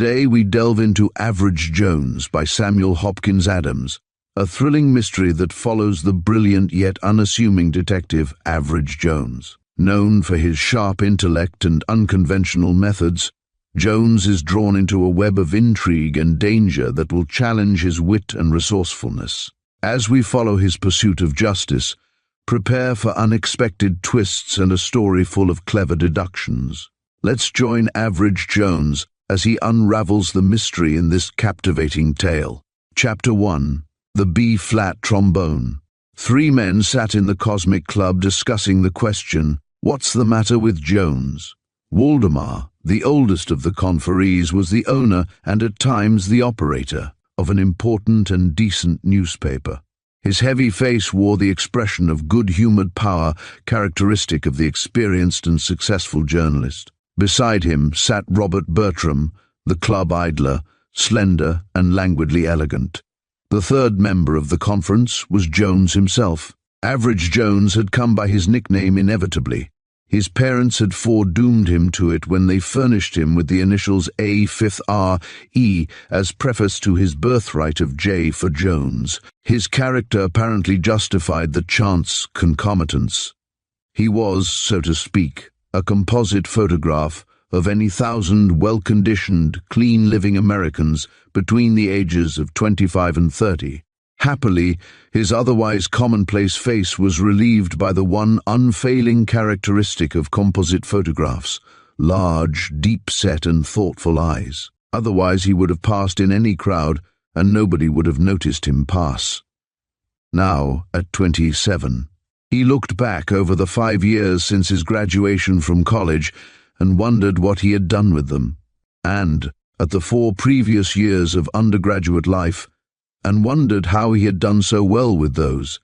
Today we delve into Average Jones by Samuel Hopkins Adams, a thrilling mystery that follows the brilliant yet unassuming detective Average Jones. Known for his sharp intellect and unconventional methods, Jones is drawn into a web of intrigue and danger that will challenge his wit and resourcefulness. As we follow his pursuit of justice, prepare for unexpected twists and a story full of clever deductions. Let's join Average Jones as he unravels the mystery in this captivating tale. Chapter 1. The B-flat trombone. Three men sat in the Cosmic Club discussing the question, "What's the matter with Jones?" Waldemar, the oldest of the conferees, was the owner and at times the operator of an important and decent newspaper. His heavy face wore the expression of good-humored power characteristic of the experienced and successful journalist. Beside him sat Robert Bertram, the club idler, slender and languidly elegant. The third member of the conference was Jones himself. Average Jones had come by his nickname inevitably. His parents had foredoomed him to it when they furnished him with the initials A5RE as preface to his birthright of J for Jones. His character apparently justified the chance concomitants. He was, so to speak, a composite photograph of any 1,000 well-conditioned, clean-living Americans between the ages of 25 and 30. Happily, his otherwise commonplace face was relieved by the one unfailing characteristic of composite photographs: large, deep-set and thoughtful eyes. Otherwise he would have passed in any crowd, and nobody would have noticed him pass. Now, at 27, he looked back over the 5 years since his graduation from college and wondered what he had done with them, and at the 4 previous years of undergraduate life, and wondered how he had done so well with those,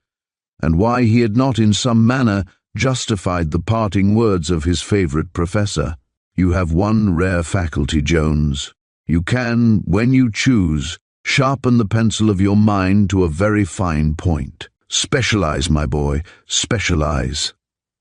and why he had not in some manner justified the parting words of his favorite professor. "You have one rare faculty, Jones. You can, when you choose, sharpen the pencil of your mind to a very fine point. Specialize, my boy, specialize."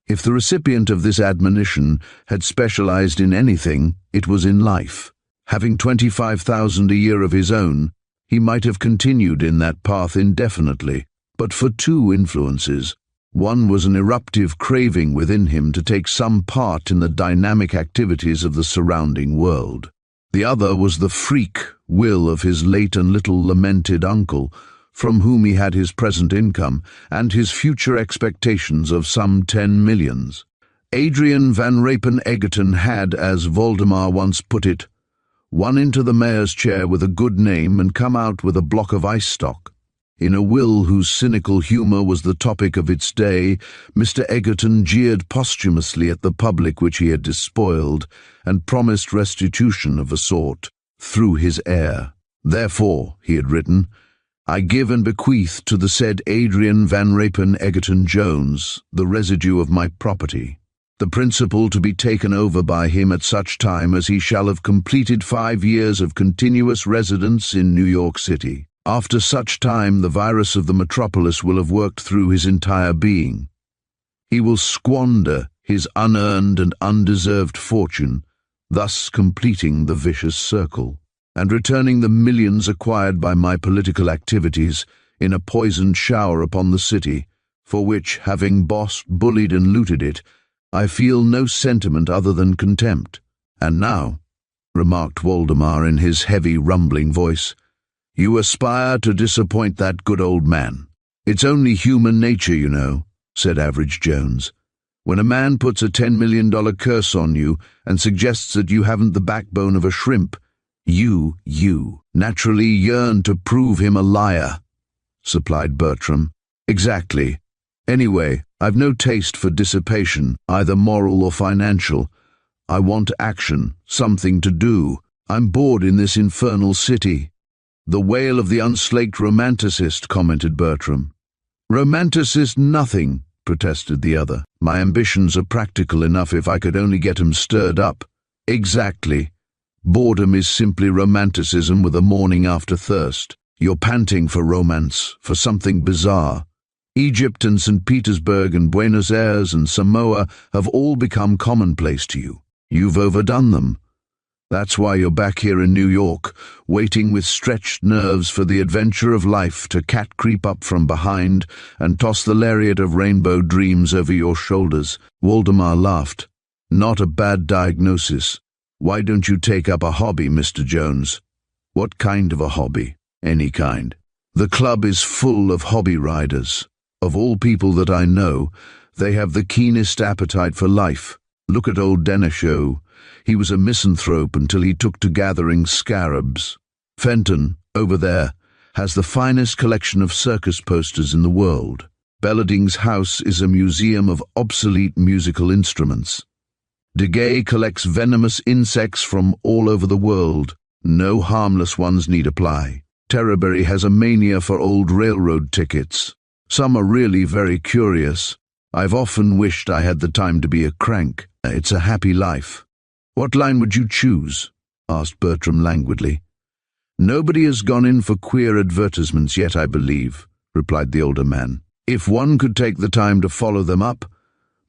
If the recipient of this admonition had specialized in anything, it was in life. Having 25,000 a year of his own, he might have continued in that path indefinitely, but for 2 influences. One was an eruptive craving within him to take some part in the dynamic activities of the surrounding world. The other was the freak will of his late and little lamented uncle, from whom he had his present income, and his future expectations of some 10 millions. Adrian Van Rapen Egerton had, as Waldemar once put it, won into the mayor's chair with a good name and come out with a block of ice stock. In a will whose cynical humour was the topic of its day, Mr. Egerton jeered posthumously at the public which he had despoiled, and promised restitution of a sort through his heir. "Therefore," he had written, "I give and bequeath to the said Adrian Van Rapen Egerton Jones the residue of my property, the principal to be taken over by him at such time as he shall have completed 5 years of continuous residence in New York City. After such time the virus of the metropolis will have worked through his entire being. He will squander his unearned and undeserved fortune, thus completing the vicious circle, and returning the millions acquired by my political activities in a poisoned shower upon the city, for which, having bossed, bullied and looted it, I feel no sentiment other than contempt. And now," remarked Waldemar in his heavy, rumbling voice, "you aspire to disappoint that good old man." "It's only human nature, you know," said Average Jones. "When a man puts a $10 million curse on you and suggests that you haven't the backbone of a shrimp, you naturally yearn to prove him a liar," supplied Bertram. "Exactly. Anyway, I've no taste for dissipation, either moral or financial. I want action, something to do. I'm bored in this infernal city." "The wail of the unslaked romanticist," commented Bertram. "Romanticist nothing," protested the other. "My ambitions are practical enough if I could only get 'em stirred up." "Exactly. Boredom is simply romanticism with a morning after thirst. You're panting for romance, for something bizarre. Egypt and St. Petersburg and Buenos Aires and Samoa have all become commonplace to you. You've overdone them. That's why you're back here in New York, waiting with stretched nerves for the adventure of life to cat creep up from behind and toss the lariat of rainbow dreams over your shoulders. Waldemar laughed. Not a bad diagnosis. Why don't you take up a hobby, Mr. Jones? What kind of a hobby? Any kind. The club is full of hobby riders. Of all people that I know, they have the keenest appetite for life. Look at old Denishow. He was a misanthrope until he took to gathering scarabs. Fenton, over there, has the finest collection of circus posters in the world. Bellading's house is a museum of obsolete musical instruments. DeGay collects venomous insects from all over the world. No harmless ones need apply. Terraberry has a mania for old railroad tickets. Some are really very curious. I've often wished I had the time to be a crank. It's a happy life. What line would you choose? Asked Bertram languidly. Nobody has gone in for queer advertisements yet, I believe, replied the older man. If one could take the time to follow them up,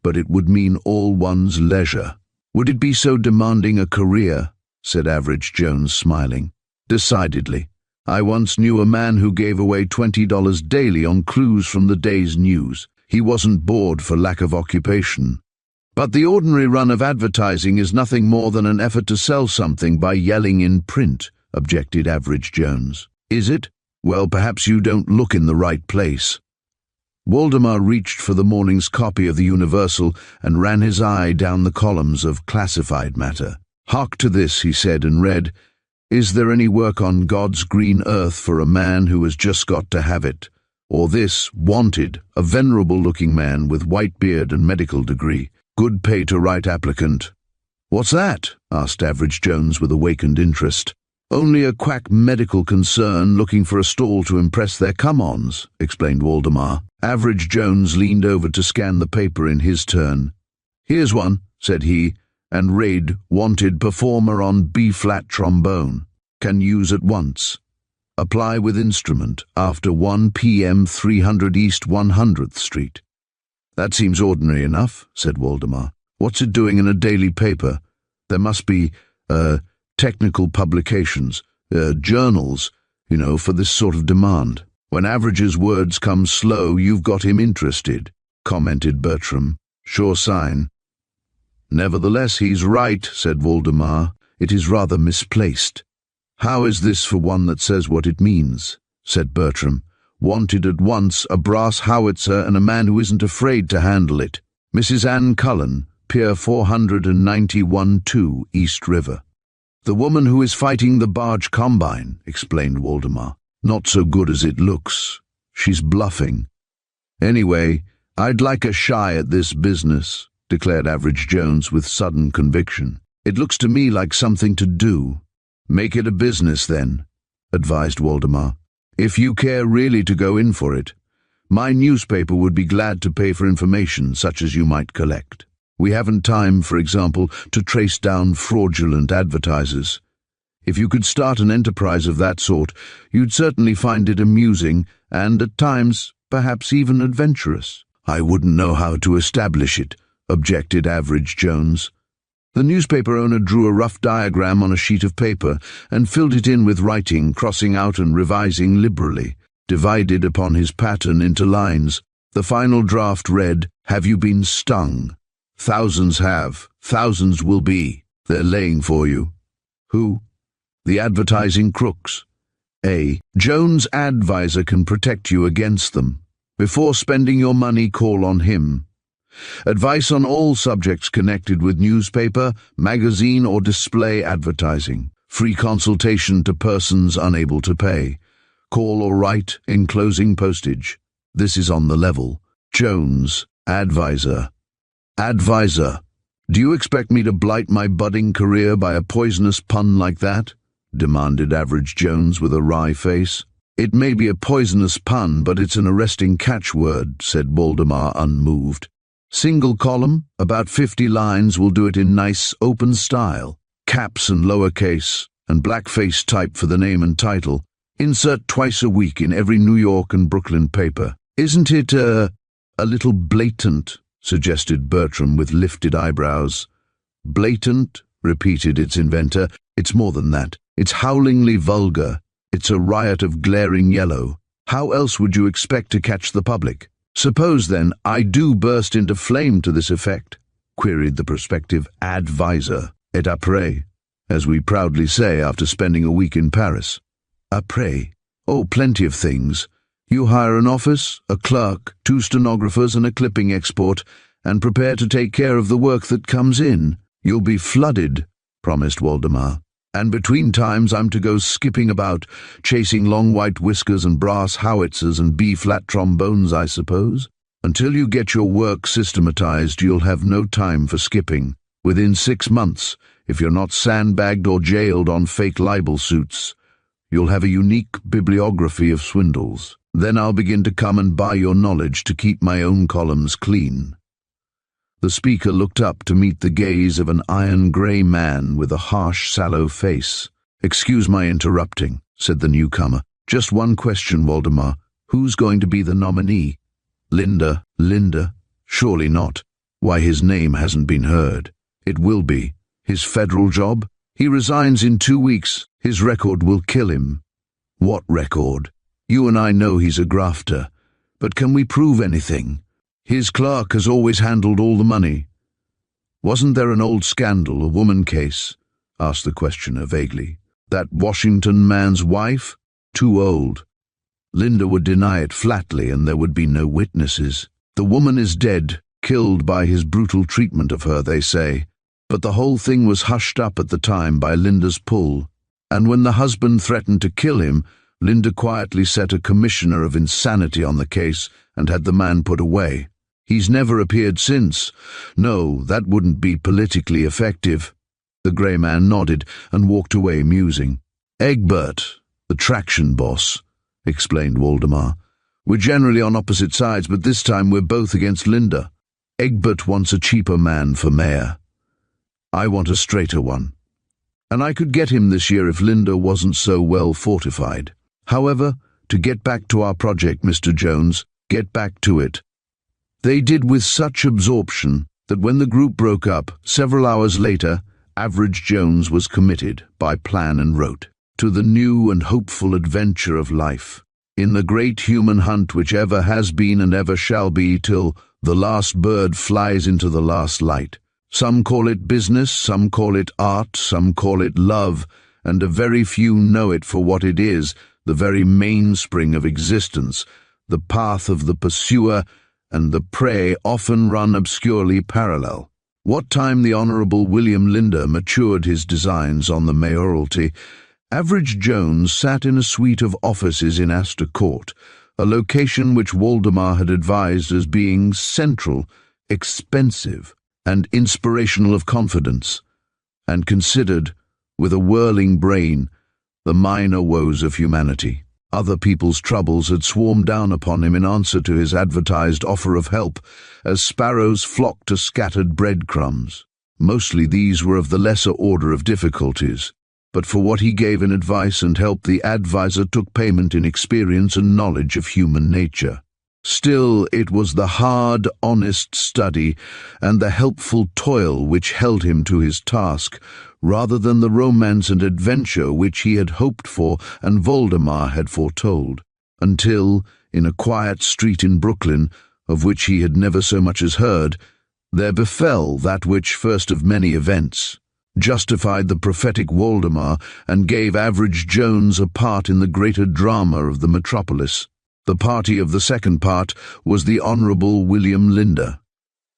but it would mean all one's leisure. Would it be so demanding a career? Said Average Jones, smiling. Decidedly. I once knew a man who gave away $20 daily on clues from the day's news. He wasn't bored for lack of occupation. But the ordinary run of advertising is nothing more than an effort to sell something by yelling in print, objected Average Jones. Is it? Well, perhaps you don't look in the right place. Waldemar reached for the morning's copy of the Universal and ran his eye down the columns of classified matter. Hark to this, he said, and read, Is there any work on God's green earth for a man who has just got to have it? Or this, wanted, a venerable-looking man with white beard and medical degree. Good pay to right applicant. What's that? Asked Average Jones with awakened interest. Only a quack medical concern looking for a stall to impress their come-ons, explained Waldemar. Average Jones leaned over to scan the paper in his turn. Here's one, said he, and read, wanted performer on B-flat trombone. Can use at once. Apply with instrument after 1 p.m. 300 East 100th Street. That seems ordinary enough, said Waldemar. What's it doing in a daily paper? There must be, technical publications, journals, for this sort of demand. When Average's words come slow, you've got him interested, commented Bertram. Sure sign. Nevertheless, he's right, said Waldemar. It is rather misplaced. How is this for one that says what it means? Said Bertram. Wanted at once, a brass howitzer and a man who isn't afraid to handle it. Mrs. Ann Cullen, Pier 491-2, East River. The woman who is fighting the barge combine, explained Waldemar. Not so good as it looks. She's bluffing. Anyway, I'd like a shy at this business, declared Average Jones with sudden conviction. It looks to me like something to do. Make it a business, then, advised Waldemar. If you care really to go in for it, my newspaper would be glad to pay for information such as you might collect. We haven't time, for example, to trace down fraudulent advertisers. If you could start an enterprise of that sort, you'd certainly find it amusing and, at times, perhaps even adventurous. I wouldn't know how to establish it, objected Average Jones. The newspaper owner drew a rough diagram on a sheet of paper and filled it in with writing, crossing out and revising liberally, divided upon his pattern into lines. The final draft read, Have you been stung? Thousands have. Thousands will be. They're laying for you. Who? The advertising crooks. A. Jones' advisor can protect you against them. Before spending your money, call on him. Advice on all subjects connected with newspaper, magazine, or display advertising. Free consultation to persons unable to pay. Call or write, enclosing postage. This is on the level. Jones, advisor. Advisor. Do you expect me to blight my budding career by a poisonous pun like that? Demanded Average Jones with a wry face. It may be a poisonous pun, but it's an arresting catchword, said Waldemar, unmoved. Single column, about 50 lines, will do it in nice, open style. Caps and lowercase, and blackface type for the name and title. Insert twice a week in every New York and Brooklyn paper. Isn't it, a little blatant? Suggested Bertram with lifted eyebrows. Blatant? repeated its inventor. It's more than that. It's howlingly vulgar. It's a riot of glaring yellow. How else would you expect to catch the public? Suppose, then, I do burst into flame to this effect, queried the prospective advisor. Et après, as we proudly say after spending a week in Paris. Après? Oh, plenty of things. You hire an office, a clerk, 2 stenographers and a clipping export, and prepare to take care of the work that comes in. You'll be flooded, promised Waldemar. And between times I'm to go skipping about, chasing long white whiskers and brass howitzers and B-flat trombones, I suppose. Until you get your work systematized, you'll have no time for skipping. Within 6 months, if you're not sandbagged or jailed on fake libel suits, you'll have a unique bibliography of swindles. Then I'll begin to come and buy your knowledge to keep my own columns clean. The speaker looked up to meet the gaze of an iron-grey man with a harsh, sallow face. Excuse my interrupting, said the newcomer. Just one question, Waldemar. Who's going to be the nominee? Linda? Surely not. Why, his name hasn't been heard. It will be. His federal job? He resigns in 2 weeks. His record will kill him. What record? You and I know he's a grafter. But can we prove anything? His clerk has always handled all the money. Wasn't there an old scandal, a woman case? Asked the questioner vaguely. That Washington man's wife? Too old. Linda would deny it flatly, and there would be no witnesses. The woman is dead, killed by his brutal treatment of her, they say. But the whole thing was hushed up at the time by Linda's pull. And when the husband threatened to kill him, Linda quietly set a commissioner of insanity on the case and had the man put away. He's never appeared since. No, that wouldn't be politically effective. The grey man nodded and walked away musing. Egbert, the traction boss, explained Waldemar. We're generally on opposite sides, but this time we're both against Linda. Egbert wants a cheaper man for mayor. I want a straighter one. And I could get him this year if Linda wasn't so well fortified. However, to get back to our project, Mr. Jones, get back to it. They did with such absorption that when the group broke up, several hours later, Average Jones was committed, by plan and rote, to the new and hopeful adventure of life, in the great human hunt which ever has been and ever shall be till the last bird flies into the last light. Some call it business, some call it art, some call it love, and a very few know it for what it is, the very mainspring of existence, the path of the pursuer and the prey often run obscurely parallel. What time the Honourable William Linder matured his designs on the mayoralty, Average Jones sat in a suite of offices in Astor Court, a location which Waldemar had advised as being central, expensive, and inspirational of confidence, and considered, with a whirling brain, the minor woes of humanity. Other people's troubles had swarmed down upon him in answer to his advertised offer of help, as sparrows flock to scattered breadcrumbs. Mostly these were of the lesser order of difficulties, but for what he gave in advice and help the advisor took payment in experience and knowledge of human nature. Still, it was the hard, honest study and the helpful toil which held him to his task, rather than the romance and adventure which he had hoped for and Waldemar had foretold, until, in a quiet street in Brooklyn, of which he had never so much as heard, there befell that which, first of many events, justified the prophetic Waldemar and gave Average Jones a part in the greater drama of the metropolis. The party of the second part was the Honourable William Linder.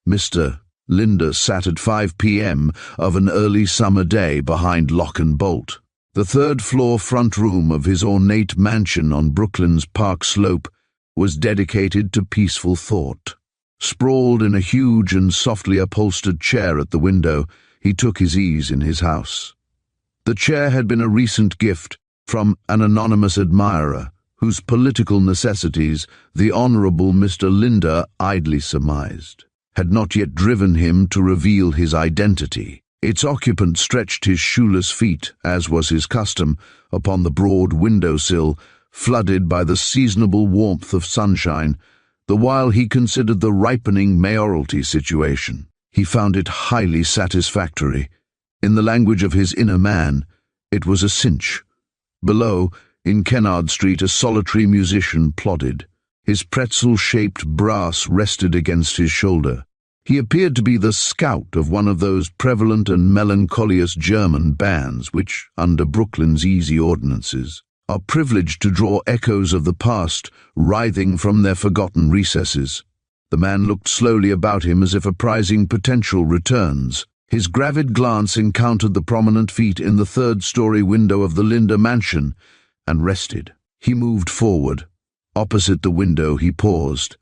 Mr. Linder sat at 5 p.m. of an early summer day behind lock and bolt. The third-floor front room of his ornate mansion on Brooklyn's Park Slope was dedicated to peaceful thought. Sprawled in a huge and softly upholstered chair at the window, he took his ease in his house. The chair had been a recent gift from an anonymous admirer, whose political necessities the Honourable Mr. Linder idly surmised had not yet driven him to reveal his identity. Its occupant stretched his shoeless feet, as was his custom, upon the broad window-sill, flooded by the seasonable warmth of sunshine, the while he considered the ripening mayoralty situation. He found it highly satisfactory. In the language of his inner man, it was a cinch. Below, in Kennard Street, a solitary musician plodded. His pretzel-shaped brass rested against his shoulder. He appeared to be the scout of one of those prevalent and melancholious German bands which, under Brooklyn's easy ordinances, are privileged to draw echoes of the past writhing from their forgotten recesses. The man looked slowly about him as if apprising potential returns. His gravid glance encountered the prominent feet in the third-story window of the Linder mansion and rested. He moved forward. Opposite the window, he paused.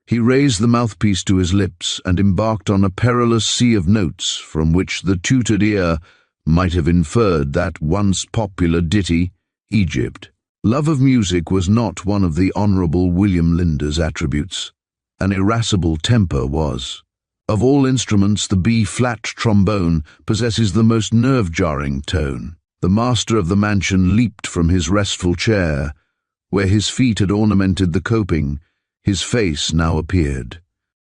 He raised the mouthpiece to his lips and embarked on a perilous sea of notes from which the tutored ear might have inferred that once popular ditty, Egypt. Love of music was not one of the Honourable William Linder's attributes. An irascible temper was. Of all instruments, the B-flat trombone possesses the most nerve-jarring tone. The master of the mansion leaped from his restful chair. Where his feet had ornamented the coping, his face now appeared.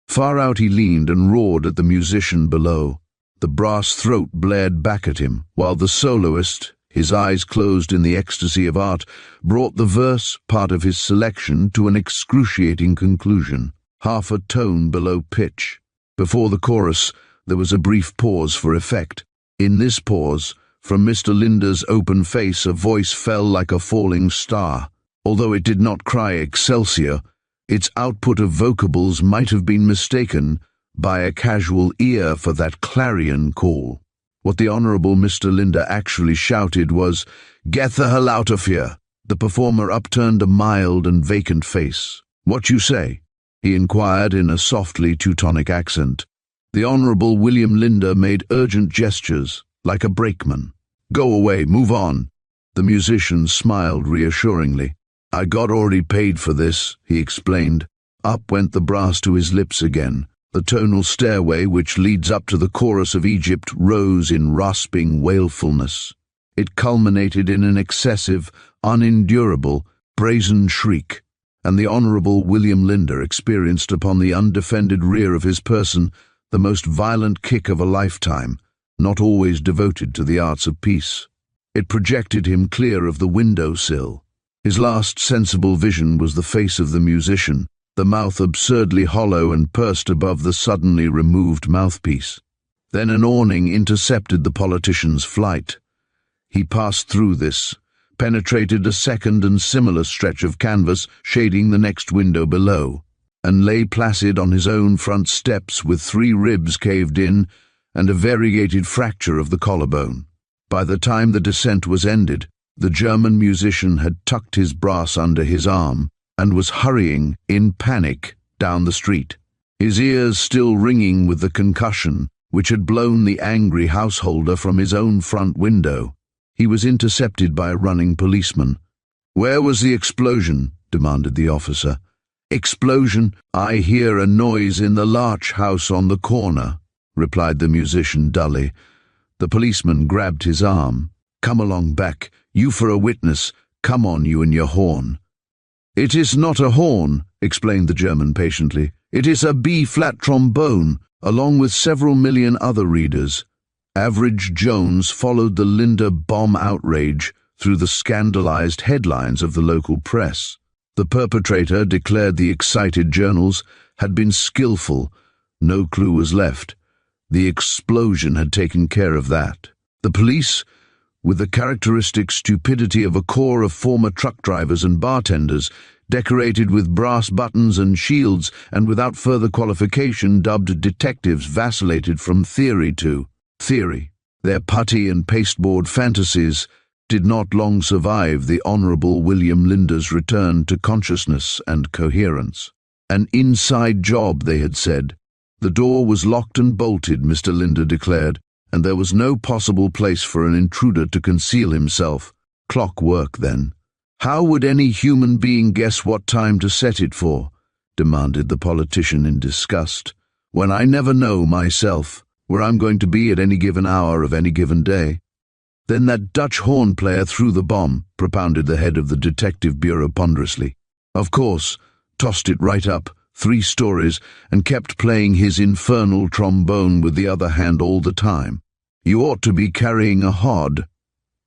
Far out he leaned and roared at the musician below. The brass throat blared back at him, while the soloist, his eyes closed in the ecstasy of art, brought the verse part of his selection to an excruciating conclusion, half a tone below pitch. Before the chorus, there was a brief pause for effect. In this pause, from Mr. Linder's open face, a voice fell like a falling star. Although it did not cry Excelsior, its output of vocables might have been mistaken by a casual ear for that clarion call. What the Honourable Mr. Linder actually shouted was, "Get the hell out of here!" The performer upturned a mild and vacant face. "What you say?" he inquired in a softly Teutonic accent. The Honourable William Linder made urgent gestures, like a brakeman. "Go away, move on." The musician smiled reassuringly. "I got already paid for this," he explained. Up went the brass to his lips again. The tonal stairway which leads up to the chorus of Egypt rose in rasping wailfulness. It culminated in an excessive, unendurable, brazen shriek, and the Honourable William Linder experienced upon the undefended rear of his person the most violent kick of a lifetime, not always devoted to the arts of peace. It projected him clear of the window-sill. His last sensible vision was the face of the musician, the mouth absurdly hollow and pursed above the suddenly removed mouthpiece. Then an awning intercepted the politician's flight. He passed through this, penetrated a second and similar stretch of canvas shading the next window below, and lay placid on his own front steps with 3 ribs caved in and a variegated fracture of the collarbone. By the time the descent was ended, the German musician had tucked his brass under his arm and was hurrying, in panic, down the street, his ears still ringing with the concussion which had blown the angry householder from his own front window. He was intercepted by a running policeman. "Where was the explosion?" demanded the officer. "Explosion? I hear a noise in the larch house on the corner," replied the musician dully. The policeman grabbed his arm. "Come along back, you for a witness. Come on, you and your horn." "It is not a horn," explained the German patiently. "It is a B-flat trombone, along with several million other readers." Average Jones followed the Linder bomb outrage through the scandalized headlines of the local press. The perpetrator, declared the excited journals, had been skillful. No clue was left. The explosion had taken care of that. The police, with the characteristic stupidity of a corps of former truck drivers and bartenders, decorated with brass buttons and shields and without further qualification dubbed detectives, vacillated from theory to theory. Their putty and pasteboard fantasies did not long survive the Honourable William Linder's return to consciousness and coherence. An inside job, they had said. The door was locked and bolted, Mr. Linder declared, and there was no possible place for an intruder to conceal himself. Clockwork, then. "How would any human being guess what time to set it for?" demanded the politician in disgust. "When I never know, myself, where I'm going to be at any given hour of any given day." "Then that Dutch horn player threw the bomb," propounded the head of the Detective Bureau ponderously. "Of course, tossed it right up, 3 stories, and kept playing his infernal trombone with the other hand all the time." You ought to be carrying a hod."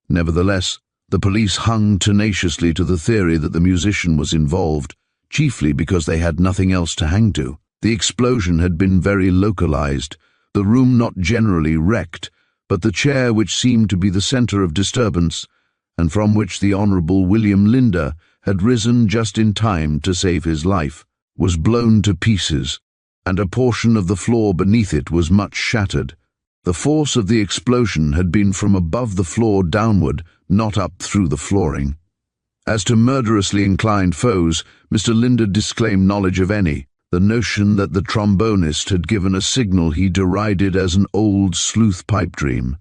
Nevertheless, the police hung tenaciously to the theory that the musician was involved, chiefly because they had nothing else to hang to. The explosion had been very localized, the room not generally wrecked, but the chair which seemed to be the center of disturbance, and from which the Honorable William Linder had risen just in time to save his life, was blown to pieces, and a portion of the floor beneath it was much shattered. The force of the explosion had been from above the floor downward, not up through the flooring. As to murderously inclined foes, Mr. Linder disclaimed knowledge of any. The notion that the trombonist had given a signal he derided as an old sleuth pipe dream.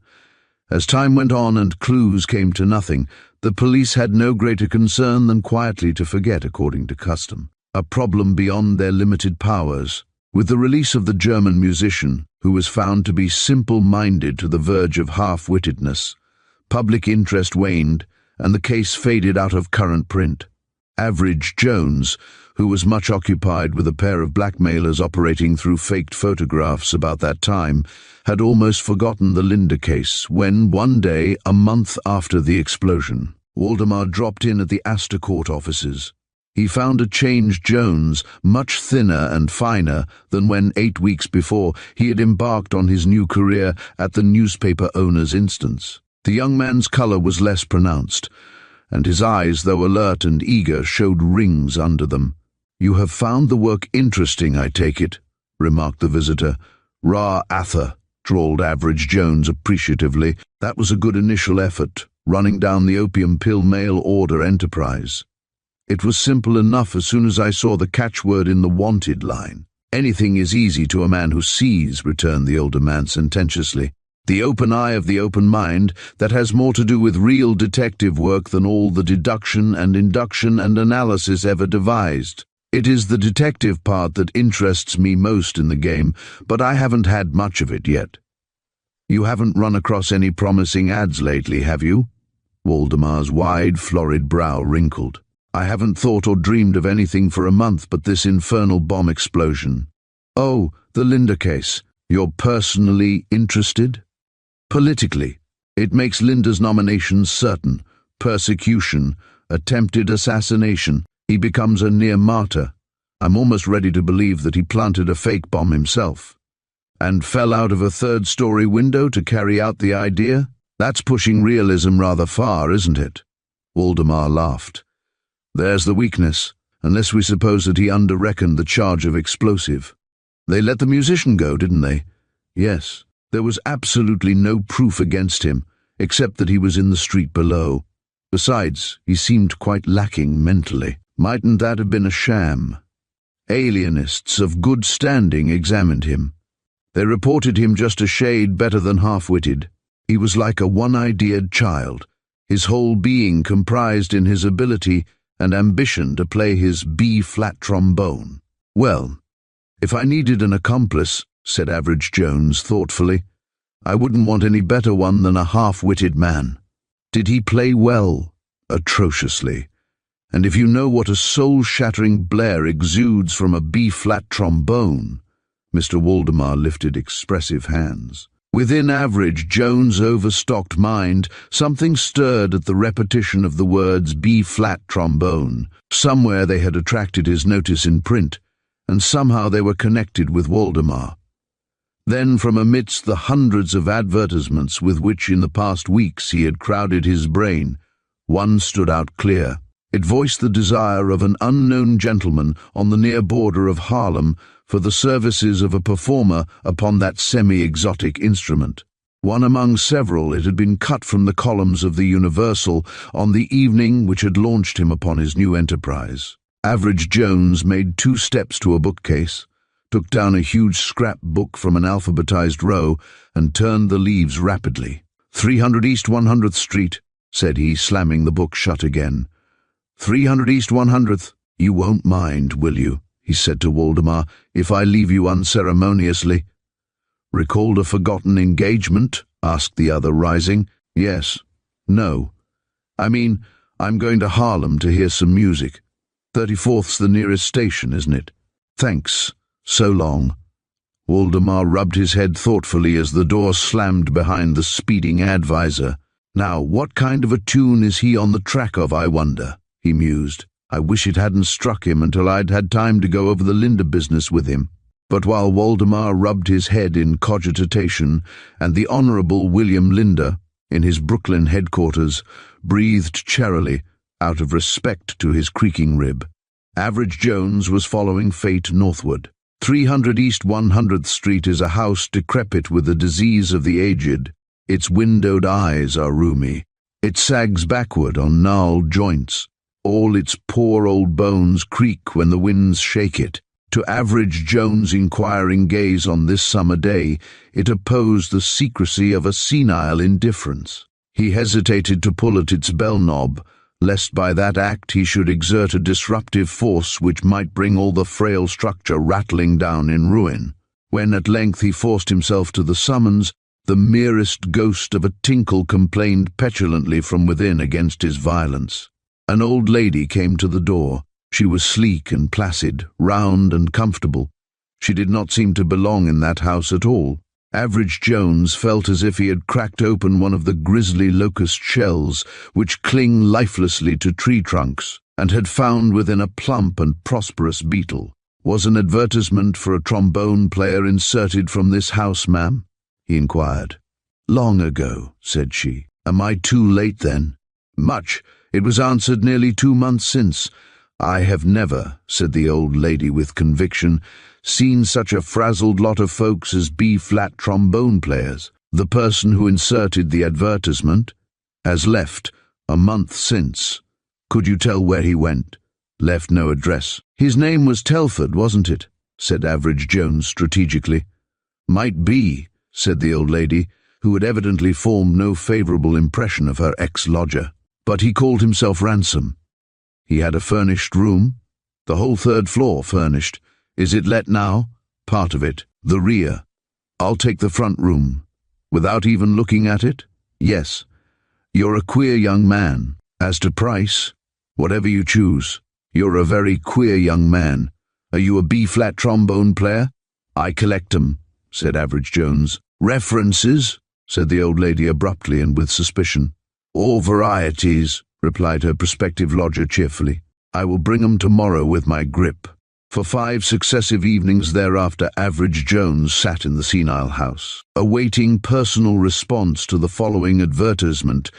As time went on and clues came to nothing, the police had no greater concern than quietly to forget according to custom. A problem beyond their limited powers. With the release of the German musician, who was found to be simple-minded to the verge of half-wittedness, public interest waned, and the case faded out of current print. Average Jones, who was much occupied with a pair of blackmailers operating through faked photographs about that time, had almost forgotten the Linder case when, one day, a month after the explosion, Waldemar dropped in at the Astor Court offices. He found a changed Jones, much thinner and finer than when 8 weeks before he had embarked on his new career at the newspaper owner's instance. The young man's color was less pronounced, and his eyes, though alert and eager, showed rings under them. "You have found the work interesting, I take it," remarked the visitor. "Ra Ather," drawled Average Jones appreciatively. "That was a good initial effort, running down the opium pill mail order enterprise. It was simple enough as soon as I saw the catchword in the wanted line." "Anything is easy to a man who sees," returned the older man sententiously. "The open eye of the open mind, that has more to do with real detective work than all the deduction and induction and analysis ever devised. It is the detective part that interests me most in the game, but I haven't had much of it yet." "You haven't run across any promising ads lately, have you?" Waldemar's wide, florid brow wrinkled. "I haven't thought or dreamed of anything for a month but this infernal bomb explosion." "Oh, the Linder case. You're personally interested?" "Politically. It makes Linder's nomination certain. Persecution, attempted assassination. He becomes a near martyr. I'm almost ready to believe that he planted a fake bomb himself." "And fell out of a third-story window to carry out the idea? That's pushing realism rather far, isn't it?" Waldemar laughed. "There's the weakness, unless we suppose that he under-reckoned the charge of explosive. They let the musician go, didn't they?" "Yes. There was absolutely no proof against him, except that he was in the street below. Besides, he seemed quite lacking mentally. Mightn't that have been a sham? Alienists of good standing examined him. They reported him just a shade better than half-witted. He was like a one-ideaed child, his whole being comprised in his ability and ambition to play his B-flat trombone. Well, if I needed an accomplice," said Average Jones thoughtfully, "I wouldn't want any better one than a half-witted man. Did he play well?" "Atrociously. And if you know what a soul-shattering blare exudes from a B-flat trombone—" Mr. Waldemar lifted expressive hands. Within Average Jones' overstocked mind, something stirred at the repetition of the words B-flat trombone. Somewhere they had attracted his notice in print, and somehow they were connected with Waldemar. Then, from amidst the hundreds of advertisements with which in the past weeks he had crowded his brain, one stood out clear. It voiced the desire of an unknown gentleman on the near border of Harlem for the services of a performer upon that semi-exotic instrument. One among several, it had been cut from the columns of the Universal on the evening which had launched him upon his new enterprise. Average Jones made 2 steps to a bookcase, took down a huge scrap book from an alphabetized row, and turned the leaves rapidly. 300 East 100th Street, said he, slamming the book shut again. 300 East 100th. You won't mind, will you, he said to Waldemar, if I leave you unceremoniously? Recalled a forgotten engagement? Asked the other, rising. Yes. No. I mean, I'm going to Harlem to hear some music. 34th's the nearest station, isn't it? Thanks. So long. Waldemar rubbed his head thoughtfully as the door slammed behind the speeding advisor. "Now, what kind of a tune is he on the track of, I wonder?" he mused. "I wish it hadn't struck him until I'd had time to go over the Linda business with him." But while Waldemar rubbed his head in cogitation, and the Honorable William Linda, in his Brooklyn headquarters, breathed charily, out of respect to his creaking rib, Average Jones was following fate northward. 300 East 100th Street is a house decrepit with the disease of the aged. Its windowed eyes are rheumy. It sags backward on gnarled joints. All its poor old bones creak when the winds shake it. To Average Jones' inquiring gaze on this summer day, it opposed the secrecy of a senile indifference. He hesitated to pull at its bell knob, lest by that act he should exert a disruptive force which might bring all the frail structure rattling down in ruin. When at length he forced himself to the summons, the merest ghost of a tinkle complained petulantly from within against his violence. An old lady came to the door. She was sleek and placid, round and comfortable. She did not seem to belong in that house at all. Average Jones felt as if he had cracked open one of the grisly locust shells which cling lifelessly to tree trunks, and had found within a plump and prosperous beetle. "Was an advertisement for a trombone player inserted from this house, ma'am?" he inquired. "Long ago," said she. "Am I too late then?" "Much. It was answered nearly 2 months since." "I have never," said the old lady with conviction, "seen such a frazzled lot of folks as B-flat trombone players. The person who inserted the advertisement has left a month since." "Could you tell where he went?" "Left no address." "His name was Telford, wasn't it?" said Average Jones strategically. "Might be," said the old lady, who had evidently formed no favourable impression of her ex-lodger. "But he called himself Ransom. He had a furnished room, the whole 3rd floor furnished. Is it let now?" "Part of it. The rear." "I'll take the front room." "Without even looking at it?" "Yes." "You're a queer young man. As to price, whatever you choose. You're a very queer young man. Are you a B-flat trombone player?" "I collect 'em," said Average Jones. "References?" said the old lady abruptly and with suspicion. "All varieties," replied her prospective lodger cheerfully. "I will bring 'em tomorrow with my grip." For 5 successive evenings thereafter, Average Jones sat in the senile house, awaiting personal response to the following advertisement,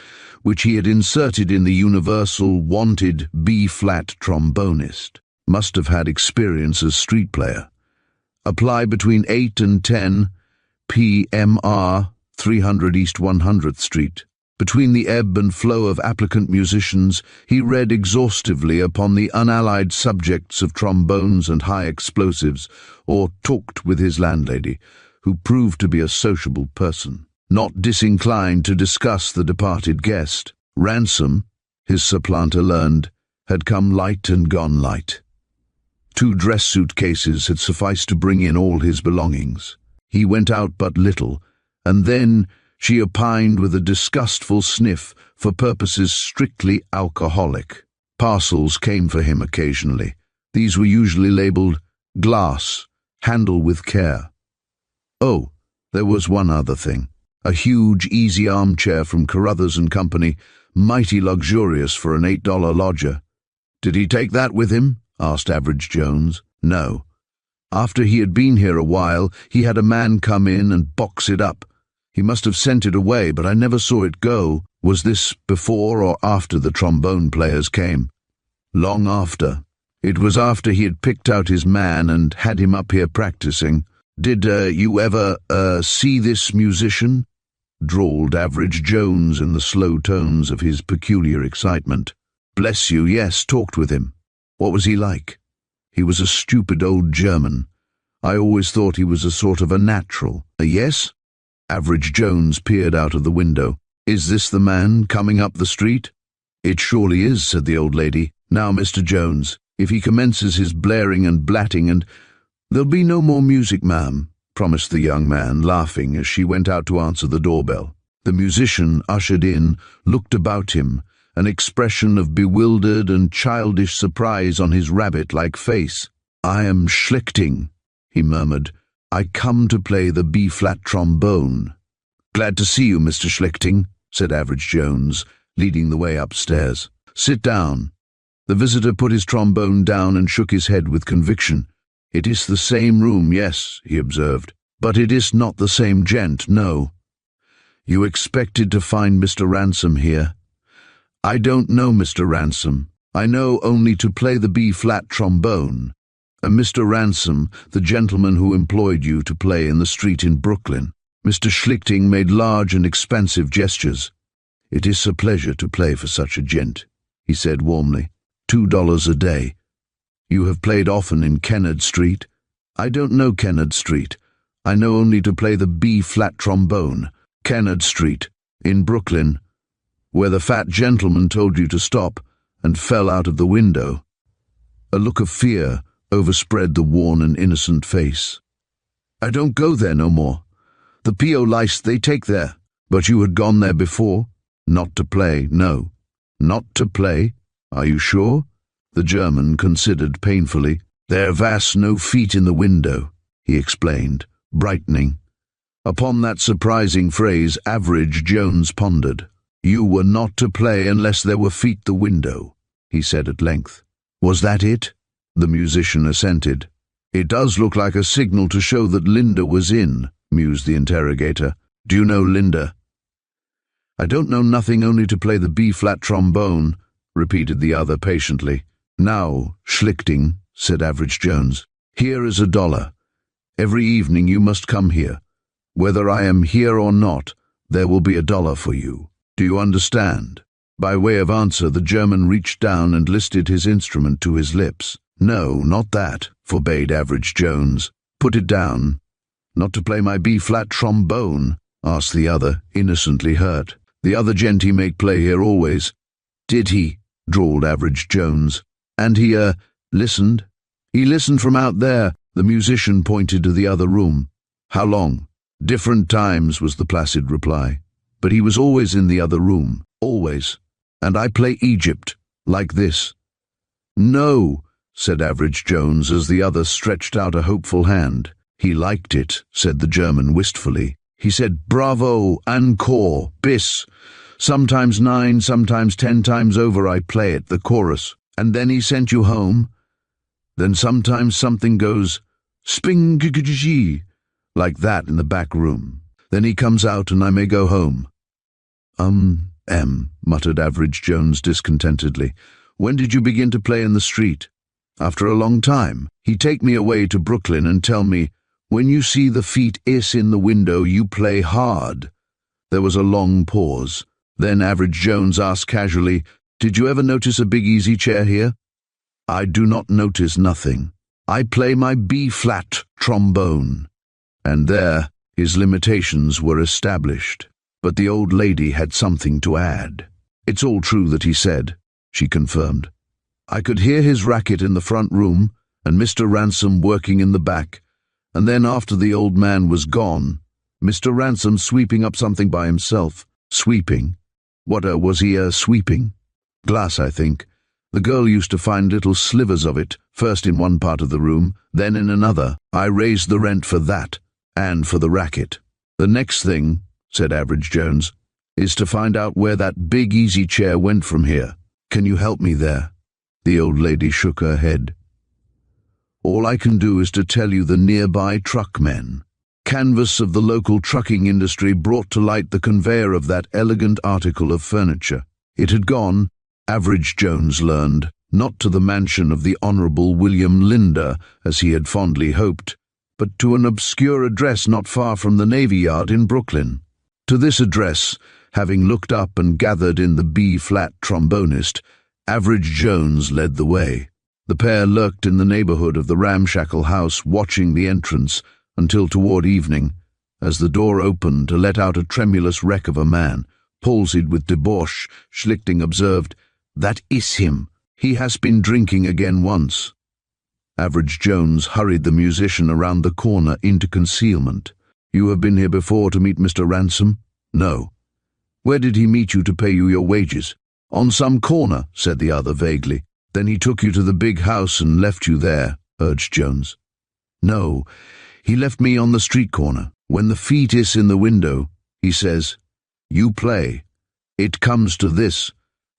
which he had inserted in the universal wanted B-flat trombonist. Must have had experience as street player. Apply between 8 and 10 p.m.r. 300 East 100th Street. Between the ebb and flow of applicant musicians, he read exhaustively upon the unallied subjects of trombones and high explosives, or talked with his landlady, who proved to be a sociable person, not disinclined to discuss the departed guest. Ransom, his supplanter learned, had come light and gone light. 2 dress suitcases had sufficed to bring in all his belongings. He went out but little, and then, she opined with a disgustful sniff, for purposes strictly alcoholic. Parcels came for him occasionally. These were usually labelled glass, handle with care. Oh, there was one other thing. A huge, easy armchair from Carruthers and Company, mighty luxurious for an $8 lodger. "Did he take that with him?" asked Average Jones. "No. After he had been here a while, he had a man come in and box it up. He must have sent it away, but I never saw it go." "Was this before or after the trombone players came?" "Long after. It was after he had picked out his man and had him up here practicing." "Did you ever see this musician?" drawled Average Jones in the slow tones of his peculiar excitement. "Bless you, yes, talked with him." "What was he like?" "He was a stupid old German. I always thought he was a sort of a natural." "Yes?" Average Jones peered out of the window. "Is this the man coming up the street?" "It surely is," said the old lady. "Now, Mr. Jones, if he commences his blaring and blatting and—" "There'll be no more music, ma'am," promised the young man, laughing as she went out to answer the doorbell. The musician, ushered in, looked about him, an expression of bewildered and childish surprise on his rabbit-like face. "I am schlichting," he murmured. I come to play the B-flat trombone." "Glad to see you, Mr. Schlichting," said Average Jones, leading the way upstairs. "Sit down." The visitor put his trombone down and shook his head with conviction. "It is the same room, yes," he observed, "but it is not the same gent, no." "You expected to find Mr. Ransom here?" "I don't know Mr. Ransom. I know only to play the B-flat trombone. Mr. Ransom, the gentleman who employed you to play in the street in Brooklyn." Mr. Schlichting made large and expansive gestures. "It is a pleasure to play for such a gent," he said warmly. $2 a day. "You have played often in Kennard Street?" "I don't know Kennard Street. I know only to play the B-flat trombone. Kennard Street, in Brooklyn, where the fat gentleman told you to stop and fell out of the window." A look of fear overspread the worn and innocent face. "I don't go there no more. The P.O. lice they take there. But you had gone there before?" "Not to play, no." "Not to play? Are you sure?" The German considered painfully. "There was no feet in the window," he explained, brightening. Upon that surprising phrase, Average Jones pondered. "You were not to play unless there were feet the window," he said at length. "Was that it?" The musician assented. "It does look like a signal to show that Linda was in," mused the interrogator. "Do you know Linda?" "I don't know nothing only to play the B-flat trombone," repeated the other patiently. "Now, Schlichting," said Average Jones, "here is $1. Every evening you must come here. Whether I am here or not, there will be $1 for you. Do you understand?" By way of answer, the German reached down and lifted his instrument to his lips. "No, not that," forbade Average Jones. "Put it down." "Not to play my B-flat trombone?" asked the other, innocently hurt. "The other gent he make play here always." "Did he?" drawled Average Jones. "And he, listened?" "He listened from out there." The musician pointed to the other room. "How long?" "Different times," was the placid reply. "But he was always in the other room, always. And I play Egypt, like this." "No," said Average Jones as the other stretched out a hopeful hand. "He liked it," said the German wistfully. "He said, 'Bravo, encore, bis.' Sometimes 9, sometimes 10 times over I play it, the chorus. And then he sent you home. Then sometimes something goes, 'sping-g-g-g,' like that in the back room. Then he comes out and I may go home." Muttered Average Jones discontentedly. "When did you begin to play in the street?" "After a long time. He take me away to Brooklyn and tell me, 'When you see the feet is in the window, you play hard.'" There was a long pause. Then Average Jones asked casually, "Did you ever notice a big easy chair here?" "I do not notice nothing. I play my B-flat trombone." And there his limitations were established. But the old lady had something to add. "It's all true that he said," she confirmed. "I could hear his racket in the front room, and Mr. Ransom working in the back, and then after the old man was gone, Mr. Ransom sweeping up something by himself." "Sweeping? What was he sweeping?" "Glass, I think. The girl used to find little slivers of it, first in one part of the room, then in another. I raised the rent for that, and for the racket. The next thing," said Average Jones, "is to find out where that big easy chair went from here. Can you help me there?" The old lady shook her head. "All I can do is to tell you the nearby truckmen. Canvas of the local trucking industry brought to light the conveyor of that elegant article of furniture. It had gone, Average Jones learned, not to the mansion of the Honourable William Linder, as he had fondly hoped, but to an obscure address not far from the Navy Yard in Brooklyn. To this address, having looked up and gathered in the B-flat trombonist, Average Jones led the way. The pair lurked in the neighbourhood of the ramshackle house, watching the entrance, until toward evening, as the door opened to let out a tremulous wreck of a man, palsied with debauch. Schlichting observed, "That is him. He has been drinking again once." Average Jones hurried the musician around the corner into concealment. "You have been here before to meet Mr. Ransom?" "No." "Where did he meet you to pay you your wages?" "On some corner," said the other vaguely. "Then he took you to the big house and left you there," urged Jones. "No, He left me on the street corner. When the feet is in the window, he says, "You play." "It comes to this,"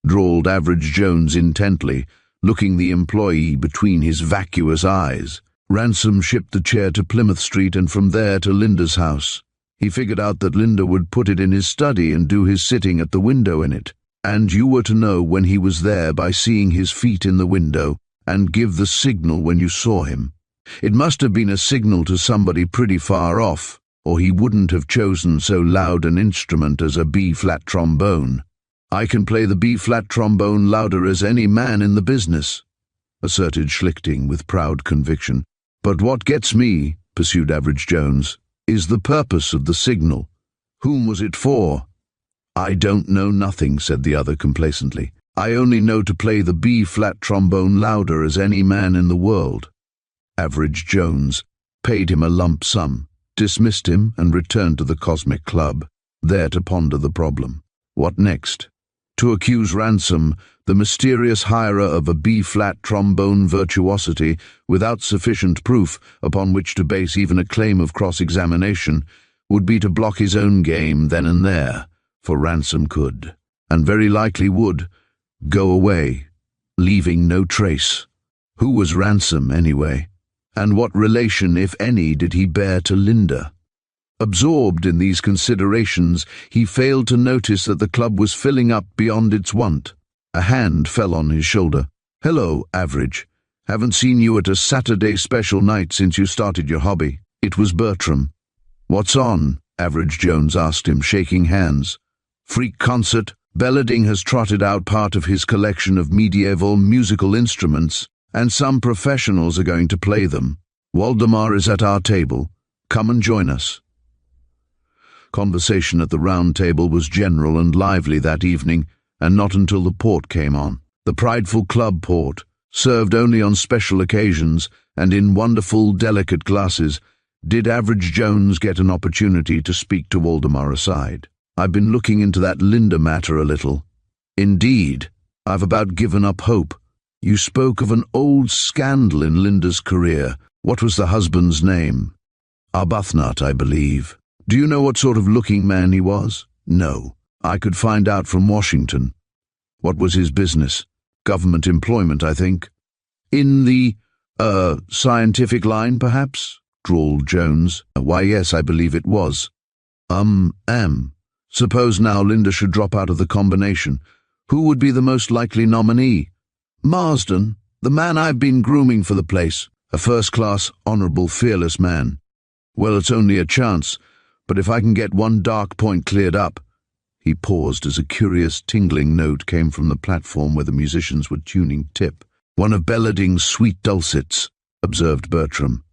drawled Average Jones intently, looking the employee between his vacuous eyes. Ransom shipped the chair to Plymouth Street and from there to Linda's house. He figured out that Linda would put it in his study and do his sitting at the window in it. And you were to know when he was there by seeing his feet in the window and give the signal when you saw him. It must have been a signal to somebody pretty far off, or he wouldn't have chosen so loud an instrument as a B-flat trombone. "I can play the B-flat trombone louder as any man in the business," asserted Schlichting with proud conviction. "But what gets me," pursued Average Jones, "is the purpose of the signal. Whom was it for?" "I don't know nothing," said the other complacently. "I only know to play the B-flat trombone louder as any man in the world." Average Jones paid him a lump sum, dismissed him, and returned to the Cosmic Club, there to ponder the problem. What next? To accuse Ransom, the mysterious hirer of a B-flat trombone virtuosity, without sufficient proof upon which to base even a claim of cross-examination, would be to block his own game then and there, for Ransom could, and very likely would, go away, leaving no trace. Who was Ransom, anyway? And what relation, if any, did he bear to Linda? Absorbed in these considerations, he failed to notice that the club was filling up beyond its wont. A hand fell on his shoulder. "Hello, Average. Haven't seen you at a Saturday special night since you started your hobby." It was Bertram. "What's on?" Average Jones asked him, shaking hands. "Freak concert. Bellading has trotted out part of his collection of medieval musical instruments, and some professionals are going to play them. Waldemar is at our table. Come and join us." Conversation at the round table was general and lively that evening, and not until the port came on. The prideful club port, served only on special occasions and in wonderful, delicate glasses, did Average Jones get an opportunity to speak to Waldemar aside. "I've been looking into that Linda matter a little." "Indeed, I've about given up hope. You spoke of an old scandal in Linda's career. What was the husband's name?" "Arbuthnot, I believe." "Do you know what sort of looking man he was?" "No. I could find out from Washington." "What was his business?" "Government employment, I think." "In the, scientific line, perhaps?" drawled Jones. "Why, yes, I believe it was." Suppose now Linda should drop out of the combination. Who would be the most likely nominee?" "Marsden, the man I've been grooming for the place. A first-class, honourable, fearless man." "Well, it's only a chance, but if I can get one dark point cleared up—" He paused as a curious tingling note came from the platform where the musicians were tuning tip. "One of Bellading's sweet dulcets," observed Bertram.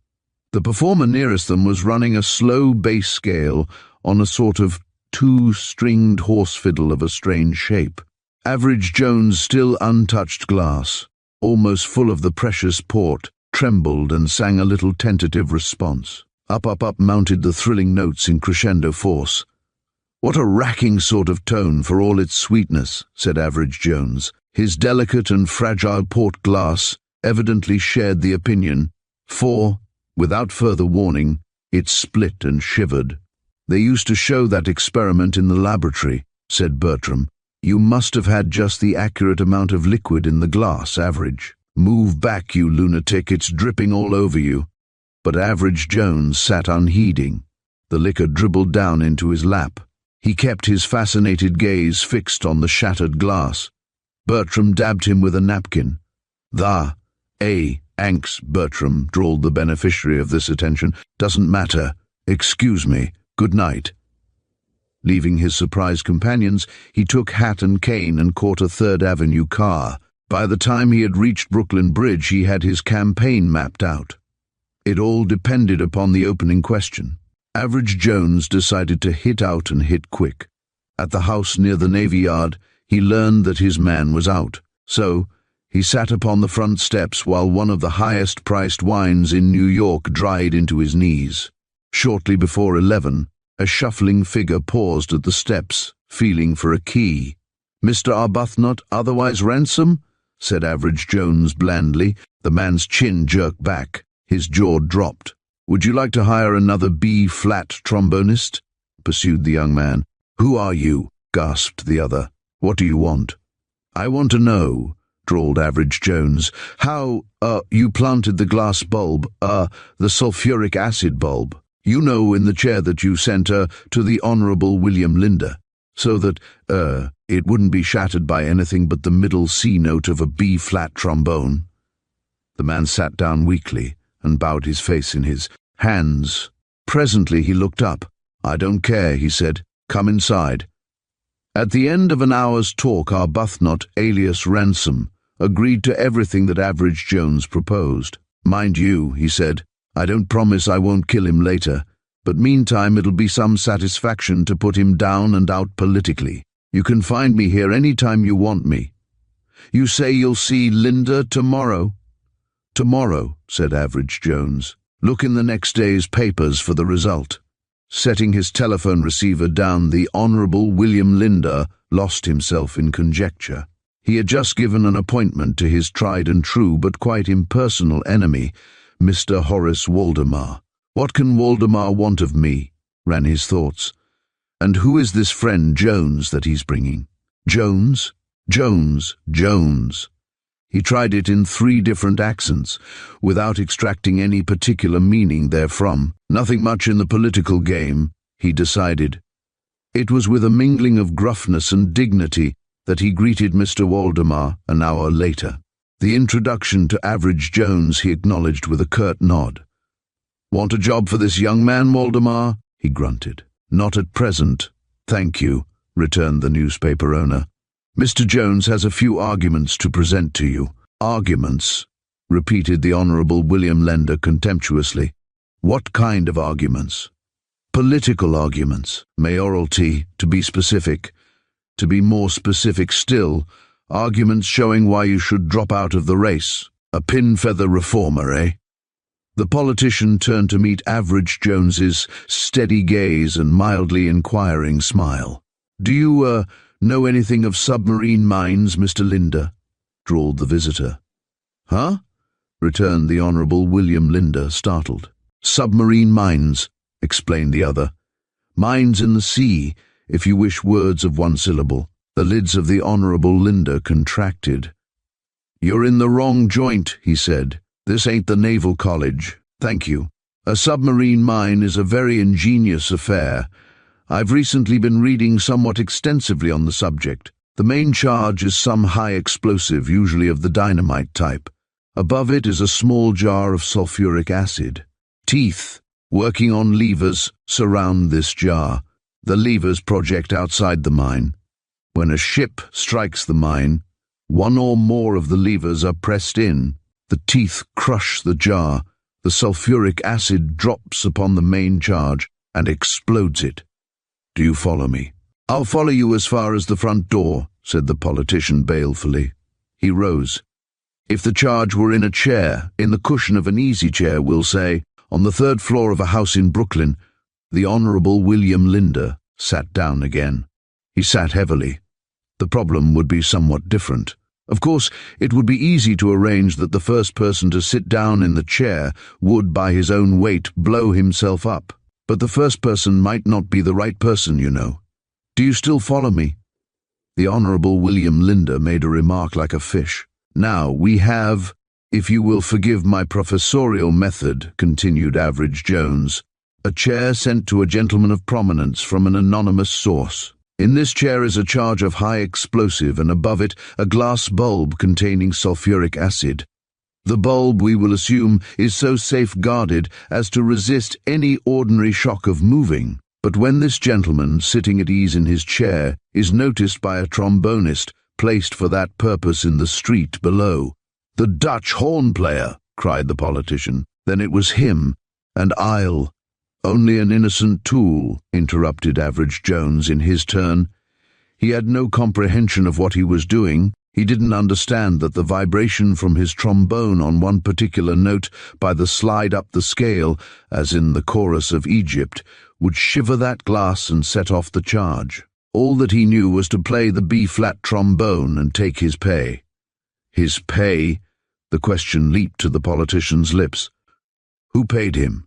The performer nearest them was running a slow bass scale on a sort of two-stringed horse fiddle of a strange shape. Average Jones' still untouched glass, almost full of the precious port, trembled and sang a little tentative response. Up, up, up mounted the thrilling notes in crescendo force. "What a racking sort of tone for all its sweetness," said Average Jones. His delicate and fragile port glass evidently shared the opinion, for, without further warning, it split and shivered. "They used to show that experiment in the laboratory," said Bertram. "You must have had just the accurate amount of liquid in the glass, Average. Move back, you lunatic, it's dripping all over you." But Average Jones sat unheeding. The liquor dribbled down into his lap. He kept his fascinated gaze fixed on the shattered glass. Bertram dabbed him with a napkin. "Anks, Bertram," drawled the beneficiary of this attention. "Doesn't matter. Excuse me. Good night." Leaving his surprised companions, he took hat and cane and caught a Third Avenue car. By the time he had reached Brooklyn Bridge, he had his campaign mapped out. It all depended upon the opening question. Average Jones decided to hit out and hit quick. At the house near the Navy Yard, he learned that his man was out. So, he sat upon the front steps while one of the highest-priced wines in New York dried into his knees. Shortly before 11, a shuffling figure paused at the steps, feeling for a key. "Mr. Arbuthnot, otherwise Ransom?" said Average Jones blandly. The man's chin jerked back. His jaw dropped. "Would you like to hire another B-flat trombonist?" pursued the young man. "Who are you?" gasped the other. "What do you want?" "I want to know," drawled Average Jones, "how, you planted the glass bulb, the sulfuric acid bulb. You know, in the chair that you sent, to the Honourable William Linder, so that, it wouldn't be shattered by anything but the middle C note of a B-flat trombone." The man sat down weakly and bowed his face in his hands. Presently he looked up. "I don't care," he said. "Come inside." At the end of an hour's talk, Arbuthnot, alias Ransom, agreed to everything that Average Jones proposed. "Mind you," he said, "I don't promise I won't kill him later, but meantime it'll be some satisfaction to put him down and out politically. You can find me here any time you want me. You say you'll see Linda tomorrow?" "Tomorrow," said Average Jones. "Look in the next day's papers for the result." Setting his telephone receiver down, the Honourable William Linder lost himself in conjecture. He had just given an appointment to his tried-and-true but quite impersonal enemy, Mr. Horace Waldemar. "What can Waldemar want of me?" ran his thoughts. "And who is this friend Jones that he's bringing? Jones? Jones? Jones?" He tried it in 3 different accents, without extracting any particular meaning therefrom. Nothing much in the political game, he decided. It was with a mingling of gruffness and dignity that he greeted Mr. Waldemar an hour later. The introduction to Average Jones he acknowledged with a curt nod. "Want a job for this young man, Waldemar?" he grunted. "Not at present, thank you," returned the newspaper owner. "Mr. Jones has a few arguments to present to you." "Arguments?" repeated the Honourable William Linder contemptuously. "What kind of arguments?" "Political arguments, mayoralty, to be specific. To be more specific still, arguments showing why you should drop out of the race. A pin-feather reformer, eh?" The politician turned to meet Average Jones's steady gaze and mildly inquiring smile. "Do you, know anything of submarine mines, Mr. Linder?" drawled the visitor. "Huh?" returned the Honourable William Linder, startled. "Submarine mines," explained the other. "Mines in the sea, if you wish words of one syllable." The lids of the Honourable Linder contracted. "You're in the wrong joint," he said. "This ain't the Naval College. Thank you. A submarine mine is a very ingenious affair. I've recently been reading somewhat extensively on the subject. The main charge is some high explosive, usually of the dynamite type. Above it is a small jar of sulfuric acid. Teeth, working on levers, surround this jar. The levers project outside the mine. When a ship strikes the mine, one or more of the levers are pressed in. The teeth crush the jar. The sulfuric acid drops upon the main charge and explodes it. Do you follow me?" "I'll follow you as far as the front door," said the politician balefully. He rose. "If the charge were in a chair, in the cushion of an easy chair, we'll say, on the 3rd floor of a house in Brooklyn." The Honourable William Linder sat down again. He sat heavily. The problem would be somewhat different. Of course, it would be easy to arrange that the first person to sit down in the chair would, by his own weight, blow himself up. But the first person might not be the right person, you know. Do you still follow me?" The Honourable William Linder made a remark like a fish. "Now, we have, if you will forgive my professorial method," continued Average Jones, "a chair sent to a gentleman of prominence from an anonymous source. In this chair is a charge of high explosive, and above it a glass bulb containing sulfuric acid. The bulb, we will assume, is so safeguarded as to resist any ordinary shock of moving. But when this gentleman, sitting at ease in his chair, is noticed by a trombonist placed for that purpose in the street below—" "The Dutch horn player!" cried the politician. "Then it was him, and I'll—" "Only an innocent tool," interrupted Average Jones in his turn. He had no comprehension of what he was doing. He didn't understand that the vibration from his trombone on one particular note by the slide up the scale, as in the chorus of Egypt, would shiver that glass and set off the charge. All that he knew was to play the B-flat trombone and take his pay. His pay? The question leaped to the politician's lips. Who paid him?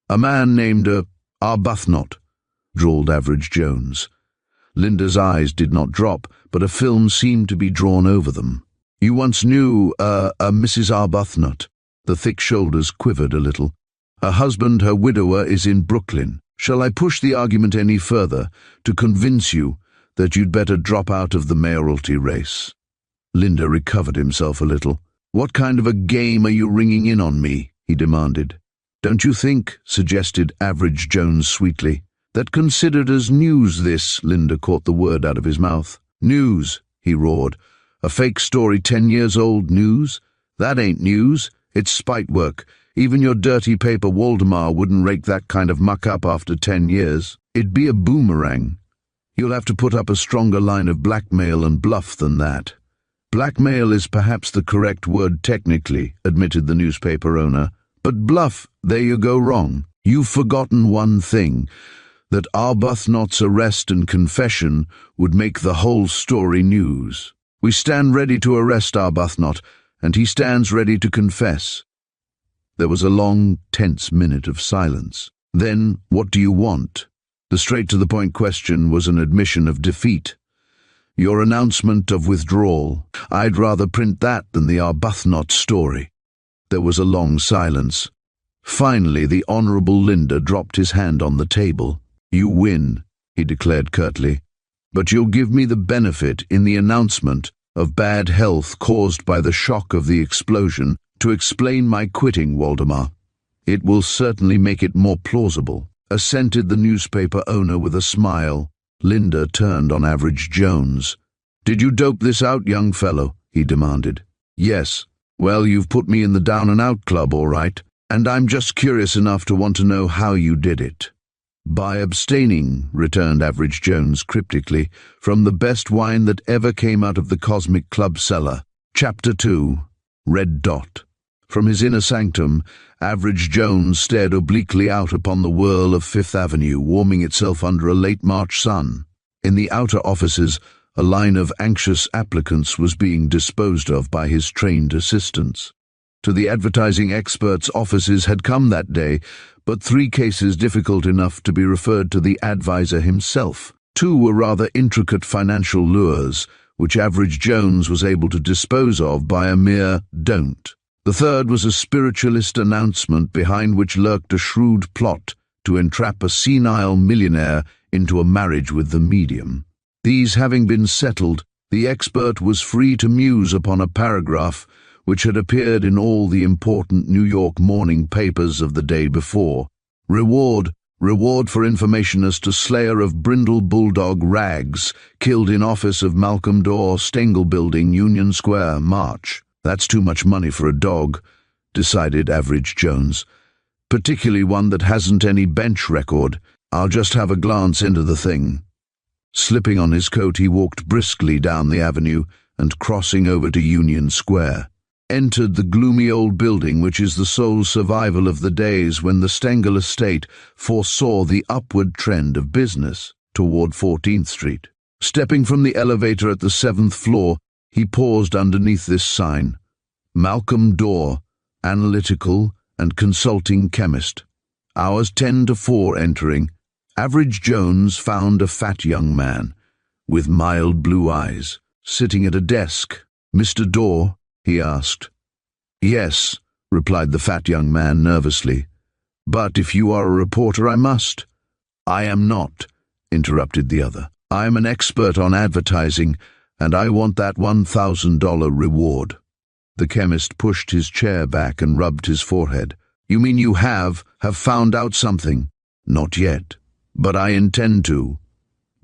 "A man named, Arbuthnot," drawled Average Jones. Linda's eyes did not drop, but a film seemed to be drawn over them. "You once knew, a Mrs. Arbuthnot." The thick shoulders quivered a little. "Her husband, her widower, is in Brooklyn. Shall I push the argument any further to convince you that you'd better drop out of the mayoralty race?" Linda recovered himself a little. "What kind of a game are you ringing in on me?" he demanded. "Don't you think," suggested Average Jones sweetly, "that considered as news this—" Linda caught the word out of his mouth. "News," he roared. "A fake story 10 years old news? That ain't news. It's spite work. Even your dirty paper Waldemar wouldn't rake that kind of muck up after 10 years. It'd be a boomerang. You'll have to put up a stronger line of blackmail and bluff than that." "Blackmail is perhaps the correct word technically," admitted the newspaper owner. "But bluff, there you go wrong. You've forgotten one thing, that Arbuthnot's arrest and confession would make the whole story news. We stand ready to arrest Arbuthnot, and he stands ready to confess." There was a long, tense minute of silence. Then, "What do you want?" The straight-to-the-point question was an admission of defeat. "Your announcement of withdrawal. I'd rather print that than the Arbuthnot story." There was a long silence. Finally, the Honourable Linda dropped his hand on the table. "You win," he declared curtly, "but you'll give me the benefit in the announcement of bad health caused by the shock of the explosion to explain my quitting, Waldemar." "It will certainly make it more plausible," assented the newspaper owner with a smile. Linda turned on Average Jones. "Did you dope this out, young fellow?" he demanded. "Yes." "Well, you've put me in the down-and-out club, all right, and I'm just curious enough to want to know how you did it." "By abstaining," returned Average Jones cryptically, "from the best wine that ever came out of the Cosmic Club cellar." Chapter 2. Red Dot. From his inner sanctum, Average Jones stared obliquely out upon the whirl of Fifth Avenue warming itself under a late March sun. In the outer offices, a line of anxious applicants was being disposed of by his trained assistants. To the advertising expert's offices had come that day, but 3 cases difficult enough to be referred to the advisor himself. 2 were rather intricate financial lures, which Average Jones was able to dispose of by a mere don't. The 3rd was a spiritualist announcement behind which lurked a shrewd plot to entrap a senile millionaire into a marriage with the medium. These having been settled, the expert was free to muse upon a paragraph which had appeared in all the important New York morning papers of the day before. Reward for information as to slayer of brindle bulldog Rags, killed in office of Malcolm Dorr, Stengel Building, Union Square, March. "That's too much money for a dog," decided Average Jones. "Particularly one that hasn't any bench record. I'll just have a glance into the thing." Slipping on his coat, he walked briskly down the avenue and, crossing over to Union Square, entered the gloomy old building which is the sole survival of the days when the Stengel estate foresaw the upward trend of business toward 14th Street. Stepping from the elevator at the 7th floor, he paused underneath this sign: "Malcolm Dorr, analytical and consulting chemist. Hours 10 to 4 entering." Average Jones found a fat young man with mild blue eyes sitting at a desk. "Mr. Dorr?" he asked. "Yes," replied the fat young man nervously. "But if you are a reporter, I must." "I am not," interrupted the other. "I am an expert on advertising, and I want that $1,000 reward." The chemist pushed his chair back and rubbed his forehead. "You mean you have found out something?" "Not yet, but I intend to."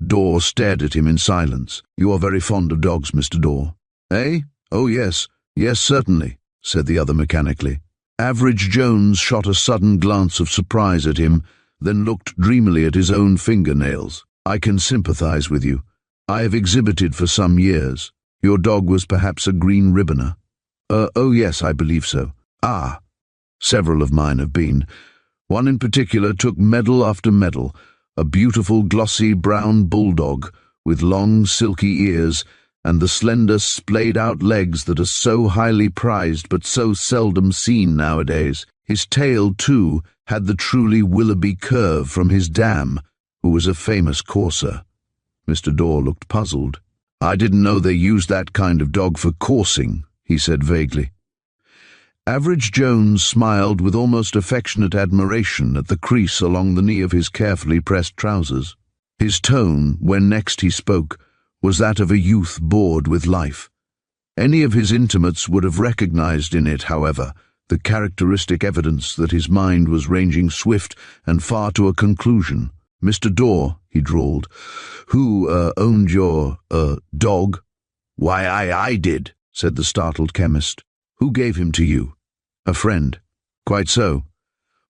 Dorr stared at him in silence. "You are very fond of dogs, Mr. Dorr." "Eh? Oh, yes. Yes, certainly," said the other mechanically. Average Jones shot a sudden glance of surprise at him, then looked dreamily at his own fingernails. "I can sympathize with you. I have exhibited for some years. Your dog was perhaps a green ribboner." Oh yes, I believe so." "Ah, several of mine have been. One in particular took medal after medal, a beautiful glossy brown bulldog with long silky ears and the slender splayed-out legs that are so highly prized but so seldom seen nowadays. His tail, too, had the truly Willoughby curve from his dam, who was a famous courser. Mr. Dorr looked puzzled. "I didn't know they used that kind of dog for coursing," he said vaguely. Average Jones smiled with almost affectionate admiration at the crease along the knee of his carefully pressed trousers. His tone, when next he spoke, was that of a youth bored with life. Any of his intimates would have recognized in it, however, the characteristic evidence that his mind was ranging swift and far to a conclusion. "Mr. Dorr," he drawled, "who owned your dog?" "Why, I did," said the startled chemist. "Who gave him to you?" "A friend." "Quite so.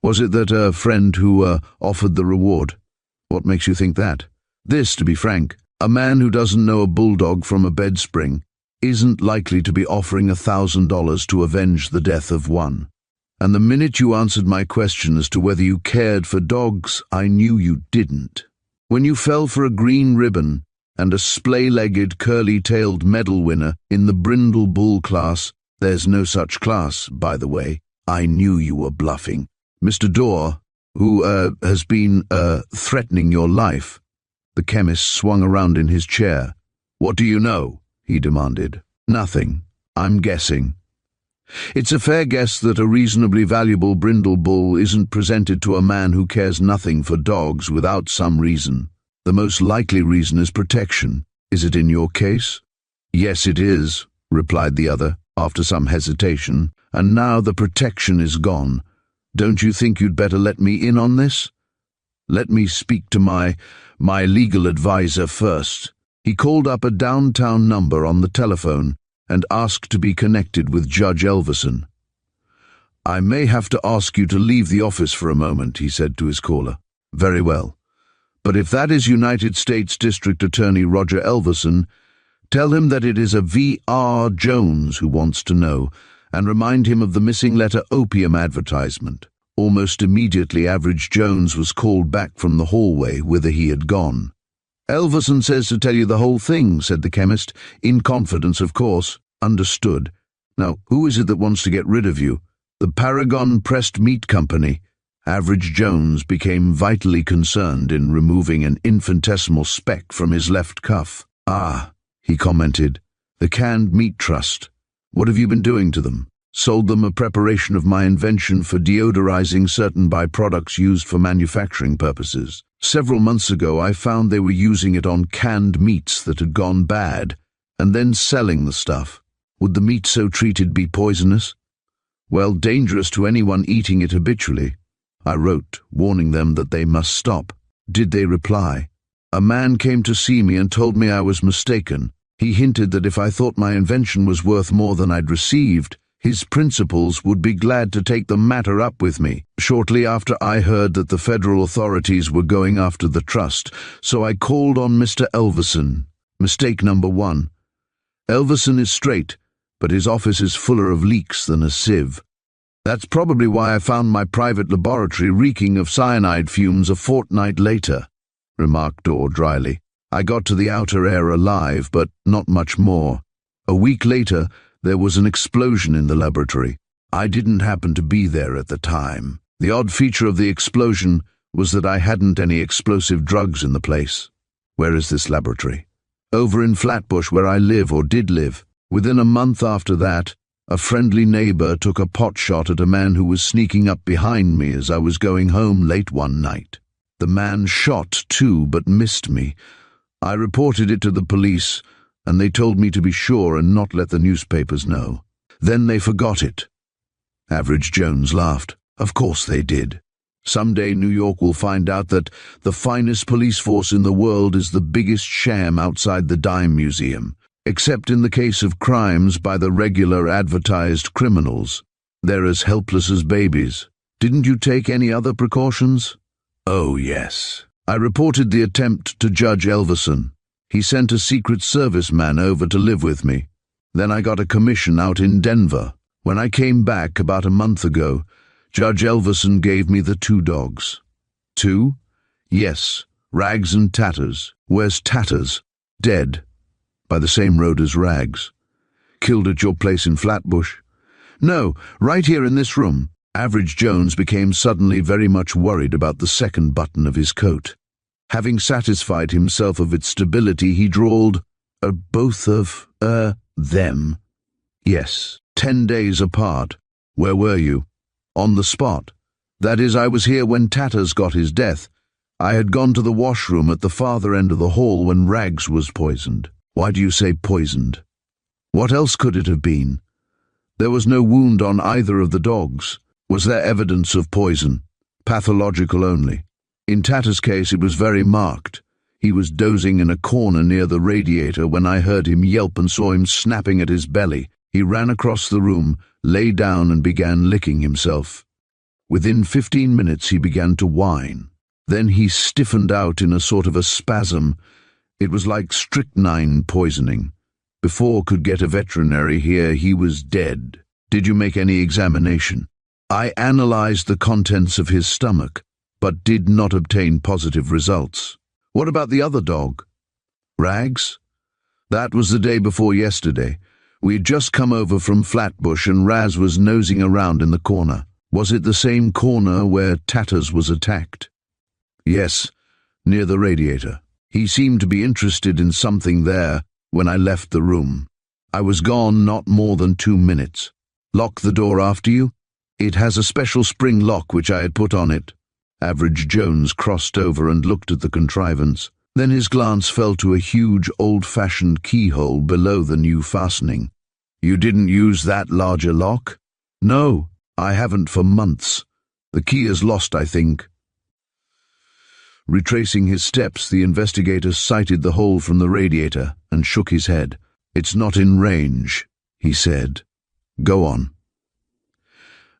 Was it that friend who offered the reward?" "What makes you think that?" "This, to be frank. A man who doesn't know a bulldog from a bed spring isn't likely to be offering $1,000 to avenge the death of one. And the minute you answered my question as to whether you cared for dogs, I knew you didn't. When you fell for a green ribbon and a splay-legged, curly-tailed medal winner in the brindle bull class — there's no such class, by the way — I knew you were bluffing. Mr. Dorr, who has been threatening your life." The chemist swung around in his chair. "What do you know?" he demanded. "Nothing. I'm guessing." "It's a fair guess that a reasonably valuable brindle bull isn't presented to a man who cares nothing for dogs without some reason. The most likely reason is protection. Is it in your case?" "Yes, it is," replied the other, after some hesitation, "and now the protection is gone. Don't you think you'd better let me in on this?" "Let me speak to my legal advisor first." He called up a downtown number on the telephone and asked to be connected with Judge Elverson. "I may have to ask you to leave the office for a moment," he said to his caller. "Very well. But if that is United States District Attorney Roger Elverson, tell him that it is a V.R. Jones who wants to know, and remind him of the missing letter opium advertisement." Almost immediately, Average Jones was called back from the hallway whither he had gone. "Elverson says to tell you the whole thing," said the chemist. "In confidence, of course." "Understood. Now, who is it that wants to get rid of you?" "The Paragon Pressed Meat Company." Average Jones became vitally concerned in removing an infinitesimal speck from his left cuff. "Ah," he commented, "the Canned Meat Trust. What have you been doing to them?" "Sold them a preparation of my invention for deodorizing certain byproducts used for manufacturing purposes. Several months ago I found they were using it on canned meats that had gone bad, and then selling the stuff. Would the meat so treated be poisonous?" "Well, dangerous to anyone eating it habitually." I wrote, warning them that they must stop. "Did they reply?" "A man came to see me and told me I was mistaken. He hinted that if I thought my invention was worth more than I'd received, his principals would be glad to take the matter up with me. Shortly after I heard that the federal authorities were going after the trust, so I called on Mr. Elverson. Mistake number one. Elverson is straight, but his office is fuller of leaks than a sieve. That's probably why I found my private laboratory reeking of cyanide fumes a fortnight later," remarked Dorr dryly. "I got to the outer air alive, but not much more. A week later, there was an explosion in the laboratory. I didn't happen to be there at the time. The odd feature of the explosion was that I hadn't any explosive drugs in the place." "Where is this laboratory?" "Over in Flatbush, where I live or did live. Within a month after that, a friendly neighbor took a pot shot at a man who was sneaking up behind me as I was going home late one night. The man shot too, but missed me. I reported it to the police, and they told me to be sure and not let the newspapers know. Then they forgot it." Average Jones laughed. "Of course they did. Someday New York will find out that the finest police force in the world is the biggest sham outside the dime museum, except in the case of crimes by the regular advertised criminals. They're as helpless as babies. Didn't you take any other precautions?" "Oh, yes. I reported the attempt to Judge Elverson. He sent a Secret Service man over to live with me. Then I got a commission out in Denver. When I came back about a month ago, Judge Elverson gave me the 2 dogs. 2? Yes, Rags and Tatters. Where's Tatters? Dead. By the same road as Rags. Killed at your place in Flatbush? No, right here in this room. Average Jones became suddenly very much worried about the second button of his coat. Having satisfied himself of its stability, he drawled, "Both of, them?" "Yes, 10 days apart." "Where were you?" "On the spot. That is, I was here when Tatters got his death. I had gone to the washroom at the farther end of the hall when Rags was poisoned." "Why do you say poisoned?" "What else could it have been? There was no wound on either of the dogs. Was there evidence of poison?" "Pathological only. In Tatters' case it was very marked. He was dozing in a corner near the radiator when I heard him yelp and saw him snapping at his belly. He ran across the room, lay down and began licking himself. Within 15 minutes he began to whine. Then he stiffened out in a sort of a spasm. It was like strychnine poisoning. Before could get a veterinary here, he was dead." "Did you make any examination?" "I analyzed the contents of his stomach, but did not obtain positive results." "What about the other dog?" "Rags? That was the day before yesterday. We had just come over from Flatbush and Raz was nosing around in the corner." "Was it the same corner where Tatters was attacked?" "Yes, near the radiator. He seemed to be interested in something there when I left the room. I was gone not more than 2 minutes." "Lock the door after you?" "It has a special spring lock which I had put on it." Average Jones crossed over and looked at the contrivance. Then his glance fell to a huge old-fashioned keyhole below the new fastening. "You didn't use that larger lock?" "No, I haven't for months. The key is lost, I think." Retracing his steps, the investigator sighted the hole from the radiator and shook his head. "It's not in range," he said. "Go on."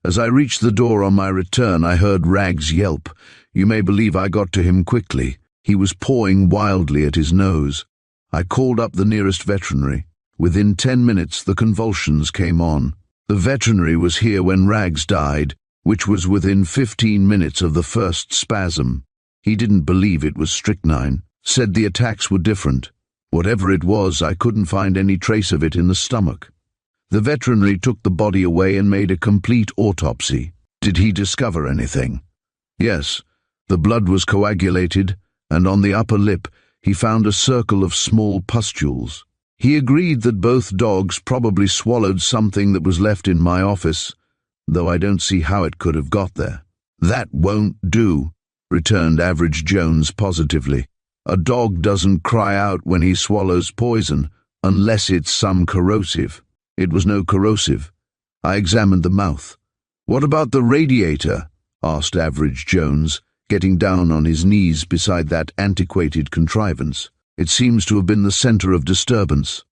As I reached the door on my return, I heard Rags yelp. You may believe I got to him quickly. He was pawing wildly at his nose. I called up the nearest veterinary. Within 10 minutes, the convulsions came on. The veterinary was here when Rags died, which was within 15 minutes of the first spasm. He didn't believe it was strychnine, said the attacks were different. Whatever it was, I couldn't find any trace of it in the stomach. The veterinary took the body away and made a complete autopsy. Did he discover anything? Yes, the blood was coagulated, and on the upper lip he found a circle of small pustules. He agreed that both dogs probably swallowed something that was left in my office, though I don't see how it could have got there. "That won't do," returned Average Jones positively. "A dog doesn't cry out when he swallows poison, unless it's some corrosive." "It was no corrosive. I examined the mouth." "What about the radiator?" asked Average Jones, getting down on his knees beside that antiquated contrivance. "It seems to have been the center of disturbance."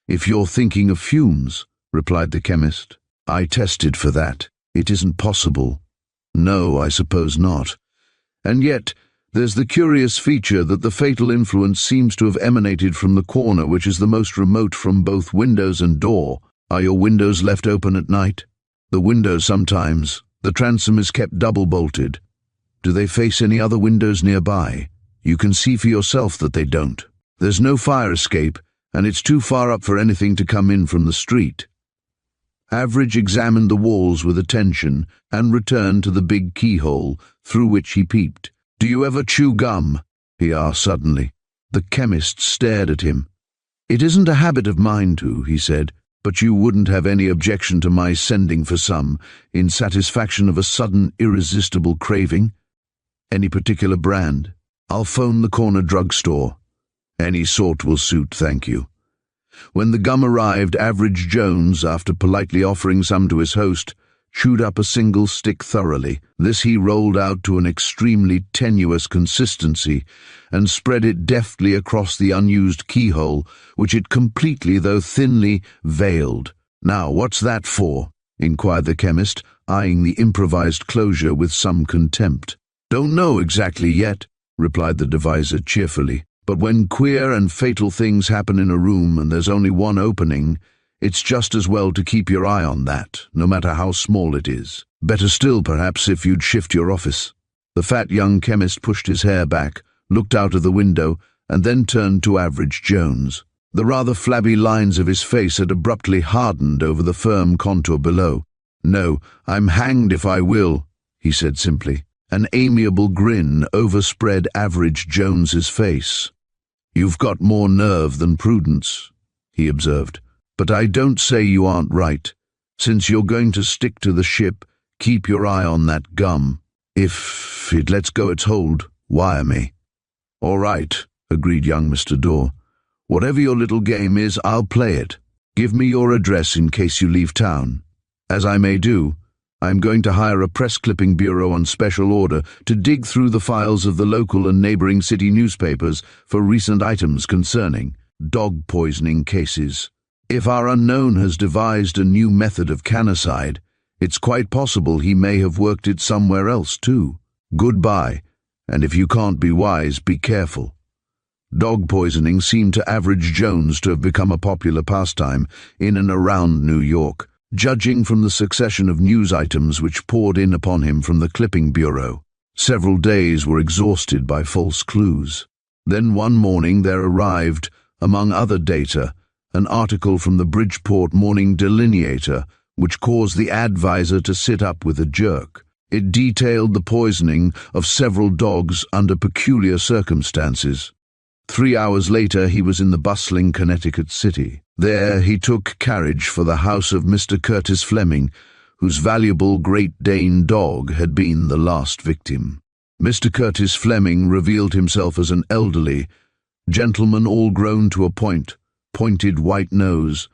"If you're thinking of fumes," replied the chemist. "I tested for that. It isn't possible." "No, I suppose not. And yet, there's the curious feature that the fatal influence seems to have emanated from the corner which is the most remote from both windows and door. Are your windows left open at night?" "The windows sometimes. The transom is kept double-bolted." "Do they face any other windows nearby? You can see for yourself that they don't." "There's no fire escape, and it's too far up for anything to come in from the street." Average examined the walls with attention and returned to the big keyhole through which he peeped. "Do you ever chew gum?" he asked suddenly. The chemist stared at him. "It isn't a habit of mine to," he said, "but you wouldn't have any objection to my sending for some, in satisfaction of a sudden irresistible craving? Any particular brand?" "I'll phone the corner drugstore." "Any sort will suit, thank you." When the gum arrived, Average Jones, after politely offering some to his host, chewed up a single stick thoroughly. This he rolled out to an extremely tenuous consistency and spread it deftly across the unused keyhole, which it completely, though thinly, veiled. "Now, what's that for?" inquired the chemist, eyeing the improvised closure with some contempt. "Don't know exactly yet," replied the deviser cheerfully. "But when queer and fatal things happen in a room and there's only one opening, it's just as well to keep your eye on that, no matter how small it is. Better still, perhaps, if you'd shift your office." The fat young chemist pushed his hair back, looked out of the window, and then turned to Average Jones. The rather flabby lines of his face had abruptly hardened over the firm contour below. "No, I'm hanged if I will," he said simply. An amiable grin overspread Average Jones's face. "You've got more nerve than prudence," he observed. "But I don't say you aren't right. Since you're going to stick to the ship, keep your eye on that gum. If it lets go its hold, wire me." "All right," agreed young Mr. Dorr. "Whatever your little game is, I'll play it. Give me your address in case you leave town. As I may do, I'm going to hire a press-clipping bureau on special order to dig through the files of the local and neighboring city newspapers for recent items concerning dog poisoning cases. If our unknown has devised a new method of canicide, it's quite possible he may have worked it somewhere else too. Goodbye, and if you can't be wise, be careful." Dog poisoning seemed to Average Jones to have become a popular pastime in and around New York, judging from the succession of news items which poured in upon him from the clipping bureau. Several days were exhausted by false clues. Then one morning there arrived, among other data, an article from the Bridgeport Morning Delineator, which caused the advisor to sit up with a jerk. It detailed the poisoning of several dogs under peculiar circumstances. 3 hours later he was in the bustling Connecticut city. There he took carriage for the house of Mr. Curtis Fleming, whose valuable Great Dane dog had been the last victim. Mr. Curtis Fleming revealed himself as an elderly gentleman, all grown to a point, pointed white nose,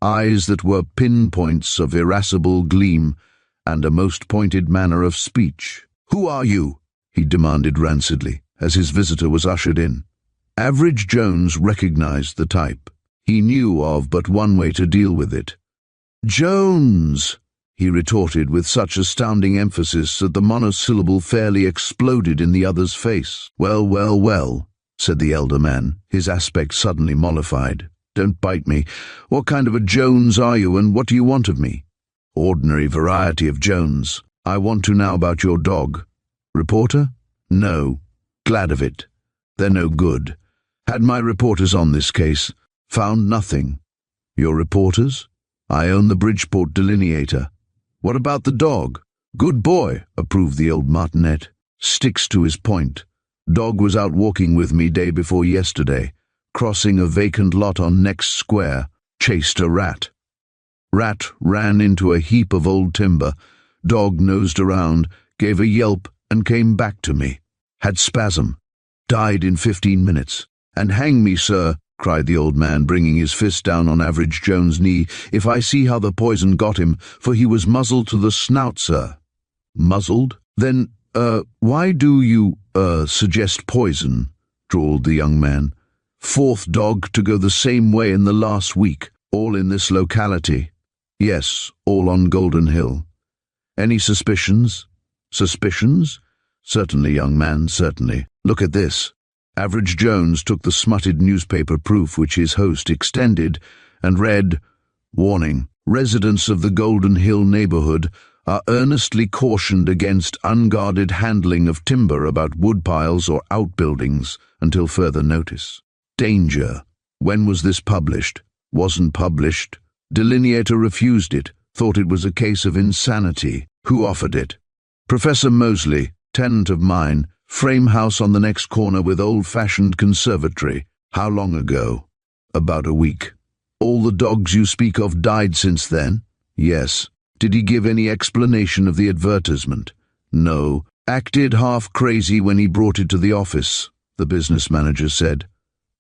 eyes that were pinpoints of irascible gleam, and a most pointed manner of speech. "Who are you?" he demanded rancidly, as his visitor was ushered in. Average Jones recognized the type. He knew of but one way to deal with it. "Jones," he retorted with such astounding emphasis that the monosyllable fairly exploded in the other's face. "Well, well, well," said the elder man, his aspect suddenly mollified. "Don't bite me. What kind of a Jones are you, and what do you want of me?" "Ordinary variety of Jones. I want to know about your dog." "Reporter?" "No. Glad of it. They're no good. Had my reporters on this case. Found nothing." "Your reporters?" "I own the Bridgeport Delineator." "What about the dog?" "Good boy," approved the old martinet. "Sticks to his point. Dog was out walking with me day before yesterday. Crossing a vacant lot on next square. Chased a rat. Rat ran into a heap of old timber. Dog nosed around, gave a yelp, and came back to me. Had spasm. Died in 15 minutes. And hang me, sir," cried the old man, bringing his fist down on Average Jones' knee, "if I see how the poison got him, for he was muzzled to the snout, sir." "Muzzled? Then, why do you, suggest poison?" drawled the young man. "Fourth dog to go the same way in the last week, all in this locality." "Yes, all on Golden Hill." "Any suspicions?" "Suspicions? Certainly, young man, certainly. Look at this." Average Jones took the smutted newspaper proof which his host extended and read, "Warning. Residents of the Golden Hill neighborhood are earnestly cautioned against unguarded handling of timber about woodpiles or outbuildings until further notice. Danger. When was this published? Wasn't published. Delineator refused it, thought it was a case of insanity. Who offered it? Professor Mosley, tenant of mine, frame house on the next corner with old-fashioned conservatory. How long ago? About a week. All the dogs you speak of died since then? Yes. Did he give any explanation of the advertisement? No. Acted half crazy when he brought it to the office, the business manager said.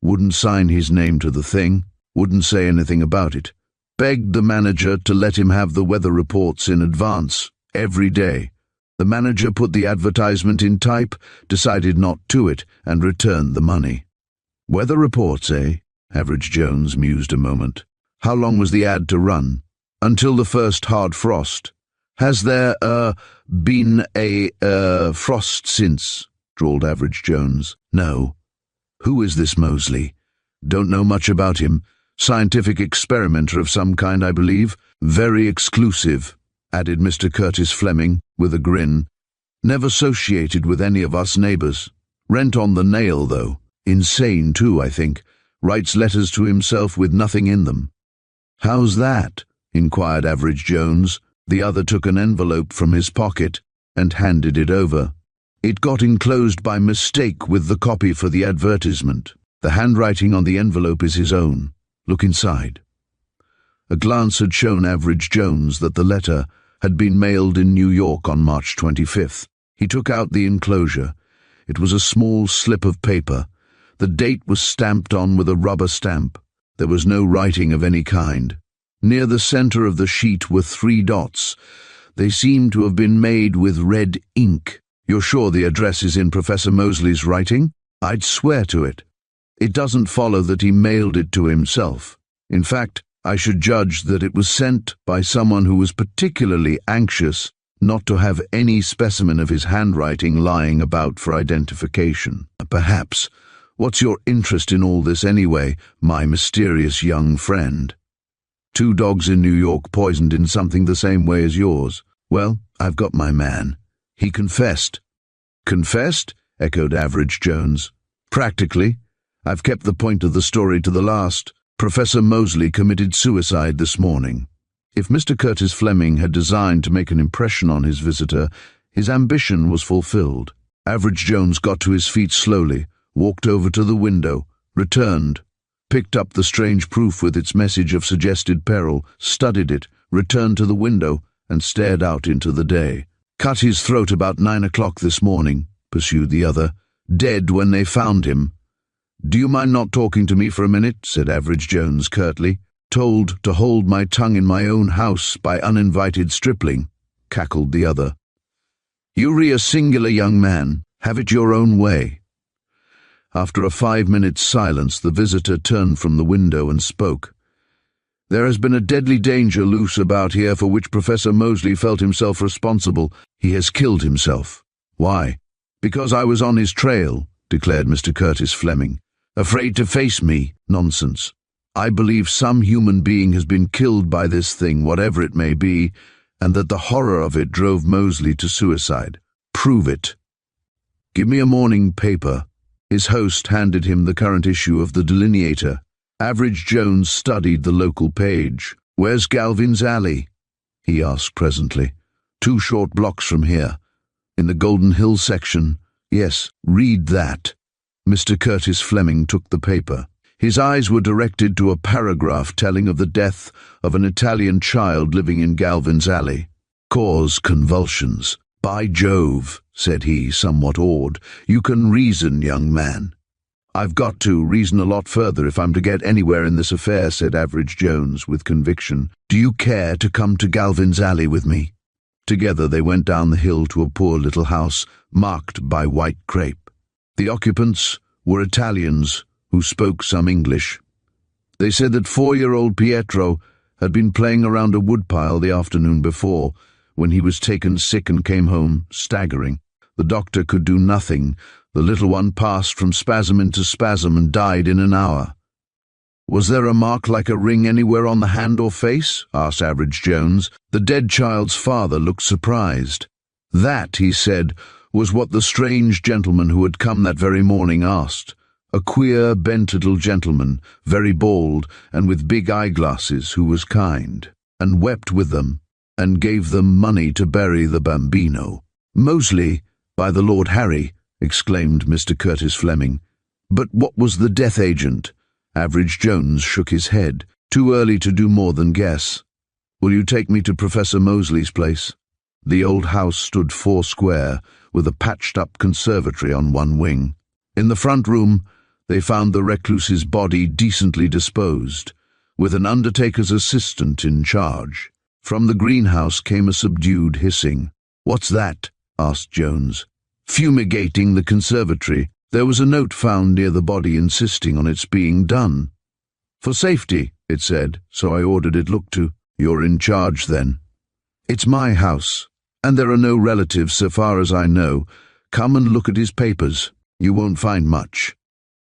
Wouldn't sign his name to the thing. Wouldn't say anything about it. Begged the manager to let him have the weather reports in advance, every day. The manager put the advertisement in type, decided not to it, and returned the money. Weather reports, eh? Average Jones mused a moment. How long was the ad to run? Until the first hard frost. Has there, been a, frost since? Drawled Average Jones. No. Who is this Mosley? Don't know much about him. Scientific experimenter of some kind, I believe. Very exclusive, added Mr. Curtis Fleming, with a grin. Never associated with any of us neighbors. Rent on the nail, though. Insane, too, I think. Writes letters to himself with nothing in them. How's that? Inquired Average Jones, The other took an envelope from his pocket and handed it over. It got enclosed by mistake with the copy for the advertisement. The handwriting on the envelope is his own. Look inside. A glance had shown Average Jones that the letter had been mailed in New York on March 25th. He took out the enclosure. It was a small slip of paper. The date was stamped on with a rubber stamp. There was no writing of any kind. Near the center of the sheet were 3 dots. They seemed to have been made with red ink. You're sure the address is in Professor Mosley's writing? I'd swear to it. It doesn't follow that he mailed it to himself. In fact, I should judge that it was sent by someone who was particularly anxious not to have any specimen of his handwriting lying about for identification. Perhaps. What's your interest in all this anyway, my mysterious young friend? 2 dogs in New York poisoned in something the same way as yours. Well, I've got my man. He confessed. Confessed? Echoed Average Jones. Practically. I've kept the point of the story to the last. Professor Mosley committed suicide this morning. If Mr. Curtis Fleming had designed to make an impression on his visitor, his ambition was fulfilled. Average Jones got to his feet slowly, walked over to the window, returned, picked up the strange proof with its message of suggested peril, studied it, returned to the window, and stared out into the day. Cut his throat about 9 o'clock this morning, pursued the other, dead when they found him. Do you mind not talking to me for a minute? Said Average Jones curtly. Told to hold my tongue in my own house by uninvited stripling, cackled the other. You a singular young man. Have it your own way. After a 5-minute silence, the visitor turned from the window and spoke. There has been a deadly danger loose about here for which Professor Mosley felt himself responsible. He has killed himself. Why? Because I was on his trail, declared Mr. Curtis Fleming. Afraid to face me? Nonsense. I believe some human being has been killed by this thing, whatever it may be, and that the horror of it drove Mosley to suicide. Prove it. Give me a morning paper. His host handed him the current issue of the Delineator. Average Jones studied the local page. Where's Galvin's Alley? He asked presently. 2 short blocks from here. In the Golden Hill section. Yes, read that. Mr. Curtis Fleming took the paper. His eyes were directed to a paragraph telling of the death of an Italian child living in Galvin's Alley. Cause convulsions. By Jove, said he, somewhat awed. You can reason, young man. I've got to reason a lot further if I'm to get anywhere in this affair, said Average Jones with conviction. Do you care to come to Galvin's Alley with me? Together they went down the hill to a poor little house marked by white crape. The occupants were Italians who spoke some English. They said that 4-year-old Pietro had been playing around a woodpile the afternoon before, when he was taken sick and came home staggering. The doctor could do nothing. The little one passed from spasm into spasm and died in an hour. Was there a mark like a ring anywhere on the hand or face? Asked Average Jones. The dead child's father looked surprised. That, he said, was what the strange gentleman who had come that very morning asked. A queer, bent little gentleman, very bald and with big eyeglasses, who was kind, and wept with them, and gave them money to bury the bambino. Mosley, by the Lord Harry, exclaimed Mr. Curtis Fleming. But what was the death agent? Average Jones shook his head. Too early to do more than guess. Will you take me to Professor Mosley's place? The old house stood 4 square, with a patched-up conservatory on one wing. In the front room, they found the recluse's body decently disposed, with an undertaker's assistant in charge. From the greenhouse came a subdued hissing. What's that? Asked Jones. Fumigating the conservatory. There was a note found near the body insisting on its being done. For safety, it said, so I ordered it looked to. You're in charge, then. It's my house, and there are no relatives so far as I know. Come and look at his papers. You won't find much.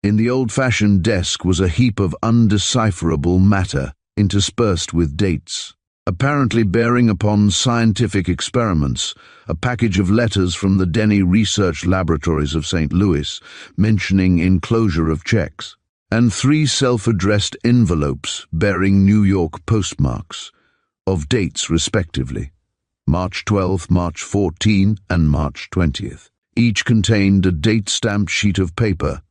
In the old-fashioned desk was a heap of undecipherable matter, interspersed with dates, apparently bearing upon scientific experiments, a package of letters from the Denny Research Laboratories of St. Louis, mentioning enclosure of checks, and 3 self-addressed envelopes bearing New York postmarks, of dates respectively. March 12th, March 14th, and March 20th. Each contained a date-stamped sheet of paper,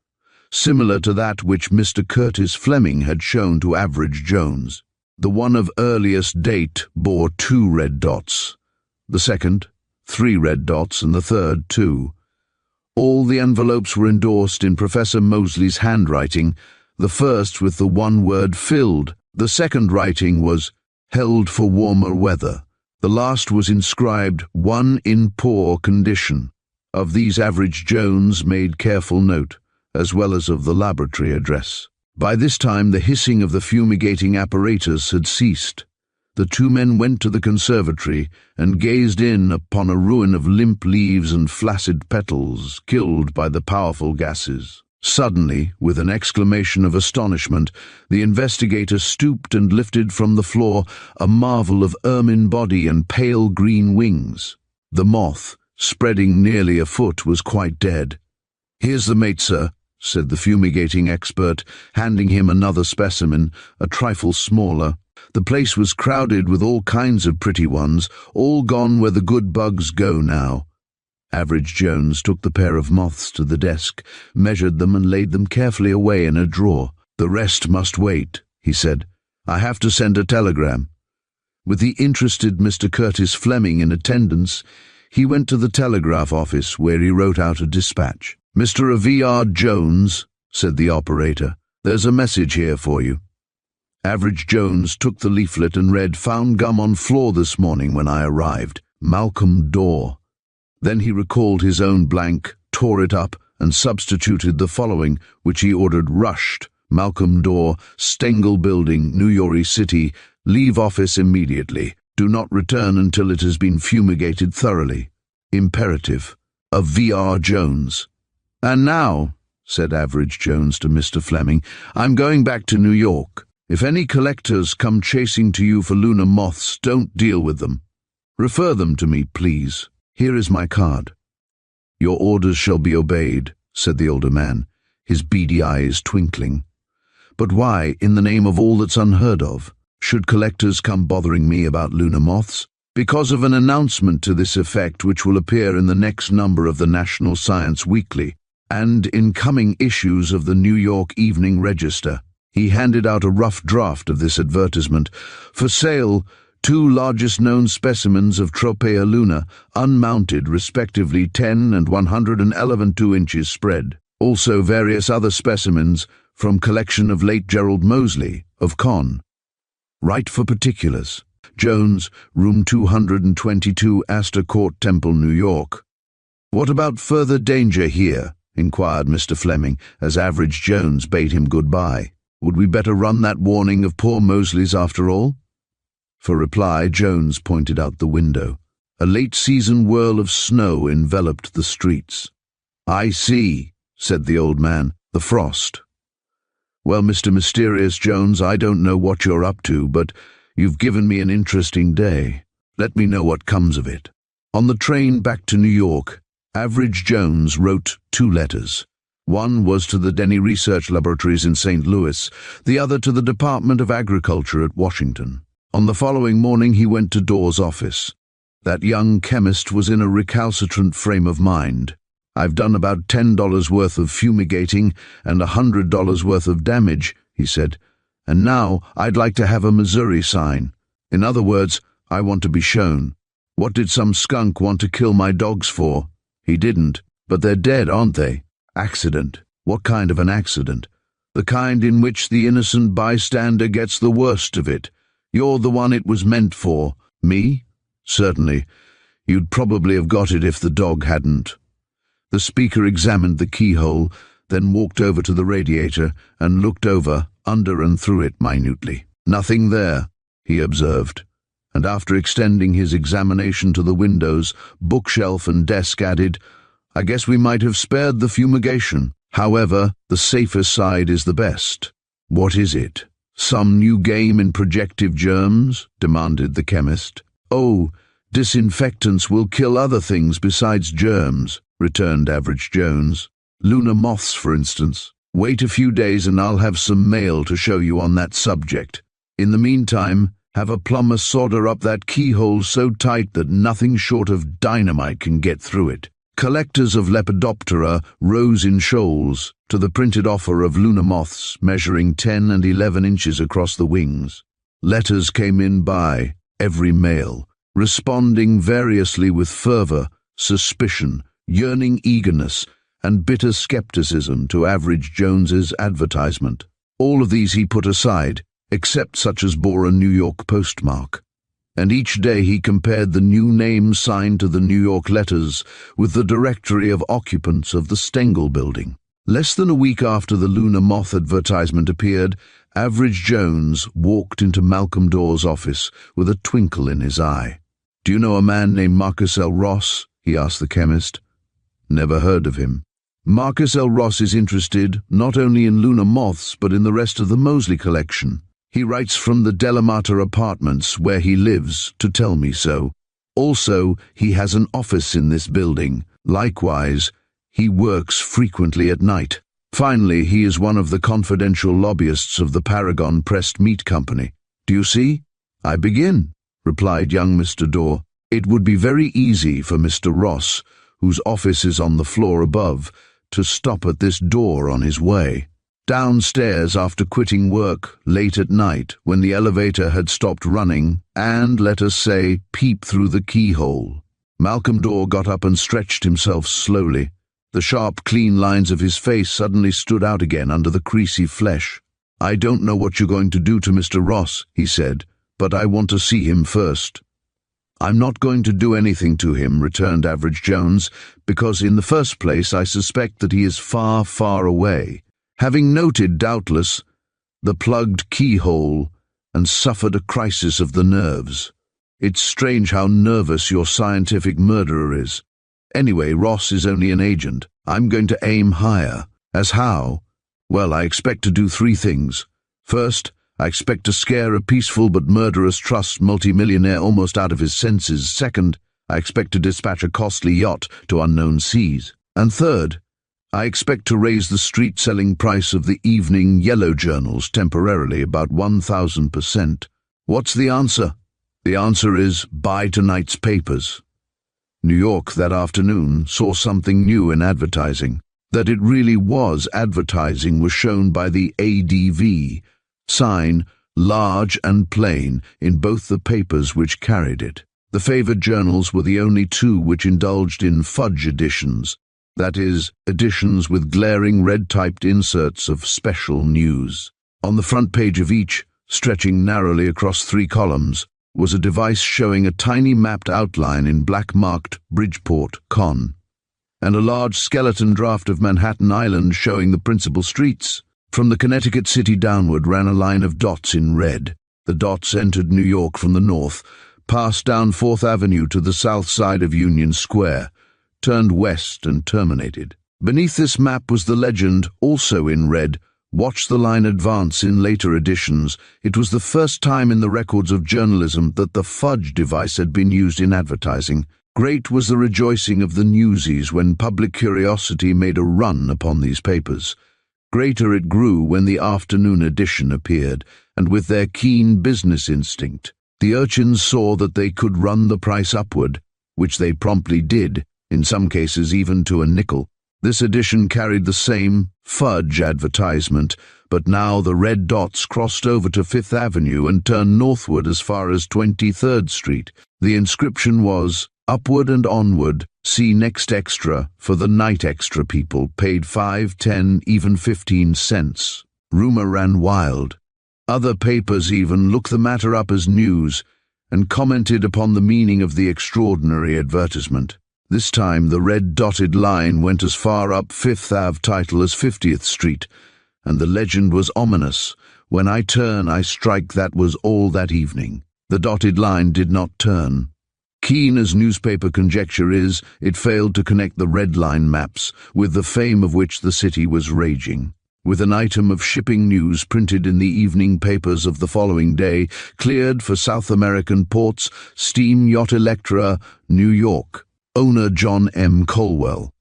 similar to that which Mr. Curtis Fleming had shown to Average Jones. The one of earliest date bore 2 red dots, the second 3 red dots, and the third 2. All the envelopes were endorsed in Professor Mosley's handwriting, the first with the one word "filled." The second writing was "held for warmer weather." The last was inscribed "one in poor condition." Of these Average Jones made careful note, as well as of the laboratory address. By this time the hissing of the fumigating apparatus had ceased. The 2 men went to the conservatory and gazed in upon a ruin of limp leaves and flaccid petals killed by the powerful gases. Suddenly, with an exclamation of astonishment, the investigator stooped and lifted from the floor a marvel of ermine body and pale green wings. The moth, spreading nearly a foot, was quite dead. "Here's the mate, sir," said the fumigating expert, handing him another specimen, a trifle smaller. The place was crowded with all kinds of pretty ones, all gone where the good bugs go now. Average Jones took the pair of moths to the desk, measured them, and laid them carefully away in a drawer. "The rest must wait," he said. "I have to send a telegram." With the interested Mr. Curtis Fleming in attendance, he went to the telegraph office, where he wrote out a dispatch. "Mr. V.R. Jones," said the operator, "there's a message here for you." Average Jones took the leaflet and read, "Found gum on floor this morning when I arrived. Malcolm Dorr." Then he recalled his own blank, tore it up, and substituted the following, which he ordered rushed: "Malcolm Dorr, Stengel Building, New York City. Leave office immediately. Do not return until it has been fumigated thoroughly. Imperative. Of V.R. Jones." "And now," said Average Jones to Mr. Fleming, "I'm going back to New York. If any collectors come chasing to you for lunar moths, don't deal with them. Refer them to me, please. Here is my card." "Your orders shall be obeyed," said the older man, his beady eyes twinkling. "But why, in the name of all that's unheard of, should collectors come bothering me about lunar moths?" "Because of an announcement to this effect which will appear in the next number of the National Science Weekly and in coming issues of the New York Evening Register." He handed out a rough draft of this advertisement. "For sale, 2 largest known specimens of Tropea luna, unmounted, respectively 10 and 111 2-inches spread. Also various other specimens from collection of late Gerald Mosley of Con. Write for particulars. Jones, room 222, Astor Court, Temple, New York." "What about further danger here?" inquired Mr. Fleming, as Average Jones bade him goodbye. "Would we better run that warning of poor Mosley's after all?" For reply, Jones pointed out the window. A late-season whirl of snow enveloped the streets. "I see," said the old man, "the frost. Well, Mr. Mysterious Jones, I don't know what you're up to, but you've given me an interesting day. Let me know what comes of it." On the train back to New York, Average Jones wrote 2 letters. One was to the Denny Research Laboratories in St. Louis, the other to the Department of Agriculture at Washington. On the following morning he went to Dorr's office. That young chemist was in a recalcitrant frame of mind. "I've done about $10 worth of fumigating and $100 worth of damage," he said, "and now I'd like to have a Missouri sign. In other words, I want to be shown. What did some skunk want to kill my dogs for? He didn't, but they're dead, aren't they? Accident. What kind of an accident? The kind in which the innocent bystander gets the worst of it. You're the one it was meant for. Me? Certainly. You'd probably have got it if the dog hadn't." The speaker examined the keyhole, then walked over to the radiator and looked over, under and through it minutely. "Nothing there," he observed, and after extending his examination to the windows, bookshelf and desk, added, "I guess we might have spared the fumigation. However, the safer side is the best." "What is it? Some new game in projective germs?" demanded the chemist. "Oh, disinfectants will kill other things besides germs," returned Average Jones. "Lunar moths, for instance. Wait a few days and I'll have some mail to show you on that subject. In the meantime, Have a plumber solder up that keyhole so tight that nothing short of dynamite can get through it. Collectors of Lepidoptera rose in shoals to the printed offer of lunar moths measuring 10 and 11 inches across the wings. Letters came in by every mail, responding variously with fervor, suspicion, yearning eagerness, and bitter skepticism to Average Jones's advertisement. All of these he put aside, except such as bore a New York postmark. And each day he compared the new name signed to the New York letters with the directory of occupants of the Stengel building. Less than a week after the lunar moth advertisement appeared, Average Jones walked into Malcolm Dorr's office with a twinkle in his eye. "Do you know a man named Marcus L. Ross?" he asked the chemist. "Never heard of him." "Marcus L. Ross is interested not only in lunar moths but in the rest of the Moseley collection. He writes from the Delamata apartments where he lives to tell me so. Also, he has an office in this building. Likewise, he works frequently at night. Finally, he is one of the confidential lobbyists of the Paragon Pressed Meat Company. Do you see?" "I begin," replied young Mr. Dorr. "It would be very easy for Mr. Ross, whose office is on the floor above, to stop at this door on his way. Downstairs after quitting work late at night when the elevator had stopped running and, let us say, peep through the keyhole." Malcolm Dorr got up and stretched himself slowly. The sharp, clean lines of his face suddenly stood out again under the creasy flesh. "I don't know what you're going to do to Mr. Ross," he said, "but I want to see him first." "I'm not going to do anything to him," returned Average Jones, "because in the first place I suspect that he is far, far away, having noted, doubtless, the plugged keyhole and suffered a crisis of the nerves. It's strange how nervous your scientific murderer is. Anyway, Ross is only an agent. I'm going to aim higher. As how? Well, I expect to do 3 things. First, I expect to scare a peaceful but murderous trust multimillionaire almost out of his senses. Second, I expect to dispatch a costly yacht to unknown seas. And third, I expect to raise the street-selling price of the evening yellow journals temporarily about 1,000%. What's the answer? The answer is buy tonight's papers. New York that afternoon saw something new in advertising. That it really was advertising was shown by the ADV sign, large and plain, in both the papers which carried it. The favored journals were the only 2 which indulged in fudge editions, that is, editions with glaring red-typed inserts of special news. On the front page of each, stretching narrowly across 3 columns, was a device showing a tiny mapped outline in black-marked Bridgeport, Con, and a large skeleton draft of Manhattan Island showing the principal streets. From the Connecticut City downward ran a line of dots in red. The dots entered New York from the north, passed down 4th Avenue to the south side of Union Square, turned west and terminated. Beneath this map was the legend, also in red, "Watch the line advance." In later editions, it was the first time in the records of journalism that the fudge device had been used in advertising. Great was the rejoicing of the newsies when public curiosity made a run upon these papers. Greater it grew when the afternoon edition appeared, and with their keen business instinct, the urchins saw that they could run the price upward, which they promptly did, in some cases even to a nickel. This edition carried the same fudge advertisement, but now the red dots crossed over to 5th Avenue and turned northward as far as 23rd Street. The inscription was, "Upward and onward, see next extra for the night extra people, paid 5, 10, even 15 cents. Rumor ran wild. Other papers even looked the matter up as news and commented upon the meaning of the extraordinary advertisement. This time the red dotted line went as far up 5th Ave title as 50th Street, and the legend was ominous. "When I turn, I strike." That was all that evening. The dotted line did not turn. Keen as newspaper conjecture is, it failed to connect the red line maps, with the fame of which the city was raging. With an item of shipping news printed in the evening papers of the following day, "Cleared for South American ports, steam yacht Electra, New York. Owner John M. Colwell."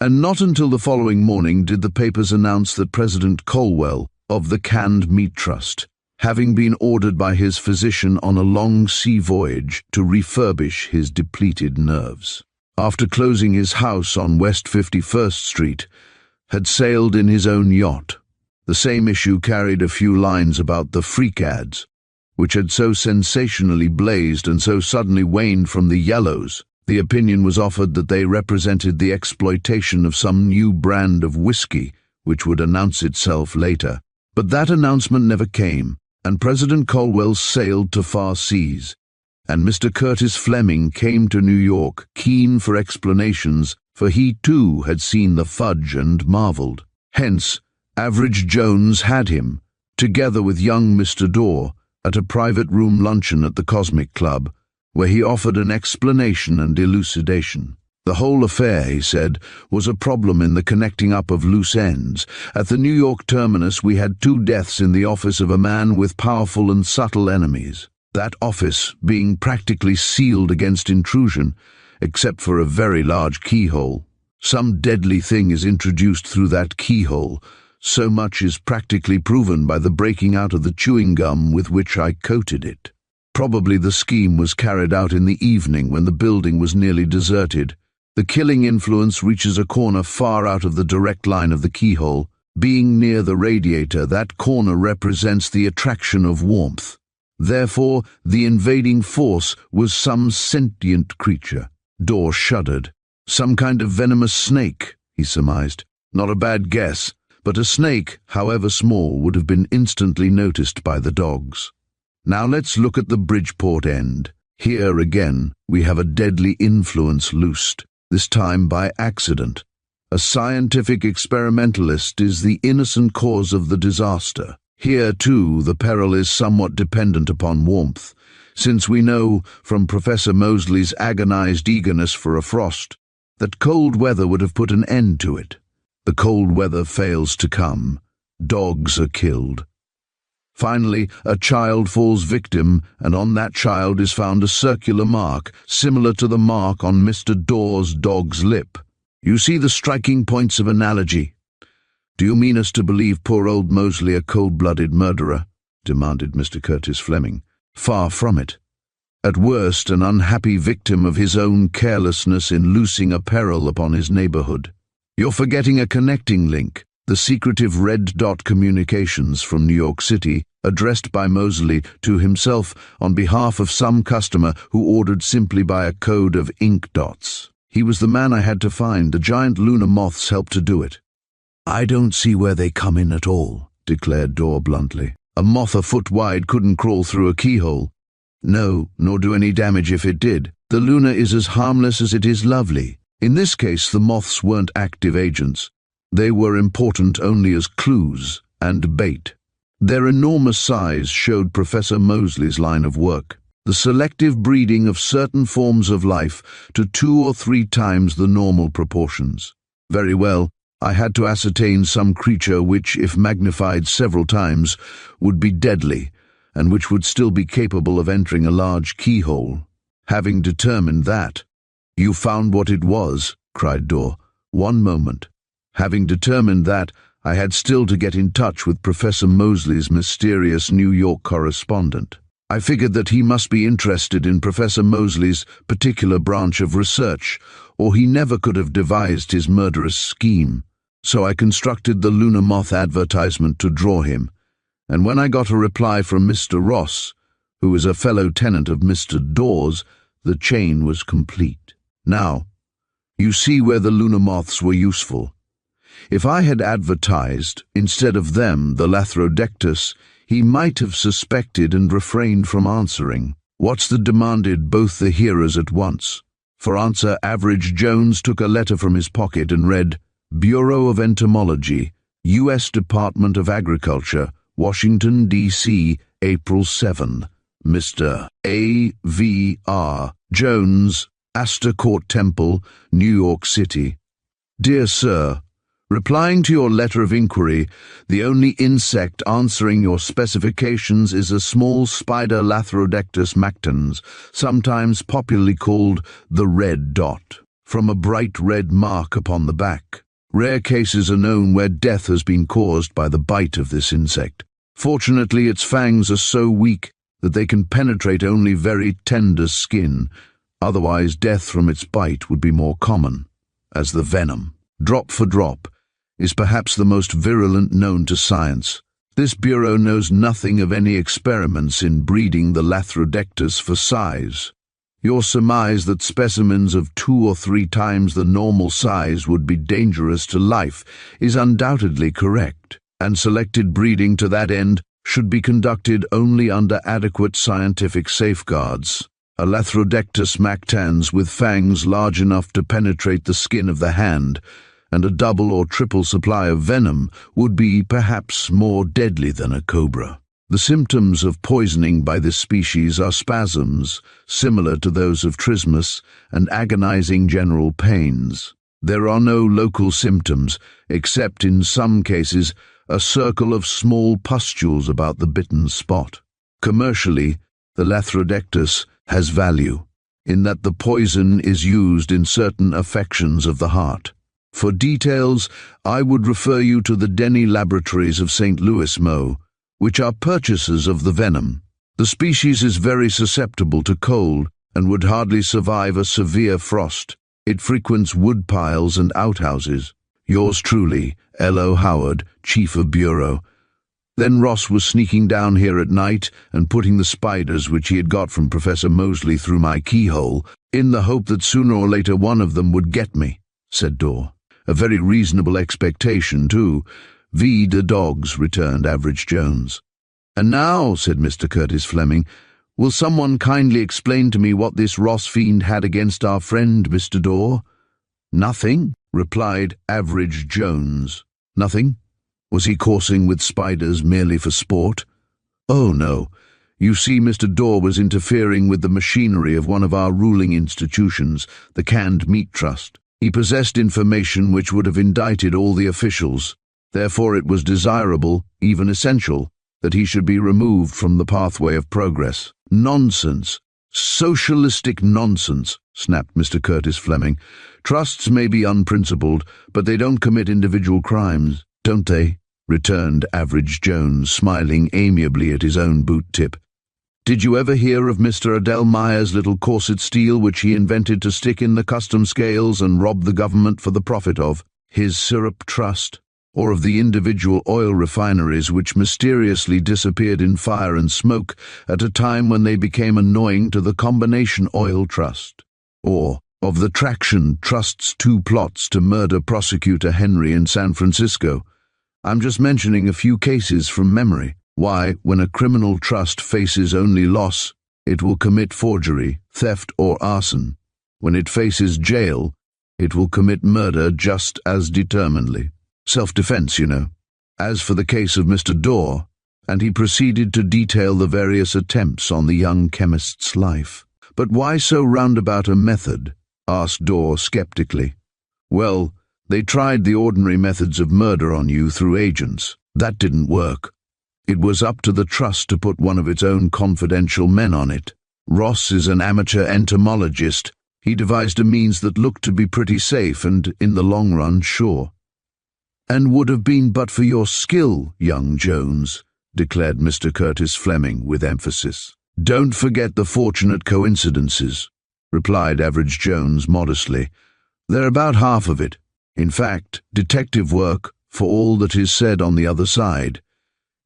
And not until the following morning did the papers announce that President Colwell, of the Canned Meat Trust, having been ordered by his physician on a long sea voyage to refurbish his depleted nerves. After closing his house on West 51st Street, had sailed in his own yacht. The same issue carried a few lines about the freak ads, which had so sensationally blazed and so suddenly waned from the yellows. The opinion was offered that they represented the exploitation of some new brand of whiskey, which would announce itself later. But that announcement never came, and President Colwell sailed to far seas, and Mr. Curtis Fleming came to New York, keen for explanations, for he too had seen the fudge and marveled. Hence, Average Jones had him, together with young Mr. Dorr, at a private room luncheon at the Cosmic Club, where he offered an explanation and elucidation. The whole affair, he said, was a problem in the connecting up of loose ends. At the New York terminus we had 2 deaths in the office of a man with powerful and subtle enemies, that office being practically sealed against intrusion, except for a very large keyhole. Some deadly thing is introduced through that keyhole. So much is practically proven by the breaking out of the chewing gum with which I coated it. Probably the scheme was carried out in the evening when the building was nearly deserted. The killing influence reaches a corner far out of the direct line of the keyhole. Being near the radiator, that corner represents the attraction of warmth. Therefore, the invading force was some sentient creature. Dorr shuddered. Some kind of venomous snake, he surmised. Not a bad guess, but a snake, however small, would have been instantly noticed by the dogs. Now let's look at the Bridgeport end. Here again we have a deadly influence loosed, this time by accident. A scientific experimentalist is the innocent cause of the disaster. Here, too, the peril is somewhat dependent upon warmth, since we know from Professor Moseley's agonized eagerness for a frost that cold weather would have put an end to it. The cold weather fails to come. Dogs are killed. Finally, a child falls victim, and on that child is found a circular mark, similar to the mark on Mr. Dorr's dog's lip. You see the striking points of analogy. Do you mean us to believe poor old Moseley a cold-blooded murderer? Demanded Mr. Curtis Fleming. Far from it. At worst, an unhappy victim of his own carelessness in loosing a peril upon his neighborhood. You're forgetting a connecting link. The secretive red dot communications from New York City, addressed by Moseley to himself on behalf of some customer who ordered simply by a code of ink dots. He was the man I had to find. The giant lunar moths helped to do it. I don't see where they come in at all, declared Dorr bluntly. A moth a foot wide couldn't crawl through a keyhole. No, nor do any damage if it did. The lunar is as harmless as it is lovely. In this case, the moths weren't active agents. They were important only as clues and bait. Their enormous size showed Professor Moseley's line of work. The selective breeding of certain forms of life to 2 or 3 times the normal proportions. Very well, I had to ascertain some creature which, if magnified several times, would be deadly, and which would still be capable of entering a large keyhole. Having determined that— You found what it was, cried Dorr. One moment. Having determined that, I had still to get in touch with Professor Moseley's mysterious New York correspondent. I figured that he must be interested in Professor Moseley's particular branch of research, or he never could have devised his murderous scheme. So I constructed the lunar moth advertisement to draw him, and when I got a reply from Mr. Ross, who is a fellow tenant of Mr. Dorr's, the chain was complete. Now, you see where the lunar moths were useful. If I had advertised, instead of them, the Lathrodectus, he might have suspected and refrained from answering. What's the demanded both the hearers at once? For answer, Average Jones took a letter from his pocket and read, Bureau of Entomology, U.S. Department of Agriculture, Washington, D.C., April 7. Mr. A.V.R. Jones, Astor Court Temple, New York City. Dear Sir, replying to your letter of inquiry, the only insect answering your specifications is a small spider Lathrodectus mactans, sometimes popularly called the red dot, from a bright red mark upon the back. Rare cases are known where death has been caused by the bite of this insect. Fortunately, its fangs are so weak that they can penetrate only very tender skin. Otherwise, death from its bite would be more common, as the venom, drop for drop, is perhaps the most virulent known to science. This bureau knows nothing of any experiments in breeding the Lathrodectus for size. Your surmise that specimens of 2 or 3 times the normal size would be dangerous to life is undoubtedly correct, and selected breeding to that end should be conducted only under adequate scientific safeguards. A Lathrodectus mactans with fangs large enough to penetrate the skin of the hand, and a double or triple supply of venom, would be perhaps more deadly than a cobra. The symptoms of poisoning by this species are spasms, similar to those of trismus, and agonizing general pains. There are no local symptoms, except in some cases a circle of small pustules about the bitten spot. Commercially, the Lathrodectus has value, in that the poison is used in certain affections of the heart. For details, I would refer you to the Denny Laboratories of St. Louis, Mo., which are purchasers of the venom. The species is very susceptible to cold and would hardly survive a severe frost. It frequents wood piles and outhouses. Yours truly, L.O. Howard, Chief of Bureau. Then Ross was sneaking down here at night and putting the spiders which he had got from Professor Moseley through my keyhole, in the hope that sooner or later one of them would get me, said Dorr. A very reasonable expectation, too. V. the dogs, returned Average Jones. And now, said Mr. Curtis Fleming, will someone kindly explain to me what this Ross fiend had against our friend, Mr. Dorr? Nothing, replied Average Jones. Nothing? Was he coursing with spiders merely for sport? Oh, no. You see, Mr. Dorr was interfering with the machinery of one of our ruling institutions, the Canned Meat Trust. He possessed information which would have indicted all the officials. Therefore it was desirable, even essential, that he should be removed from the pathway of progress. Nonsense. Socialistic nonsense, snapped Mr. Curtis Fleming. Trusts may be unprincipled, but they don't commit individual crimes, don't they? Returned Average Jones, smiling amiably at his own boot tip. Did you ever hear of Mr. Adelmeyer's little corset steel which he invented to stick in the custom scales and rob the government for the profit of? His syrup trust? Or of the individual oil refineries which mysteriously disappeared in fire and smoke at a time when they became annoying to the Combination Oil Trust? Or of the Traction Trust's 2 plots to murder prosecutor Henry in San Francisco? I'm just mentioning a few cases from memory. Why, when a criminal trust faces only loss, it will commit forgery, theft, or arson. When it faces jail, it will commit murder just as determinedly. Self-defense, you know. As for the case of Mr. Dorr, and he proceeded to detail the various attempts on the young chemist's life. But why so roundabout a method? Asked Dorr skeptically. Well, they tried the ordinary methods of murder on you through agents. That didn't work. It was up to the trust to put one of its own confidential men on it. Ross is an amateur entomologist. He devised a means that looked to be pretty safe and, in the long run, sure. And would have been but for your skill, young Jones, declared Mr. Curtis Fleming with emphasis. Don't forget the fortunate coincidences, replied Average Jones modestly. They're about half of it. In fact, detective work, for all that is said on the other side,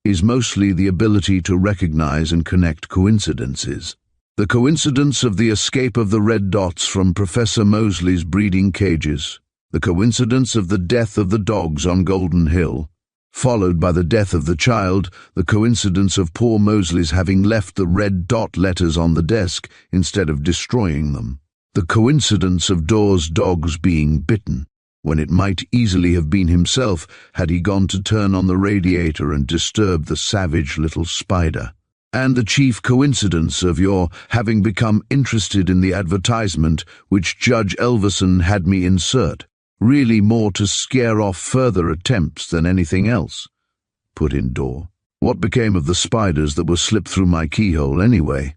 is mostly the ability to recognize and connect coincidences. The coincidence of the escape of the red dots from Professor Moseley's breeding cages, the coincidence of the death of the dogs on Golden Hill, followed by the death of the child, the coincidence of poor Moseley's having left the red dot letters on the desk instead of destroying them, the coincidence of Dorr's dogs being bitten, when it might easily have been himself had he gone to turn on the radiator and disturb the savage little spider, and the chief coincidence of your having become interested in the advertisement which Judge Elverson had me insert, really more to scare off further attempts than anything else, put in Dorr. What became of the spiders that were slipped through my keyhole anyway?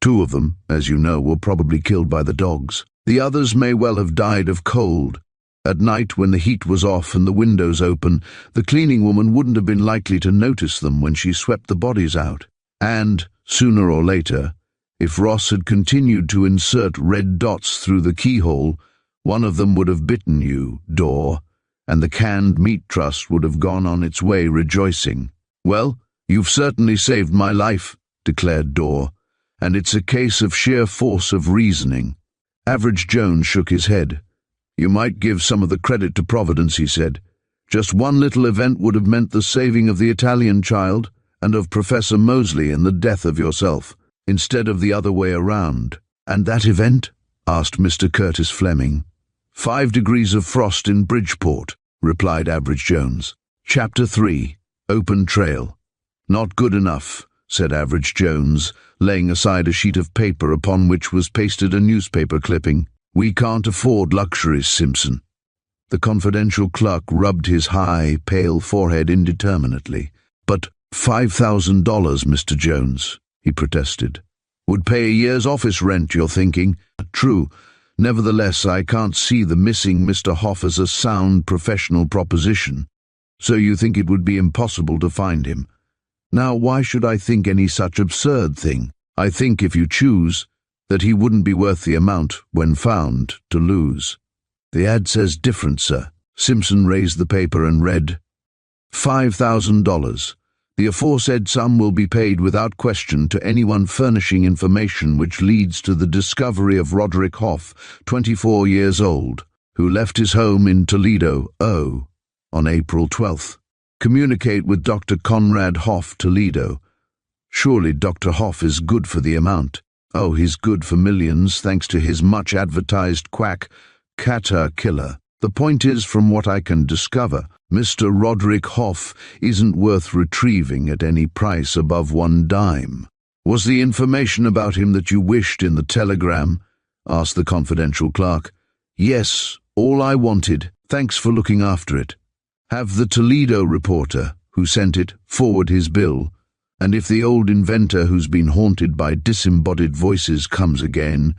2 of them, as you know, were probably killed by the dogs. The others may well have died of cold, At night, when the heat was off and the windows open, the cleaning woman wouldn't have been likely to notice them when she swept the bodies out. And, sooner or later, if Ross had continued to insert red dots through the keyhole, one of them would have bitten you, Dor, and the canned meat trust would have gone on its way rejoicing. "Well, you've certainly saved my life," declared Dor, "and it's a case of sheer force of reasoning." Average Jones shook his head. "You might give some of the credit to Providence," he said. "Just one little event would have meant the saving of the Italian child and of Professor Moseley and the death of yourself, instead of the other way around." "And that event?" asked Mr. Curtis Fleming. 5 degrees of frost in Bridgeport," replied Average Jones. Chapter 3. Open Trail. "Not good enough," said Average Jones, laying aside a sheet of paper upon which was pasted a newspaper clipping. "We can't afford luxuries, Simpson." The confidential clerk rubbed his high, pale forehead indeterminately. "But $5,000, Mr. Jones," he protested. "Would pay a year's office rent, you're thinking. True. Nevertheless, I can't see the missing Mr. Hoff as a sound professional proposition. So you think it would be impossible to find him. Now, why should I think any such absurd thing? I think, if you choose, that he wouldn't be worth the amount, when found, to lose." "The ad says different, sir." Simpson raised the paper and read, $5,000. The aforesaid sum will be paid without question to anyone furnishing information which leads to the discovery of Roderick Hoff, 24 years old, who left his home in Toledo, on April 12th. Communicate with Dr. Conrad Hoff, Toledo. Surely Dr. Hoff is good for the amount. Oh, he's good for millions, thanks to his much-advertised quack, Catar Killer. The point is, from what I can discover, Mr. Roderick Hoff isn't worth retrieving at any price above 1 dime. "Was the information about him that you wished in the telegram?" asked the confidential clerk. "Yes, all I wanted. Thanks for looking after it. Have the Toledo reporter, who sent it, forward his bill. And if the old inventor who's been haunted by disembodied voices comes again,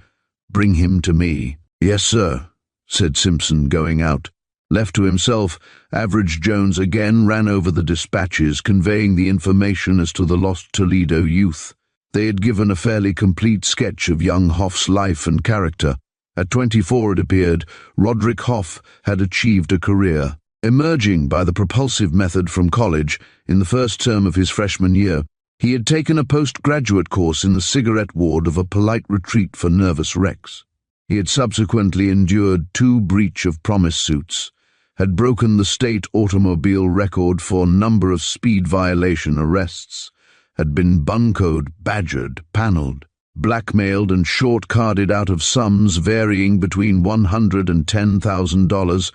bring him to me." "Yes, sir," said Simpson, going out. Left to himself, Average Jones again ran over the dispatches conveying the information as to the lost Toledo youth. They had given a fairly complete sketch of young Hoff's life and character. At 24, it appeared, Roderick Hoff had achieved a career. Emerging by the propulsive method from college, in the first term of his freshman year, he had taken a postgraduate course in the cigarette ward of a polite retreat for nervous wrecks. He had subsequently endured 2 breach of promise suits, had broken the state automobile record for number of speed violation arrests, had been buncoed, badgered, paneled, blackmailed and short-carded out of sums varying between $100 and $10,000,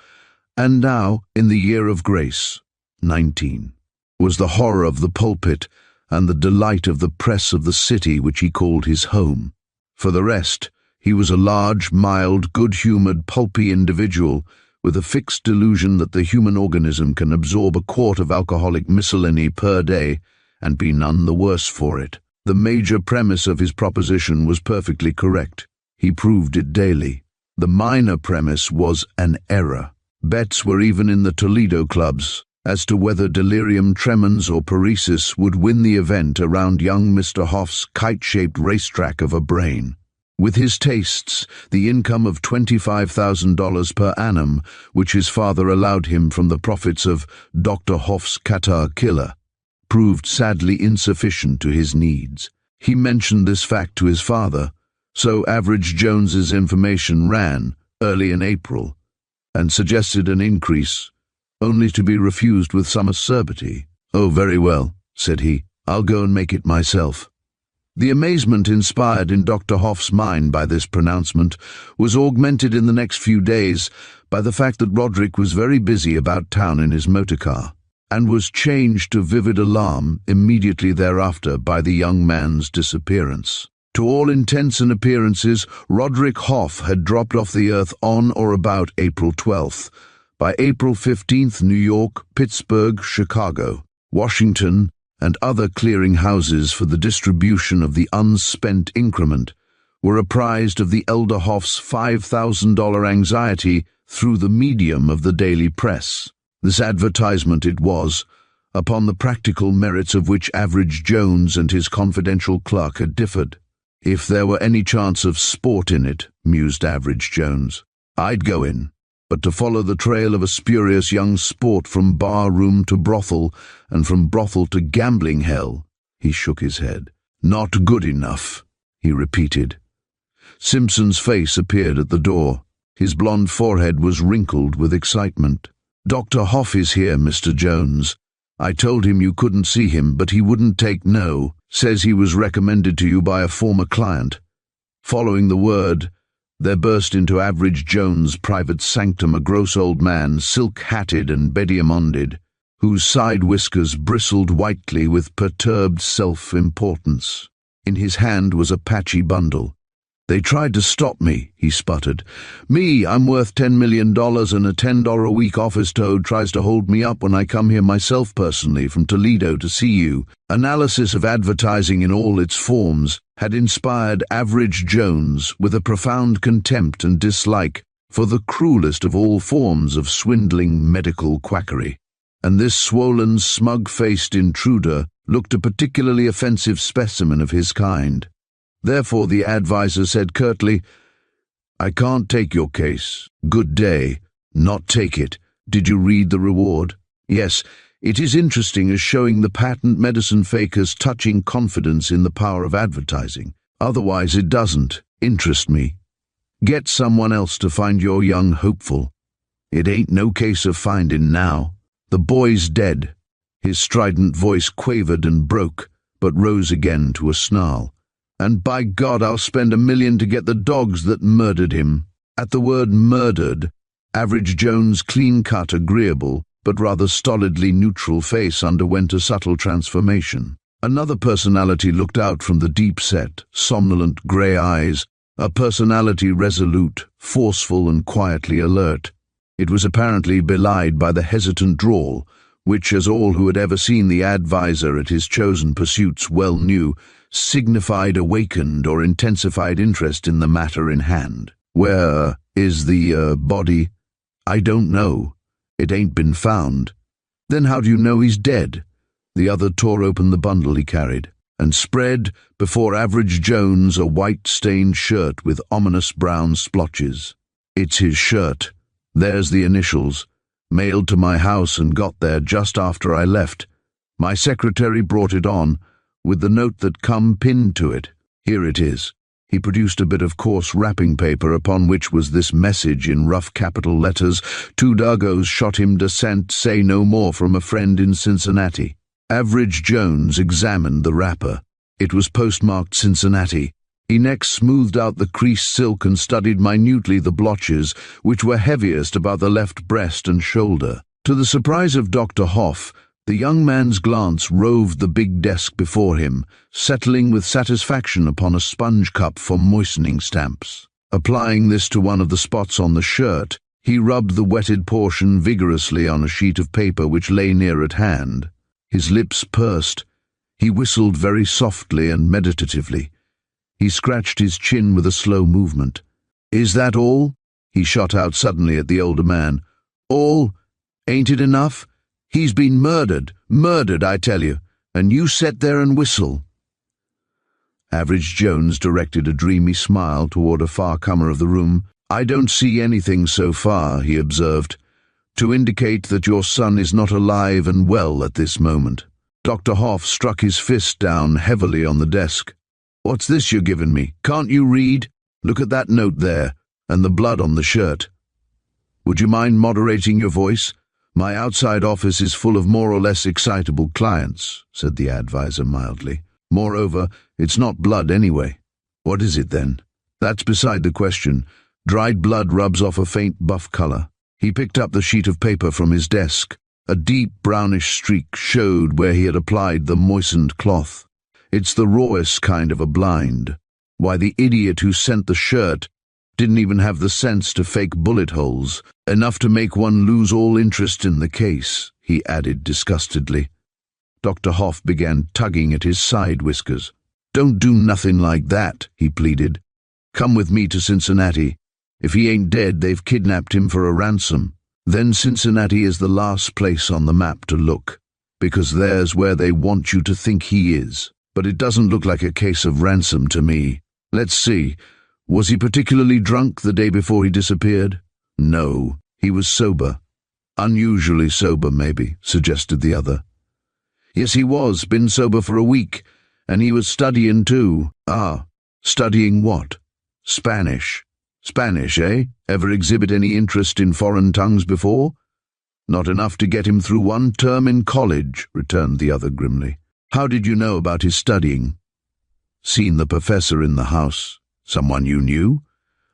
and now, in the year of grace, 19, was the horror of the pulpit and the delight of the press of the city which he called his home. For the rest, he was a large, mild, good-humoured, pulpy individual with a fixed delusion that the human organism can absorb a quart of alcoholic miscellany per day and be none the worse for it. The major premise of his proposition was perfectly correct. He proved it daily. The minor premise was an error. Bets were even in the Toledo clubs as to whether delirium tremens or paresis would win the event around young Mr. Hoff's kite-shaped racetrack of a brain. With his tastes, the income of $25,000 per annum, which his father allowed him from the profits of Dr. Hoff's Catar Killer, proved sadly insufficient to his needs. He mentioned this fact to his father, so Average Jones's information ran, early in April, and suggested an increase, only to be refused with some acerbity. "Oh, very well," said he. "I'll go and make it myself." The amazement inspired in Dr. Hoff's mind by this pronouncement was augmented in the next few days by the fact that Roderick was very busy about town in his motorcar, and was changed to vivid alarm immediately thereafter by the young man's disappearance. To all intents and appearances, Roderick Hoff had dropped off the earth on or about April 12th. By April 15th, New York, Pittsburgh, Chicago, Washington, and other clearing houses for the distribution of the unspent increment were apprised of the elder Hoff's $5,000 anxiety through the medium of the daily press. This advertisement it was, upon the practical merits of which Average Jones and his confidential clerk had differed. If there were any chance of sport in it, mused Average Jones, I'd go in. But to follow the trail of a spurious young sport from bar-room to brothel, and from brothel to gambling hell, he shook his head. Not good enough, he repeated. Simpson's face appeared at the door. His blond forehead was wrinkled with excitement. Dr. Hoff is here, Mr. Jones. I told him you couldn't see him, but he wouldn't take no. Says he was recommended to you by a former client. Following the word, there burst into Average Jones' private sanctum a gross old man, silk-hatted and bediamonded, whose side whiskers bristled whitely with perturbed self-importance. In his hand was a patchy bundle. They tried to stop me, he sputtered. Me, I'm worth $10 million, and a $10 a week office toad tries to hold me up when I come here myself personally from Toledo to see you. Analysis of advertising in all its forms had inspired Average Jones with a profound contempt and dislike for the cruelest of all forms of swindling medical quackery. And this swollen, smug-faced intruder looked a particularly offensive specimen of his kind. Therefore the advisor said curtly, I can't take your case. Good day. Not take it. Did you read the reward? Yes, it is interesting as showing the patent medicine faker's touching confidence in the power of advertising. Otherwise it doesn't interest me. Get someone else to find your young hopeful. It ain't no case of finding now. The boy's dead. His strident voice quavered and broke, but rose again to a snarl. And by God, I'll spend $1 million to get the dogs that murdered him. At the word murdered, Average Jones' clean-cut, agreeable, but rather stolidly neutral face underwent a subtle transformation. Another personality looked out from the deep-set, somnolent grey eyes, a personality resolute, forceful and quietly alert. It was apparently belied by the hesitant drawl, which, as all who had ever seen the advisor at his chosen pursuits well knew, signified awakened or intensified interest in the matter in hand. Where is the body? I don't know. It ain't been found. Then how do you know he's dead? The other tore open the bundle he carried, and spread before Average Jones a white-stained shirt with ominous brown splotches. It's his shirt. There's the initials. Mailed to my house and got there just after I left. My secretary brought it on, with the note that come pinned to it. Here it is. He produced a bit of coarse wrapping paper upon which was this message in rough capital letters: Two Dagos shot him descent, say no more, from a friend in Cincinnati. Average Jones examined the wrapper. It was postmarked Cincinnati. He next smoothed out the creased silk and studied minutely the blotches, which were heaviest about the left breast and shoulder. To the surprise of Dr. Hoff, the young man's glance roved the big desk before him, settling with satisfaction upon a sponge cup for moistening stamps. Applying this to one of the spots on the shirt, he rubbed the wetted portion vigorously on a sheet of paper which lay near at hand. His lips pursed. He whistled very softly and meditatively. He scratched his chin with a slow movement. Is that all? He shot out suddenly at the older man. All? Ain't it enough? He's been murdered, I tell you, and you sit there and whistle. Average Jones directed a dreamy smile toward a far-comer of the room. I don't see anything so far, he observed, to indicate that your son is not alive and well at this moment. Dr. Hoff struck his fist down heavily on the desk. What's this you're giving me? Can't you read? Look at that note there, and the blood on the shirt. Would you mind moderating your voice? My outside office is full of more or less excitable clients, said the advisor mildly. Moreover, it's not blood anyway. What is it then? That's beside the question. Dried blood rubs off a faint buff color. He picked up the sheet of paper from his desk. A deep brownish streak showed where he had applied the moistened cloth. It's the rawest kind of a blind. Why, the idiot who sent the shirt didn't even have the sense to fake bullet holes, enough to make one lose all interest in the case, he added disgustedly. Dr. Hoff began tugging at his side whiskers. Don't do nothing like that, he pleaded. Come with me to Cincinnati. If he ain't dead, they've kidnapped him for a ransom. Then Cincinnati is the last place on the map to look, because there's where they want you to think he is. But it doesn't look like a case of ransom to me. Let's see. Was he particularly drunk the day before he disappeared? No, he was sober. Unusually sober, maybe, suggested the other. Yes, he was, been sober for a week, and he was studying too. Ah, studying what? Spanish. Spanish, eh? Ever exhibit any interest in foreign tongues before? Not enough to get him through one term in college, returned the other grimly. How did you know about his studying? Seen the professor in the house. Someone you knew?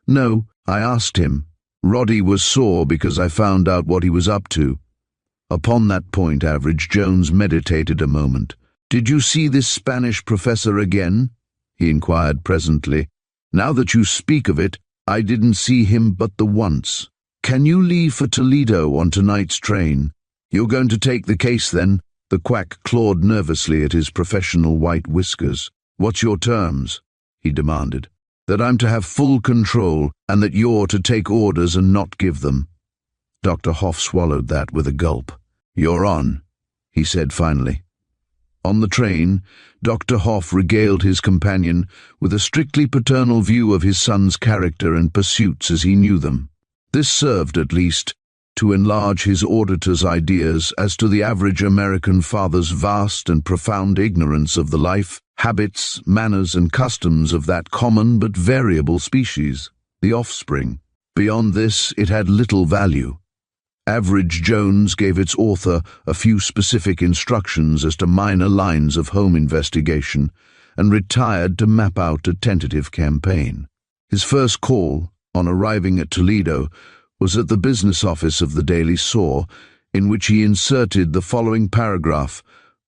No, I asked him. Roddy was sore because I found out what he was up to. Upon that point, Average Jones meditated a moment. Did you see this Spanish professor again? He inquired presently. Now that you speak of it, I didn't see him but the once. Can you leave for Toledo on tonight's train? You're going to take the case then? The quack clawed nervously at his professional white whiskers. What's your terms? He demanded. That I'm to have full control, and that you're to take orders and not give them. Dr. Hoff swallowed that with a gulp. You're on, he said finally. On the train, Dr. Hoff regaled his companion with a strictly paternal view of his son's character and pursuits as he knew them. This served, at least, to enlarge his auditor's ideas as to the average American father's vast and profound ignorance of the life, habits, manners, and customs of that common but variable species, the offspring. Beyond this, it had little value. Average Jones gave its author a few specific instructions as to minor lines of home investigation and retired to map out a tentative campaign. His first call, on arriving at Toledo, was at the business office of the Daily Saw, in which he inserted the following paragraph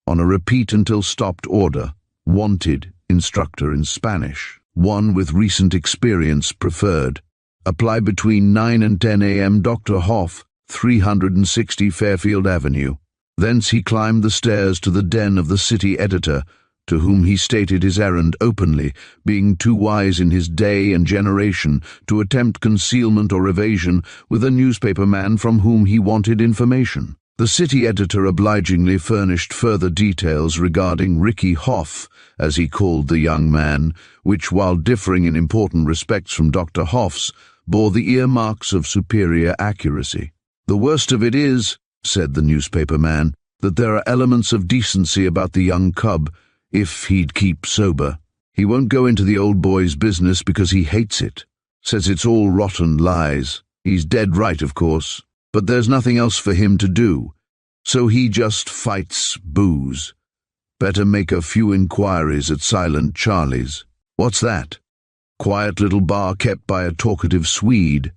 on a repeat-until-stopped order. Wanted, instructor in Spanish. One with recent experience preferred. Apply between 9 and 10 a.m. Dr. Hoff, 360 Fairfield Avenue. Thence he climbed the stairs to the den of the city editor, to whom he stated his errand openly, being too wise in his day and generation to attempt concealment or evasion with a newspaper man from whom he wanted information. The city editor obligingly furnished further details regarding Ricky Hoff, as he called the young man, which, while differing in important respects from Dr. Hoff's, bore the earmarks of superior accuracy. The worst of it is, said the newspaper man, that there are elements of decency about the young cub, if he'd keep sober. He won't go into the old boy's business because he hates it. Says it's all rotten lies. He's dead right, of course, but there's nothing else for him to do, so he just fights booze. Better make a few inquiries at Silent Charlie's. What's that? Quiet little bar kept by a talkative Swede.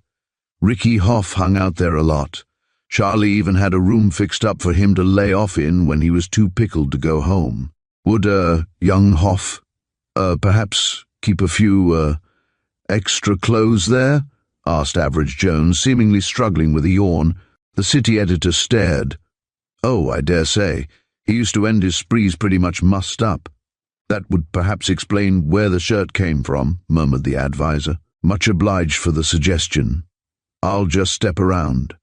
Ricky Hoff hung out there a lot. Charlie even had a room fixed up for him to lay off in when he was too pickled to go home. Would, young Hoff, perhaps keep a few, extra clothes there? Asked Average Jones, seemingly struggling with a yawn. The city editor stared. Oh, I dare say. He used to end his sprees pretty much mussed up. That would perhaps explain where the shirt came from, murmured the advisor. Much obliged for the suggestion. I'll just step around.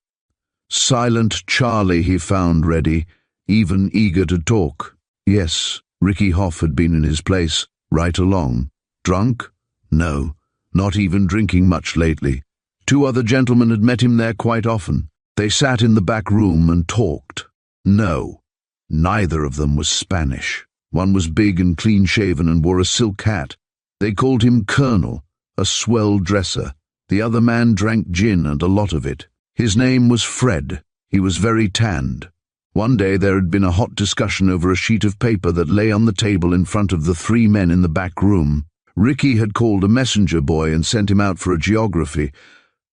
Silent Charlie he found ready, even eager to talk. Yes, Ricky Hoff had been in his place, right along. Drunk? No, not even drinking much lately. Two other gentlemen had met him there quite often. They sat in the back room and talked. No, neither of them was Spanish. One was big and clean-shaven and wore a silk hat. They called him Colonel, a swell dresser. The other man drank gin and a lot of it. His name was Fred. He was very tanned. One day there had been a hot discussion over a sheet of paper that lay on the table in front of the three men in the back room. Ricky had called a messenger boy and sent him out for a geography.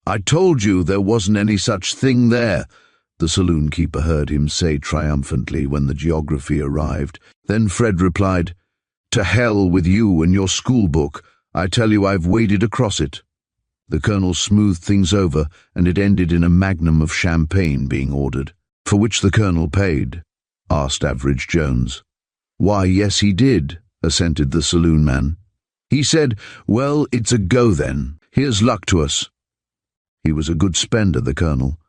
I told you there wasn't any such thing there, the saloon keeper heard him say triumphantly when the geography arrived. Then Fred replied, To hell with you and your school book. I tell you I've waded across it. The colonel smoothed things over, and it ended in a magnum of champagne being ordered. For which the colonel paid? Asked Average Jones. Why, yes, he did, assented the saloon man. He said, Well, it's a go then. Here's luck to us. He was a good spender, the colonel.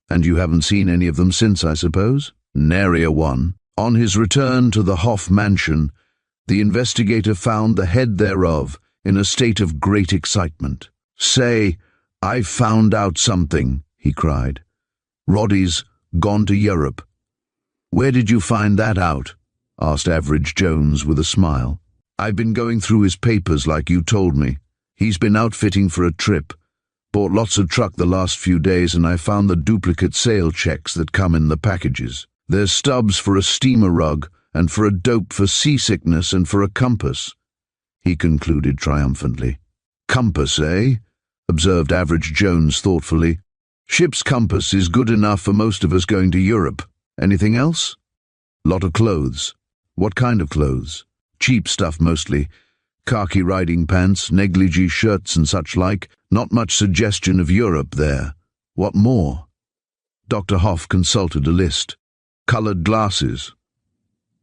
And you haven't seen any of them since, I suppose? Nary a one. On his return to the Hoff mansion, the investigator found the head thereof in a state of great excitement. "Say, I've found out something," he cried. "Roddy's gone to Europe." "Where did you find that out?" asked Average Jones with a smile. "I've been going through his papers like you told me. He's been outfitting for a trip. Bought lots of truck the last few days, and I found the duplicate sale checks that come in the packages. There's stubs for a steamer rug, and for a dope for seasickness, and for a compass," he concluded triumphantly. "Compass, eh?" observed Average Jones thoughtfully. "Ship's compass is good enough for most of us going to Europe. Anything else?" "Lot of clothes." "What kind of clothes?" "Cheap stuff mostly. Khaki riding pants, negligee shirts and such like. Not much suggestion of Europe there." "What more?" Dr. Hoff consulted a list. "Colored glasses.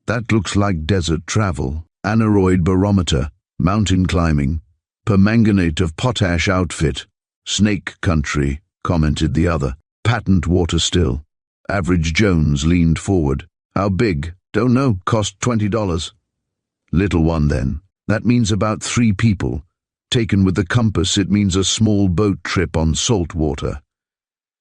That looks like desert travel. Aneroid barometer, mountain climbing, permanganate of potash outfit. Snake country," commented the other. "Patent water still." Average Jones leaned forward. "How big?" "Don't know. Cost $20. "Little one, then. That means about 3 people. Taken with the compass, it means a small boat trip on salt water."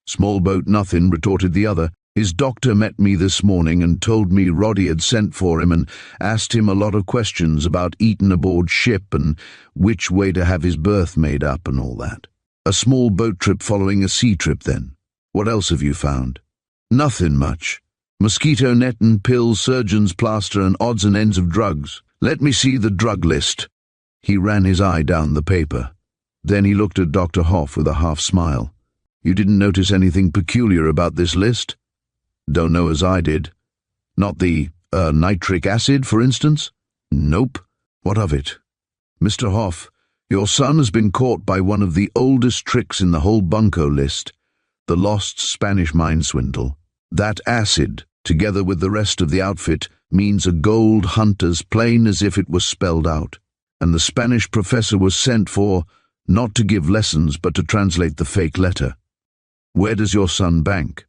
"Small boat nothing," retorted the other. "His doctor met me this morning and told me Roddy had sent for him and asked him a lot of questions about eating aboard ship and which way to have his berth made up and all that." "A small boat trip following a sea trip, then. What else have you found?" "Nothing much. Mosquito net and pills, surgeon's plaster and odds and ends of drugs." "Let me see the drug list." He ran his eye down the paper. Then he looked at Dr. Hoff with a half smile. "You didn't notice anything peculiar about this list?" "Don't know as I did." "Not the, nitric acid, for instance?" "Nope." "What of it?" "Mr. Hoff, your son has been caught by one of the oldest tricks in the whole bunco list, the lost Spanish mine swindle. That acid, together with the rest of the outfit, means a gold hunt as plain as if it was spelled out. And the Spanish professor was sent for, not to give lessons but to translate the fake letter." "Where does your son bank?"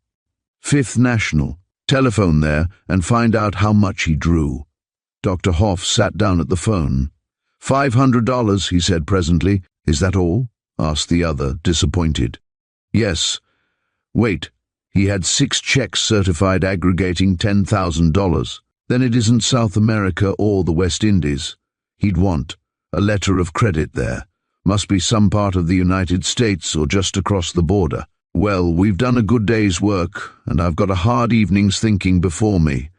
"Fifth National. Telephone there and find out how much he drew." Dr. Hoff sat down at the phone. $500, he said presently. "Is that all?" asked the other, disappointed. "Yes. Wait, he had 6 checks certified aggregating $10,000. Then it isn't South America or the West Indies. He'd want a letter of credit there. Must be some part of the United States or just across the border. Well, we've done a good day's work, and I've got a hard evening's thinking before me.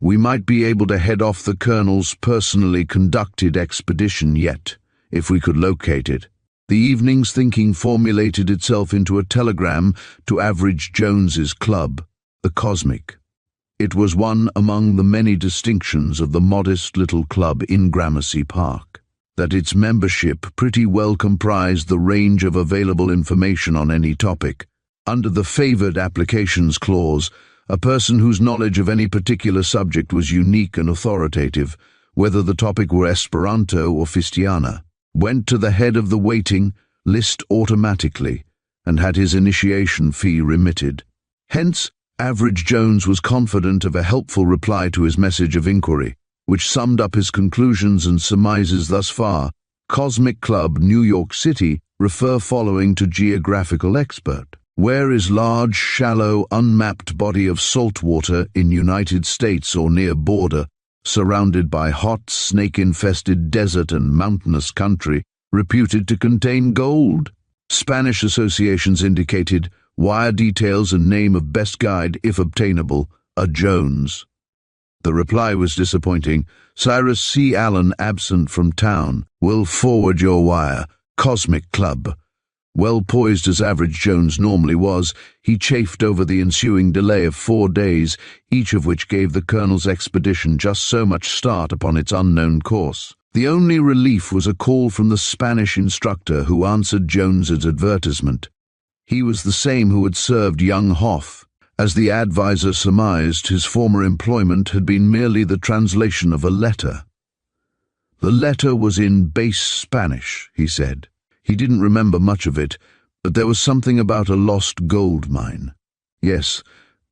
We might be able to head off the Colonel's personally conducted expedition yet, if we could locate it." The evening's thinking formulated itself into a telegram to Average Jones's club, the Cosmic. It was one among the many distinctions of the modest little club in Gramercy Park, that its membership pretty well comprised the range of available information on any topic. Under the Favored Applications Clause, a person whose knowledge of any particular subject was unique and authoritative, whether the topic were Esperanto or Fistiana, went to the head of the waiting list automatically and had his initiation fee remitted. Hence, Average Jones was confident of a helpful reply to his message of inquiry, which summed up his conclusions and surmises thus far. Cosmic Club, New York City, refer following to geographical expert. Where is large, shallow, unmapped body of salt water in United States or near border, surrounded by hot, snake-infested desert and mountainous country, reputed to contain gold? Spanish associations indicated wire details and name of best guide, if obtainable, a Jones. The reply was disappointing. Cyrus C. Allen absent from town. Will forward your wire. Cosmic Club. Well poised as Average Jones normally was, he chafed over the ensuing delay of 4 days, each of which gave the Colonel's expedition just so much start upon its unknown course. The only relief was a call from the Spanish instructor who answered Jones's advertisement. He was the same who had served young Hoff. As the advisor surmised, his former employment had been merely the translation of a letter. The letter was in base Spanish, he said. He didn't remember much of it, But there was something about a lost gold mine. Yes,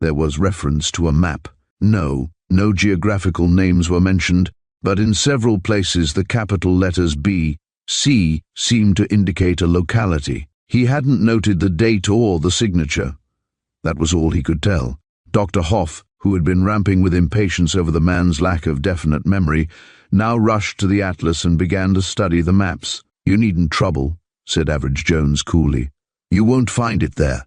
there was reference to a map. No geographical names were mentioned, but in several places the capital letters B, C seemed to indicate a locality. He hadn't noted the date or the signature. That was all he could tell. Dr. Hoff, who had been ramping with impatience over the man's lack of definite memory, now rushed to the atlas and began to study the maps. "You needn't trouble," said Average Jones coolly. "You won't find it there.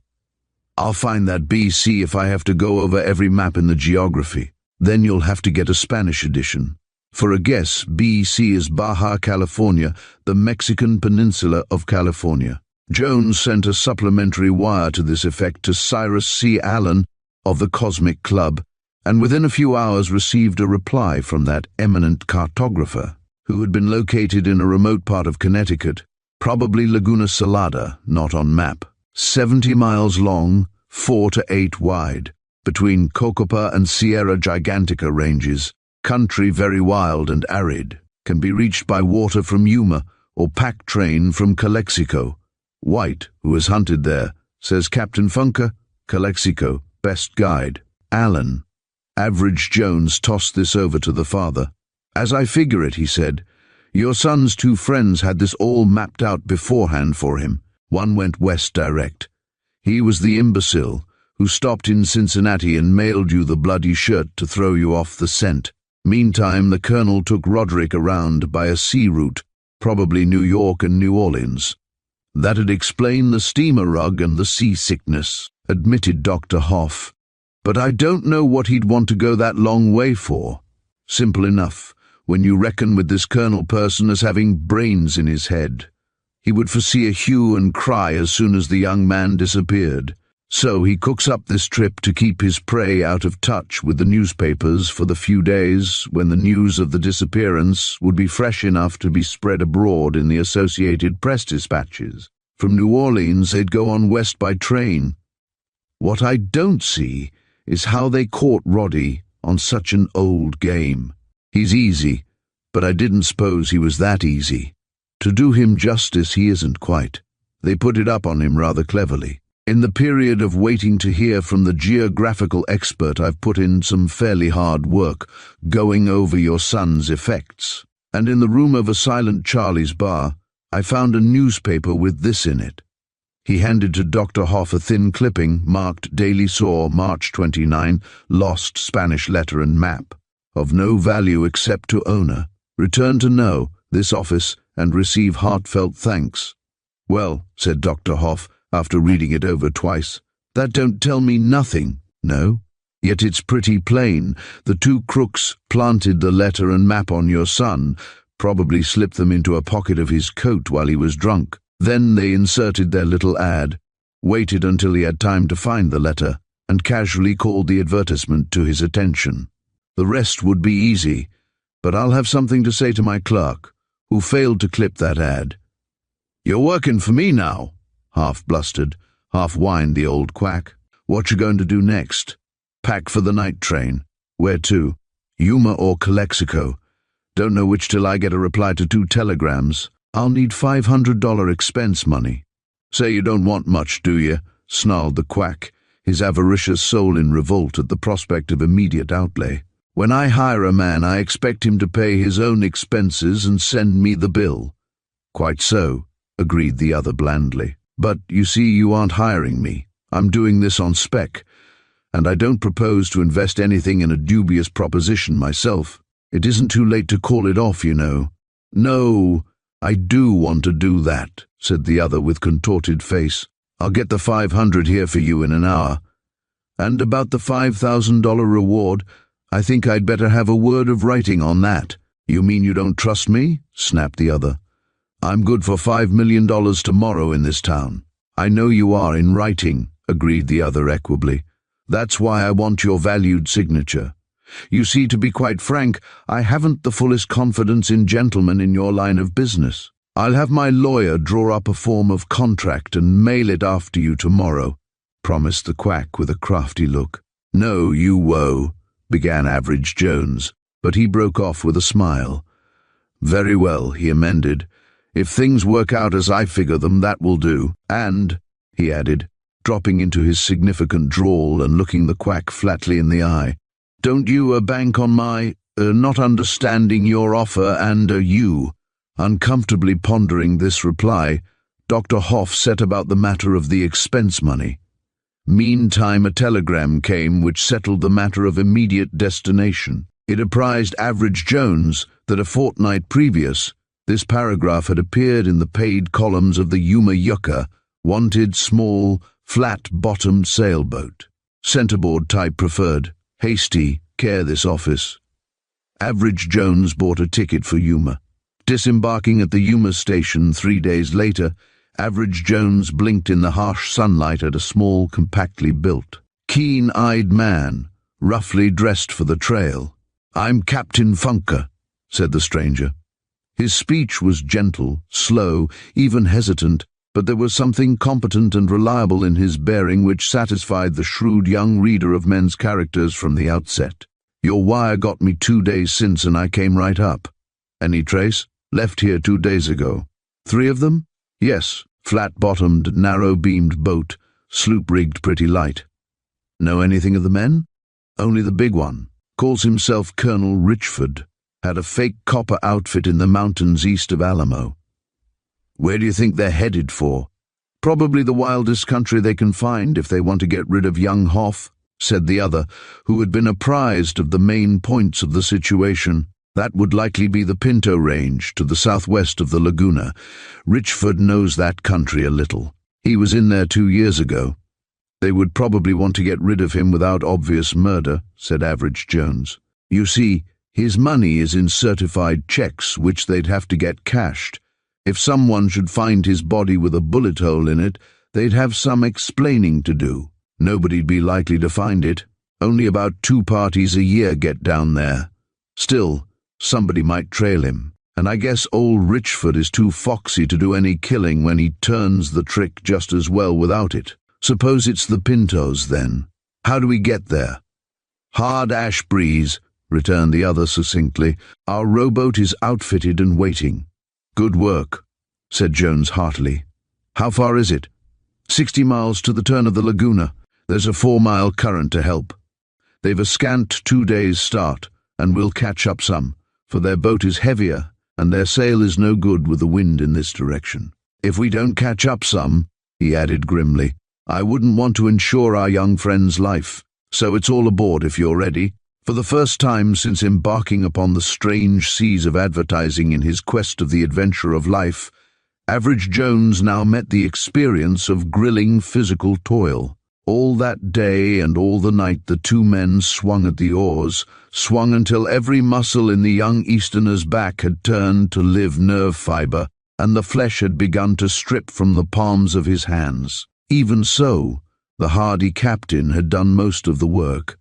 I'll find that BC if I have to go over every map in the geography. Then you'll have to get a Spanish edition. For a guess, BC is Baja California, the Mexican peninsula of California." Jones sent a supplementary wire to this effect to Cyrus C. Allen of the Cosmic Club, and within a few hours received a reply from that eminent cartographer, who had been located in a remote part of Connecticut, probably Laguna Salada, not on map. 70 miles long, 4 to 8 wide, between Cocopa and Sierra Gigantica ranges, country very wild and arid, can be reached by water from Yuma or pack train from Calexico. White, who has hunted there, says Captain Funker, Calexico, best guide. Allen. Average Jones tossed this over to the father. "As I figure it," he said, "your son's 2 friends had this all mapped out beforehand for him. One went west direct. He was the imbecile who stopped in Cincinnati and mailed you the bloody shirt to throw you off the scent. Meantime, the colonel took Roderick around by a sea route, probably New York and New Orleans. That'd explain the steamer rug and the seasickness," admitted Dr. Hoff. "But I don't know what he'd want to go that long way for. Simple enough, when you reckon with this colonel person as having brains in his head. He would foresee a hue and cry as soon as the young man disappeared. So he cooks up this trip to keep his prey out of touch with the newspapers for the few days when the news of the disappearance would be fresh enough to be spread abroad in the Associated Press dispatches. From New Orleans they'd go on west by train. What I don't see is how they caught Roddy on such an old game. He's easy, but I didn't suppose he was that easy. To do him justice, he isn't quite. They put it up on him rather cleverly. In the period of waiting to hear from the geographical expert, I've put in some fairly hard work going over your son's effects. And in the room of a Silent Charlie's bar, I found a newspaper with this in it." He handed to Dr. Hoff a thin clipping marked Daily Soar, March 29, lost Spanish letter and map. "Of no value except to owner. Return to know this office and receive heartfelt thanks." "Well," said Dr. Hoff, after reading it over twice, "that don't tell me nothing, no? Yet it's pretty plain. The 2 crooks planted the letter and map on your son, probably slipped them into a pocket of his coat while he was drunk. Then they inserted their little ad, waited until he had time to find the letter, and casually called the advertisement to his attention. The rest would be easy, but I'll have something to say to my clerk, who failed to clip that ad." "You're working for me now," half blustered, half whined the old quack. "What you going to do next?" "Pack for the night train." "Where to?" "Yuma or Calexico. Don't know which till I get a reply to 2 telegrams. I'll need $500 expense money." "Say you don't want much, do you?" snarled the quack, his avaricious soul in revolt at the prospect of immediate outlay. "When I hire a man, I expect him to pay his own expenses and send me the bill." "Quite so," agreed the other blandly. "But, you see, you aren't hiring me. I'm doing this on spec, and I don't propose to invest anything in a dubious proposition myself. It isn't too late to call it off, you know." "No, I do want to do that," said the other with contorted face. "I'll get the $500 here for you in an hour. And about the $5,000 reward, I think I'd better have a word of writing on that." "You mean you don't trust me?" snapped the other. "I'm good for $5 million tomorrow in this town." "I know you are in writing," agreed the other equably. "That's why I want your valued signature. You see, to be quite frank, I haven't the fullest confidence in gentlemen in your line of business. I'll have my lawyer draw up a form of contract and mail it after you tomorrow," promised the quack with a crafty look. "No, you woe," began Average Jones, but he broke off with a smile. "Very well," he amended. "If things work out as I figure them, that will do. And he added, dropping into his significant drawl and looking the quack flatly in the eye. "Don't you bank on my not understanding your offer and you?" Uncomfortably pondering this reply, Dr. Hoff set about the matter of the expense money. Meantime, a telegram came which settled the matter of immediate destination. It apprised Average Jones that a fortnight previous, this paragraph had appeared in the paid columns of the Yuma Yucca, wanted small, flat-bottomed sailboat. Centerboard type preferred. Hasty, care this office. Average Jones bought a ticket for Yuma. Disembarking at the Yuma station 3 days later, Average Jones blinked in the harsh sunlight at a small, compactly built, keen-eyed man, roughly dressed for the trail. "I'm Captain Funker," said the stranger. His speech was gentle, slow, even hesitant, but there was something competent and reliable in his bearing which satisfied the shrewd young reader of men's characters from the outset. "Your wire got me 2 days since and I came right up. Any trace? Left here 2 days ago. 3 of them? Yes. Flat-bottomed, narrow-beamed boat, sloop-rigged pretty light. Know anything of the men? Only the big one. Calls himself Colonel Richford. Had a fake copper outfit in the mountains east of Alamo. Where do you think they're headed for? Probably the wildest country they can find if they want to get rid of young Hoff," said the other, who had been apprised of the main points of the situation. "That would likely be the Pinto Range to the southwest of the Laguna. Richford knows that country a little. He was in there 2 years ago. They would probably want to get rid of him without obvious murder," said Average Jones. "You see, his money is in certified checks which they'd have to get cashed. If someone should find his body with a bullet hole in it, they'd have some explaining to do. Nobody'd be likely to find it. Only about 2 parties a year get down there. Still, somebody might trail him, and I guess old Richford is too foxy to do any killing when he turns the trick just as well without it. Suppose it's the Pintos, then. How do we get there?" "Hard ash breeze," returned the other succinctly. "Our rowboat is outfitted and waiting." "Good work," said Jones heartily. "How far is it?" 60 miles to the turn of the Laguna. There's a 4-mile current to help. They've a scant 2 days' start, and we'll catch up some, for their boat is heavier, and their sail is no good with the wind in this direction. If we don't catch up some," he added grimly, "I wouldn't want to insure our young friend's life. So it's all aboard if you're ready." For the first time since embarking upon the strange seas of advertising in his quest of the adventure of life, Average Jones now met the experience of grilling physical toil. All that day and all the night the 2 men swung at the oars, swung until every muscle in the young Easterner's back had turned to live nerve fiber, and the flesh had begun to strip from the palms of his hands. Even so, the hardy captain had done most of the work.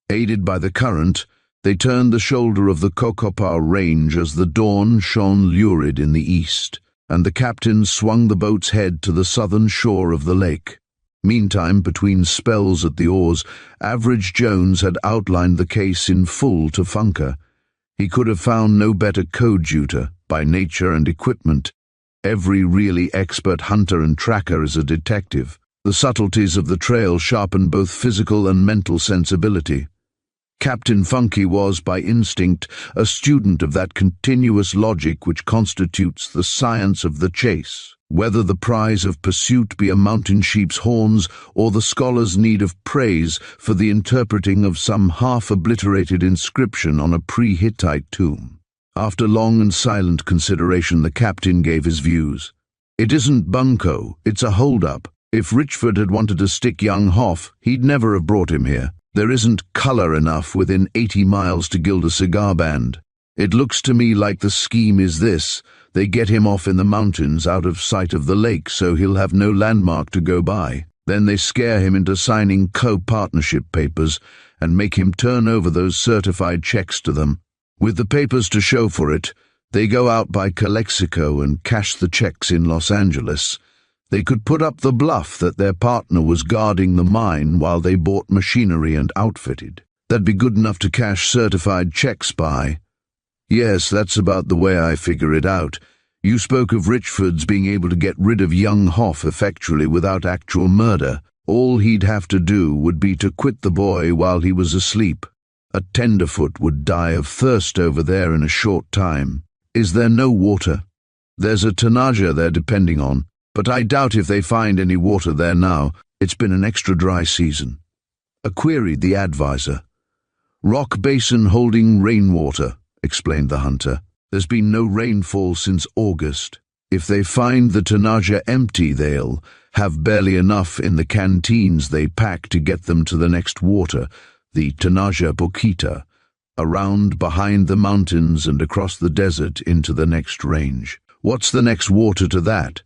Aided by the current, they turned the shoulder of the Cocopah Range as the dawn shone lurid in the east, and the captain swung the boat's head to the southern shore of the lake. Meantime, between spells at the oars, Average Jones had outlined the case in full to Funker. He could have found no better coadjutor, by nature and equipment. Every really expert hunter and tracker is a detective. The subtleties of the trail sharpened both physical and mental sensibility. Captain Funky was, by instinct, a student of that continuous logic which constitutes the science of the chase, whether the prize of pursuit be a mountain sheep's horns or the scholar's need of praise for the interpreting of some half-obliterated inscription on a pre-Hittite tomb. After long and silent consideration, the captain gave his views. "It isn't bunco, it's a hold-up. If Richford had wanted to stick young Hoff, he'd never have brought him here. There isn't color enough within 80 miles to gild a cigar band. It looks to me like the scheme is this: they get him off in the mountains out of sight of the lake so he'll have no landmark to go by. Then they scare him into signing co-partnership papers and make him turn over those certified checks to them. With the papers to show for it, they go out by Calexico and cash the checks in Los Angeles. They could put up the bluff that their partner was guarding the mine while they bought machinery and outfitted. That'd be good enough to cash certified checks by. Yes, that's about the way I figure it out. You spoke of Richford's being able to get rid of young Hoff effectually without actual murder. All he'd have to do would be to quit the boy while he was asleep. A tenderfoot would die of thirst over there in a short time. Is there no water? There's a tanaja they're depending on, but I doubt if they find any water there now. It's been an extra dry season. Queried the advisor. Rock basin holding rainwater, explained the hunter. There's been no rainfall since August. If they find the tanaja empty, they'll have barely enough in the canteens they pack to get them to the next water, the tanaja poquita, around behind the mountains and across the desert into the next range. What's the next water to that?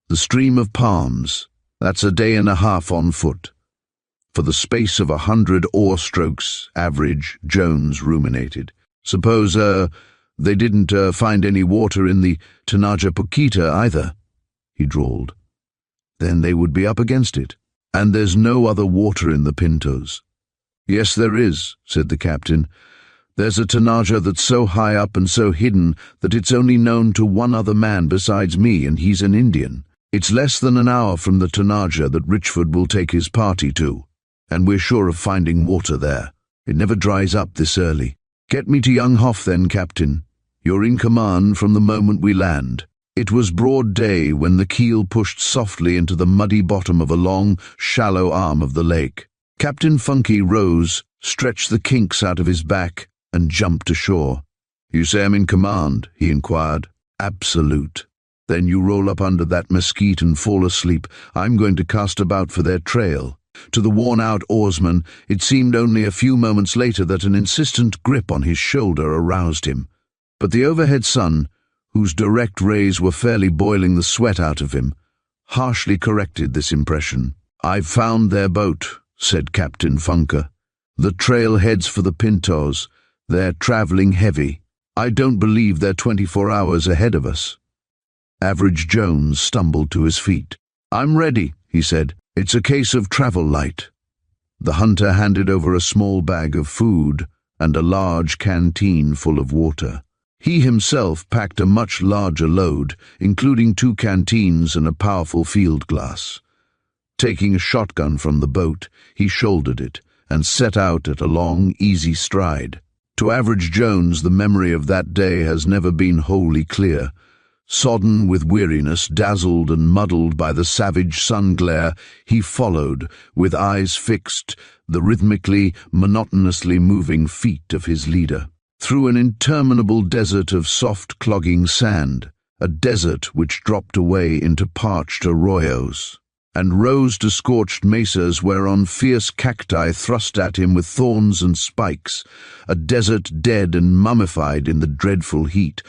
The stream of palms. That's a day and a half on foot. For the space of 100 oar strokes, average, Jones ruminated. Suppose, they didn't find any water in the tanaja poquita either, he drawled. Then they would be up against it. And there's no other water in the pintos. Yes, there is, said the captain. There's a tanaja that's so high up and so hidden that it's only known to one other man besides me, and he's an Indian. It's less than an hour from the tanaja that Richford will take his party to, and we're sure of finding water there. It never dries up this early. Get me to young Hoff then, Captain. You're in command from the moment we land. It was broad day when the keel pushed softly into the muddy bottom of a long, shallow arm of the lake. Captain Funky rose, stretched the kinks out of his back, and jumped ashore. You say I'm in command? He inquired. Absolute. Then you roll up under that mesquite and fall asleep. I'm going to cast about for their trail. To the worn-out oarsman, it seemed only a few moments later that an insistent grip on his shoulder aroused him. But the overhead sun, whose direct rays were fairly boiling the sweat out of him, harshly corrected this impression. I've found their boat, said Captain Funker. The trail heads for the pintos. They're traveling heavy. I don't believe they're 24 hours ahead of us. Average Jones stumbled to his feet. I'm ready, he said. It's a case of travel light. The hunter handed over a small bag of food and a large canteen full of water. He himself packed a much larger load, including 2 canteens and a powerful field glass. Taking a shotgun from the boat, he shouldered it and set out at a long, easy stride. To Average Jones, the memory of that day has never been wholly clear. Sodden with weariness, dazzled and muddled by the savage sun glare, he followed, with eyes fixed, the rhythmically, monotonously moving feet of his leader. Through an interminable desert of soft, clogging sand, a desert which dropped away into parched arroyos, and rose to scorched mesas whereon fierce cacti thrust at him with thorns and spikes, a desert dead and mummified in the dreadful heat,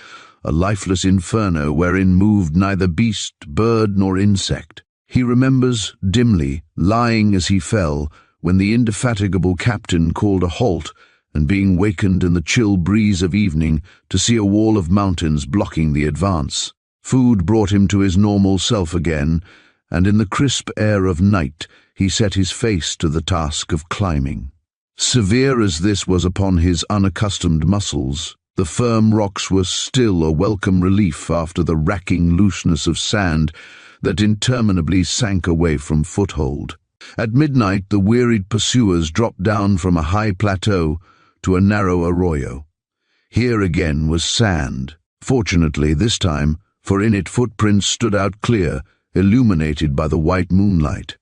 a lifeless inferno wherein moved neither beast, bird, nor insect. He remembers, dimly, lying as he fell, when the indefatigable captain called a halt, and being wakened in the chill breeze of evening to see a wall of mountains blocking the advance. Food brought him to his normal self again, and in the crisp air of night he set his face to the task of climbing. Severe as this was upon his unaccustomed muscles, the firm rocks were still a welcome relief after the racking looseness of sand that interminably sank away from foothold. At midnight the wearied pursuers dropped down from a high plateau to a narrow arroyo. Here again was sand, fortunately this time, for in it footprints stood out clear, illuminated by the white moonlight.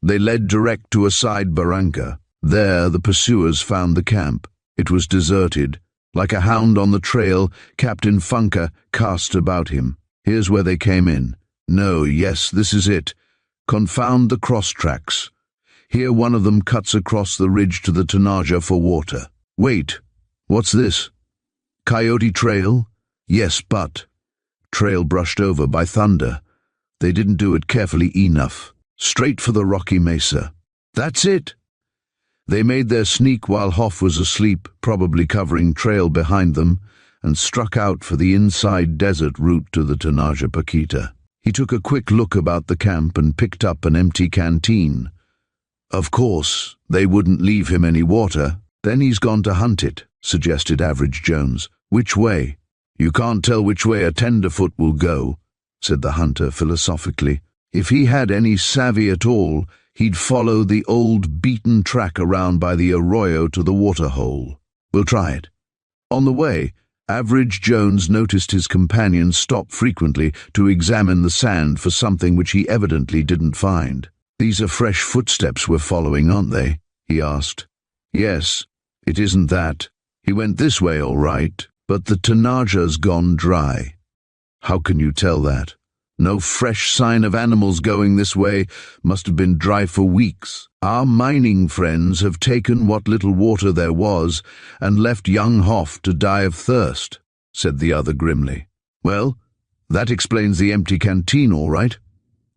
They led direct to a side barranca. There the pursuers found the camp. It was deserted. Like a hound on the trail, Captain Funker cast about him. Here's where they came in. No, yes, this is it. Confound the cross tracks. Here one of them cuts across the ridge to the tanaja for water. Wait, what's this? Coyote trail? Yes, but trail brushed over by thunder. They didn't do it carefully enough. Straight for the rocky mesa. That's it. They made their sneak while Hoff was asleep, probably covering trail behind them, and struck out for the inside desert route to the tanaja poquita. He took a quick look about the camp and picked up an empty canteen. Of course, they wouldn't leave him any water. Then he's gone to hunt it, suggested Average Jones. Which way? You can't tell which way a tenderfoot will go, said the hunter philosophically. If he had any savvy at all, he'd follow the old beaten track around by the arroyo to the waterhole. We'll try it. On the way, Average Jones noticed his companion stop frequently to examine the sand for something which he evidently didn't find. These are fresh footsteps we're following, aren't they? He asked. Yes, it isn't that. He went this way all right, but the Tanaja's gone dry. How can you tell that? No fresh sign of animals going this way. Must have been dry for weeks. Our mining friends have taken what little water there was and left young Hoff to die of thirst, said the other grimly. Well, that explains the empty canteen, all right.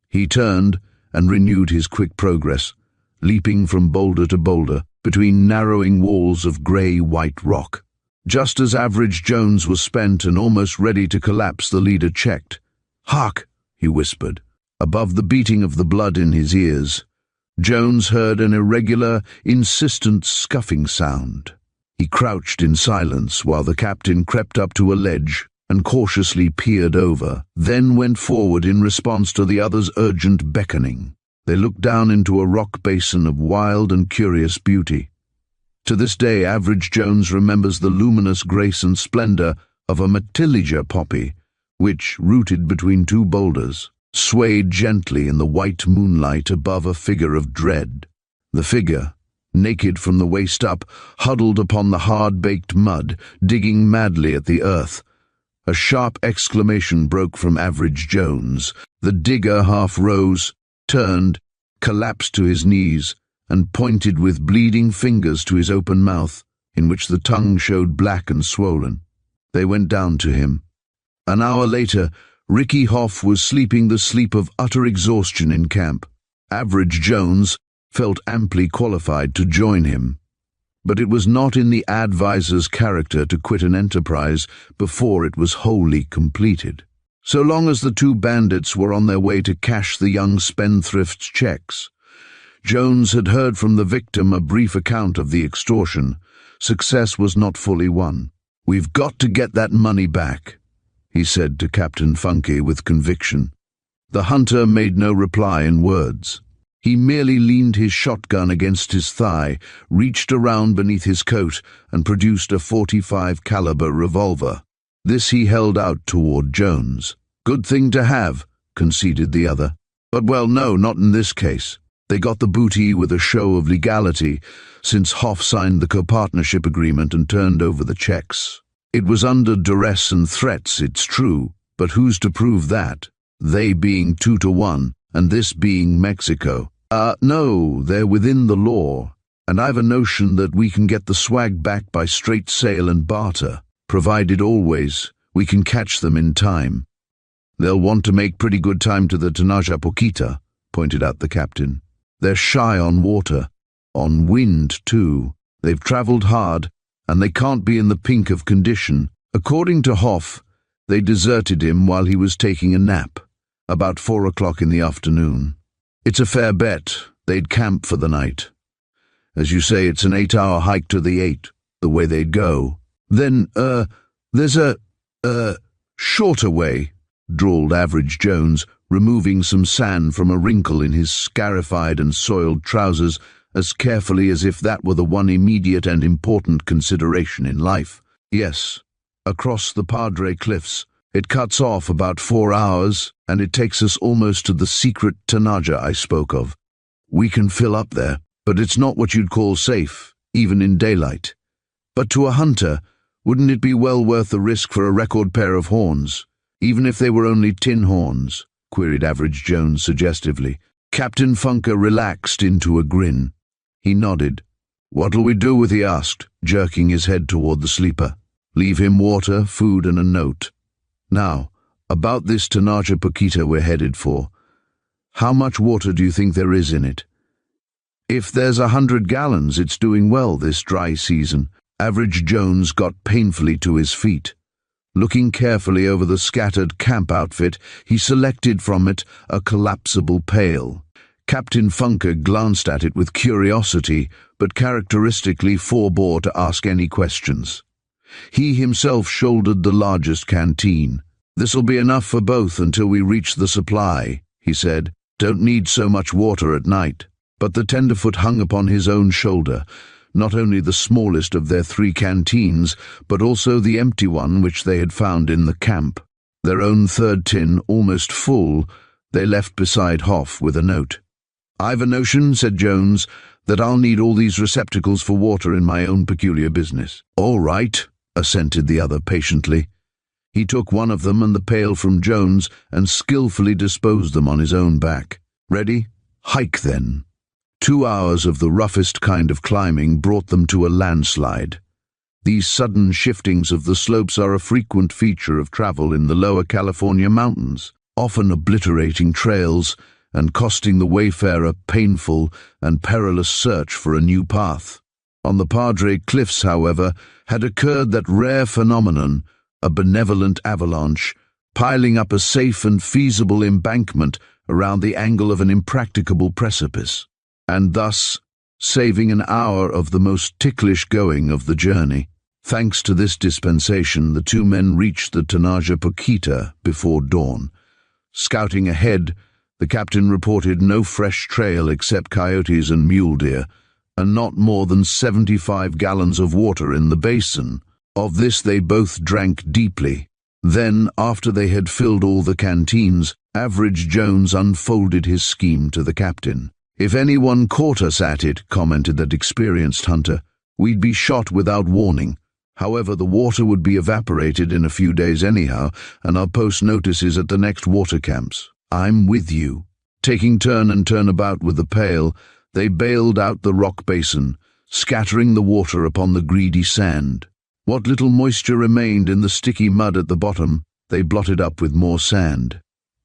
He turned and renewed his quick progress, leaping from boulder to boulder between narrowing walls of grey-white rock. Just as Average Jones was spent and almost ready to collapse, the leader checked. "Hark!" he whispered. Above the beating of the blood in his ears, Jones heard an irregular, insistent scuffing sound. He crouched in silence while the captain crept up to a ledge and cautiously peered over, then went forward in response to the other's urgent beckoning. They looked down into a rock basin of wild and curious beauty. To this day, Average Jones remembers the luminous grace and splendor of a Matilija poppy, which, rooted between two boulders, swayed gently in the white moonlight above a figure of dread. The figure, naked from the waist up, huddled upon the hard-baked mud, digging madly at the earth. A sharp exclamation broke from Average Jones. The digger half rose, turned, collapsed to his knees, and pointed with bleeding fingers to his open mouth, in which the tongue showed black and swollen. They went down to him. An hour later, Ricky Hoff was sleeping the sleep of utter exhaustion in camp. Average Jones felt amply qualified to join him, but it was not in the advisor's character to quit an enterprise before it was wholly completed. So long as the two bandits were on their way to cash the young spendthrift's checks, Jones had heard from the victim a brief account of the extortion. Success was not fully won. "We've got to get that money back," he said to Captain Funky with conviction. The hunter made no reply in words. He merely leaned his shotgun against his thigh, reached around beneath his coat, and produced a .45 caliber revolver. This he held out toward Jones. "Good thing to have," conceded the other. "But well, no, not in this case. They got the booty with a show of legality, since Hoff signed the copartnership agreement and turned over the checks. It was under duress and threats, it's true, but who's to prove that? They being 2-1, and this being Mexico. No, they're within the law, and I've a notion that we can get the swag back by straight sale and barter, provided always we can catch them in time." "They'll want to make pretty good time to the Tanaja Poquita," pointed out the captain. "They're shy on water, on wind too. They've traveled hard, and they can't be in the pink of condition. According to Hoff, they deserted him while he was taking a nap, about 4 o'clock in the afternoon. It's a fair bet they'd camp for the night. As you say, it's an 8-hour hike to the 8, the way they'd go. Then, there's a shorter way," drawled Average Jones, removing some sand from a wrinkle in his scarified and soiled trousers as carefully as if that were the one immediate and important consideration in life. "Yes, across the Padre Cliffs. It cuts off about 4 hours, and it takes us almost to the secret Tanaja I spoke of. We can fill up there, but it's not what you'd call safe, even in daylight. But to a hunter, wouldn't it be well worth the risk for a record pair of horns, even if they were only tin horns?" queried Average Jones suggestively. Captain Funker relaxed into a grin. He nodded. "What'll we do with?" he asked, jerking his head toward the sleeper. "Leave him water, food, and a note. Now, about this Tanaja Poquita we're headed for. How much water do you think there is in it?" "If there's 100 gallons, it's doing well this dry season." Average Jones got painfully to his feet. Looking carefully over the scattered camp outfit, he selected from it a collapsible pail. Captain Funker glanced at it with curiosity, but characteristically forbore to ask any questions. He himself shouldered the largest canteen. "This'll be enough for both until we reach the supply," he said. "Don't need so much water at night." But the tenderfoot hung upon his own shoulder, not only the smallest of their 3 canteens, but also the empty one which they had found in the camp. Their own 3rd tin, almost full, they left beside Hoff with a note. "I've a notion," said Jones, "that I'll need all these receptacles for water in my own peculiar business." "All right," assented the other patiently. He took one of them and the pail from Jones and skillfully disposed them on his own back. "Ready? Hike then." 2 hours of the roughest kind of climbing brought them to a landslide. These sudden shiftings of the slopes are a frequent feature of travel in the lower California mountains, often obliterating trails and costing the wayfarer painful and perilous search for a new path. On the Padre Cliffs, however, had occurred that rare phenomenon, a benevolent avalanche, piling up a safe and feasible embankment around the angle of an impracticable precipice, and thus saving an hour of the most ticklish going of the journey. Thanks to this dispensation, the 2 men reached the Tanaja Poquita before dawn. Scouting ahead, the captain reported no fresh trail except coyotes and mule deer, and not more than 75 gallons of water in the basin. Of this they both drank deeply. Then, after they had filled all the canteens, Average Jones unfolded his scheme to the captain. "If anyone caught us at it," commented that experienced hunter, "we'd be shot without warning. However, the water would be evaporated in a few days anyhow, and I'll post notices at the next water camps." "I'm with you." Taking turn and turn about with the pail, they bailed out the rock basin, scattering the water upon the greedy sand. What little moisture remained in the sticky mud at the bottom, they blotted up with more sand.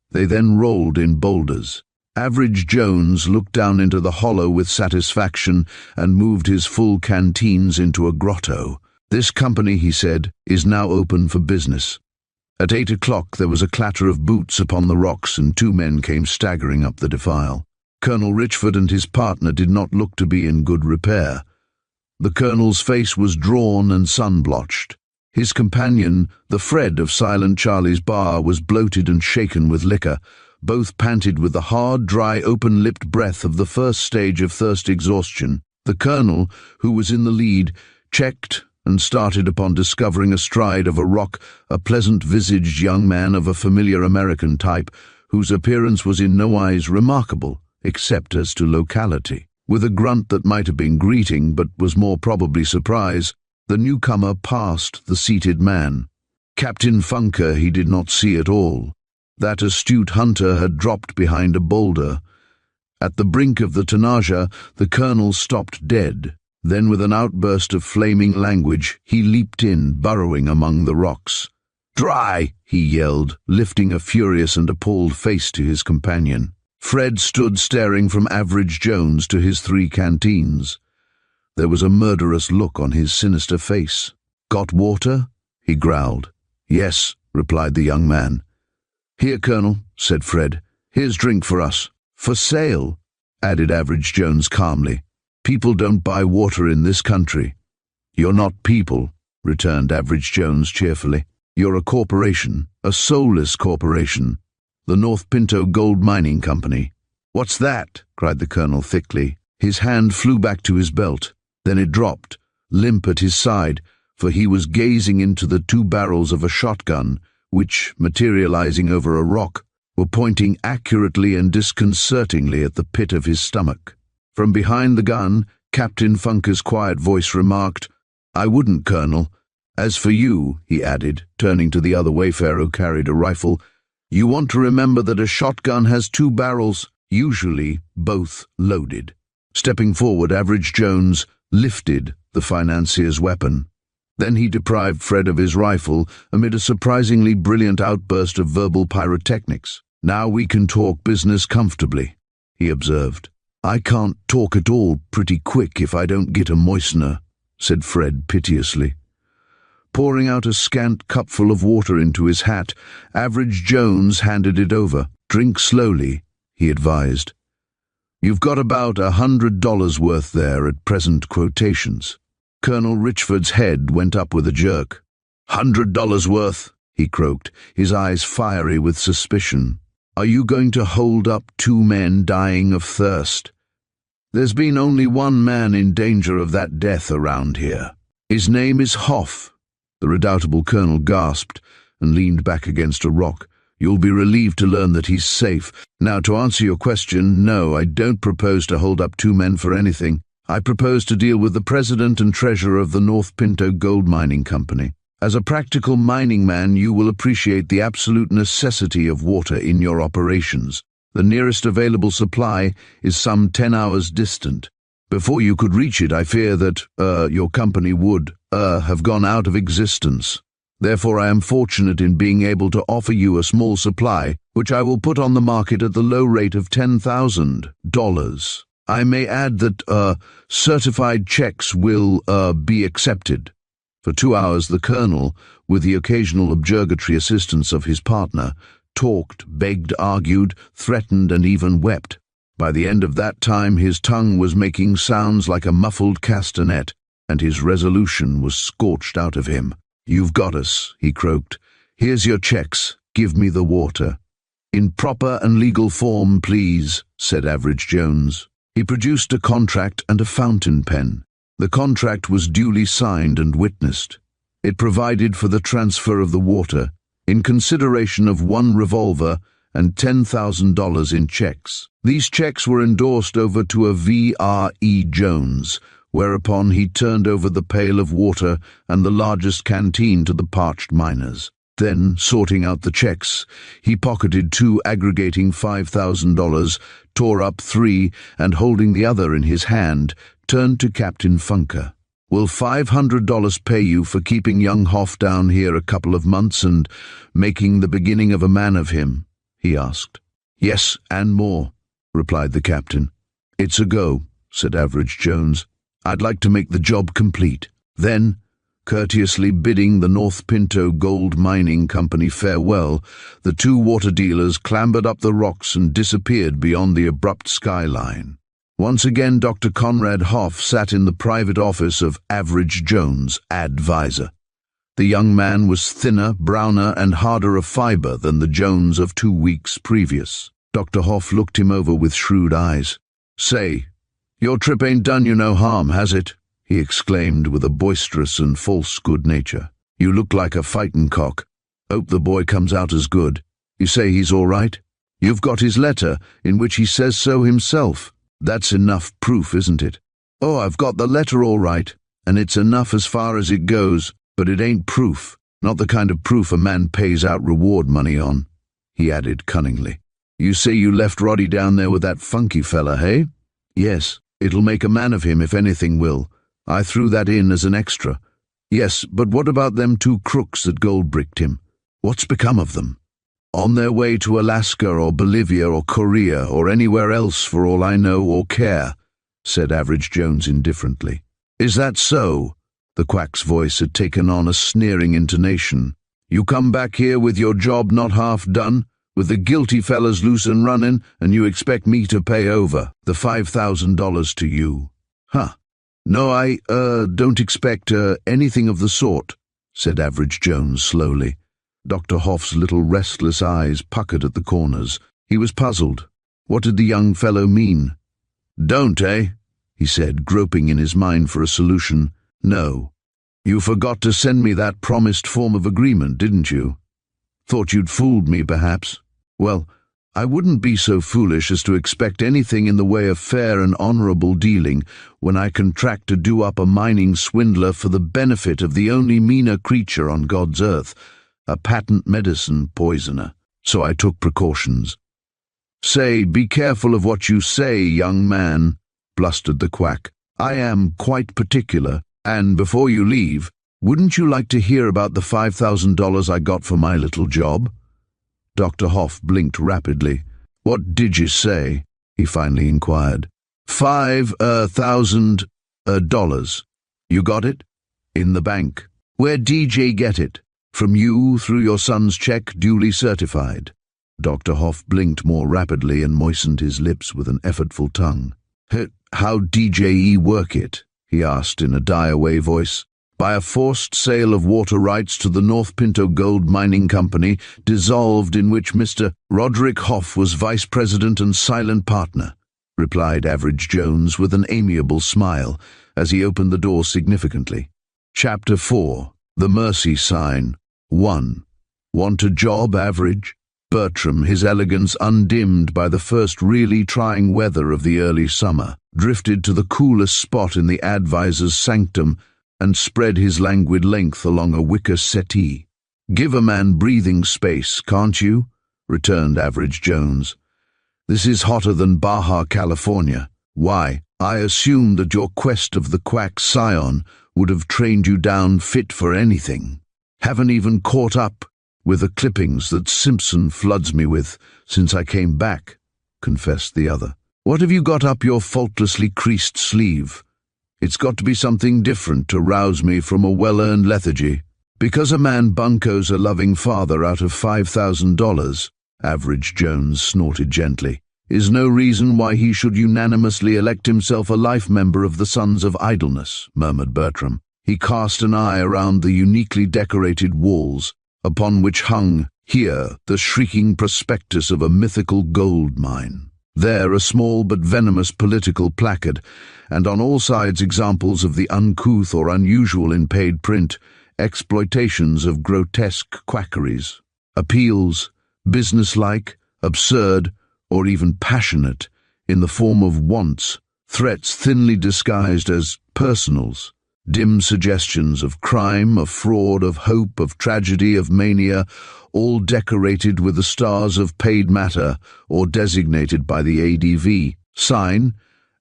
They then rolled in boulders. Average Jones looked down into the hollow with satisfaction and moved his full canteens into a grotto. "This company," he said, "is now open for business." At 8 o'clock there was a clatter of boots upon the rocks and 2 men came staggering up the defile. Colonel Richford and his partner did not look to be in good repair. The colonel's face was drawn and sun-blotched. His companion, the Fred of Silent Charlie's bar, was bloated and shaken with liquor. Both panted with the hard, dry, open-lipped breath of the first stage of thirst exhaustion. The colonel, who was in the lead, checked and started upon discovering astride of a rock a pleasant-visaged young man of a familiar American type, whose appearance was in no wise remarkable, except as to locality. With a grunt that might have been greeting, but was more probably surprise, the newcomer passed the seated man. Captain Funker he did not see at all. That astute hunter had dropped behind a boulder. At the brink of the Tanaja, the colonel stopped dead. Then, with an outburst of flaming language, he leaped in, burrowing among the rocks. "Dry!" he yelled, lifting a furious and appalled face to his companion. Fred stood staring from Average Jones to his 3 canteens. There was a murderous look on his sinister face. "Got water?" he growled. "Yes," replied the young man. "Here, Colonel," said Fred. "Here's drink for us." "For sale," added Average Jones calmly. "People don't buy water in this country." "You're not people," returned Average Jones cheerfully. "You're a corporation, a soulless corporation. The North Pinto Gold Mining Company." "What's that?" cried the colonel thickly. His hand flew back to his belt. Then it dropped, limp at his side, for he was gazing into the 2 barrels of a shotgun, which, materializing over a rock, were pointing accurately and disconcertingly at the pit of his stomach. From behind the gun, Captain Funker's quiet voice remarked, "I wouldn't, Colonel. As for you," he added, turning to the other wayfarer who carried a rifle, "you want to remember that a shotgun has 2 barrels, usually both loaded." Stepping forward, Average Jones lifted the financier's weapon. Then he deprived Fred of his rifle amid a surprisingly brilliant outburst of verbal pyrotechnics. "Now we can talk business comfortably," he observed. "I can't talk at all pretty quick if I don't get a moistener," said Fred piteously. Pouring out a scant cupful of water into his hat, Average Jones handed it over. "Drink slowly," he advised. "You've got about $100 worth there at present quotations." Colonel Richford's head went up with a jerk. $100 worth, he croaked, his eyes fiery with suspicion. Are you going to hold up 2 men dying of thirst? There's been only 1 man in danger of that death around here. His name is Hoff. The redoubtable colonel gasped and leaned back against a rock. You'll be relieved to learn that he's safe. Now, to answer your question, no, I don't propose to hold up 2 men for anything. I propose to deal with the president and treasurer of the North Pinto Gold Mining Company. As a practical mining man, you will appreciate the absolute necessity of water in your operations. The nearest available supply is some 10 hours distant. Before you could reach it, I fear that, your company would, have gone out of existence. Therefore, I am fortunate in being able to offer you a small supply, which I will put on the market at the low rate of $10,000. I may add that, certified checks will, be accepted. For 2 hours, the colonel, with the occasional objurgatory assistance of his partner, talked, begged, argued, threatened, and even wept. By the end of that time, his tongue was making sounds like a muffled castanet, and his resolution was scorched out of him. You've got us, he croaked. Here's your checks. Give me the water. In proper and legal form, please, said Average Jones. He produced a contract and a fountain pen. The contract was duly signed and witnessed. It provided for the transfer of the water, in consideration of 1 revolver and $10,000 in checks. These checks were endorsed over to a V.R.E. Jones, whereupon he turned over the pail of water and the largest canteen to the parched miners. Then, sorting out the checks, he pocketed 2 aggregating $5,000, tore up 3, and holding the other in his hand, turned to Captain Funker. Will $500 pay you for keeping young Hoff down here a couple of months and making the beginning of a man of him? He asked. Yes, and more, replied the captain. It's a go, said Average Jones. I'd like to make the job complete. Then, courteously bidding the North Pinto Gold Mining Company farewell, the 2 water dealers clambered up the rocks and disappeared beyond the abrupt skyline. Once again, Dr. Conrad Hoff sat in the private office of Average Jones, advisor. The young man was thinner, browner, and harder of fiber than the Jones of 2 weeks previous. Dr. Hoff looked him over with shrewd eyes. Say, your trip ain't done you no harm, has it? He exclaimed with a boisterous and false good nature. You look like a fightin' cock. Hope the boy comes out as good. You say he's all right? You've got his letter, in which he says so himself. That's enough proof, isn't it? Oh, I've got the letter all right, and it's enough as far as it goes, but it ain't proof, not the kind of proof a man pays out reward money on, he added cunningly. You say you left Roddy down there with that funky fella, hey? Yes, it'll make a man of him if anything will. I threw that in as an extra. Yes, but what about them 2 crooks that gold-bricked him? What's become of them? On their way to Alaska or Bolivia or Korea or anywhere else for all I know or care, said Average Jones indifferently. Is that so? The quack's voice had taken on a sneering intonation. You come back here with your job not half done, with the guilty fellas loose and running, and you expect me to pay over the $5,000 to you. Huh. No, I, don't expect, anything of the sort, said Average Jones slowly. Dr. Hoff's little restless eyes puckered at the corners. He was puzzled. What did the young fellow mean? Don't, eh? He said, groping in his mind for a solution. No. You forgot to send me that promised form of agreement, didn't you? Thought you'd fooled me, perhaps. Well, I wouldn't be so foolish as to expect anything in the way of fair and honorable dealing when I contract to do up a mining swindler for the benefit of the only meaner creature on God's earth, a patent medicine poisoner. So I took precautions. Say, be careful of what you say, young man, blustered the quack. I am quite particular, and before you leave, wouldn't you like to hear about the $5,000 I got for my little job? Dr. Hoff blinked rapidly. What did you say? He finally inquired. $5,000. You got it? In the bank. Where'd DJ get it? From you through your son's check duly certified. Dr. Hoff blinked more rapidly and moistened his lips with an effortful tongue. How'd DJE work it? he asked in a die-away voice. By a forced sale of water rights to the North Pinto Gold Mining Company, dissolved, in which Mr. Roderick Hoff was vice president and silent partner, replied Average Jones with an amiable smile as he opened the door significantly. Chapter 4. The Mercy Sign. 1. Want a job, Average? Bertram, his elegance undimmed by the first really trying weather of the early summer, drifted to the coolest spot in the advisor's sanctum and spread his languid length along a wicker settee. Give a man breathing space, can't you? Returned Average Jones. This is hotter than Baja California. Why, I assumed that your quest of the quack scion would have trained you down fit for anything. Haven't even caught up with the clippings that Simpson floods me with since I came back, confessed the other. What have you got up your faultlessly creased sleeve? It's got to be something different to rouse me from a well-earned lethargy. Because a man bunkos a loving father out of $5,000, Average Jones snorted gently, is no reason why he should unanimously elect himself a life member of the Sons of Idleness, murmured Bertram. He cast an eye around the uniquely decorated walls, upon which hung, here, the shrieking prospectus of a mythical gold mine. There a small but venomous political placard, and on all sides examples of the uncouth or unusual in paid print, exploitations of grotesque quackeries. Appeals, businesslike, absurd, or even passionate, in the form of wants, threats thinly disguised as personals, dim suggestions of crime, of fraud, of hope, of tragedy, of mania, all decorated with the stars of paid matter or designated by the ADV sign,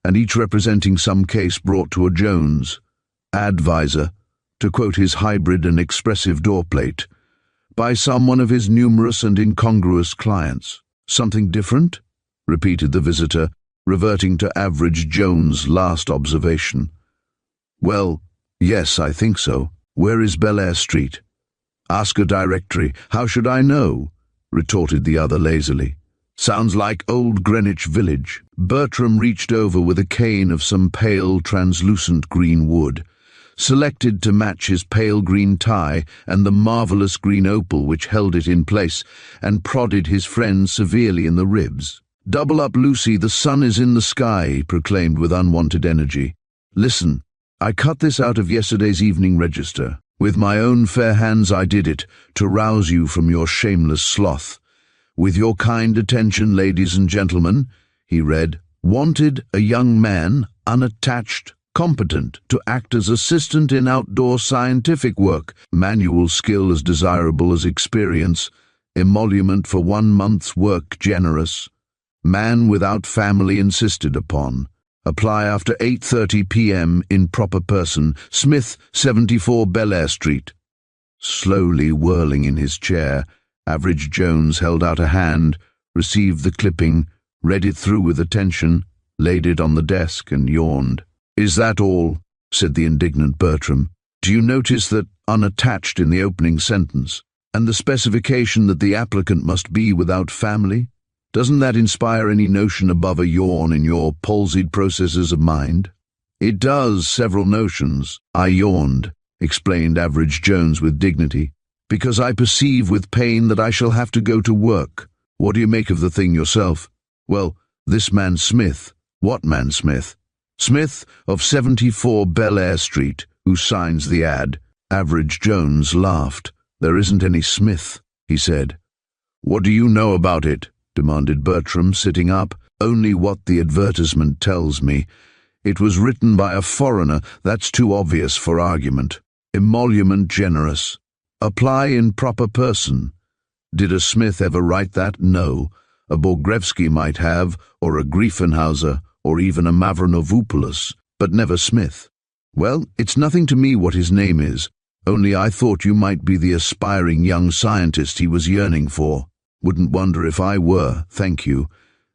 and each representing some case brought to a Jones advisor, to quote his hybrid and expressive doorplate, by some one of his numerous and incongruous clients. Something different? Repeated the visitor, reverting to Average Jones' last observation. Well, yes, I think so. Where is Bel-Air Street? Ask a directory. How should I know? Retorted the other lazily. Sounds like old Greenwich Village. Bertram reached over with a cane of some pale, translucent green wood, selected to match his pale green tie and the marvellous green opal which held it in place, and prodded his friend severely in the ribs. Double up, Lucy, the sun is in the sky, he proclaimed with unwonted energy. Listen, I cut this out of yesterday's Evening Register. With my own fair hands I did it, to rouse you from your shameless sloth. With your kind attention, ladies and gentlemen, he read, wanted a young man, unattached, competent, to act as assistant in outdoor scientific work, manual skill as desirable as experience, emolument for 1 month's work generous, man without family insisted upon. Apply after 8:30 p.m. in proper person. Smith, 74 Bel-Air Street. Slowly whirling in his chair, Average Jones held out a hand, received the clipping, read it through with attention, laid it on the desk and yawned. Is that all? Said the indignant Bertram. Do you notice that unattached in the opening sentence, and the specification that the applicant must be without family? Doesn't that inspire any notion above a yawn in your palsied processes of mind? It does, several notions. I yawned, explained Average Jones with dignity, because I perceive with pain that I shall have to go to work. What do you make of the thing yourself? Well, this man Smith. What man Smith? Smith of 74 Bel-Air Street, who signs the ad. Average Jones laughed. There isn't any Smith, he said. What do you know about it? Demanded Bertram, sitting up. Only what the advertisement tells me. It was written by a foreigner, that's too obvious for argument. Emolument generous. Apply in proper person. Did a Smith ever write that? No. A Borgrevsky might have, or a Griefenhauser, or even a Mavronovopoulos, but never Smith. Well, it's nothing to me what his name is, only I thought you might be the aspiring young scientist he was yearning for. Wouldn't wonder if I were, thank you.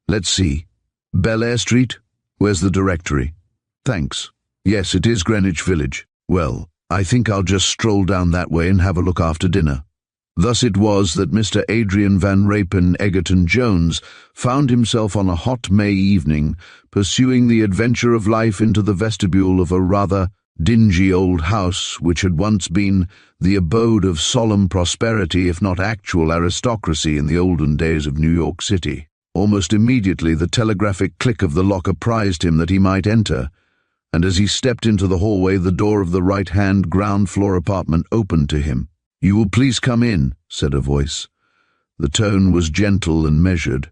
Let's see. Bel-Air Street? Where's the directory? Thanks. Yes, it is Greenwich Village. Well, I think I'll just stroll down that way and have a look after dinner. Thus it was that Mr. Adrian Van Rapen Egerton-Jones found himself on a hot May evening, pursuing the adventure of life into the vestibule of a rather dingy old house which had once been the abode of solemn prosperity, if not actual aristocracy, in the olden days of New York City. Almost immediately the telegraphic click of the lock apprised him that he might enter, and as he stepped into the hallway, the door of the right-hand ground-floor apartment opened to him. "You will please come in," said a voice. The tone was gentle and measured.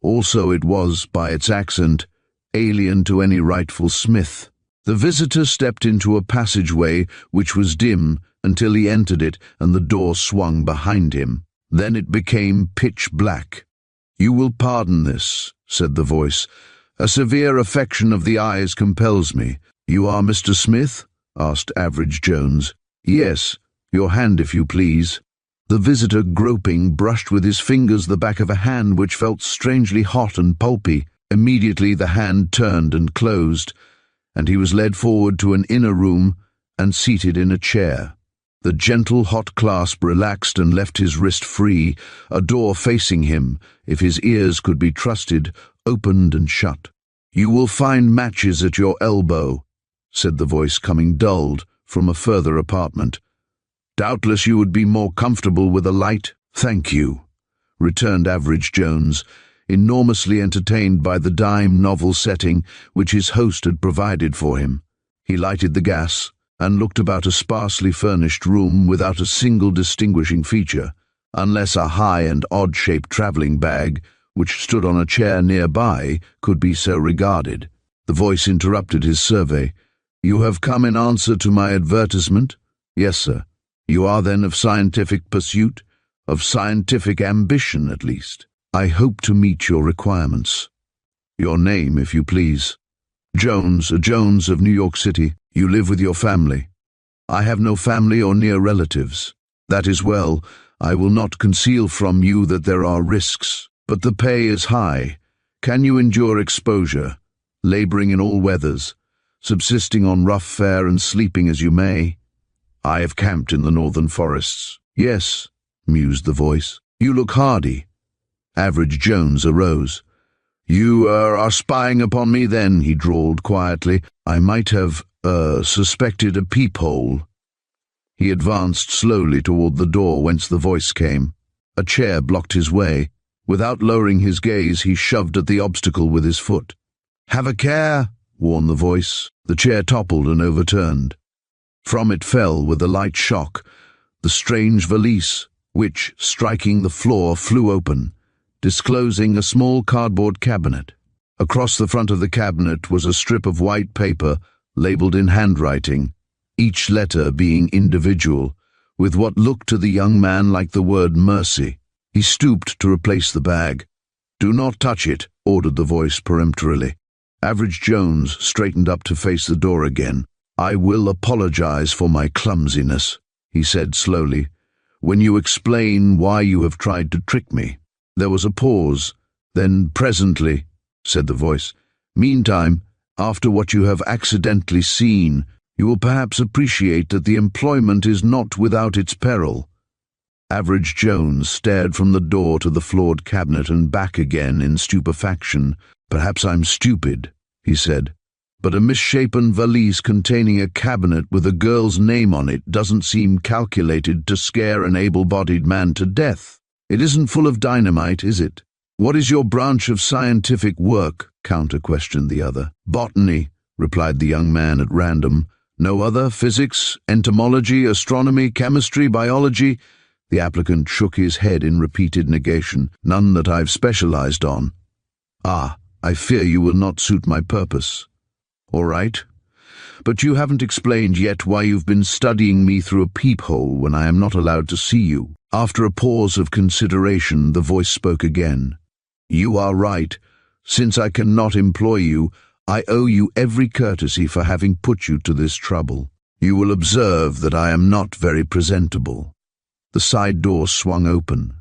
Also it was, by its accent, alien to any rightful Smith. The visitor stepped into a passageway which was dim until he entered it and the door swung behind him. Then it became pitch black. "You will pardon this," said the voice. "A severe affection of the eyes compels me." "You are Mr. Smith?" asked Average Jones. "Yes. Your hand, if you please." The visitor, groping, brushed with his fingers the back of a hand which felt strangely hot and pulpy. Immediately the hand turned and closed, and he was led forward to an inner room and seated in a chair. The gentle hot clasp relaxed and left his wrist free. A door facing him, if his ears could be trusted, opened and shut. "You will find matches at your elbow," said the voice, coming dulled from a further apartment. "Doubtless you would be more comfortable with a light." "Thank you," returned Average Jones, enormously entertained by the dime novel setting which his host had provided for him. He lighted the gas and looked about a sparsely furnished room without a single distinguishing feature, unless a high and odd-shaped travelling bag, which stood on a chair nearby, could be so regarded. The voice interrupted his survey. "You have come in answer to my advertisement?" "Yes, sir." "You are then of scientific pursuit, of scientific ambition at least. I hope to meet your requirements." "Your name, if you please." "Jones, a Jones of New York City. You live with your family?" "I have no family or near relatives." "That is well. I will not conceal from you that there are risks, but the pay is high. Can you endure exposure, laboring in all weathers, subsisting on rough fare and sleeping as you may?" "I have camped in the northern forests." "Yes," mused the voice. "You look hardy." Average Jones arose. "You are spying upon me then," he drawled quietly. "I might have, suspected a peephole." He advanced slowly toward the door whence the voice came. A chair blocked his way. Without lowering his gaze, he shoved at the obstacle with his foot. "Have a care," warned the voice. The chair toppled and overturned. From it fell, with a light shock, the strange valise, which, striking the floor, flew open, disclosing a small cardboard cabinet. Across the front of the cabinet was a strip of white paper labeled in handwriting, each letter being individual, with what looked to the young man like the word mercy. He stooped to replace the bag. "Do not touch it," ordered the voice peremptorily. Average Jones straightened up to face the door again. "I will apologize for my clumsiness," he said slowly, "when you explain why you have tried to trick me." There was a pause. "Then presently," said the voice. "Meantime, after what you have accidentally seen, you will perhaps appreciate that the employment is not without its peril." Average Jones stared from the door to the floored cabinet and back again in stupefaction. "Perhaps I'm stupid," he said, "but a misshapen valise containing a cabinet with a girl's name on it doesn't seem calculated to scare an able-bodied man to death. It isn't full of dynamite, is it?" "What is your branch of scientific work?" counter-questioned the other. "Botany," replied the young man at random. "No other? Physics, entomology, astronomy, chemistry, biology?" The applicant shook his head in repeated negation. "None that I've specialized on." "Ah, I fear you will not suit my purpose." "All right. But you haven't explained yet why you've been studying me through a peephole when I am not allowed to see you." After a pause of consideration, the voice spoke again. "You are right. Since I cannot employ you, I owe you every courtesy for having put you to this trouble. You will observe that I am not very presentable." The side door swung open.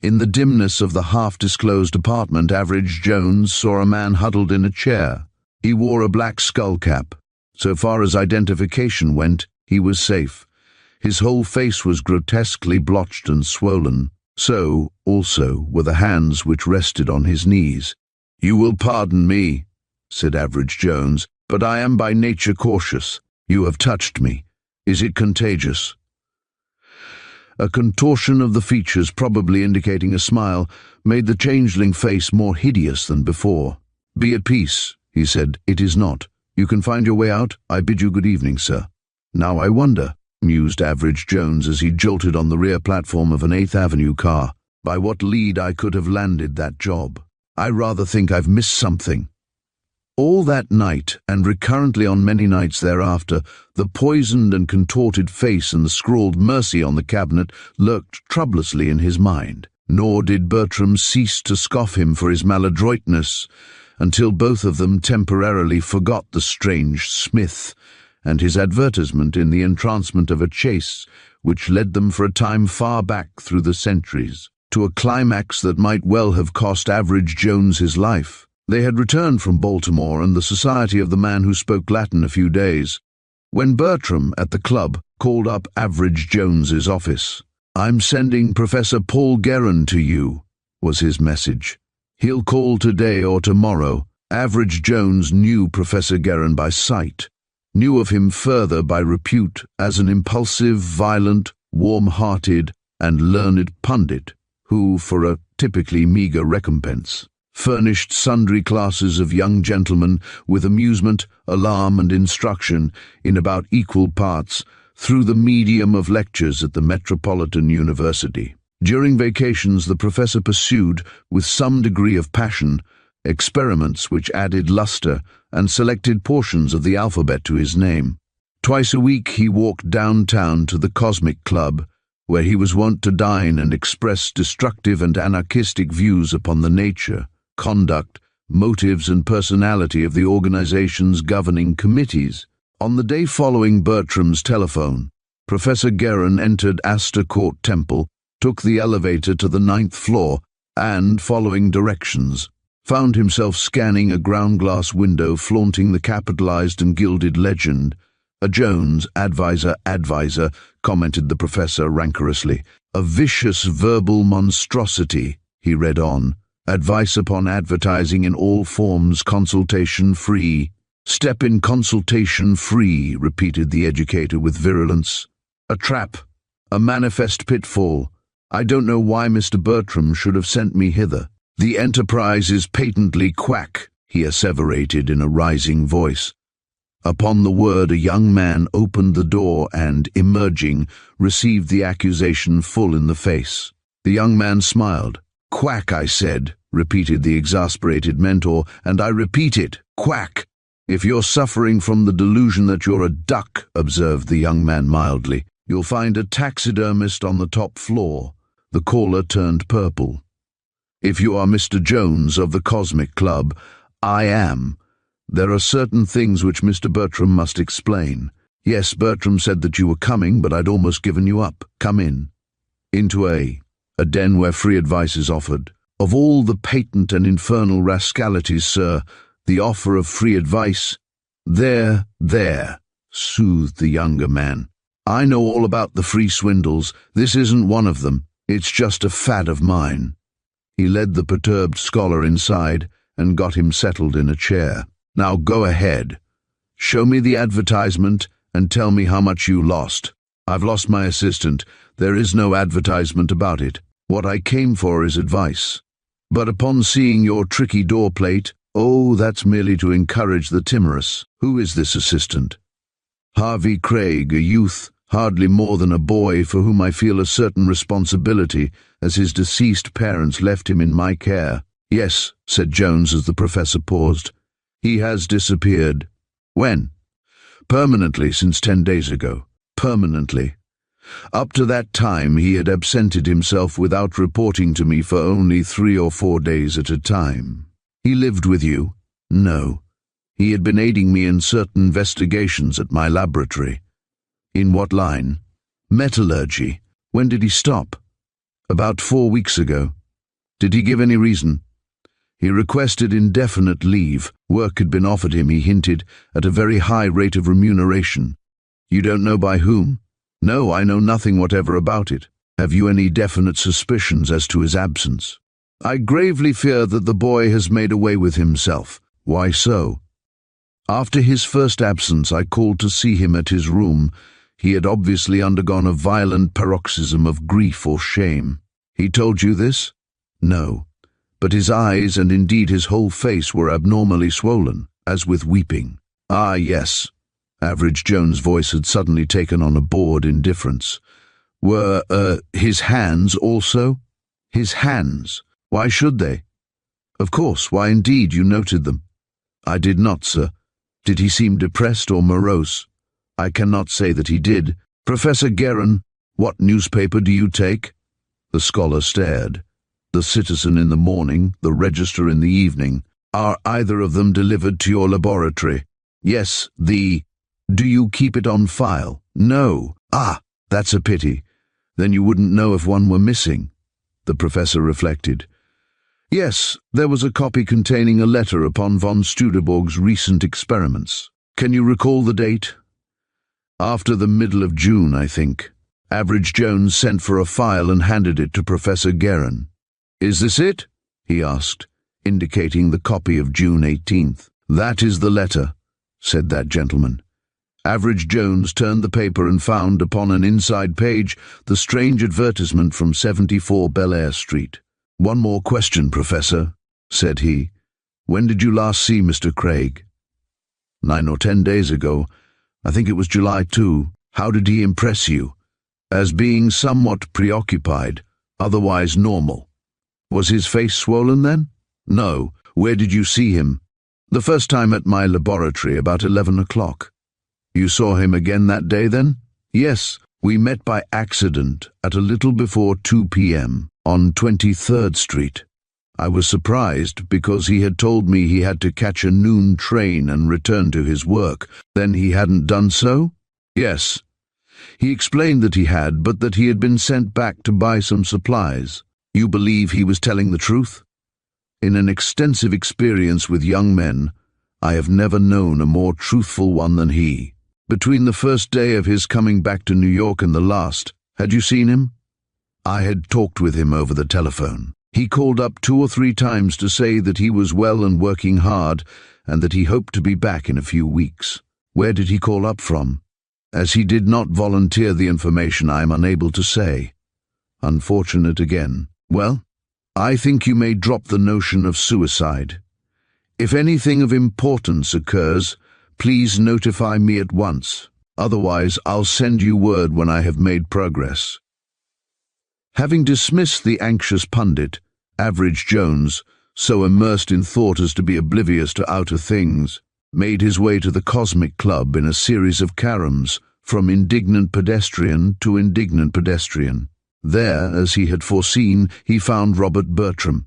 In the dimness of the half-disclosed apartment, Average Jones saw a man huddled in a chair. He wore a black skull cap. So far as identification went, he was safe. His whole face was grotesquely blotched and swollen. So, also, were the hands which rested on his knees. "You will pardon me," said Average Jones, "but I am by nature cautious. You have touched me. Is it contagious?" A contortion of the features, probably indicating a smile, made the changeling face more hideous than before. "Be at peace," he said. "It is not. You can find your way out. I bid you good evening, sir." "Now I wonder," mused Average Jones as he jolted on the rear platform of an 8th Avenue car, "by what lead I could have landed that job. I rather think I've missed something." All that night, and recurrently on many nights thereafter, the poisoned and contorted face and the scrawled mercy on the cabinet lurked troublessly in his mind. Nor did Bertram cease to scoff him for his maladroitness, until both of them temporarily forgot the strange Smith and his advertisement in the entrancement of a chase which led them for a time far back through the centuries, to a climax that might well have cost Average Jones his life. They had returned from Baltimore and the society of the man who spoke Latin a few days, when Bertram, at the club, called up Average Jones's office. "I'm sending Professor Paul Guerin to you," was his message. "He'll call today or tomorrow." Average Jones knew Professor Guerin by sight, knew of him further by repute as an impulsive, violent, warm-hearted, and learned pundit who, for a typically meagre recompense, furnished sundry classes of young gentlemen with amusement, alarm, and instruction in about equal parts through the medium of lectures at the Metropolitan University. During vacations, the professor pursued, with some degree of passion, experiments which added luster and selected portions of the alphabet to his name. Twice a week he walked downtown to the Cosmic Club, where he was wont to dine and express destructive and anarchistic views upon the nature, conduct, motives, and personality of the organization's governing committees. On the day following Bertram's telephone, Professor Guerin entered Astor Court Temple, took the elevator to the 9th floor, and, following directions, found himself scanning a ground-glass window flaunting the capitalized and gilded legend, "A Jones, advisor, commented the professor rancorously. "A vicious verbal monstrosity," he read on. "Advice upon advertising in all forms, consultation free." "Step in, consultation free," repeated the educator with virulence. "A trap, a manifest pitfall. I don't know why Mr. Bertram should have sent me hither. The enterprise is patently quack," he asseverated in a rising voice. Upon the word, a young man opened the door and, emerging, received the accusation full in the face. The young man smiled. "Quack, I said," repeated the exasperated mentor, "and I repeat it, quack." "If you're suffering from the delusion that you're a duck," observed the young man mildly, "you'll find a taxidermist on the top floor." The caller turned purple. "If you are Mr. Jones of the Cosmic Club, I am. There are certain things which Mr. Bertram must explain. Yes, Bertram said that you were coming, but I'd almost given you up. Come in." "Into a den where free advice is offered. Of all the patent and infernal rascalities, sir, the offer of free advice—" There, soothed the younger man. "I know all about the free swindles. This isn't one of them. It's just a fad of mine." He led the perturbed scholar inside and got him settled in a chair. "Now go ahead. Show me the advertisement and tell me how much you lost." "I've lost my assistant. There is no advertisement about it. What I came for is advice. But upon seeing your tricky door plate, oh, that's merely to encourage the timorous. Who is this assistant?" "Harvey Craig, a youth, hardly more than a boy, for whom I feel a certain responsibility, as his deceased parents left him in my care." "Yes," said Jones as the professor paused. "He has disappeared." "When?" "Permanently, since 10 days ago. Permanently. Up to that time he had absented himself without reporting to me for only 3 or 4 days at a time." "He lived with you?" "No. He had been aiding me in certain investigations at my laboratory." "In what line?" "Metallurgy." "When did he stop?" "About 4 weeks ago." "Did he give any reason?" "He requested indefinite leave. Work had been offered him, he hinted, at a very high rate of remuneration." "You don't know by whom?" No, I know nothing whatever about it. Have you any definite suspicions as to his absence? I gravely fear that the boy has made away with himself. Why so? After his first absence, I called to see him at his room. He had obviously undergone a violent paroxysm of grief or shame. He told you this? No. But his eyes and indeed his whole face were abnormally swollen, as with weeping. Ah, yes. Average Jones' voice had suddenly taken on a bored indifference. Were, his hands also? His hands? Why should they? Of course, why indeed, you noted them. I did not, sir. Did he seem depressed or morose? I cannot say that he did. Professor Guerin, what newspaper do you take? The scholar stared. The Citizen in the morning, the Register in the evening. Are either of them delivered to your laboratory? Yes, Do you keep it on file? No. Ah, that's a pity. Then you wouldn't know if one were missing. The professor reflected. Yes, there was a copy containing a letter upon von Studeborg's recent experiments. Can you recall the date? After the middle of June, I think. Average Jones sent for a file and handed it to Professor Guerin. Is this it? He asked, indicating the copy of June 18th. That is the letter, said that gentleman. Average Jones turned the paper and found upon an inside page the strange advertisement from 74 Bel Air Street. One more question, Professor, said he. When did you last see Mr. Craig? 9 or 10 days ago. I think it was July 2. How did he impress you? As being somewhat preoccupied, otherwise normal. Was his face swollen then? No. Where did you see him? The first time at my laboratory, about 11 o'clock. You saw him again that day then? Yes, we met by accident at a little before 2 p.m. on 23rd Street. I was surprised because he had told me he had to catch a noon train and return to his work. Then he hadn't done so? Yes. He explained that he had, but that he had been sent back to buy some supplies. You believe he was telling the truth? In an extensive experience with young men, I have never known a more truthful one than he. Between the first day of his coming back to New York and the last, had you seen him? I had talked with him over the telephone. He called up 2 or 3 times to say that he was well and working hard, and that he hoped to be back in a few weeks. Where did he call up from? As he did not volunteer the information, I am unable to say. Unfortunate again. Well, I think you may drop the notion of suicide. If anything of importance occurs, please notify me at once. Otherwise, I'll send you word when I have made progress. Having dismissed the anxious pundit, Average Jones, so immersed in thought as to be oblivious to outer things, made his way to the Cosmic Club in a series of caroms, from indignant pedestrian to indignant pedestrian. There, as he had foreseen, he found Robert Bertram.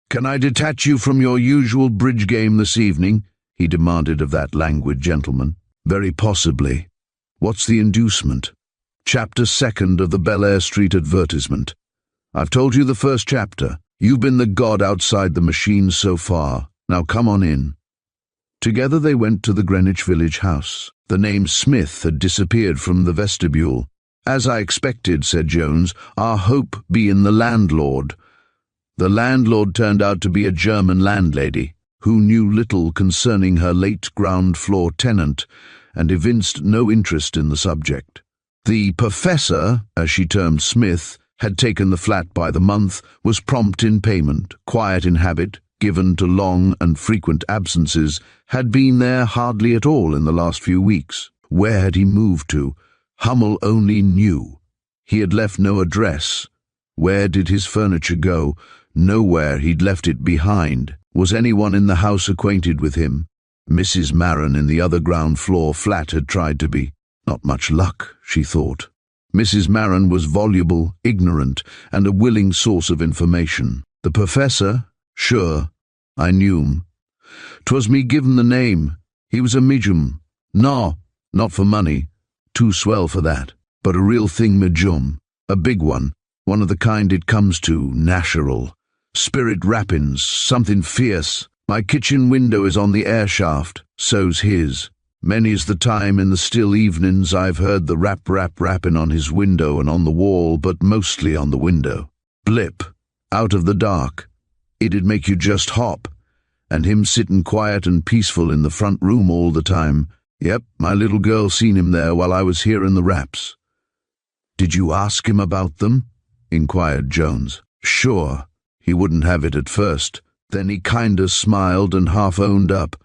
"Can I detach you from your usual bridge game this evening?" he demanded of that languid gentleman. "Very possibly. What's the inducement?" Chapter 2 of the Bel Air Street advertisement. I've told you the first chapter. You've been the god outside the machine so far. Now come on in. Together they went to the Greenwich Village house. The name Smith had disappeared from the vestibule. "As I expected," said Jones, "our hope be in the landlord." The landlord turned out to be a German landlady, who knew little concerning her late ground-floor tenant, and evinced no interest in the subject. The professor, as she termed Smith, had taken the flat by the month, was prompt in payment, quiet in habit, given to long and frequent absences, had been there hardly at all in the last few weeks. Where had he moved to? Hummel only knew. He had left no address. Where did his furniture go? Nowhere. He'd left it behind. Was anyone in the house acquainted with him? Mrs. Maron in the other ground-floor flat had tried to be. Not much luck, she thought. Mrs. Maron was voluble, ignorant, and a willing source of information. The professor? Sure, I knew him. 'Twas me given the name. He was a medium. No, not for money. Too swell for that. But a real thing medium. A big one of the kind it comes to, natural. Spirit rappins, something fierce. My kitchen window is on the air shaft, so's his. Many's the time in the still evenings I've heard the rapping on his window and on the wall, but mostly on the window. Blip, out of the dark. It'd make you just hop. And him sitting quiet and peaceful in the front room all the time. Yep, my little girl seen him there while I was hearing the raps. Did you ask him about them? Inquired Jones. Sure. He wouldn't have it at first. Then he kinda smiled and half owned up.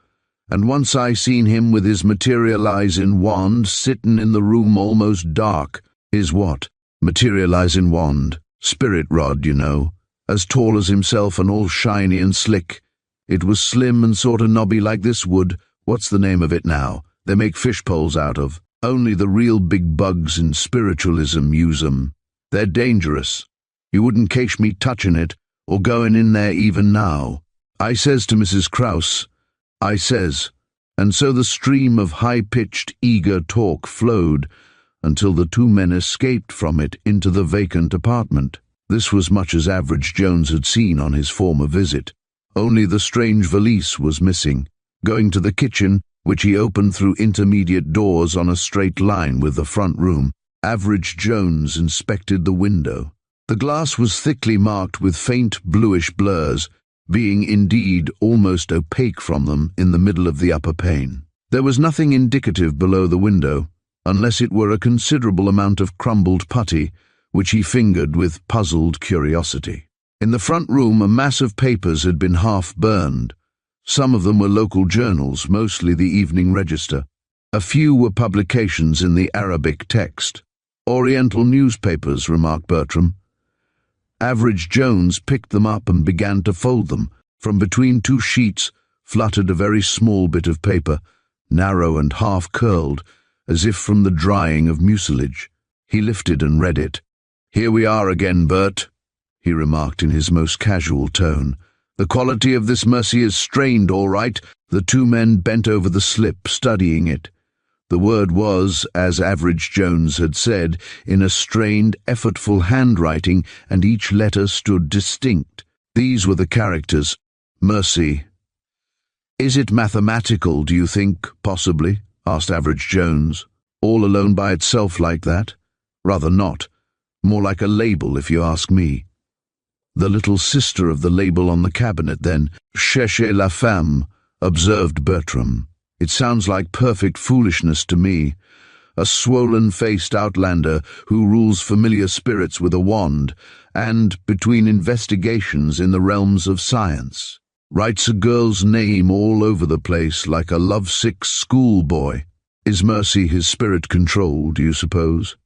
And once I seen him with his materializing wand sittin' in the room almost dark. His what? Materializing wand. Spirit rod, you know. As tall as himself and all shiny and slick. It was slim and sorta knobby like this wood. What's the name of it now? They make fish poles out of. Only the real big bugs in spiritualism use 'em. They're dangerous. You wouldn't catch me touchin' it, or going in there even now. I says to Mrs. Krause, I says, and so the stream of high-pitched, eager talk flowed until the two men escaped from it into the vacant apartment. This was much as Average Jones had seen on his former visit. Only the strange valise was missing. Going to the kitchen, which he opened through intermediate doors on a straight line with the front room, Average Jones inspected the window. The glass was thickly marked with faint bluish blurs, being indeed almost opaque from them in the middle of the upper pane. There was nothing indicative below the window, unless it were a considerable amount of crumbled putty, which he fingered with puzzled curiosity. In the front room, a mass of papers had been half burned. Some of them were local journals, mostly the Evening Register. A few were publications in the Arabic text. Oriental newspapers, remarked Bertram. Average Jones picked them up and began to fold them. From between two sheets fluttered a very small bit of paper, narrow and half-curled, as if from the drying of mucilage. He lifted and read it. "Here we are again, Bert," he remarked in his most casual tone. "The quality of this mercy is strained, all right." The two men bent over the slip, studying it. The word was, as Average Jones had said, in a strained, effortful handwriting, and each letter stood distinct. These were the characters. Mercy. "Is it mathematical, do you think, possibly?" asked Average Jones. "All alone by itself like that? Rather not. More like a label, if you ask me." "The little sister of the label on the cabinet, then. Cherchez la femme," observed Bertram. "It sounds like perfect foolishness to me. A swollen-faced outlander who rules familiar spirits with a wand, and, between investigations in the realms of science, writes a girl's name all over the place like a lovesick schoolboy. Is Mercy his spirit control, do you suppose?"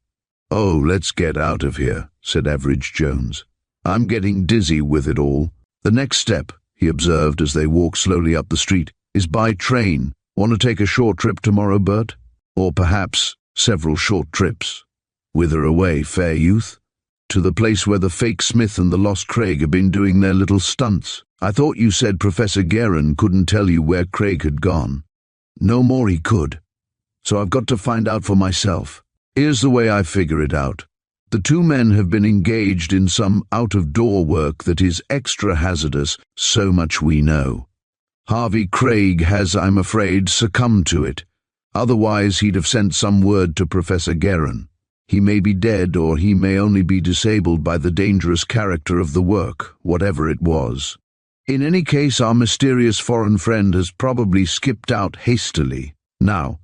"Oh, let's get out of here," said Average Jones. "I'm getting dizzy with it all. The next step," he observed as they walked slowly up the street, "is by train. Want to take a short trip tomorrow, Bert? Or perhaps several short trips." "Whither away, fair youth?" "To the place where the fake Smith and the lost Craig have been doing their little stunts. I thought you said Professor Guerin couldn't tell you where Craig had gone." "No more he could. So I've got to find out for myself. Here's the way I figure it out. The two men have been engaged in some out-of-door work that is extra hazardous, so much we know. Harvey Craig has, I'm afraid, succumbed to it. Otherwise he'd have sent some word to Professor Guerin. He may be dead, or he may only be disabled by the dangerous character of the work, whatever it was. In any case, our mysterious foreign friend has probably skipped out hastily. Now,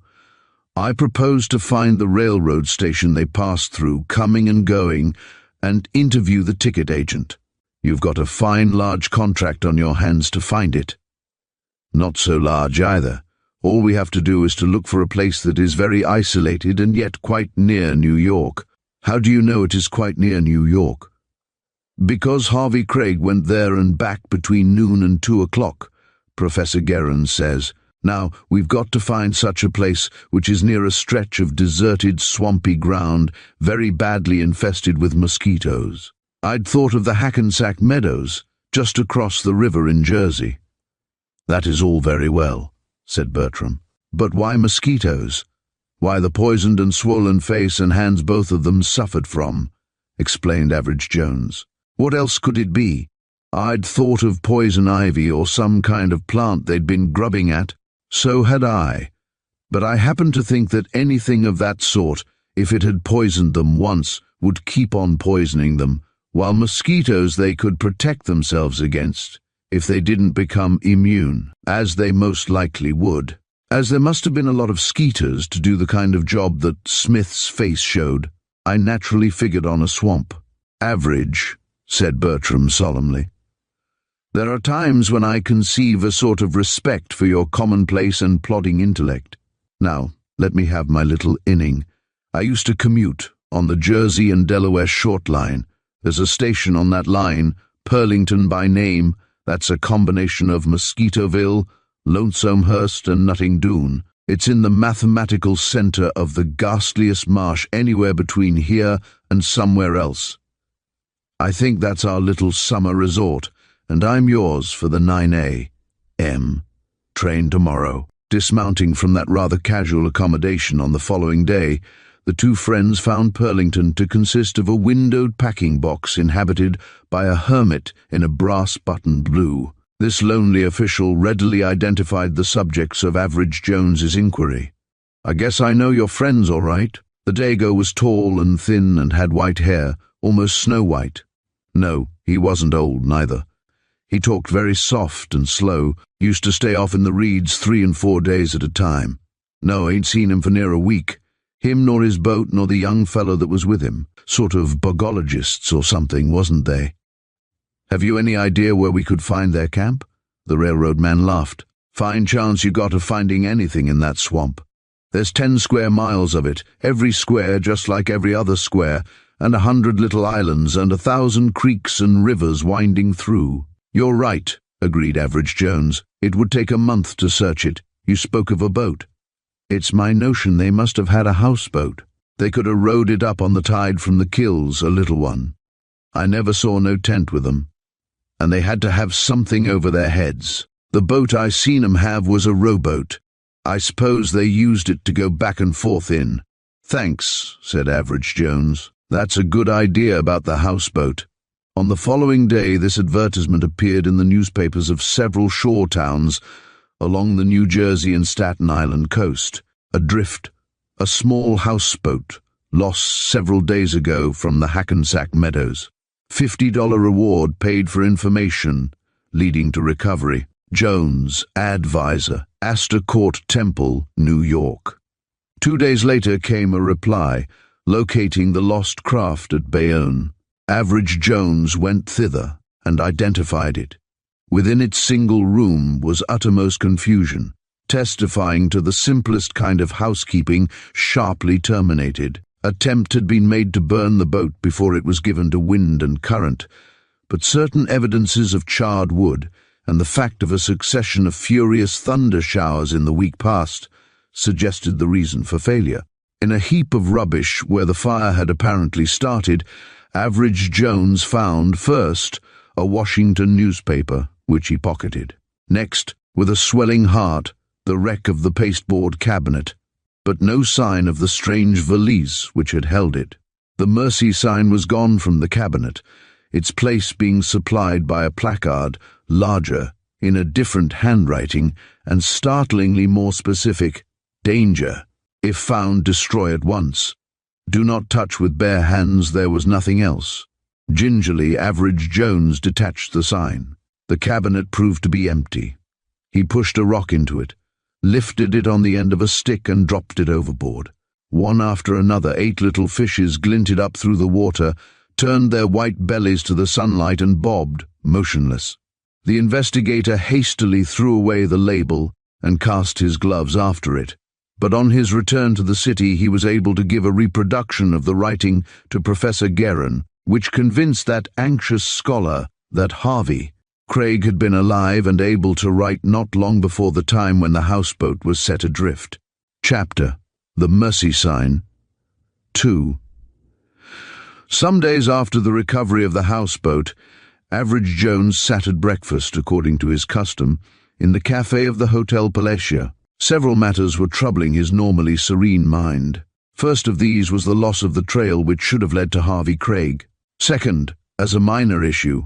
I propose to find the railroad station they passed through, coming and going, and interview the ticket agent. You've got a fine large contract on your hands to find it." "Not so large either. All we have to do is to look for a place that is very isolated and yet quite near New York." "How do you know it is quite near New York?" "Because Harvey Craig went there and back between noon and 2 o'clock, Professor Guerin says. Now, we've got to find such a place which is near a stretch of deserted, swampy ground, very badly infested with mosquitoes. I'd thought of the Hackensack Meadows, just across the river in Jersey." "That is all very well," said Bertram. "But why mosquitoes? Why, the poisoned and swollen face and hands both of them suffered from," explained Average Jones. "What else could it be? I'd thought of poison ivy or some kind of plant they'd been grubbing at." "So had I. But I happen to think that anything of that sort, if it had poisoned them once, would keep on poisoning them, while mosquitoes they could protect themselves against, if they didn't become immune, as they most likely would. As there must have been a lot of skeeters to do the kind of job that Smith's face showed, I naturally figured on a swamp. Average, said Bertram solemnly. There are times when I conceive a sort of respect for your commonplace and plodding intellect. Now, let me have my little inning. I used to commute on the Jersey and Delaware Short Line. There's a station on that line, Purlington by name, that's a combination of Mosquitoville, Lonesomehurst and Nutting Doon. It's in the mathematical center of the ghastliest marsh anywhere between here and somewhere else. I think that's our little summer resort, and I'm yours for the 9 a.m. train tomorrow. Dismounting from that rather casual accommodation on the following day, the two friends found Purlington to consist of a windowed packing box inhabited by a hermit in a brass-buttoned blue. This lonely official readily identified the subjects of Average Jones's inquiry. "I guess I know your friends all right." The Dago was tall and thin and had white hair, almost snow-white. No, he wasn't old, neither. He talked very soft and slow, used to stay off in the reeds 3 and 4 days at a time. No, ain't seen him for near a week. Him nor his boat nor the young fellow that was with him. Sort of bogologists or something, wasn't they? "Have you any idea where we could find their camp?" The railroad man laughed. "Fine chance you got of finding anything in that swamp. There's 10 square miles of it, every square just like every other square, and 100 little islands and 1,000 creeks and rivers winding through." "You're right," agreed Average Jones. "It would take a month to search it. You spoke of a boat." "It's my notion they must have had a houseboat. They could have rowed it up on the tide from the Kills, a little one. I never saw no tent with them. And they had to have something over their heads. The boat I seen 'em have was a rowboat. I suppose they used it to go back and forth in." "Thanks," said Average Jones. "That's a good idea about the houseboat." On the following day this advertisement appeared in the newspapers of several shore towns along the New Jersey and Staten Island coast. Adrift, a small houseboat, lost several days ago from the Hackensack Meadows. $50 reward paid for information, leading to recovery. Jones, advisor, Astor Court Temple, New York. 2 days later came a reply, locating the lost craft at Bayonne. Average Jones went thither and identified it. Within its single room was uttermost confusion, testifying to the simplest kind of housekeeping sharply terminated. Attempt had been made to burn the boat before it was given to wind and current, but certain evidences of charred wood and the fact of a succession of furious thunder showers in the week past suggested the reason for failure. In a heap of rubbish where the fire had apparently started, Average Jones found, first, a Washington newspaper, which he pocketed. Next, with a swelling heart, the wreck of the pasteboard cabinet, but no sign of the strange valise which had held it. The mercy sign was gone from the cabinet, its place being supplied by a placard, larger, in a different handwriting, and startlingly more specific: "Danger. If found, destroy at once. Do not touch with bare hands." There was nothing else. Gingerly, Average Jones detached the sign. The cabinet proved to be empty. He pushed a rock into it, lifted it on the end of a stick and dropped it overboard. One after another, 8 little fishes glinted up through the water, turned their white bellies to the sunlight and bobbed, motionless. The investigator hastily threw away the label and cast his gloves after it. But on his return to the city he was able to give a reproduction of the writing to Professor Guerin, which convinced that anxious scholar that Harvey Craig had been alive and able to write not long before the time when the houseboat was set adrift. Chapter: The Mercy Sign. 2. Some days after the recovery of the houseboat, Average Jones sat at breakfast, according to his custom, in the cafe of the Hotel Palatia. Several matters were troubling his normally serene mind. First of these was the loss of the trail which should have led to Harvey Craig. Second, as a minor issue,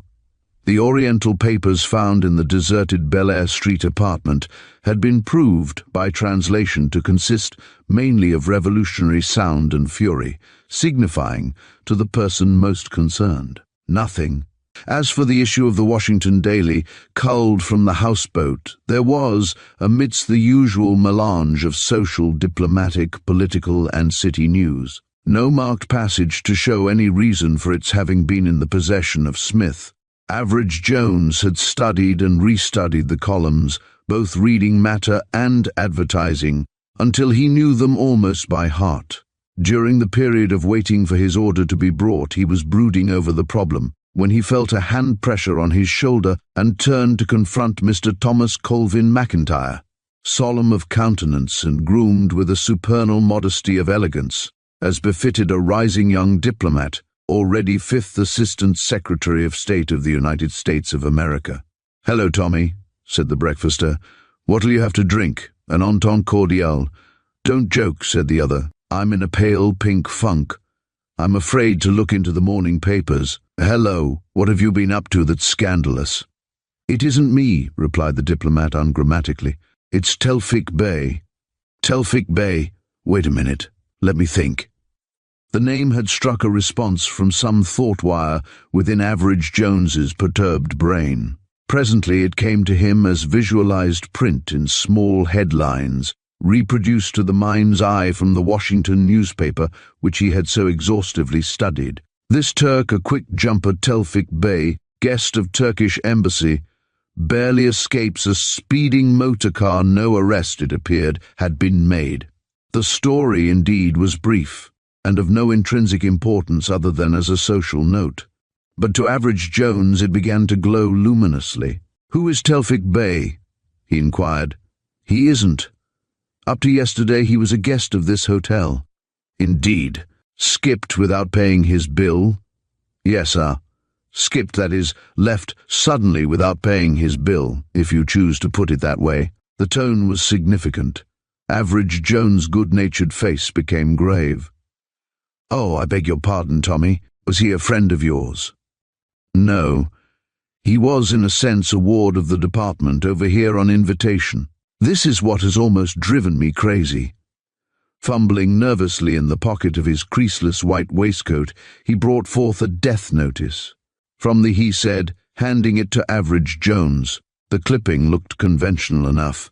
The Oriental papers found in the deserted Bel Air Street apartment had been proved by translation to consist mainly of revolutionary sound and fury, signifying to the person most concerned nothing. As for the issue of the Washington Daily, culled from the houseboat, there was, amidst the usual melange of social, diplomatic, political, and city news, no marked passage to show any reason for its having been in the possession of Smith. Average Jones had studied and restudied the columns, both reading matter and advertising, until he knew them almost by heart. During the period of waiting for his order to be brought, he was brooding over the problem, when he felt a hand pressure on his shoulder and turned to confront Mr. Thomas Colvin McIntyre, solemn of countenance and groomed with a supernal modesty of elegance, as befitted a rising young diplomat, already 5th Assistant Secretary of State of the United States of America. "Hello, Tommy," said the breakfaster. "What'll you have to drink? An entente cordiale?" "Don't joke," said the other. "I'm in a pale pink funk. I'm afraid to look into the morning papers." "Hello, what have you been up to that's scandalous?" "It isn't me," replied the diplomat ungrammatically. "It's Tewfik Bey." "Tewfik Bey? Wait a minute. Let me think." The name had struck a response from some thought wire within Average Jones's perturbed brain. Presently it came to him as visualized print in small headlines, reproduced to the mind's eye from the Washington newspaper which he had so exhaustively studied. This Turk, a quick jumper Tewfik Bey, guest of Turkish embassy, barely escapes a speeding motor car. No arrest, it appeared, had been made. The story, indeed, was brief, and of no intrinsic importance other than as a social note. But to Average Jones it began to glow luminously. "Who is Tewfik Bey?" he inquired. "He isn't. Up to yesterday he was a guest of this hotel." "Indeed. Skipped without paying his bill?" "Yes, sir. Skipped, that is, left suddenly without paying his bill, if you choose to put it that way." The tone was significant. Average Jones' good-natured face became grave. "Oh, I beg your pardon, Tommy. Was he a friend of yours?" "No. He was, in a sense, a ward of the department, over here on invitation. This is what has almost driven me crazy." Fumbling nervously in the pocket of his creaseless white waistcoat, he brought forth a death notice. From the he said, handing it to Average Jones. The clipping looked conventional enough.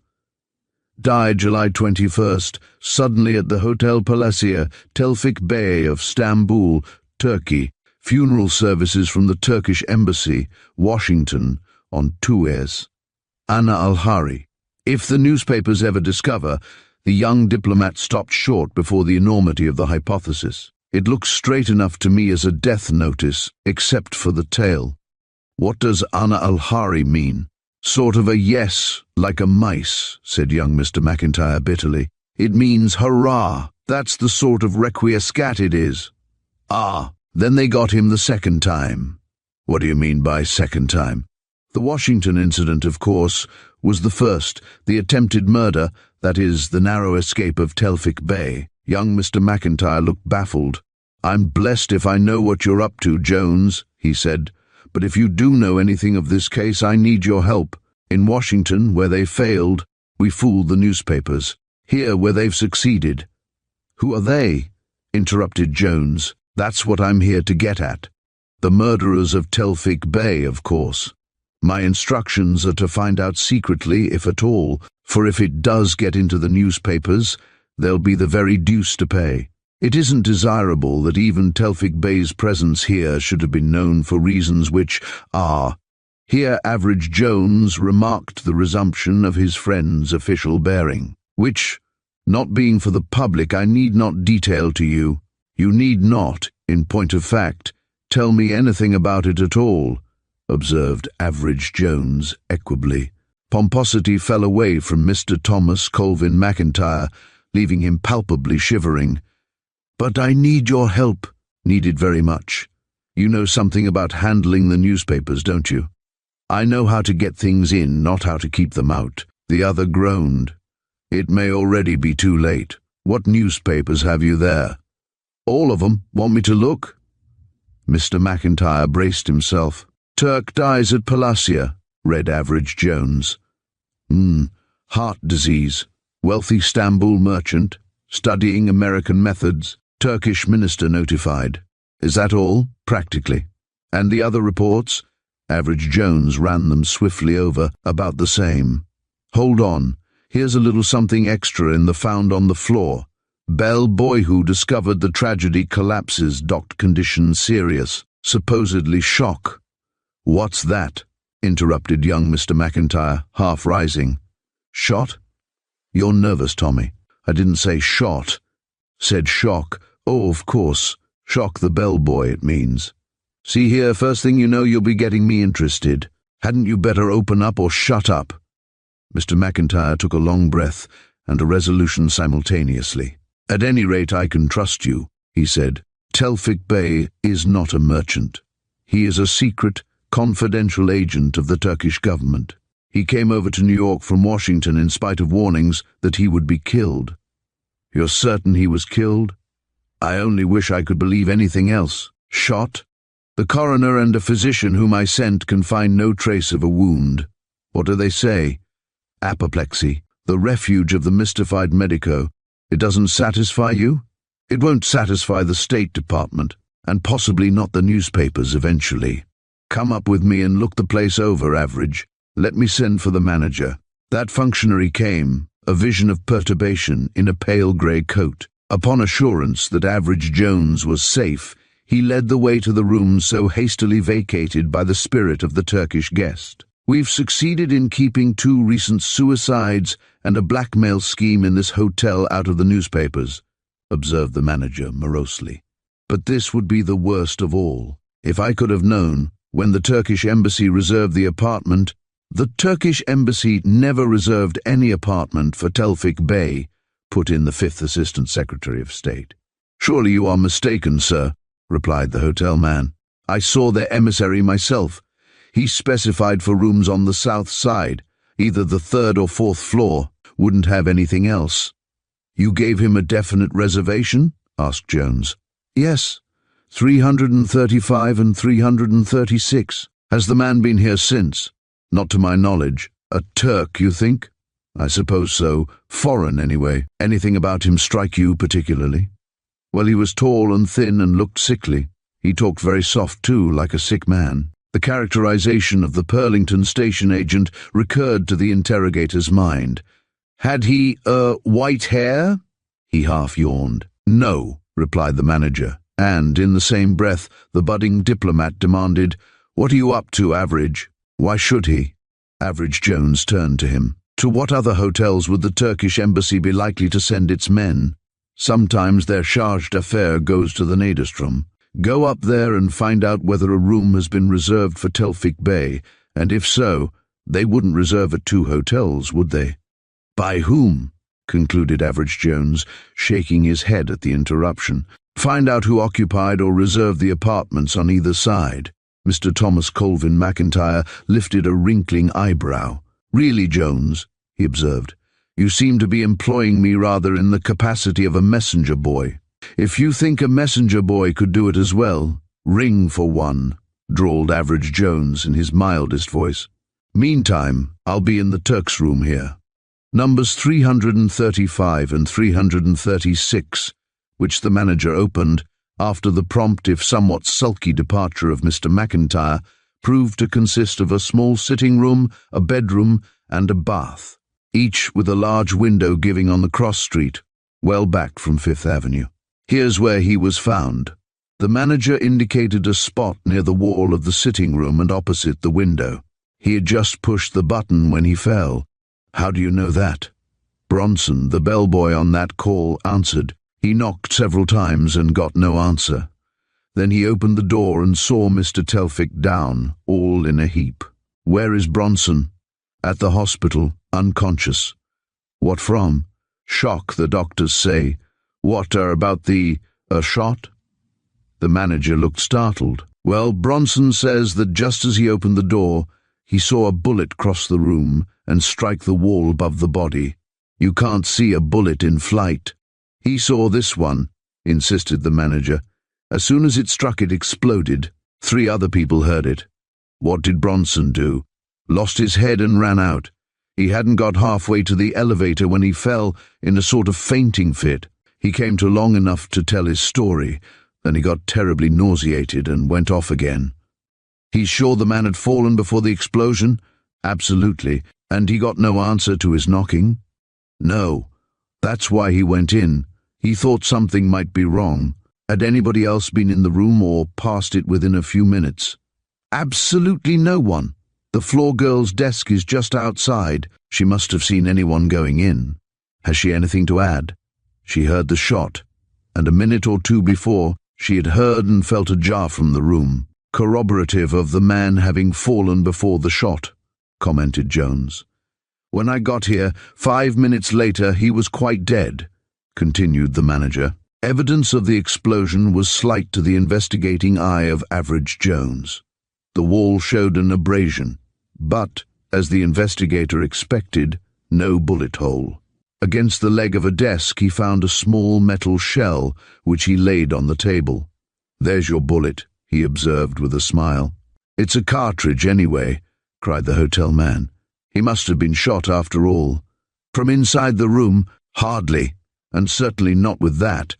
"Died July 21st, suddenly at the Hotel Palacia, Tewfik Bey of Stamboul, Turkey. Funeral services from the Turkish Embassy, Washington, on Tues. Anna Al-Hari." If the newspapers ever discover, the young diplomat stopped short before the enormity of the hypothesis. "It looks straight enough to me as a death notice, except for the tail." "What does Anna Al-Hari mean?" "Sort of a yes, like a mice," said young Mr. McIntyre bitterly. "It means hurrah. That's the sort of requiescat it is." "Ah, then they got him the second time." "What do you mean by second time?" "The Washington incident, of course, was the first, the attempted murder, that is, the narrow escape of Tewfik Bey." Young Mr. McIntyre looked baffled. "I'm blessed if I know what you're up to, Jones," he said. "But if you do know anything of this case, I need your help. In Washington, where they failed, we fooled the newspapers. Here, where they've succeeded." "Who are they?" interrupted Jones. "That's what I'm here to get at. The murderers of Tewfik Bey, of course. My instructions are to find out secretly, if at all, for if it does get into the newspapers, there'll be the very deuce to pay. It isn't desirable that even Tewfik Bey's presence here should have been known for reasons which are—" Here Average Jones remarked the resumption of his friend's official bearing, "which, not being for the public, I need not detail to you. You need not, in point of fact, tell me anything about it at all," observed Average Jones equably. Pomposity fell away from Mr. Thomas Colvin McIntyre, leaving him palpably shivering. "But I need your help, needed very much. You know something about handling the newspapers, don't you?" "I know how to get things in, not how to keep them out." The other groaned. "It may already be too late. What newspapers have you there?" "All of them. Want me to look?" Mr. McIntyre braced himself. Turk dies at Palacia, read Average Jones. Heart disease. Wealthy Istanbul merchant. Studying American methods. Turkish minister notified. Is that all, practically? And the other reports? Average Jones ran them swiftly over, about the same. Hold on, here's a little something extra in the found on the floor. Bell boy who discovered the tragedy collapses, docked condition serious, supposedly shock. What's that? Interrupted young Mr. McIntyre, half rising. Shot? You're nervous, Tommy. I didn't say shot. Said shock. Oh, of course. Shock the bellboy, it means. See here, first thing you know, you'll be getting me interested. Hadn't you better open up or shut up? Mr. McIntyre took a long breath and a resolution simultaneously. At any rate, I can trust you, he said. Tevfik Bey is not a merchant. He is a secret, confidential agent of the Turkish government. He came over to New York from Washington in spite of warnings that he would be killed. You're certain he was killed? I only wish I could believe anything else. Shot? The coroner and a physician whom I sent can find no trace of a wound. What do they say? Apoplexy, the refuge of the mystified medico. It doesn't satisfy you? It won't satisfy the State Department, and possibly not the newspapers eventually. Come up with me and look the place over, Average. Let me send for the manager. That functionary came, a vision of perturbation in a pale grey coat. Upon assurance that Average Jones was safe, he led the way to the room so hastily vacated by the spirit of the Turkish guest. We've succeeded in keeping 2 recent suicides and a blackmail scheme in this hotel out of the newspapers, observed the manager morosely. But this would be the worst of all. If I could have known, when the Turkish embassy reserved the apartment, the Turkish embassy never reserved any apartment for Tevfik Bey, put in the 5th Assistant Secretary of State. Surely you are mistaken, sir, replied the hotel man. I saw their emissary myself. He specified for rooms on the south side, either the 3rd or 4th floor, wouldn't have anything else. You gave him a definite reservation? Asked Jones. Yes, 335 and 336. Has the man been here since? Not to my knowledge. A Turk, you think? I suppose so. Foreign, anyway. Anything about him strike you particularly? Well, he was tall and thin and looked sickly. He talked very soft, too, like a sick man. The characterization of the Pearlington station agent recurred to the interrogator's mind. Had he, white hair? He half yawned. No, replied the manager, and, in the same breath, the budding diplomat demanded, What are you up to, Average? Why should he? Average Jones turned to him. To what other hotels would the Turkish embassy be likely to send its men? Sometimes their charge d'affaires goes to the Nedestrom. Go up there and find out whether a room has been reserved for Tevfik Bey, and if so, they wouldn't reserve at 2 hotels, would they? By whom? Concluded Average Jones, shaking his head at the interruption. Find out who occupied or reserved the apartments on either side. Mr. Thomas Colvin McIntyre lifted a wrinkling eyebrow. Really, Jones, he observed, you seem to be employing me rather in the capacity of a messenger boy. If you think a messenger boy could do it as well, ring for one, drawled Average Jones in his mildest voice. Meantime, I'll be in the Turk's room here. Numbers 335 and 336, which the manager opened after the prompt if somewhat sulky departure of Mr. McIntyre, proved to consist of a small sitting room, a bedroom, and a bath, each with a large window giving on the cross street, well back from Fifth Avenue. Here's where he was found. The manager indicated a spot near the wall of the sitting room and opposite the window. He had just pushed the button when he fell. How do you know that? Bronson, the bellboy on that call, answered. He knocked several times and got no answer. Then he opened the door and saw Mr. Tevfik down, all in a heap. Where is Bronson? At the hospital, unconscious. What from? Shock, the doctors say. What about the shot? The manager looked startled. Well, Bronson says that just as he opened the door, he saw a bullet cross the room and strike the wall above the body. You can't see a bullet in flight. He saw this one, insisted the manager. As soon as it struck, it exploded. 3 other people heard it. What did Bronson do? Lost his head and ran out. He hadn't got halfway to the elevator when he fell in a sort of fainting fit. He came to long enough to tell his story, then he got terribly nauseated and went off again. He's sure the man had fallen before the explosion? Absolutely. And he got no answer to his knocking? No. That's why he went in. He thought something might be wrong. Had anybody else been in the room or passed it within a few minutes? Absolutely no one. The floor girl's desk is just outside. She must have seen anyone going in. Has she anything to add? She heard the shot, and a minute or two before, she had heard and felt a jar from the room, corroborative of the man having fallen before the shot, commented Jones. When I got here, 5 minutes later, he was quite dead, continued the manager. Evidence of the explosion was slight to the investigating eye of Average Jones. The wall showed an abrasion, but, as the investigator expected, no bullet hole. Against the leg of a desk he found a small metal shell, which he laid on the table. There's your bullet, he observed with a smile. It's a cartridge anyway, cried the hotel man. He must have been shot after all. From inside the room, hardly, and certainly not with that.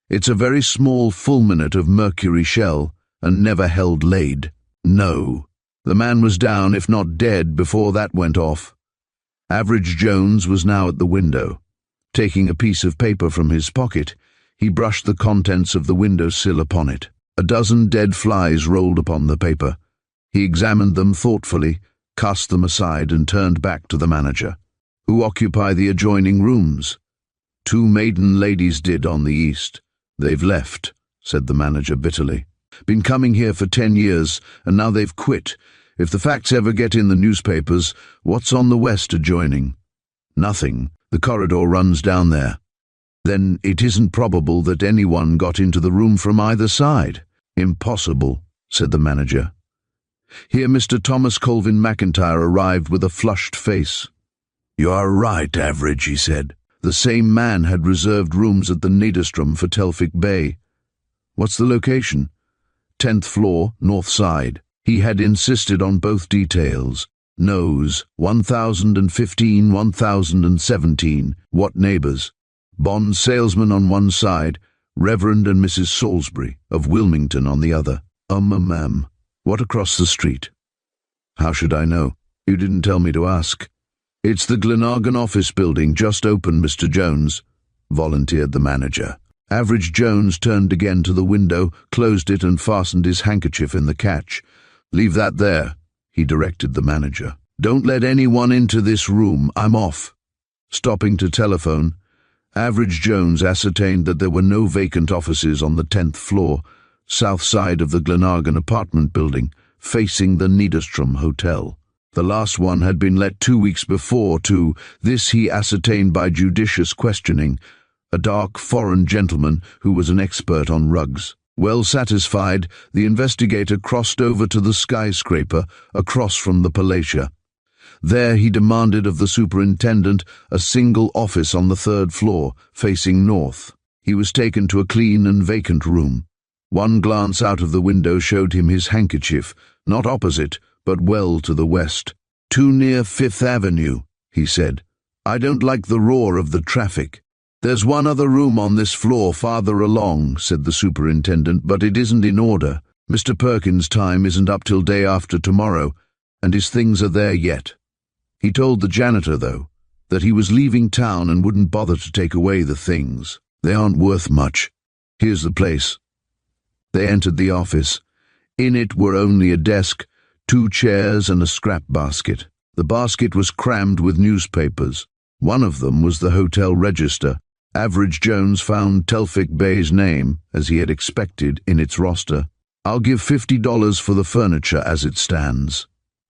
It's a very small fulminate of mercury shell, and never held laid. No, the man was down, if not dead, before that went off. Average Jones was now at the window. Taking a piece of paper from his pocket, he brushed the contents of the window sill upon it. A dozen dead flies rolled upon the paper. He examined them thoughtfully, cast them aside, and turned back to the manager. Who occupy the adjoining rooms? 2 maiden ladies did on the east. They've left, said the manager bitterly. Been coming here for 10 years, and now they've quit. If the facts ever get in the newspapers, what's on the west adjoining? Nothing. The corridor runs down there. Then it isn't probable that anyone got into the room from either side. Impossible, said the manager. Here Mr. Thomas Colvin McIntyre arrived with a flushed face. You are right, Average, he said. The same man had reserved rooms at the Nedestrom for Telfik Bay. What's the location? 10th floor, north side. He had insisted on both details. Knows, 1015, 1017. What neighbours? Bond salesman on one side, Reverend and Mrs. Salisbury, of Wilmington, on the other. Ma'am. What across the street? How should I know? You didn't tell me to ask. It's the Glenargan office building, just opened, Mr. Jones, volunteered the manager. Average Jones turned again to the window, closed it, and fastened his handkerchief in the catch. Leave that there, he directed the manager. Don't let anyone into this room. I'm off. Stopping to telephone, Average Jones ascertained that there were no vacant offices on the 10th floor, south side of the Glenargan apartment building, facing the Nedestrom Hotel. The last one had been let 2 weeks before to, this he ascertained by judicious questioning, a dark foreign gentleman who was an expert on rugs. Well satisfied, the investigator crossed over to the skyscraper across from the Palatia. There he demanded of the superintendent a single office on the 3rd floor, facing north. He was taken to a clean and vacant room. One glance out of the window showed him his handkerchief, not opposite, but well to the west. Too near 5th Avenue, he said. I don't like the roar of the traffic. There's one other room on this floor farther along, said the superintendent, but it isn't in order. Mr. Perkins' time isn't up till day after tomorrow, and his things are there yet. He told the janitor, though, that he was leaving town and wouldn't bother to take away the things. They aren't worth much. Here's the place. They entered the office. In it were only a desk, 2 chairs, and a scrap basket. The basket was crammed with newspapers. One of them was the hotel register. Average Jones found Telfik Bay's name, as he had expected, in its roster. I'll give $50 for the furniture as it stands.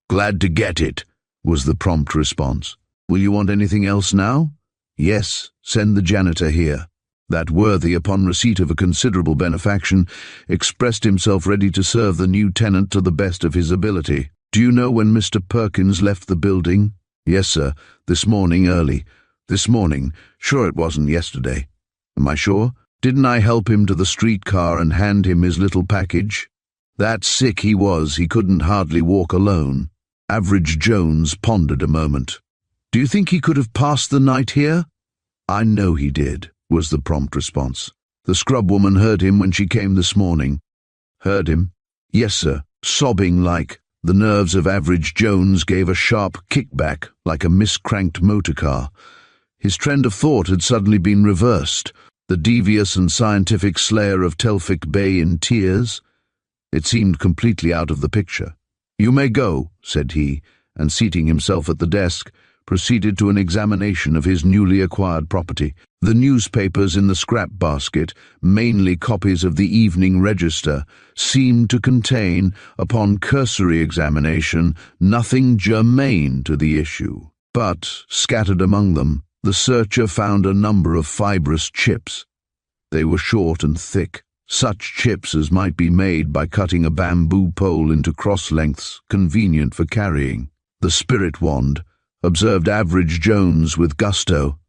Glad to get it, was the prompt response. Will you want anything else now? Yes, send the janitor here. That worthy, upon receipt of a considerable benefaction, expressed himself ready to serve the new tenant to the best of his ability. Do you know when Mr. Perkins left the building? Yes, sir. This morning early. This morning. Sure it wasn't yesterday. Am I sure? Didn't I help him to the streetcar and hand him his little package? That sick he was, he couldn't hardly walk alone. Average Jones pondered a moment. Do you think he could have passed the night here? I know he did, was the prompt response. The scrub woman heard him when she came this morning. Heard him? Yes, sir, sobbing like. The nerves of Average Jones gave a sharp kickback, like a miscranked motor car. His trend of thought had suddenly been reversed. The devious and scientific slayer of Telfik Bay in tears? It seemed completely out of the picture. You may go, said he, and seating himself at the desk, proceeded to an examination of his newly acquired property. The newspapers in the scrap basket, mainly copies of the Evening Register, seemed to contain, upon cursory examination, nothing germane to the issue. But, scattered among them, the searcher found a number of fibrous chips. They were short and thick, such chips as might be made by cutting a bamboo pole into cross lengths convenient for carrying. The spirit wand, observed Average Jones with gusto.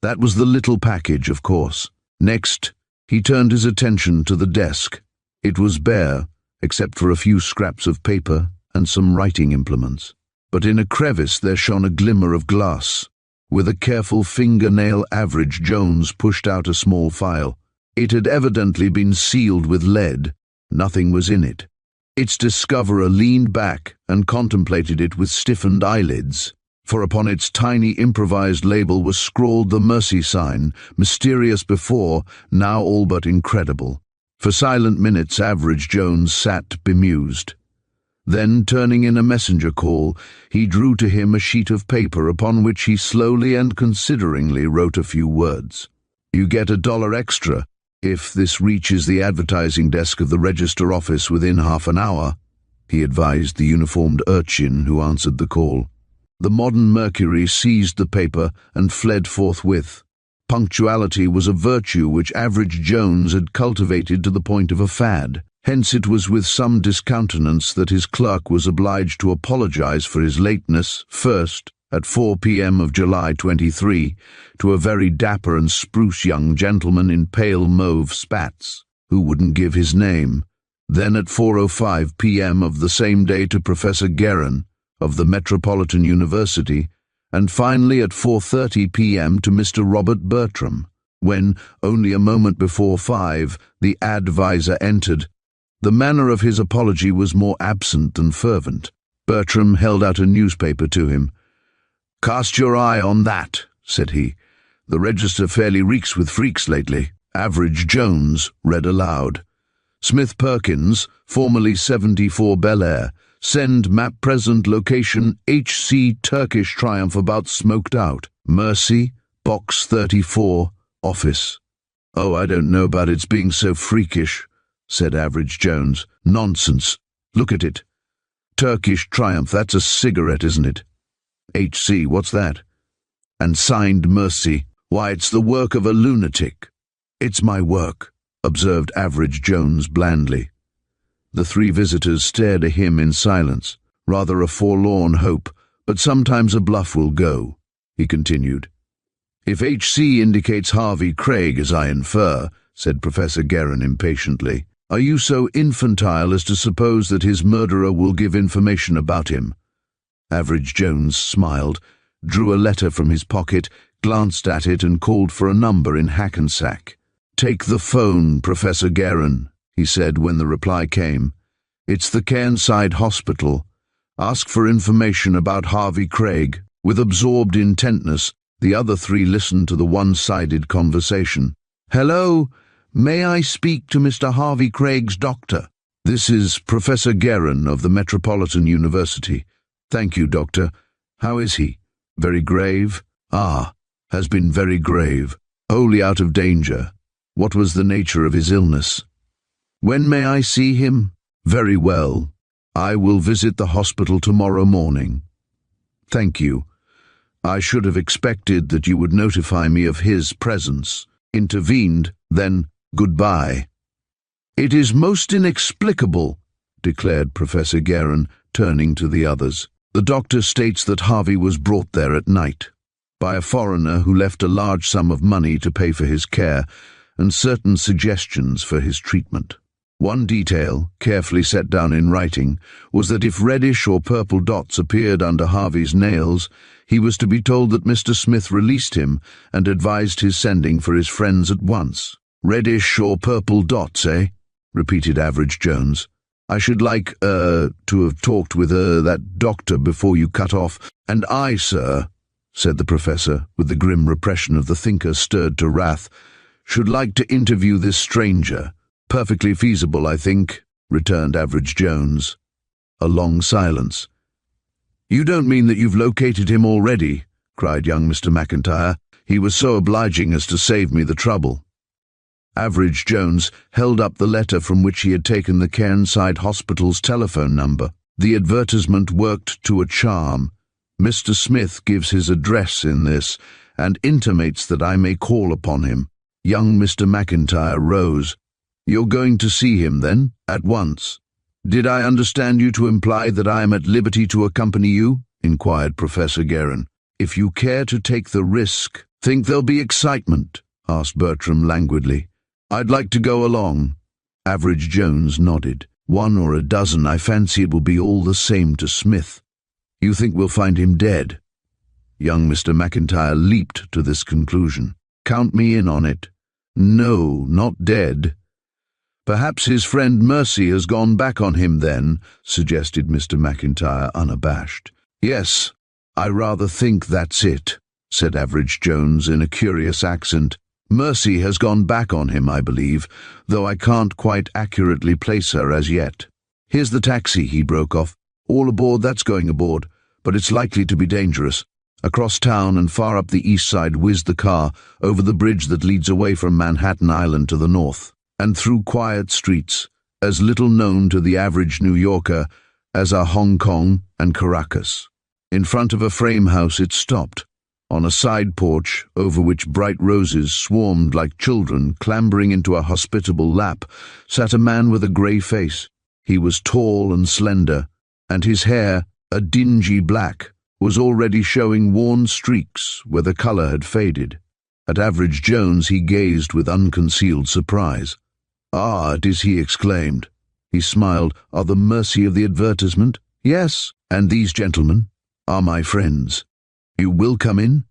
That was the little package, of course. Next, he turned his attention to the desk. It was bare, except for a few scraps of paper and some writing implements. But in a crevice there shone a glimmer of glass. With a careful fingernail, Average Jones pushed out a small file. It had evidently been sealed with lead. Nothing was in it. Its discoverer leaned back and contemplated it with stiffened eyelids, for upon its tiny improvised label was scrawled the mercy sign, mysterious before, now all but incredible. For silent minutes Average Jones sat bemused. Then, turning in a messenger call, he drew to him a sheet of paper upon which he slowly and consideringly wrote a few words. You get $1 extra if this reaches the advertising desk of the Register office within half an hour, he advised the uniformed urchin who answered the call. The modern Mercury seized the paper and fled forthwith. Punctuality was a virtue which Average Jones had cultivated to the point of a fad. Hence it was with some discountenance that his clerk was obliged to apologize for his lateness, first, at 4 p.m. of July 23, to a very dapper and spruce young gentleman in pale mauve spats, who wouldn't give his name, then at 4:05 p.m. of the same day to Professor Guerin, of the Metropolitan University, and finally at 4:30 p.m. to Mr. Robert Bertram, when, only a moment before 5, the advisor entered. The manner of his apology was more absent than fervent. Bertram held out a newspaper to him. Cast your eye on that, said he. The Register fairly reeks with freaks lately. Average Jones read aloud. Smith Perkins, formerly 74 Bel Air. Send map present location HC Turkish Triumph about smoked out. Mercy, box 34, office. Oh, I don't know about its being so freakish, said Average Jones. Nonsense. Look at it. Turkish Triumph, that's a cigarette, isn't it? HC, what's that? And signed Mercy. Why, it's the work of a lunatic. It's my work, observed Average Jones blandly. The three visitors stared at him in silence, rather a forlorn hope, but sometimes a bluff will go, he continued. If HC indicates Harvey Craig, as I infer, said Professor Guerin impatiently, are you so infantile as to suppose that his murderer will give information about him? Average Jones smiled, drew a letter from his pocket, glanced at it and called for a number in Hackensack. Take the phone, Professor Guerin, he said when the reply came. It's the Cairnside Hospital. Ask for information about Harvey Craig. With absorbed intentness, the other three listened to the one-sided conversation. Hello, may I speak to Mr. Harvey Craig's doctor? This is Professor Guerin of the Metropolitan University. Thank you, Doctor. How is he? Very grave? Ah, has been very grave. Wholly out of danger. What was the nature of his illness? When may I see him? Very well. I will visit the hospital tomorrow morning. Thank you. I should have expected that you would notify me of his presence. Intervened, then goodbye. It is most inexplicable, declared Professor Guerin, turning to the others. The doctor states that Harvey was brought there at night by a foreigner who left a large sum of money to pay for his care and certain suggestions for his treatment. One detail, carefully set down in writing, was that if reddish or purple dots appeared under Harvey's nails, he was to be told that Mr. Smith released him and advised his sending for his friends at once. "Reddish or purple dots, eh?" repeated Average Jones. "I should like, to have talked with, that doctor before you cut off." "And I, sir," said the professor, with the grim repression of the thinker stirred to wrath, "should like to interview this stranger." "Perfectly feasible, I think," returned Average Jones. A long silence. "You don't mean that you've located him already?" cried young Mr. McIntyre. "He was so obliging as to save me the trouble." Average Jones held up the letter from which he had taken the Cairnside Hospital's telephone number. The advertisement worked to a charm. "Mr. Smith gives his address in this, and intimates that I may call upon him." Young Mr. McIntyre rose. "You're going to see him, then, at once?" "Did I understand you to imply that I am at liberty to accompany you?" inquired Professor Guerin. "If you care to take the risk." "Think there'll be excitement?" asked Bertram languidly. "I'd like to go along." Average Jones nodded. "1 or a dozen, I fancy it will be all the same to Smith." "You think we'll find him dead?" Young Mr. McIntyre leaped to this conclusion. "Count me in on it." "No, not dead." "Perhaps his friend Mercy has gone back on him then," suggested Mr. McIntyre, unabashed. "Yes, I rather think that's it," said Average Jones in a curious accent. "Mercy has gone back on him, I believe, though I can't quite accurately place her as yet. Here's the taxi," he broke off. "All aboard, that's going aboard, but it's likely to be dangerous." Across town and far up the east side whizzed the car, over the bridge that leads away from Manhattan Island to the north, and through quiet streets, as little known to the average New Yorker as are Hong Kong and Caracas. In front of a frame house it stopped. On a side porch, over which bright roses swarmed like children clambering into a hospitable lap, sat a man with a grey face. He was tall and slender, and his hair, a dingy black, was already showing worn streaks where the colour had faded. At Average Jones he gazed with unconcealed surprise. "Ah, it is he," exclaimed. He smiled. "Are the Mercy of the advertisement?" "Yes, and these gentlemen are my friends. You will come in?"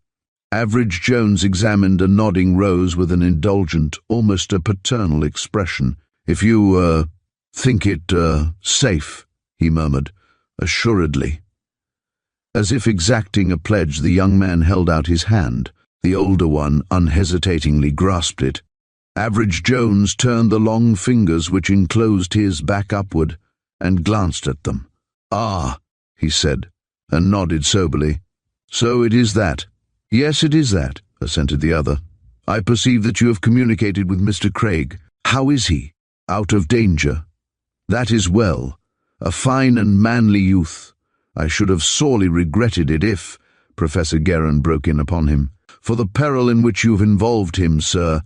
Average Jones examined a nodding Rose with an indulgent, almost a paternal expression. "If you, think it, safe," he murmured. "Assuredly." As if exacting a pledge, the young man held out his hand. The older one unhesitatingly grasped it. Average Jones turned the long fingers which enclosed his back upward, and glanced at them. "Ah," he said, and nodded soberly. "So it is that." "Yes, it is that," assented the other. "I perceive that you have communicated with Mr. Craig. How is he?" "Out of danger." "That is well. A fine and manly youth. I should have sorely regretted it if—" Professor Guerin broke in upon him. "For the peril in which you've involved him, sir,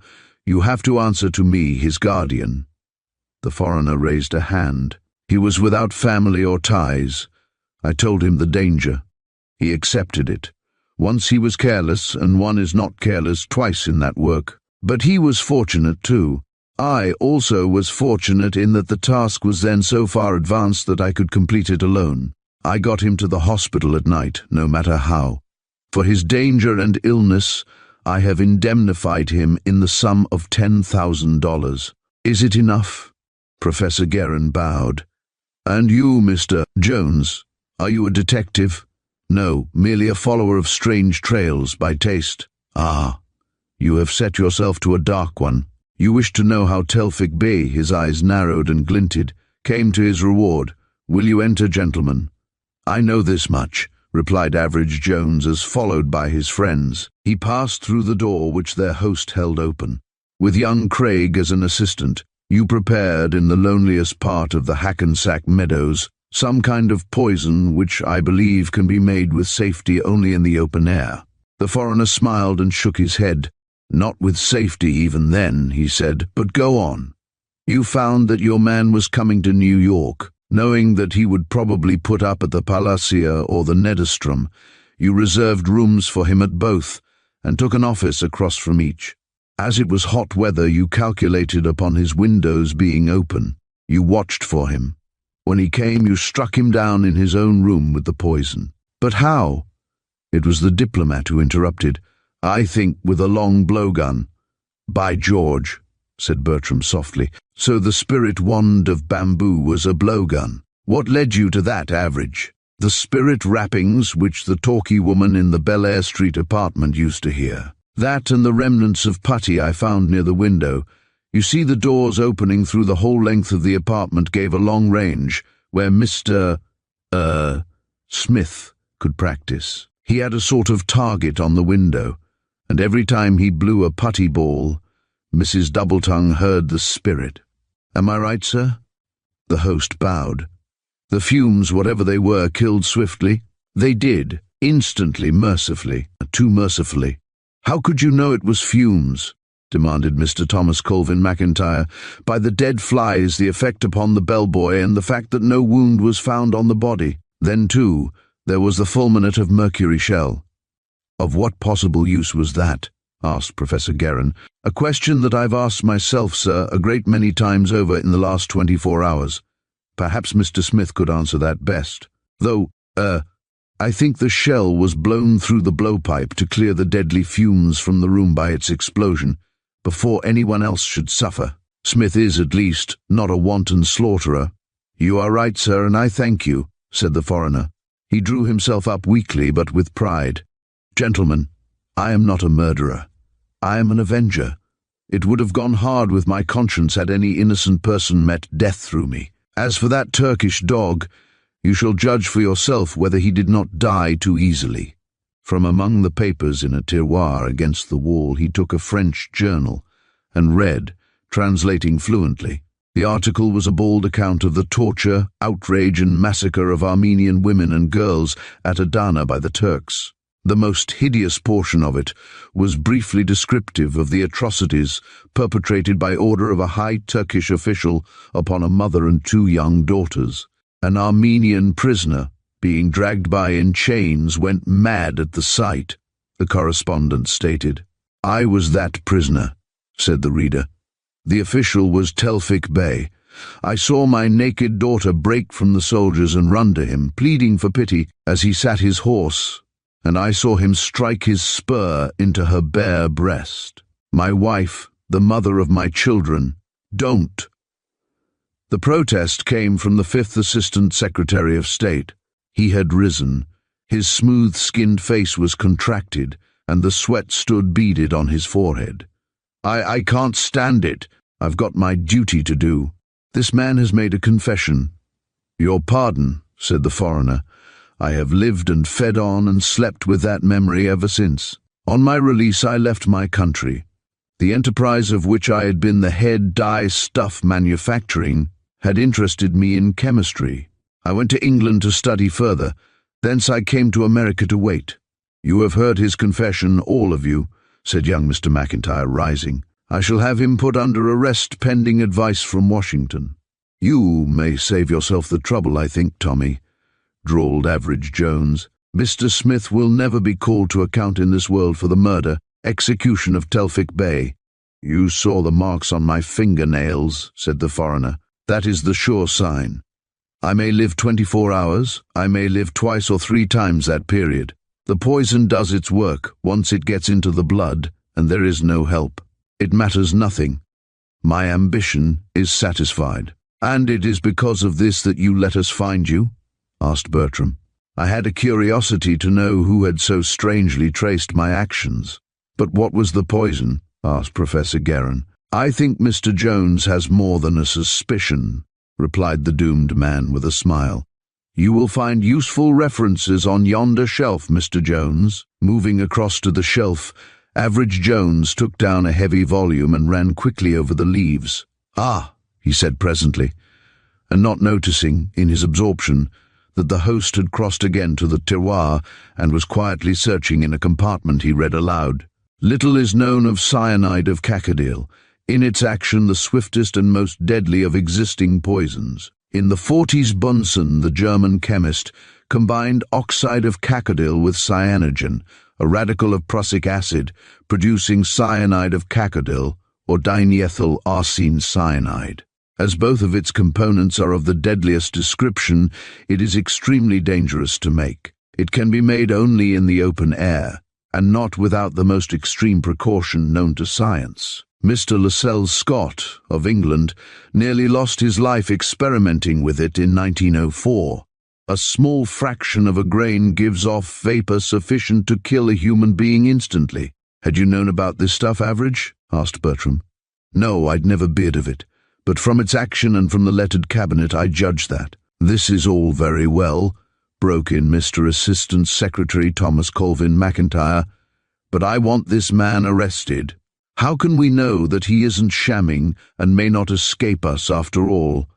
you have to answer to me, his guardian." The foreigner raised a hand. "He was without family or ties. I told him the danger. He accepted it. Once he was careless, and one is not careless twice in that work. But he was fortunate too. I also was fortunate in that the task was then so far advanced that I could complete it alone. I got him to the hospital at night, no matter how. For his danger and illness, I have indemnified him in the sum of $10,000. Is it enough?" Professor Guerin bowed. "And you, Mr. Jones, are you a detective?" "No, merely a follower of strange trails by taste." "Ah, you have set yourself to a dark one. You wish to know how Telfik Bey," his eyes narrowed and glinted, "came to his reward. Will you enter, gentlemen?" "I know this much," replied Average Jones, as followed by his friends, he passed through the door which their host held open. "With young Craig as an assistant, you prepared in the loneliest part of the Hackensack meadows some kind of poison which I believe can be made with safety only in the open air." The foreigner smiled and shook his head. "Not with safety even then," he said, "but go on." "You found that your man was coming to New York. Knowing that he would probably put up at the Palacia or the Nedestrom, you reserved rooms for him at both, and took an office across from each. As it was hot weather, you calculated upon his windows being open. You watched for him. When he came, you struck him down in his own room with the poison. But how? It was the diplomat who interrupted. I think with a long blowgun. By George, said Bertram softly. So the spirit wand of bamboo was a blowgun. What led you to that, Average? The spirit rappings which the talky woman in the Bel Air Street apartment used to hear. That and the remnants of putty I found near the window. You see, the doors opening through the whole length of the apartment gave a long range where Mr. Smith could practice. He had a sort of target on the window, and every time he blew a putty ball, Mrs. Doubletongue heard the spirit. Am I right, sir? The host bowed. The fumes, whatever they were, killed swiftly. They did, instantly, mercifully, too mercifully. How could you know it was fumes? Demanded Mr. Thomas Colvin McIntyre. By the dead flies, the effect upon the bellboy, and the fact that no wound was found on the body. Then, too, there was the fulminate of mercury shell. Of what possible use was that? Asked Professor Guerin. A question that I've asked myself, sir, a great many times over in the last 24 hours. Perhaps Mr. Smith could answer that best. Though, I think the shell was blown through the blowpipe to clear the deadly fumes from the room by its explosion, before anyone else should suffer. Smith is, at least, not a wanton slaughterer. You are right, sir, and I thank you, said the foreigner. He drew himself up weakly, but with pride. Gentlemen, I am not a murderer. I am an avenger. It would have gone hard with my conscience had any innocent person met death through me. As for that Turkish dog, you shall judge for yourself whether he did not die too easily. From among the papers in a tiroir against the wall he took a French journal and read, translating fluently. The article was a bald account of the torture, outrage and massacre of Armenian women and girls at Adana by the Turks. The most hideous portion of it was briefly descriptive of the atrocities perpetrated by order of a high Turkish official upon a mother and 2 young daughters. An Armenian prisoner, being dragged by in chains, went mad at the sight, the correspondent stated. I was that prisoner, said the reader. The official was Tevfik Bey. I saw my naked daughter break from the soldiers and run to him, pleading for pity as he sat his horse, and I saw him strike his spur into her bare breast. My wife, the mother of my children, don't. The protest came from the 5th Assistant Secretary of State. He had risen. His smooth-skinned face was contracted, and the sweat stood beaded on his forehead. I can't stand it. I've got my duty to do. This man has made a confession. Your pardon, said the foreigner. I have lived and fed on and slept with that memory ever since. On my release I left my country. The enterprise of which I had been the head dye-stuff manufacturing had interested me in chemistry. I went to England to study further. Thence I came to America to wait. You have heard his confession, all of you, said young Mr. McIntyre, rising. I shall have him put under arrest pending advice from Washington. You may save yourself the trouble, I think, Tommy, drawled Average Jones. Mr. Smith will never be called to account in this world for the murder, execution of Tevfik Bey. You saw the marks on my fingernails, said the foreigner. That is the sure sign. I may live 24 hours, I may live 2 or 3 times that period. The poison does its work once it gets into the blood, and there is no help. It matters nothing. My ambition is satisfied. And it is because of this that you let us find you? Asked Bertram. I had a curiosity to know who had so strangely traced my actions. But what was the poison? Asked Professor Guerin. I think Mr. Jones has more than a suspicion, replied the doomed man with a smile. You will find useful references on yonder shelf, Mr. Jones. Moving across to the shelf, Average Jones took down a heavy volume and ran quickly over the leaves. Ah, he said presently, and not noticing, in his absorption, that the host had crossed again to the tiroir and was quietly searching in a compartment, he read aloud. Little is known of cyanide of cacodyl, in its action the swiftest and most deadly of existing poisons. In the 40s Bunsen, the German chemist, combined oxide of cacodyl with cyanogen, a radical of prussic acid, producing cyanide of cacodyl, or dimethyl arsine cyanide. As both of its components are of the deadliest description, it is extremely dangerous to make. It can be made only in the open air, and not without the most extreme precaution known to science. Mr. Lascelles Scott, of England, nearly lost his life experimenting with it in 1904. A small fraction of a grain gives off vapor sufficient to kill a human being instantly. "Had you known about this stuff, Average?" asked Bertram. "No, I'd never beard of it, but from its action and from the lettered cabinet I judge that." "This is all very well," broke in Mr. Assistant Secretary Thomas Colvin McIntyre, "but I want this man arrested. How can we know that he isn't shamming and may not escape us after all?"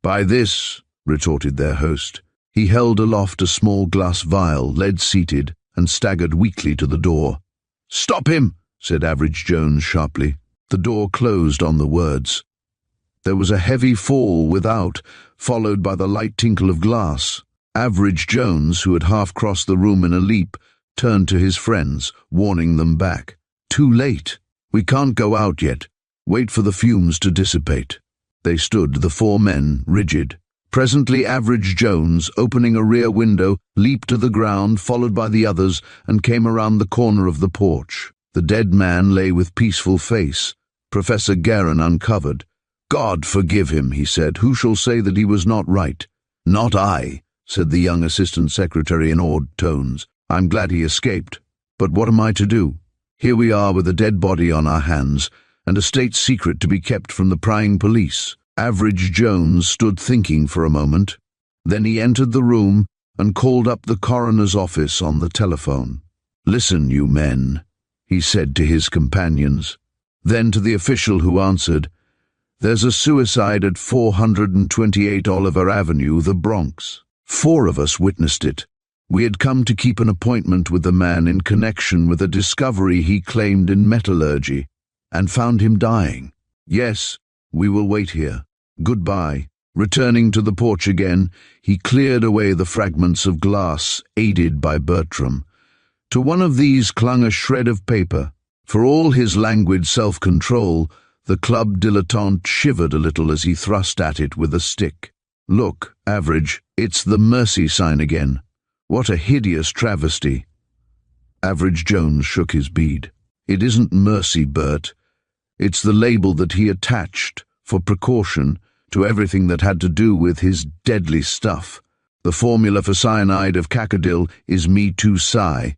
"By this," retorted their host. He held aloft a small glass vial, lead-seated, and staggered weakly to the door. "Stop him!" said Average Jones sharply. The door closed on the words. There was a heavy fall without, followed by the light tinkle of glass. Average Jones, who had half-crossed the room in a leap, turned to his friends, warning them back. "Too late. We can't go out yet. Wait for the fumes to dissipate." They stood, the four men, rigid. Presently Average Jones, opening a rear window, leaped to the ground, followed by the others, and came around the corner of the porch. The dead man lay with peaceful face, Professor Guerin uncovered. "God forgive him," he said. "Who shall say that he was not right?" "Not I," said the young Assistant Secretary in awed tones. "I'm glad he escaped. But what am I to do? Here we are with a dead body on our hands, and a state secret to be kept from the prying police." Average Jones stood thinking for a moment. Then he entered the room and called up the coroner's office on the telephone. "Listen, you men," he said to his companions. Then to the official who answered, "There's a suicide at 428 Oliver Avenue, the Bronx. 4 of us witnessed it. We had come to keep an appointment with the man in connection with a discovery he claimed in metallurgy, and found him dying. Yes, we will wait here. Goodbye." Returning to the porch again, he cleared away the fragments of glass, aided by Bertram. To one of these clung a shred of paper. For all his languid self-control, the club dilettante shivered a little as he thrust at it with a stick. "Look, Average, it's the mercy sign again. What a hideous travesty." Average Jones shook his bead. "It isn't mercy, Bert. It's the label that he attached, for precaution, to everything that had to do with his deadly stuff. The formula for cyanide of cacodyl is Me Too Psi.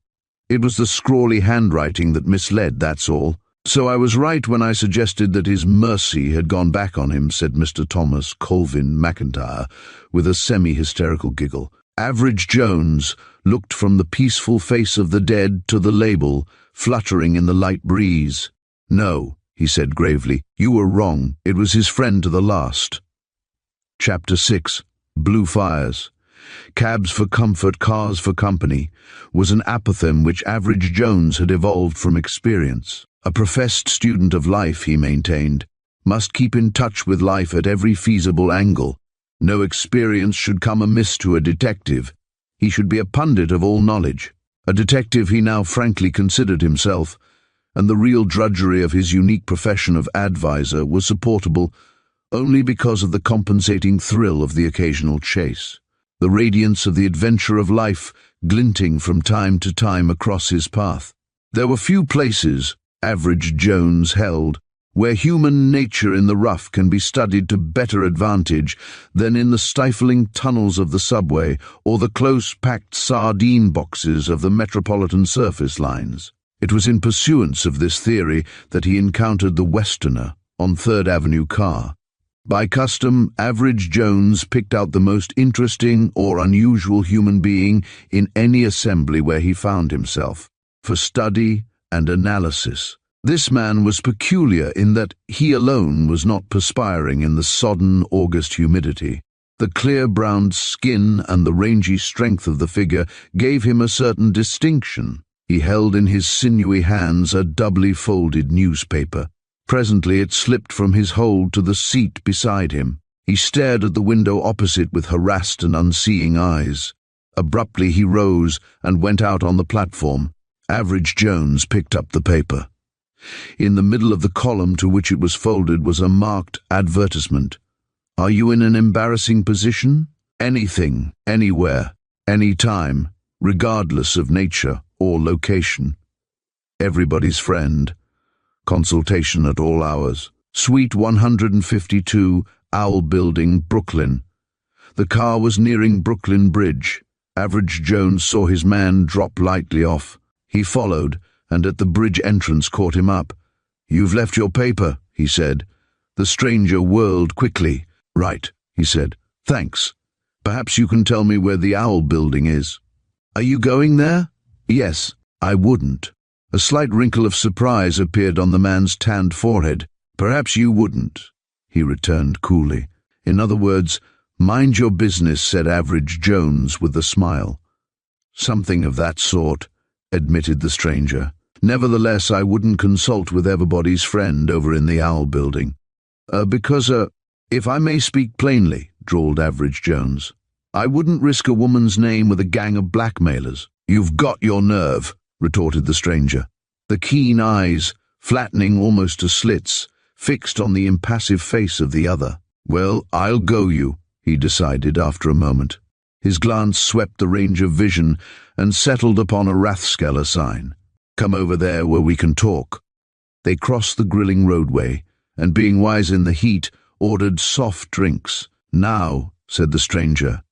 It was the scrawly handwriting that misled, that's all. So I was right when I suggested that his mercy had gone back on him," said Mr. Thomas Colvin McIntyre, with a semi-hysterical giggle. Average Jones looked from the peaceful face of the dead to the label, fluttering in the light breeze. "No," he said gravely, "you were wrong. It was his friend to the last." Chapter 6. Blue Fires. Cabs for comfort, cars for company, was an apothegm which Average Jones had evolved from experience. A professed student of life, he maintained, must keep in touch with life at every feasible angle. No experience should come amiss to a detective. He should be a pundit of all knowledge. A detective he now frankly considered himself, and the real drudgery of his unique profession of advisor was supportable only because of the compensating thrill of the occasional chase, the radiance of the adventure of life glinting from time to time across his path. There were few places, Average Jones held, where human nature in the rough can be studied to better advantage than in the stifling tunnels of the subway or the close-packed sardine boxes of the metropolitan surface lines. It was in pursuance of this theory that he encountered the Westerner on 3rd Avenue car. By custom, Average Jones picked out the most interesting or unusual human being in any assembly where he found himself, for study and analysis. This man was peculiar in that he alone was not perspiring in the sodden August humidity. The clear-browned skin and the rangy strength of the figure gave him a certain distinction. He held in his sinewy hands a doubly folded newspaper. Presently it slipped from his hold to the seat beside him. He stared at the window opposite with harassed and unseeing eyes. Abruptly he rose and went out on the platform. Average Jones picked up the paper. In the middle of the column to which it was folded was a marked advertisement. Are you in an embarrassing position? Anything, anywhere, any time, regardless of nature or location. Everybody's friend. Consultation at all hours. Suite 152, Owl Building, Brooklyn. The car was nearing Brooklyn Bridge. Average Jones saw his man drop lightly off. He followed, and at the bridge entrance caught him up. "You've left your paper," he said. The stranger whirled quickly. "Right," he said. "Thanks. Perhaps you can tell me where the Owl Building is." "Are you going there?" "Yes, I wouldn't." A slight wrinkle of surprise appeared on the man's tanned forehead. "Perhaps you wouldn't," he returned coolly. "In other words, mind your business," said Average Jones with a smile. "Something of that sort," admitted the stranger. "Nevertheless, I wouldn't consult with everybody's friend over in the Owl Building. Because, if I may speak plainly," drawled Average Jones, "I wouldn't risk a woman's name with a gang of blackmailers." "You've got your nerve," retorted the stranger. The keen eyes, flattening almost to slits, fixed on the impassive face of the other. "Well, I'll go you," he decided after a moment. His glance swept the range of vision and settled upon a Rathskeller sign. "Come over there where we can talk." They crossed the grilling roadway, and being wise in the heat, ordered soft drinks. "Now," said the stranger,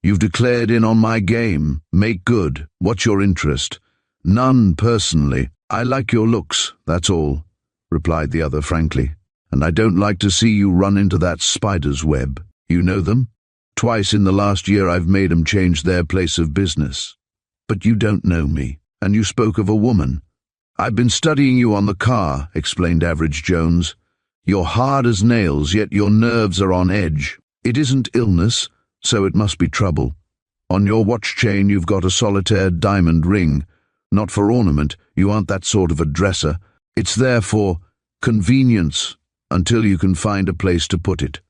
"you've declared in on my game. Make good. What's your interest?" "None, personally. I like your looks, that's all," replied the other frankly. "And I don't like to see you run into that spider's web. You know them? Twice in the last year I've made 'em change their place of business. But you don't know me, and you spoke of a woman." "I've been studying you on the car," explained Average Jones. "You're hard as nails, yet your nerves are on edge. It isn't illness, so it must be trouble. On your watch chain you've got a solitaire diamond ring. Not for ornament, you aren't that sort of a dresser. It's there for convenience, until you can find a place to put it.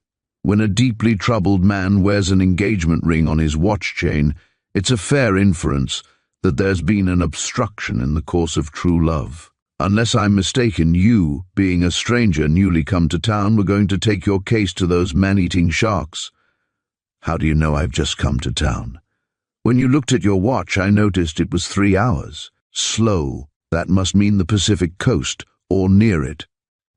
When a deeply troubled man wears an engagement ring on his watch chain, it's a fair inference that there's been an obstruction in the course of true love. Unless I'm mistaken, you, being a stranger newly come to town, were going to take your case to those man-eating sharks." "How do you know I've just come to town?" "When you looked at your watch, I noticed it was 3 hours. Slow. That must mean the Pacific coast, or near it.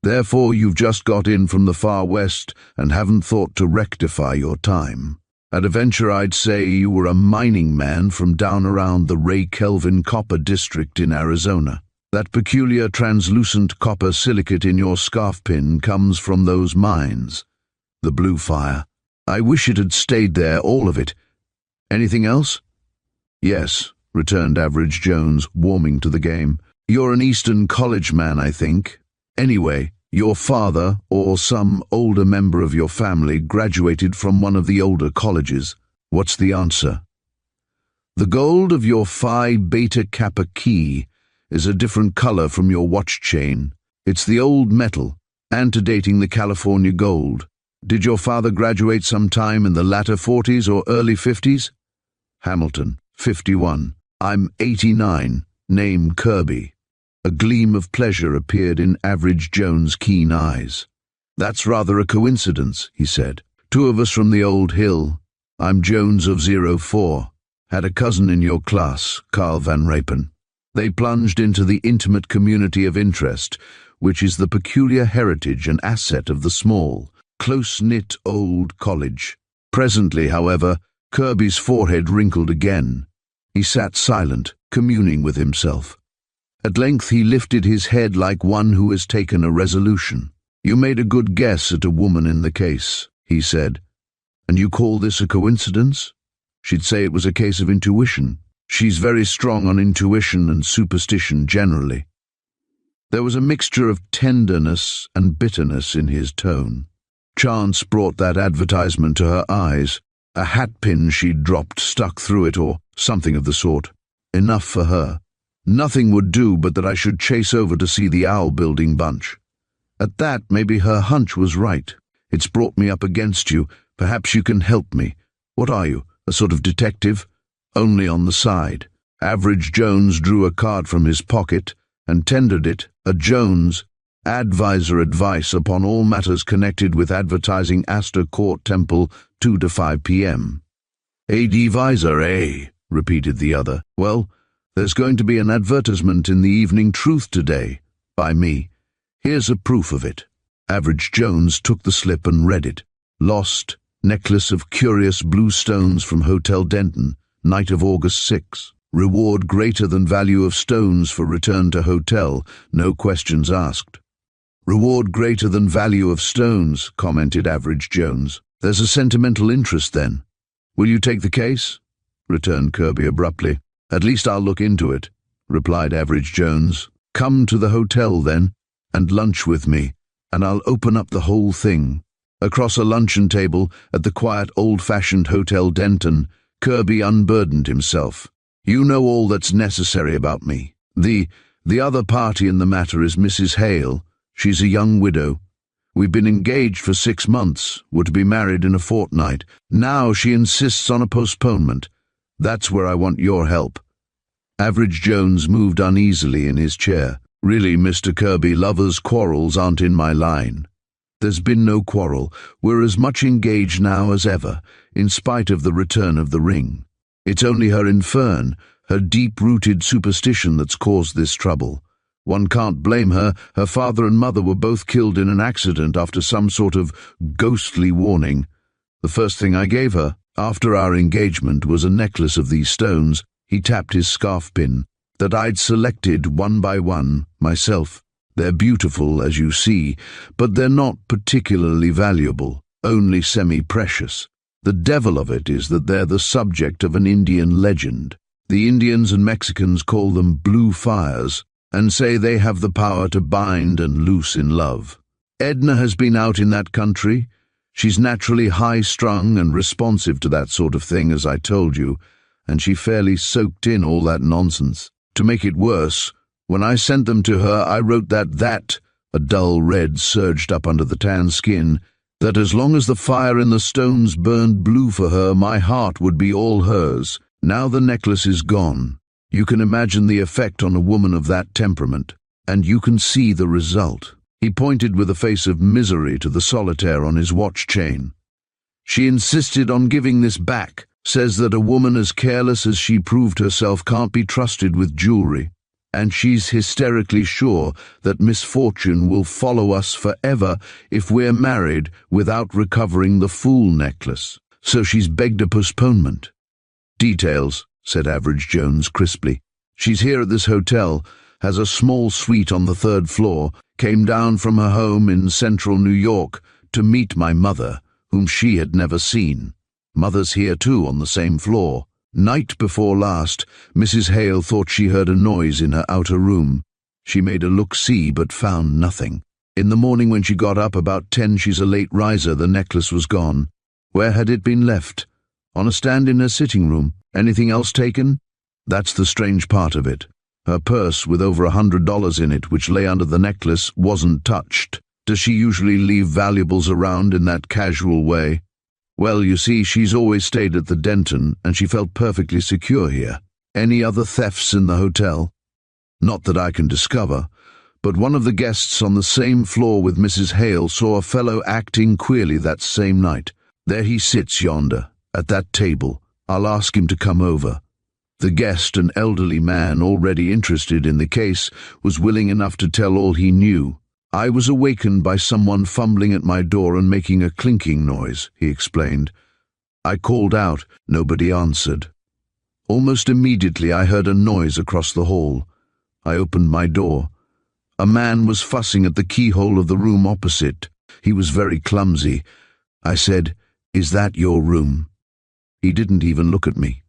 Therefore, you've just got in from the far west and haven't thought to rectify your time. At a venture, I'd say you were a mining man from down around the Ray Kelvin copper district in Arizona. That peculiar translucent copper silicate in your scarf pin comes from those mines. The blue fire. I wish it had stayed there, all of it. Anything else?" "Yes," returned Average Jones, warming to the game. "You're an Eastern College man, I think. Anyway, your father, or some older member of your family, graduated from one of the older colleges. What's the answer?" "The gold of your Phi Beta Kappa key is a different color from your watch chain. It's the old metal, antedating the California gold. Did your father graduate sometime in the latter 40s or early 50s? "Hamilton, 51. I'm 89. Name Kirby." A gleam of pleasure appeared in Average Jones' keen eyes. "That's rather a coincidence," he said. "Two of us from the old hill. I'm Jones of 04. Had a cousin in your class, Carl Van Rapen." They plunged into the intimate community of interest, which is the peculiar heritage and asset of the small, close-knit old college. Presently, however, Kirby's forehead wrinkled again. He sat silent, communing with himself. At length he lifted his head like one who has taken a resolution. "You made a good guess at a woman in the case," he said. "And you call this a coincidence? She'd say it was a case of intuition. She's very strong on intuition and superstition generally." There was a mixture of tenderness and bitterness in his tone. Chance brought that advertisement to her eyes. A hatpin she'd dropped stuck through it, or something of the sort. Enough for her. Nothing would do but that I should chase over to see the Owl Building bunch. At that, maybe her hunch was right. It's brought me up against you. Perhaps you can help me. What are you, a sort of detective? Only on the side. Average Jones drew a card from his pocket and tendered it, a Jones, Advisor advice upon all matters connected with advertising Astor Court Temple 2 to 5 p.m. Advisor, eh? Repeated the other. Well, there's going to be an advertisement in the Evening Truth today, by me. Here's a proof of it. Average Jones took the slip and read it. Lost, necklace of curious blue stones from Hotel Denton, night of August 6. Reward greater than value of stones for return to hotel, no questions asked. Reward greater than value of stones, commented Average Jones. There's a sentimental interest then. Will you take the case? Returned Kirby abruptly. At least I'll look into it, replied Average Jones. Come to the hotel then, and lunch with me, and I'll open up the whole thing. Across a luncheon table at the quiet old-fashioned Hotel Denton, Kirby unburdened himself. You know all that's necessary about me. The other party in the matter is Mrs. Hale. She's a young widow. We've been engaged for 6 months, were to be married in a fortnight. Now she insists on a postponement. That's where I want your help. Average Jones moved uneasily in his chair. Really, Mr. Kirby, lovers' quarrels aren't in my line. There's been no quarrel. We're as much engaged now as ever, in spite of the return of the ring. It's only her infern, her deep-rooted superstition that's caused this trouble. One can't blame her. Her father and mother were both killed in an accident after some sort of ghostly warning. The first thing I gave her, after our engagement, was a necklace of these stones. He tapped his scarf pin, that I'd selected one by one, myself. They're beautiful, as you see, but they're not particularly valuable, only semi-precious. The devil of it is that they're the subject of an Indian legend. The Indians and Mexicans call them blue fires, and say they have the power to bind and loose in love. Edna has been out in that country. She's naturally high-strung and responsive to that sort of thing, as I told you, and she fairly soaked in all that nonsense. To make it worse, when I sent them to her, I wrote that, a dull red surged up under the tan skin, that as long as the fire in the stones burned blue for her, my heart would be all hers. Now the necklace is gone. You can imagine the effect on a woman of that temperament, and you can see the result. He pointed with a face of misery to the solitaire on his watch chain. She insisted on giving this back, says that a woman as careless as she proved herself can't be trusted with jewelry, and she's hysterically sure that misfortune will follow us forever if we're married without recovering the fool necklace. So she's begged a postponement. Details, said Average Jones crisply. She's here at this hotel, has a small suite on the 3rd floor, came down from her home in central New York to meet my mother, whom she had never seen. Mother's here too, on the same floor. Night before last, Mrs. Hale thought she heard a noise in her outer room. She made a look-see but found nothing. In the morning when she got up about 10, she's a late riser, the necklace was gone. Where had it been left? On a stand in her sitting room. Anything else taken? That's the strange part of it. Her purse with over $100 in it, which lay under the necklace, wasn't touched. Does she usually leave valuables around in that casual way? Well, you see, she's always stayed at the Denton, and she felt perfectly secure here. Any other thefts in the hotel? Not that I can discover, but one of the guests on the same floor with Mrs. Hale saw a fellow acting queerly that same night. There he sits yonder, at that table. I'll ask him to come over. The guest, an elderly man already interested in the case, was willing enough to tell all he knew. I was awakened by someone fumbling at my door and making a clinking noise, he explained. I called out. Nobody answered. Almost immediately I heard a noise across the hall. I opened my door. A man was fussing at the keyhole of the room opposite. He was very clumsy. I said, "Is that your room?" He didn't even look at me.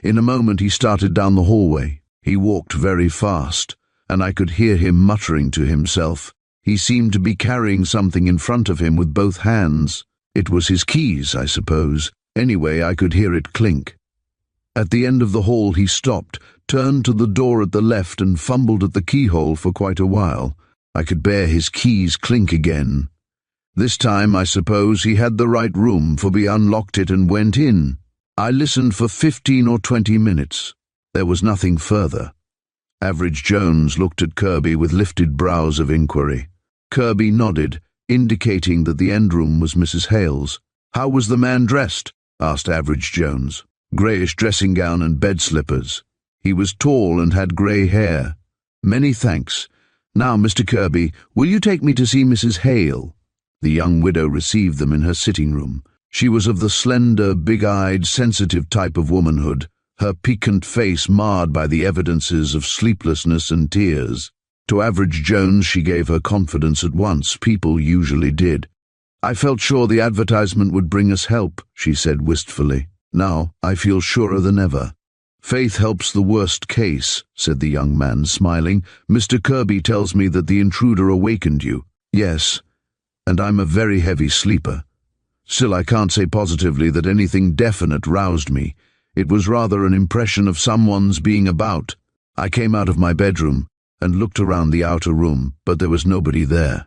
In a moment he started down the hallway. He walked very fast, and I could hear him muttering to himself. He seemed to be carrying something in front of him with both hands. It was his keys, I suppose. Anyway, I could hear it clink. At the end of the hall he stopped, turned to the door at the left and fumbled at the keyhole for quite a while. I could bear his keys clink again. This time, I suppose, he had the right room, for we unlocked it and went in. I listened for 15 or 20 minutes. There was nothing further. Average Jones looked at Kirby with lifted brows of inquiry. Kirby nodded, indicating that the end room was Mrs. Hale's. "How was the man dressed?" asked Average Jones. "Greyish dressing gown and bed slippers. He was tall and had grey hair." "Many thanks. Now, Mr. Kirby, will you take me to see Mrs. Hale?" The young widow received them in her sitting room. She was of the slender, big-eyed, sensitive type of womanhood, her piquant face marred by the evidences of sleeplessness and tears. To Average Jones she gave her confidence at once. People usually did. "I felt sure the advertisement would bring us help," she said wistfully. "Now I feel surer than ever." "Faith helps the worst case," said the young man, smiling. "Mr. Kirby tells me that the intruder awakened you." "Yes, and I'm a very heavy sleeper. Still, I can't say positively that anything definite roused me. It was rather an impression of someone's being about. I came out of my bedroom and looked around the outer room, but there was nobody there."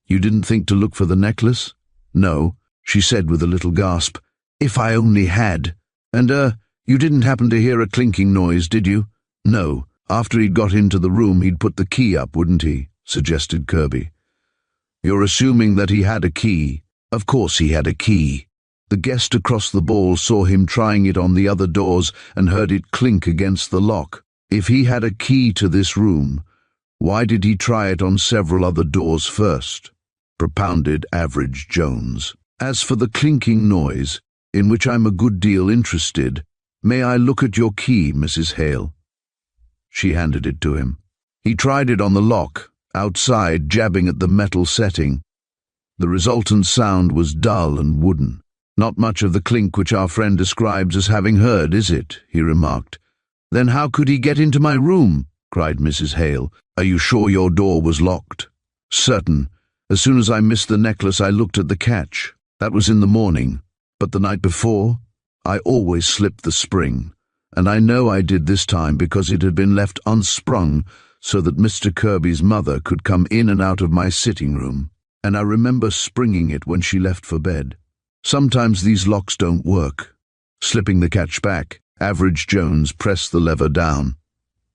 "You didn't think to look for the necklace?" "No," she said with a little gasp. "If I only had. And, you didn't happen to hear a clinking noise, did you?" "No. After he'd got into the room, he'd put the key up, wouldn't he?" suggested Kirby. "You're assuming that he had a key." "Of course he had a key. The guest across the ball saw him trying it on the other doors and heard it clink against the lock. If he had a key to this room, why did he try it on several other doors first?" propounded Average Jones. "As for the clinking noise, in which I'm a good deal interested, may I look at your key, Mrs. Hale?" She handed it to him. He tried it on the lock, outside, jabbing at the metal setting. The resultant sound was dull and wooden. "Not much of the clink which our friend describes as having heard, is it?" he remarked. "Then how could he get into my room?" cried Mrs. Hale. "Are you sure your door was locked?" "Certain. As soon as I missed the necklace, I looked at the catch. That was in the morning. But the night before, I always slipped the spring, and I know I did this time because it had been left unsprung so that Mr. Kirby's mother could come in and out of my sitting room, and I remember springing it when she left for bed. Sometimes these locks don't work." Slipping the catch back, Average Jones pressed the lever down.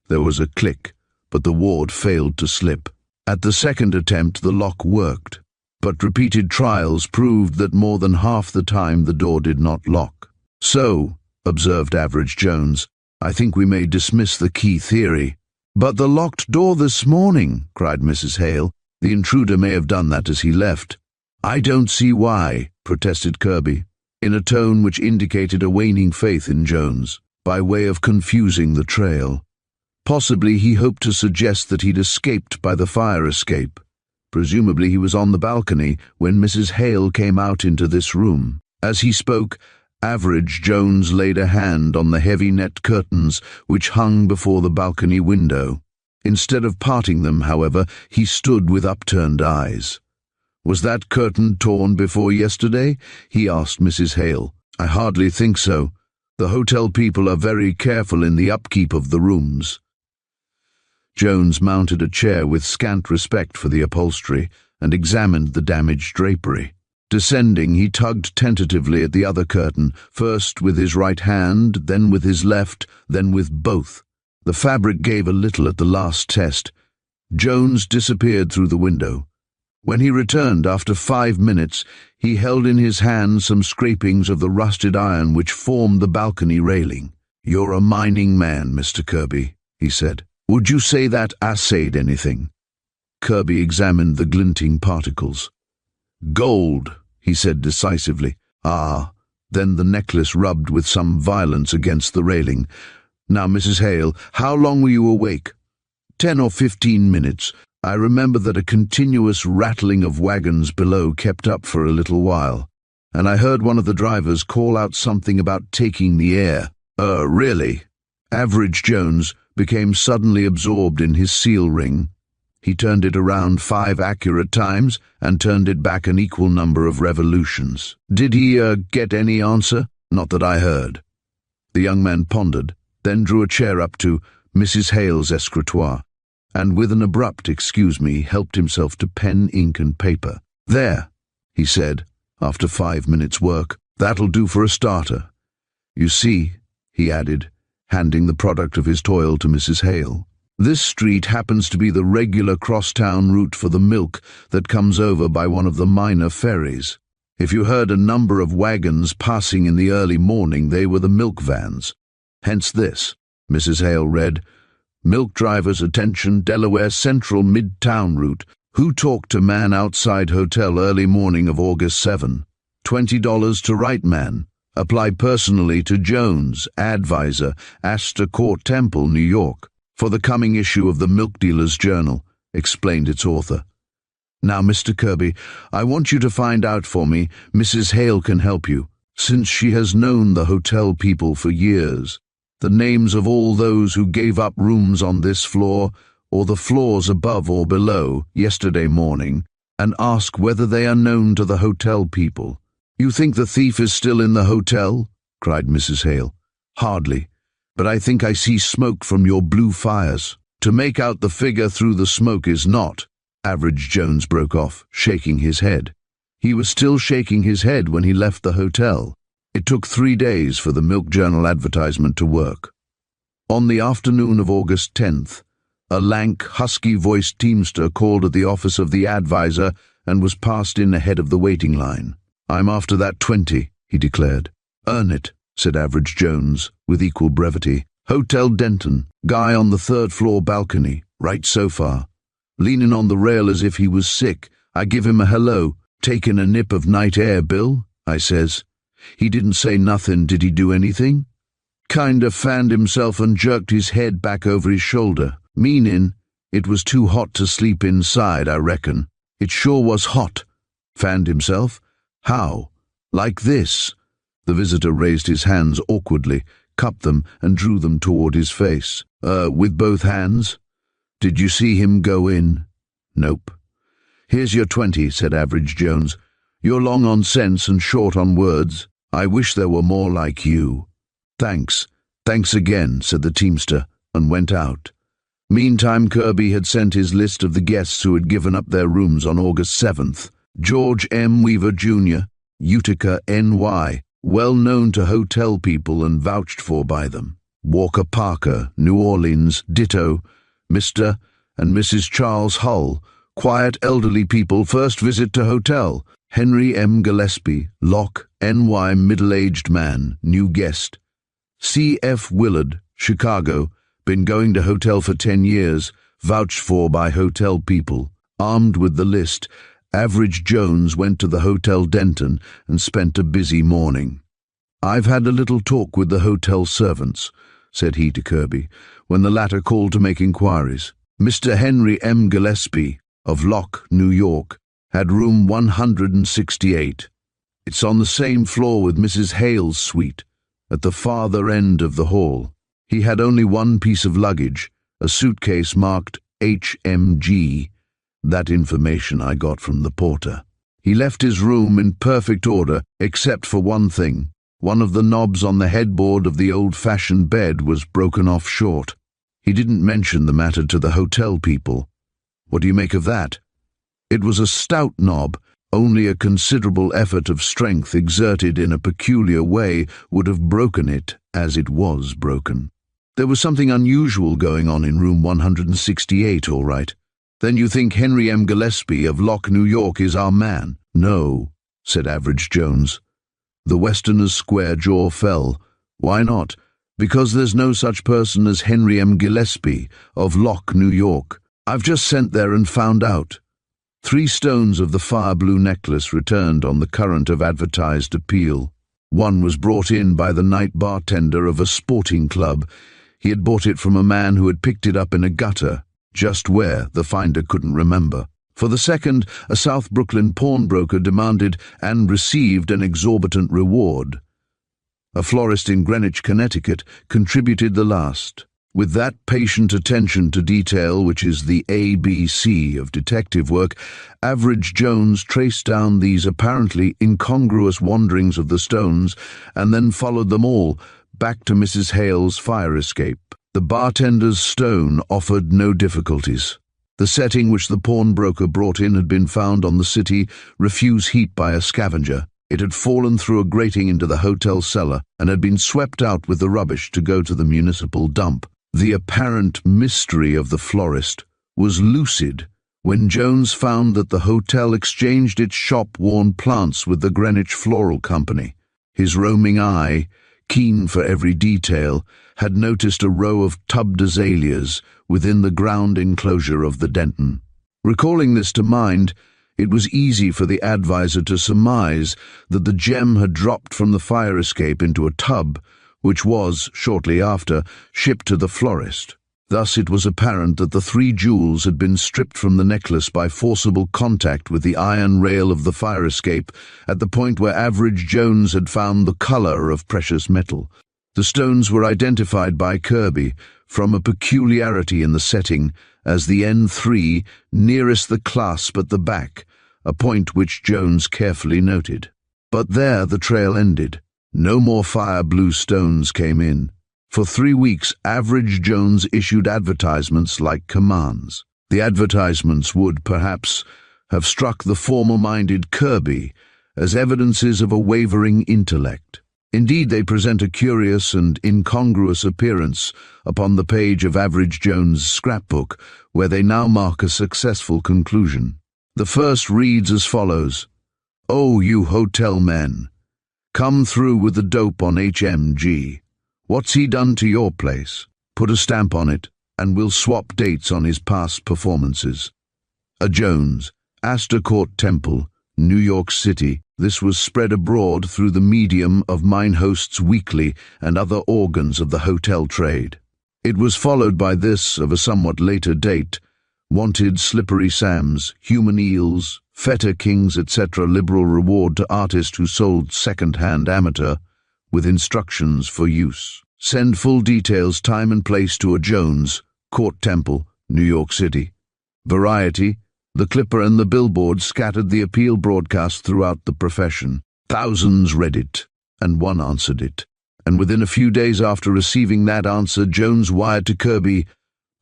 There was a click, but the ward failed to slip. At the second attempt, the lock worked, but repeated trials proved that more than half the time the door did not lock. "So," observed Average Jones, "I think we may dismiss the key theory." "But the locked door this morning," cried Mrs. Hale. "The intruder may have done that as he left." "I don't see why," protested Kirby, in a tone which indicated a waning faith in Jones, by way of confusing the trail. Possibly he hoped to suggest that he'd escaped by the fire escape. Presumably he was on the balcony when Mrs. Hale came out into this room. As he spoke, Average Jones laid a hand on the heavy net curtains which hung before the balcony window. Instead of parting them, however, he stood with upturned eyes. "Was that curtain torn before yesterday?" he asked Mrs. Hale. "I hardly think so. The hotel people are very careful in the upkeep of the rooms." Jones mounted a chair with scant respect for the upholstery and examined the damaged drapery. Descending, he tugged tentatively at the other curtain, first with his right hand, then with his left, then with both. The fabric gave a little at the last test. Jones disappeared through the window. When he returned after 5 minutes, he held in his hand some scrapings of the rusted iron which formed the balcony railing. "You're a mining man, Mr. Kirby," he said. "Would you say that assayed anything?" Kirby examined the glinting particles. "Gold," he said decisively. "Ah." Then the necklace rubbed with some violence against the railing. "Now, Mrs. Hale, how long were you awake?" 10 or 15 minutes. I remember that a continuous rattling of wagons below kept up for a little while, and I heard one of the drivers call out something about taking the air. Really?" Average Jones became suddenly absorbed in his seal ring. He turned it around 5 accurate times and turned it back an equal number of revolutions. "Did he, get any answer?" "Not that I heard." The young man pondered, then drew a chair up to Mrs. Hale's escritoire, and with an abrupt "excuse me," helped himself to pen, ink, and paper. "There," he said, after 5 minutes' work, "that'll do for a starter. You see," he added, handing the product of his toil to Mrs. Hale, This street happens to be the regular crosstown route for the milk that comes over by one of the minor ferries. If you heard a number of wagons passing in the early morning, they were the milk vans. Hence this, Mrs. Hale read, "Milk drivers attention, Delaware Central Midtown route. Who talked to man outside hotel early morning of August 7. $20 to right man. Apply personally to Jones, advisor, Astor Court Temple, New York, for the coming issue of the Milk Dealer's Journal," explained its author. "Now, Mr. Kirby, I want you to find out for me. Mrs. Hale can help you, since she has known the hotel people for years. The names of all those who gave up rooms on this floor, or the floors above or below, yesterday morning, and ask whether they are known to the hotel people." "You think the thief is still in the hotel?" cried Mrs. Hale. "Hardly, but I think I see smoke from your blue fires. To make out the figure through the smoke is not—" Average Jones broke off, shaking his head. He was still shaking his head when he left the hotel. It took 3 days for the Milk Journal advertisement to work. On the afternoon of August 10th, a lank, husky-voiced teamster called at the office of the advisor and was passed in ahead of the waiting line. "I'm after that 20, he declared. "Earn it," said Average Jones, with equal brevity. "Hotel Denton, guy on the 3rd floor balcony, right so far. Leaning on the rail as if he was sick. I give him a hello. 'Taking a nip of night air, Bill?' I says. He didn't say nothing. Did he do anything? Kinda fanned himself and jerked his head back over his shoulder, meaning it was too hot to sleep inside, I reckon. It sure was hot. Fanned himself? How? Like this." The visitor raised his hands awkwardly, cupped them, and drew them toward his face. With both hands?" "Did you see him go in?" "Nope." "Here's your 20, said Average Jones. "You're long on sense and short on words. I wish there were more like you." "Thanks. Thanks again," said the teamster, and went out. Meantime, Kirby had sent his list of the guests who had given up their rooms on August 7th. George M. Weaver, Jr., Utica, NY, well known to hotel people and vouched for by them. Walker Parker, New Orleans, ditto. Mr. and Mrs. Charles Hull, quiet elderly people, first visit to hotel. Henry M. Gillespie, Locke, NY, middle-aged man, new guest. C. F. Willard, Chicago, been going to hotel for 10 years, vouched for by hotel people. Armed with the list, Average Jones went to the Hotel Denton and spent a busy morning. "I've had a little talk with the hotel servants," said he to Kirby, when the latter called to make inquiries. "Mr. Henry M. Gillespie, of Locke, New York, had room 168. It's on the same floor with Mrs. Hale's suite, at the farther end of the hall. He had only one piece of luggage, a suitcase marked HMG. That information I got from the porter. He left his room in perfect order, except for one thing. One of the knobs on the headboard of the old-fashioned bed was broken off short. He didn't mention the matter to the hotel people. What do you make of that? It was a stout knob. Only a considerable effort of strength exerted in a peculiar way would have broken it as it was broken. There was something unusual going on in room 168, all right. Then you think Henry M. Gillespie of Locke, New York is our man? No, said Average Jones. The Westerner's square jaw fell. Why not? Because there's no such person as Henry M. Gillespie of Locke, New York. I've just sent there and found out. 3 stones of the fire-blue necklace returned on the current of advertised appeal. One was brought in by the night bartender of a sporting club. He had bought it from a man who had picked it up in a gutter, just where the finder couldn't remember. For the second, a South Brooklyn pawnbroker demanded and received an exorbitant reward. A florist in Greenwich, Connecticut, contributed the last. With that patient attention to detail which is the ABC of detective work, Average Jones traced down these apparently incongruous wanderings of the stones and then followed them all back to Mrs. Hale's fire escape. The bartender's stone offered no difficulties. The setting which the pawnbroker brought in had been found on the city refuse heat by a scavenger. It had fallen through a grating into the hotel cellar and had been swept out with the rubbish to go to the municipal dump. The apparent mystery of the florist was lucid when Jones found that the hotel exchanged its shop-worn plants with the Greenwich Floral Company. His roaming eye, keen for every detail, had noticed a row of tubbed azaleas within the ground enclosure of the Denton. Recalling this to mind, it was easy for the advisor to surmise that the gem had dropped from the fire escape into a tub, which was, shortly after, shipped to the florist. Thus it was apparent that the 3 jewels had been stripped from the necklace by forcible contact with the iron rail of the fire escape at the point where Average Jones had found the color of precious metal. The stones were identified by Kirby, from a peculiarity in the setting, as the N3 nearest the clasp at the back, a point which Jones carefully noted. But there the trail ended. No more fire blue stones came in. For 3 weeks, Average Jones issued advertisements like commands. The advertisements would, perhaps, have struck the formal-minded Kirby as evidences of a wavering intellect. Indeed, they present a curious and incongruous appearance upon the page of Average Jones' scrapbook, where they now mark a successful conclusion. The first reads as follows: "Oh, you hotel men, come through with the dope on HMG. What's he done to your place? Put a stamp on it, and we'll swap dates on his past performances. A Jones, Astor Court Temple, New York City." This was spread abroad through the medium of Mine Host's Weekly and other organs of the hotel trade. It was followed by this of a somewhat later date: "Wanted Slippery Sams, Human Eels, Feta Kings, etc. Liberal reward to artist who sold second-hand amateur, with instructions for use. Send full details, time and place to a Jones, Court Temple, New York City." Variety, the Clipper and the Billboard scattered the appeal broadcast throughout the profession. Thousands read it, and one answered it. And within a few days after receiving that answer, Jones wired to Kirby,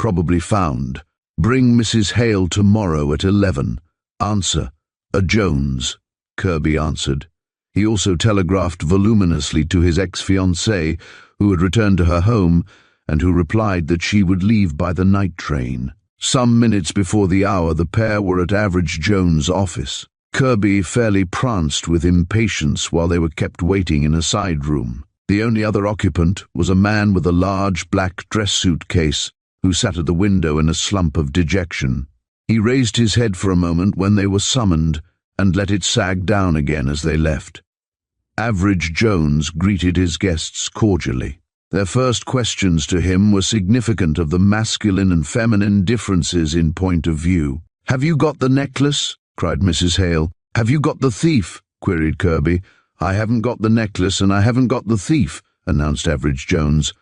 "Probably found. Bring Mrs. Hale tomorrow at 11. Answer, a Jones." Kirby answered. He also telegraphed voluminously to his ex-fiancée, who had returned to her home, and who replied that she would leave by the night train. Some minutes before the hour, the pair were at Average Jones' office. Kirby fairly pranced with impatience while they were kept waiting in a side room. The only other occupant was a man with a large black dress suit case, who sat at the window in a slump of dejection. He raised his head for a moment when they were summoned, and let it sag down again as they left. Average Jones greeted his guests cordially. Their first questions to him were significant of the masculine and feminine differences in point of view. "Have you got the necklace?" cried Mrs. Hale. "Have you got the thief?" queried Kirby. "I haven't got the necklace and I haven't got the thief," announced Average Jones.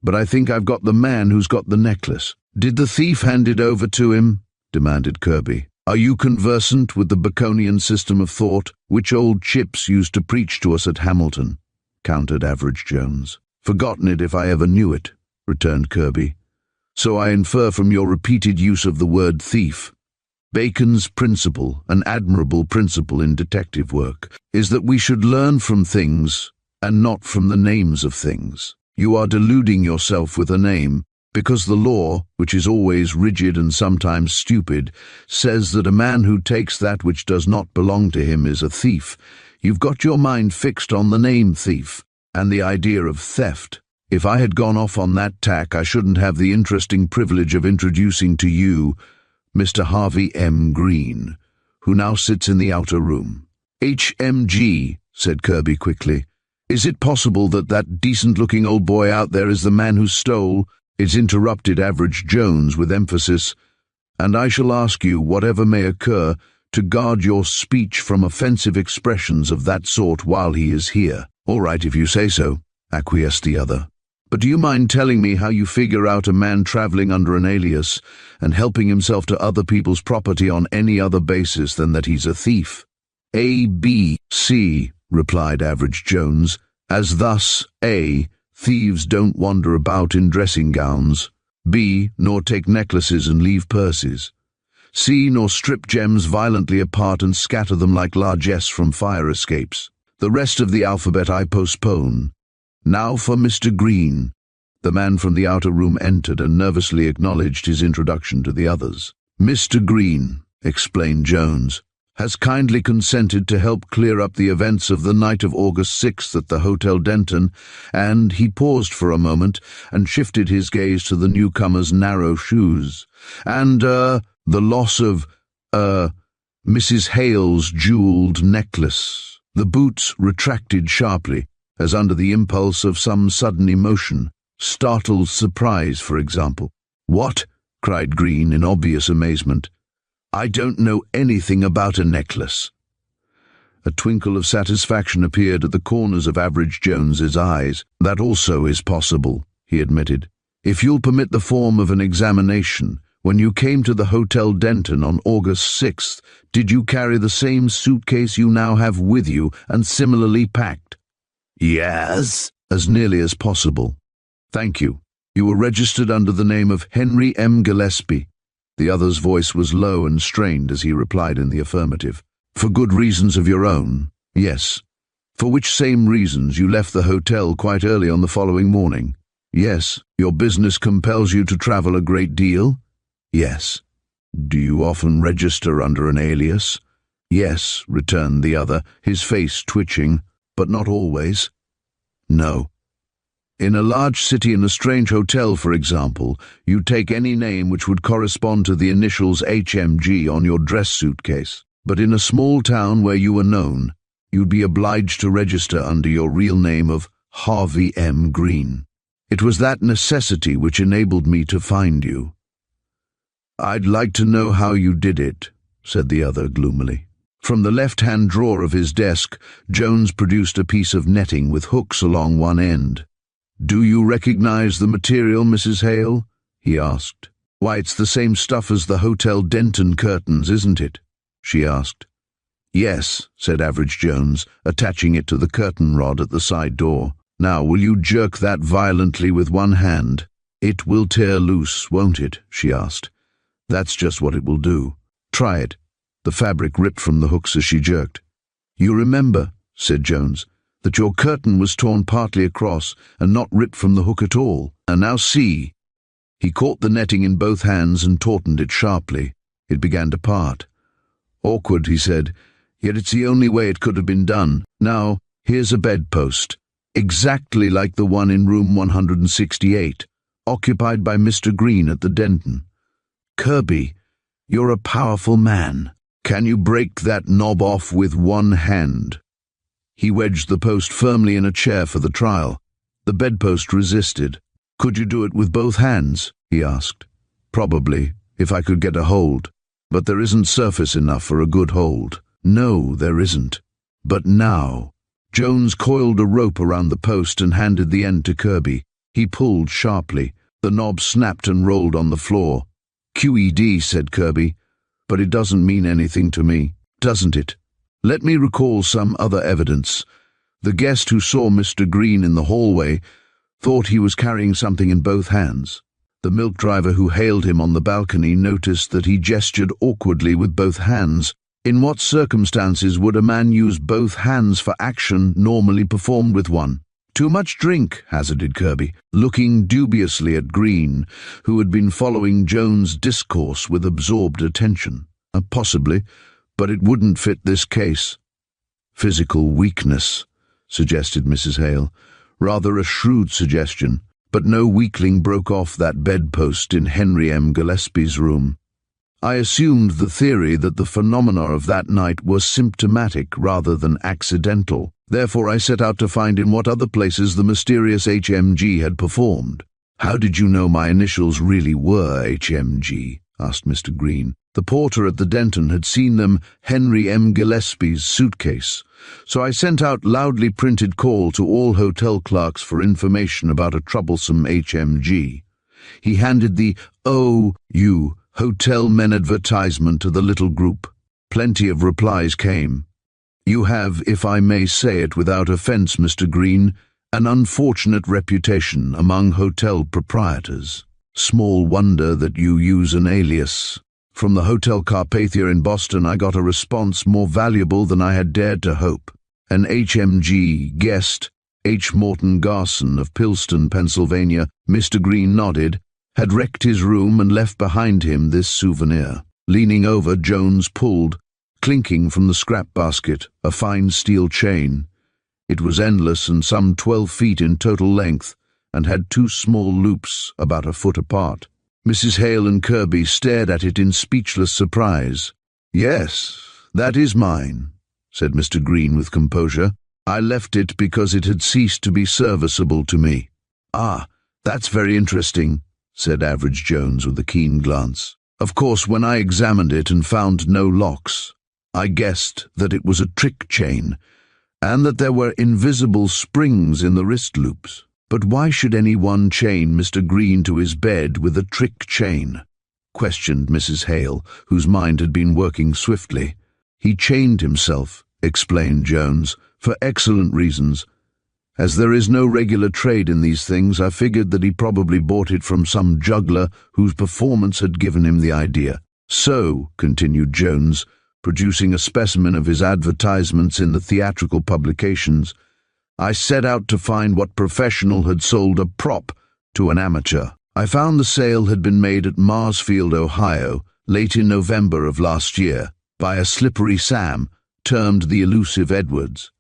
"But I think I've got the man who's got the necklace." "Did the thief hand it over to him?" demanded Kirby. "Are you conversant with the Baconian system of thought, which old Chips used to preach to us at Hamilton?" countered Average Jones. "Forgotten it if I ever knew it," returned Kirby. "So I infer from your repeated use of the word thief. Bacon's principle, an admirable principle in detective work, is that we should learn from things and not from the names of things. You are deluding yourself with a name, because the law, which is always rigid and sometimes stupid, says that a man who takes that which does not belong to him is a thief. You've got your mind fixed on the name thief and the idea of theft. If I had gone off on that tack, I shouldn't have the interesting privilege of introducing to you Mr. Harvey M. Green, who now sits in the outer room." "HMG," said Kirby quickly. "Is it possible that that decent-looking old boy out there is the man who stole—" It interrupted Average Jones with emphasis, "And I shall ask you, whatever may occur, to guard your speech from offensive expressions of that sort while he is here." "All right, if you say so," acquiesced the other. "But do you mind telling me how you figure out a man traveling under an alias and helping himself to other people's property on any other basis than that he's a thief?" "A, B, C," replied Average Jones, "as thus: A, thieves don't wander about in dressing gowns. B, nor take necklaces and leave purses. C, nor strip gems violently apart and scatter them like largesse from fire escapes. The rest of the alphabet I postpone. Now for Mr. Green. The man from the outer room entered and nervously acknowledged his introduction to the others. "Mr. Green," explained Jones, "has kindly consented to help clear up the events of the night of August 6th at the Hotel Denton," and he paused for a moment and shifted his gaze to the newcomer's narrow shoes. "And, the loss of, Mrs. Hale's jeweled necklace." The boots retracted sharply, as under the impulse of some sudden emotion. Startled surprise, for example. "What?" cried Green in obvious amazement. "I don't know anything about a necklace." A twinkle of satisfaction appeared at the corners of Average Jones's eyes. "That also is possible," he admitted. "If you'll permit the form of an examination, when you came to the Hotel Denton on August 6th, did you carry the same suitcase you now have with you and similarly packed?" "Yes." "As nearly as possible. Thank you. You were registered under the name of Henry M. Gillespie." The other's voice was low and strained as he replied in the affirmative. "For good reasons of your own?" "Yes." "For which same reasons you left the hotel quite early on the following morning?" "Yes." "Your business compels you to travel a great deal?" "Yes." "Do you often register under an alias?" "Yes," returned the other, his face twitching, "but not always." "No." "In a large city in a strange hotel, for example, you take any name which would correspond to the initials HMG on your dress suitcase. But in a small town where you were known, you'd be obliged to register under your real name of Harvey M. Green. It was that necessity which enabled me to find you." "I'd like to know how you did it," said the other gloomily. From the left-hand drawer of his desk, Jones produced a piece of netting with hooks along one end. "Do you recognize the material, Mrs. Hale?" he asked. "Why, it's the same stuff as the Hotel Denton curtains, isn't it?" she asked. "Yes," said Average Jones, attaching it to the curtain rod at the side door. "Now, will you jerk that violently with one hand?" "It will tear loose, won't it?" she asked. "That's just what it will do. Try it." The fabric ripped from the hooks as she jerked. "You remember," said Jones, "that your curtain was torn partly across and not ripped from the hook at all. And now see." He caught the netting in both hands and tautened it sharply. It began to part. "Awkward," he said, "yet it's the only way it could have been done. Now, here's a bedpost, exactly like the one in room 168, occupied by Mr. Green at the Denton. Kirby, you're a powerful man. Can you break that knob off with one hand?" He wedged the post firmly in a chair for the trial. The bedpost resisted. "Could you do it with both hands?" he asked. "Probably, if I could get a hold. But there isn't surface enough for a good hold." "No, there isn't. But now." Jones coiled a rope around the post and handed the end to Kirby. He pulled sharply. The knob snapped and rolled on the floor. "QED," said Kirby. "But it doesn't mean anything to me, doesn't it? Let me recall some other evidence. The guest who saw Mr. Green in the hallway thought he was carrying something in both hands. The milk driver who hailed him on the balcony noticed that he gestured awkwardly with both hands. In what circumstances would a man use both hands for action normally performed with one? "Too much drink," hazarded Kirby, looking dubiously at Green, who had been following Jones' discourse with absorbed attention. "Possibly, but it wouldn't fit this case." "Physical weakness," suggested Mrs. Hale. Rather a shrewd suggestion, but no weakling broke off that bedpost in Henry M. Gillespie's room. "I assumed the theory that the phenomena of that night were symptomatic rather than accidental. Therefore I set out to find in what other places the mysterious HMG had performed." "How did you know my initials really were HMG?" asked Mr. Green. "The porter at the Denton had seen them Henry M. Gillespie's suitcase, so I sent out loudly printed call to all hotel clerks for information about a troublesome HMG. He handed the OU Hotel Men advertisement to the little group. Plenty of replies came. You have, if I may say it without offence, Mr. Green, an unfortunate reputation among hotel proprietors. Small wonder that you use an alias. From the Hotel Carpathia in Boston I got a response more valuable than I had dared to hope. An HMG guest H. Morton Garson of Pilston, Pennsylvania, Mr. Green nodded, had wrecked his room and left behind him this souvenir. Leaning over, Jones pulled, clinking from the scrap basket, a fine steel chain. It was endless and some 12 feet in total length, and had 2 small loops about a foot apart. Mrs. Hale and Kirby stared at it in speechless surprise. "Yes, that is mine," said Mr. Green with composure. "I left it because it had ceased to be serviceable to me." "Ah, that's very interesting," said Average Jones with a keen glance. "Of course, when I examined it and found no locks, I guessed that it was a trick chain, and that there were invisible springs in the wrist loops. But why should anyone chain Mr. Green to his bed with a trick chain?" questioned Mrs. Hale, whose mind had been working swiftly. "He chained himself," explained Jones, "for excellent reasons. As there is no regular trade in these things, I figured that he probably bought it from some juggler whose performance had given him the idea. So," continued Jones, producing a specimen of his advertisements in the theatrical publications, "I set out to find what professional had sold a prop to an amateur. I found the sale had been made at Marsfield, Ohio, late in November of last year, by a slippery Sam, termed the elusive Edwards.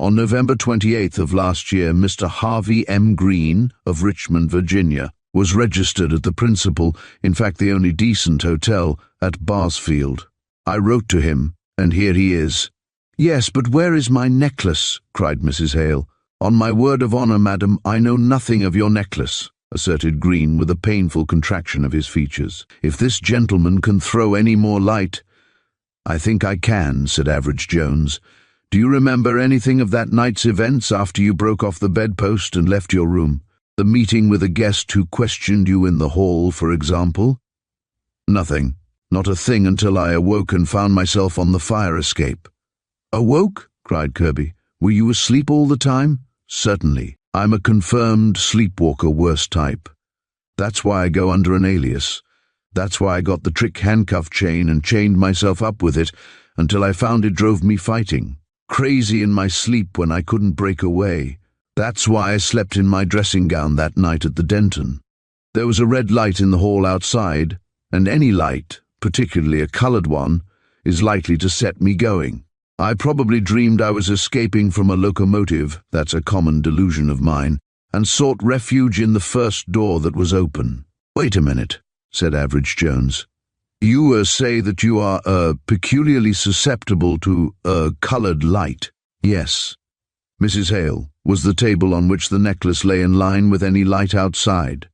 On November 28th of last year, Mr. Harvey M. Green, of Richmond, Virginia, was registered at the principal, in fact the only decent hotel, at Barsfield. I wrote to him, and here he is." "Yes, but where is my necklace?" cried Mrs. Hale. "On my word of honor, madam, I know nothing of your necklace," asserted Green with a painful contraction of his features. "If this gentleman can throw any more light—" "I think I can," said Average Jones. "Do you remember anything of that night's events after you broke off the bedpost and left your room? The meeting with a guest who questioned you in the hall, for example?" "Nothing. Not a thing until I awoke and found myself on the fire escape." "Awoke?" cried Kirby. "Were you asleep all the time?" "Certainly. I'm a confirmed sleepwalker worst type. That's why I go under an alias. That's why I got the trick handcuff chain and chained myself up with it until I found it drove me fighting. Crazy in my sleep when I couldn't break away. That's why I slept in my dressing gown that night at the Denton. There was a red light in the hall outside, and any light, particularly a colored one, is likely to set me going. I probably dreamed I was escaping from a locomotive, that's a common delusion of mine, and sought refuge in the first door that was open." "Wait a minute," said Average Jones. "You say that you are peculiarly susceptible to colored light." "Yes." "Mrs. Hale, was the table on which the necklace lay in line with any light outside?"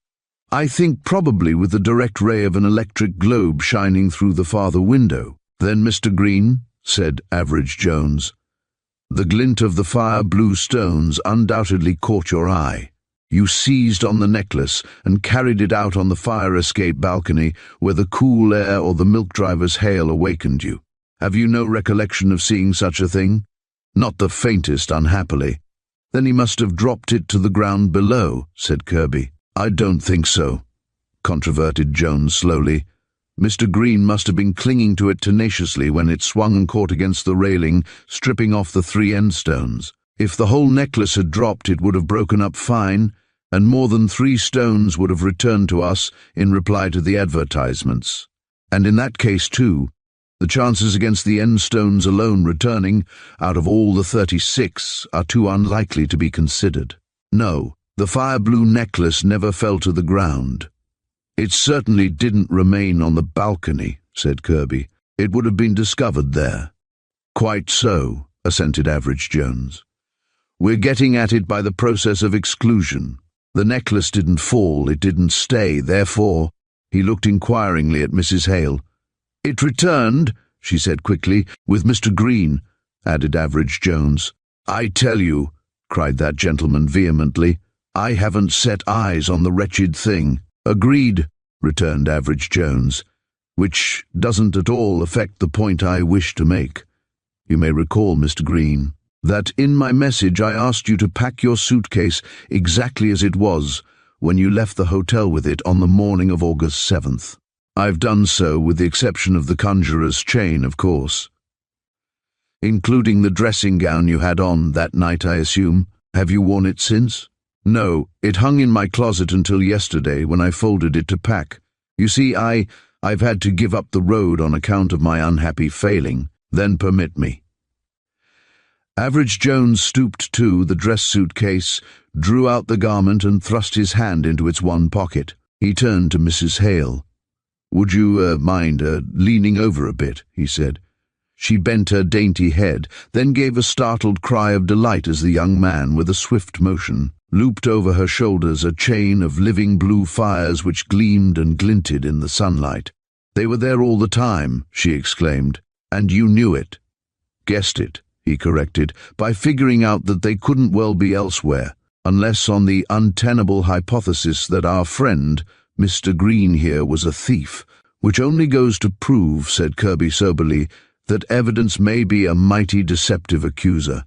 "I think probably with the direct ray of an electric globe shining through the farther window." "Then, Mr. Green," said Average Jones, "the glint of the fire-blue stones undoubtedly caught your eye. You seized on the necklace and carried it out on the fire escape balcony where the cool air or the milk driver's hail awakened you. Have you no recollection of seeing such a thing?" "Not the faintest, unhappily." "Then he must have dropped it to the ground below," said Kirby. "I don't think so," controverted Jones slowly. "Mr. Green must have been clinging to it tenaciously when it swung and caught against the railing, stripping off the 3 end stones. If the whole necklace had dropped, it would have broken up fine, and more than 3 stones would have returned to us in reply to the advertisements. And in that case, too, the chances against the end stones alone returning, out of all the 36, are too unlikely to be considered. No, the fire-blue necklace never fell to the ground." "It certainly didn't remain on the balcony," said Kirby. "It would have been discovered there." "Quite so," assented Average Jones. "We're getting at it by the process of exclusion. The necklace didn't fall, it didn't stay, therefore—" He looked inquiringly at Mrs. Hale. "It returned," she said quickly, "with Mr. Green," added Average Jones. "I tell you," cried that gentleman vehemently, "I haven't set eyes on the wretched thing." "Agreed," returned Average Jones, "which doesn't at all affect the point I wish to make. You may recall, Mr. Green, that in my message I asked you to pack your suitcase exactly as it was when you left the hotel with it on the morning of August 7th. I've done so with the exception of the conjurer's chain, of course." "Including the dressing gown you had on that night, I assume?" Have you worn it since? No, it hung in my closet until yesterday when I folded it to pack. You see, I've had to give up the road on account of my unhappy failing. Then permit me. Average Jones stooped to the dress suit case, drew out the garment and thrust his hand into its one pocket. He turned to Mrs. Hale. "Would you mind leaning over a bit?" he said. She bent her dainty head, then gave a startled cry of delight as the young man, with a swift motion, looped over her shoulders a chain of living blue fires which gleamed and glinted in the sunlight. "They were there all the time," she exclaimed, "and you knew it." "Guessed it," he corrected, "by figuring out that they couldn't well be elsewhere, unless on the untenable hypothesis that our friend, Mr. Green here, was a thief, which only goes to prove," said Kirby soberly, "that evidence may be a mighty deceptive accuser."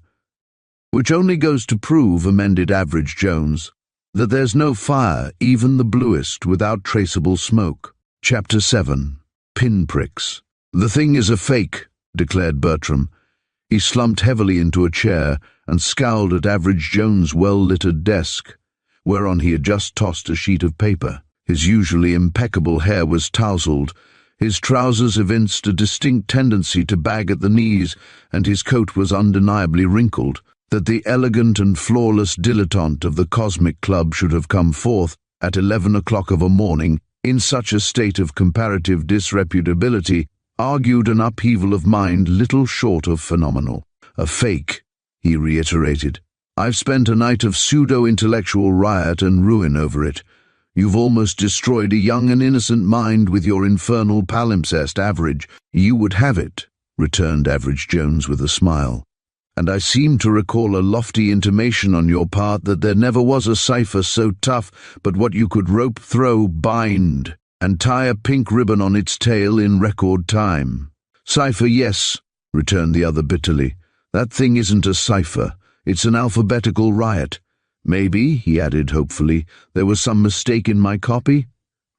"Which only goes to prove," amended Average Jones, "that there's no fire, even the bluest, without traceable smoke." Chapter 7. Pinpricks. "The thing is a fake," declared Bertram. He slumped heavily into a chair and scowled at Average Jones' well-littered desk, whereon he had just tossed a sheet of paper. His usually impeccable hair was tousled, his trousers evinced a distinct tendency to bag at the knees, and his coat was undeniably wrinkled. That the elegant and flawless dilettante of the Cosmic Club should have come forth at 11 o'clock of a morning in such a state of comparative disreputability argued an upheaval of mind little short of phenomenal. "A fake," he reiterated. "I've spent a night of pseudo-intellectual riot and ruin over it. You've almost destroyed a young and innocent mind with your infernal palimpsest, Average." "You would have it," returned Average Jones with a smile. "And I seem to recall a lofty intimation on your part that there never was a cipher so tough but what you could rope, throw, bind, and tie a pink ribbon on its tail in record time." "Cipher, yes," returned the other bitterly. "That thing isn't a cipher. It's an alphabetical riot. Maybe," he added hopefully, "there was some mistake in my copy?"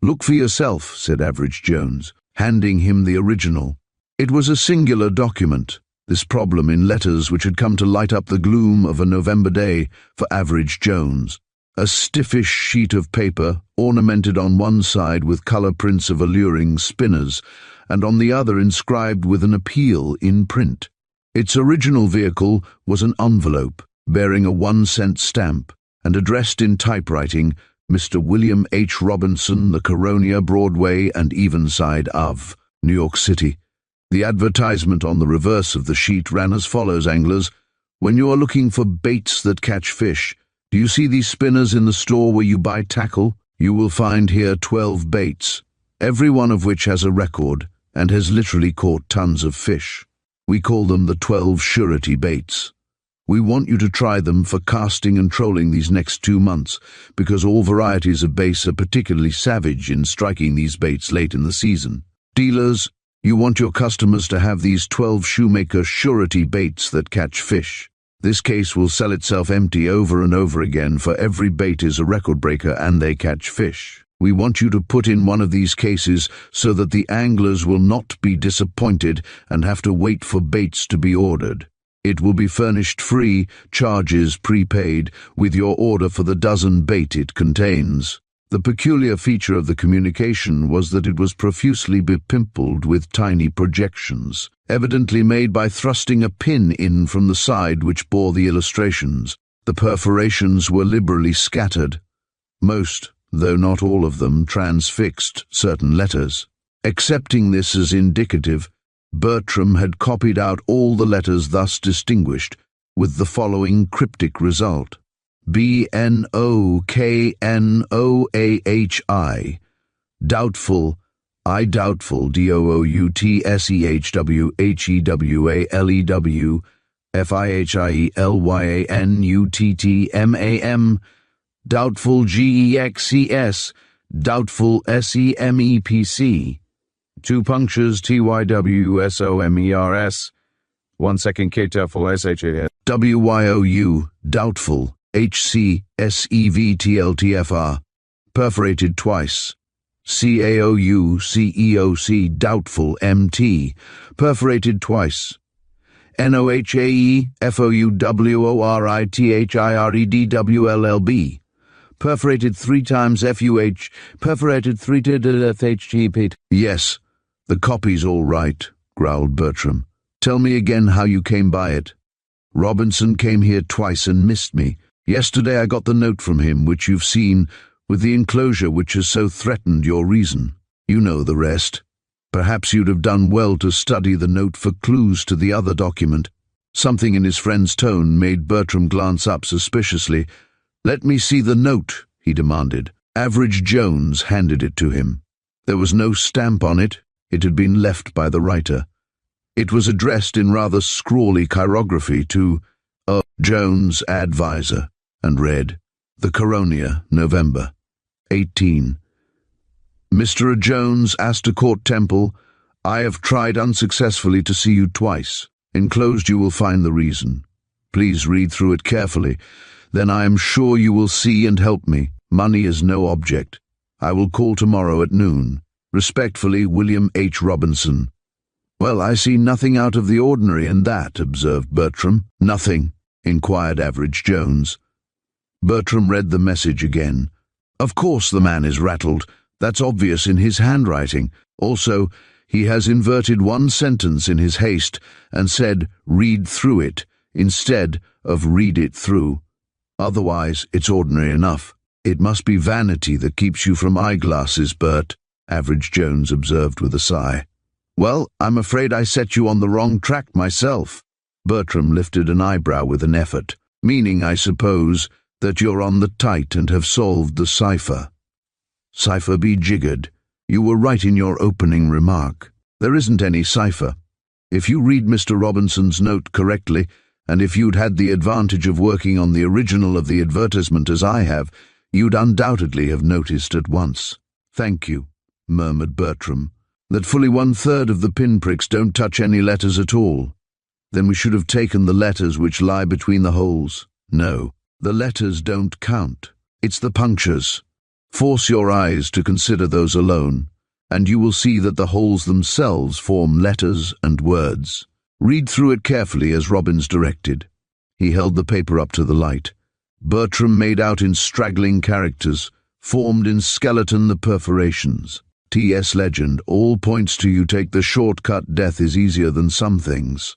"Look for yourself," said Average Jones, handing him the original. It was a singular document, this problem in letters which had come to light up the gloom of a November day for Average Jones. A stiffish sheet of paper, ornamented on one side with colour prints of alluring spinners, and on the other inscribed with an appeal in print. Its original vehicle was an envelope bearing a 1-cent stamp, and addressed in typewriting, "Mr. William H. Robinson, the Coronia, Broadway and Evenside of New York City." The advertisement on the reverse of the sheet ran as follows: "Anglers, when you are looking for baits that catch fish, do you see these spinners in the store where you buy tackle? You will find here 12 baits, every one of which has a record and has literally caught tons of fish. We call them the 12 surety baits. We want you to try them for casting and trolling these next 2 months, because all varieties of bass are particularly savage in striking these baits late in the season. Dealers, you want your customers to have these 12 shoemaker surety baits that catch fish. This case will sell itself empty over and over again, for every bait is a record breaker and they catch fish. We want you to put in one of these cases so that the anglers will not be disappointed and have to wait for baits to be ordered. It will be furnished free, charges prepaid, with your order for the dozen bait it contains." The peculiar feature of the communication was that it was profusely bepimpled with tiny projections, evidently made by thrusting a pin in from the side which bore the illustrations. The perforations were liberally scattered. Most, though not all of them, transfixed certain letters. Accepting this as indicative, Bertram had copied out all the letters thus distinguished, with the following cryptic result: BNOKNOAHI, doubtful, I doubtful, DOOTSEHWHEWALEW, FIHIELYANUTTMAM, doubtful GEXES, doubtful SEMEPC, 2 punctures TYWSOMERS, 1 second KTFL SHAS, WYOU, doubtful, HCSEVTLTFR, perforated twice, CAOU CEOC, doubtful MT, perforated twice, NOHAEFOUWORITHIREDWLLB. Perforated 3 times FUH, perforated 3 FHGP. Yes, the copy's all right, growled Bertram. Tell me again how you came by it. Robinson came here twice and missed me. Yesterday I got the note from him, which you've seen, with the enclosure which has so threatened your reason. You know the rest. Perhaps you'd have done well to study the note for clues to the other document. Something in his friend's tone made Bertram glance up suspiciously. Let me see the note, he demanded. Average Jones handed it to him. There was no stamp on it. It had been left by the writer. It was addressed in rather scrawly chirography to Jones, advisor, and read, The Coronia, November, 18. Mr. Jones, Astor Court Temple, I have tried unsuccessfully to see you twice. Enclosed you will find the reason. Please read through it carefully. Then I am sure you will see and help me. Money is no object. I will call tomorrow at noon. Respectfully, William H. Robinson. Well, I see nothing out of the ordinary in that, observed Bertram. Nothing, inquired Average Jones. Bertram read the message again. Of course the man is rattled. That's obvious in his handwriting. Also, he has inverted one sentence in his haste and said, read through it, instead of read it through. Otherwise, it's ordinary enough. It must be vanity that keeps you from eyeglasses, Bert, Average Jones observed with a sigh. Well, I'm afraid I set you on the wrong track myself. Bertram lifted an eyebrow with an effort, meaning, I suppose, that you're on the tight and have solved the cipher. Cipher be jiggered. You were right in your opening remark. There isn't any cipher. If you read Mr. Robinson's note correctly, and if you'd had the advantage of working on the original of the advertisement as I have, you'd undoubtedly have noticed at once. Thank you, murmured Bertram, that fully 1/3 of the pinpricks don't touch any letters at all. Then we should have taken the letters which lie between the holes. No, the letters don't count. It's the punctures. Force your eyes to consider those alone, and you will see that the holes themselves form letters and words. Read through it carefully as Robbins directed. He held the paper up to the light. Bertram made out in straggling characters, formed in skeleton the perforations. T.S. Legend, all points to you take the shortcut. Death is easier than some things.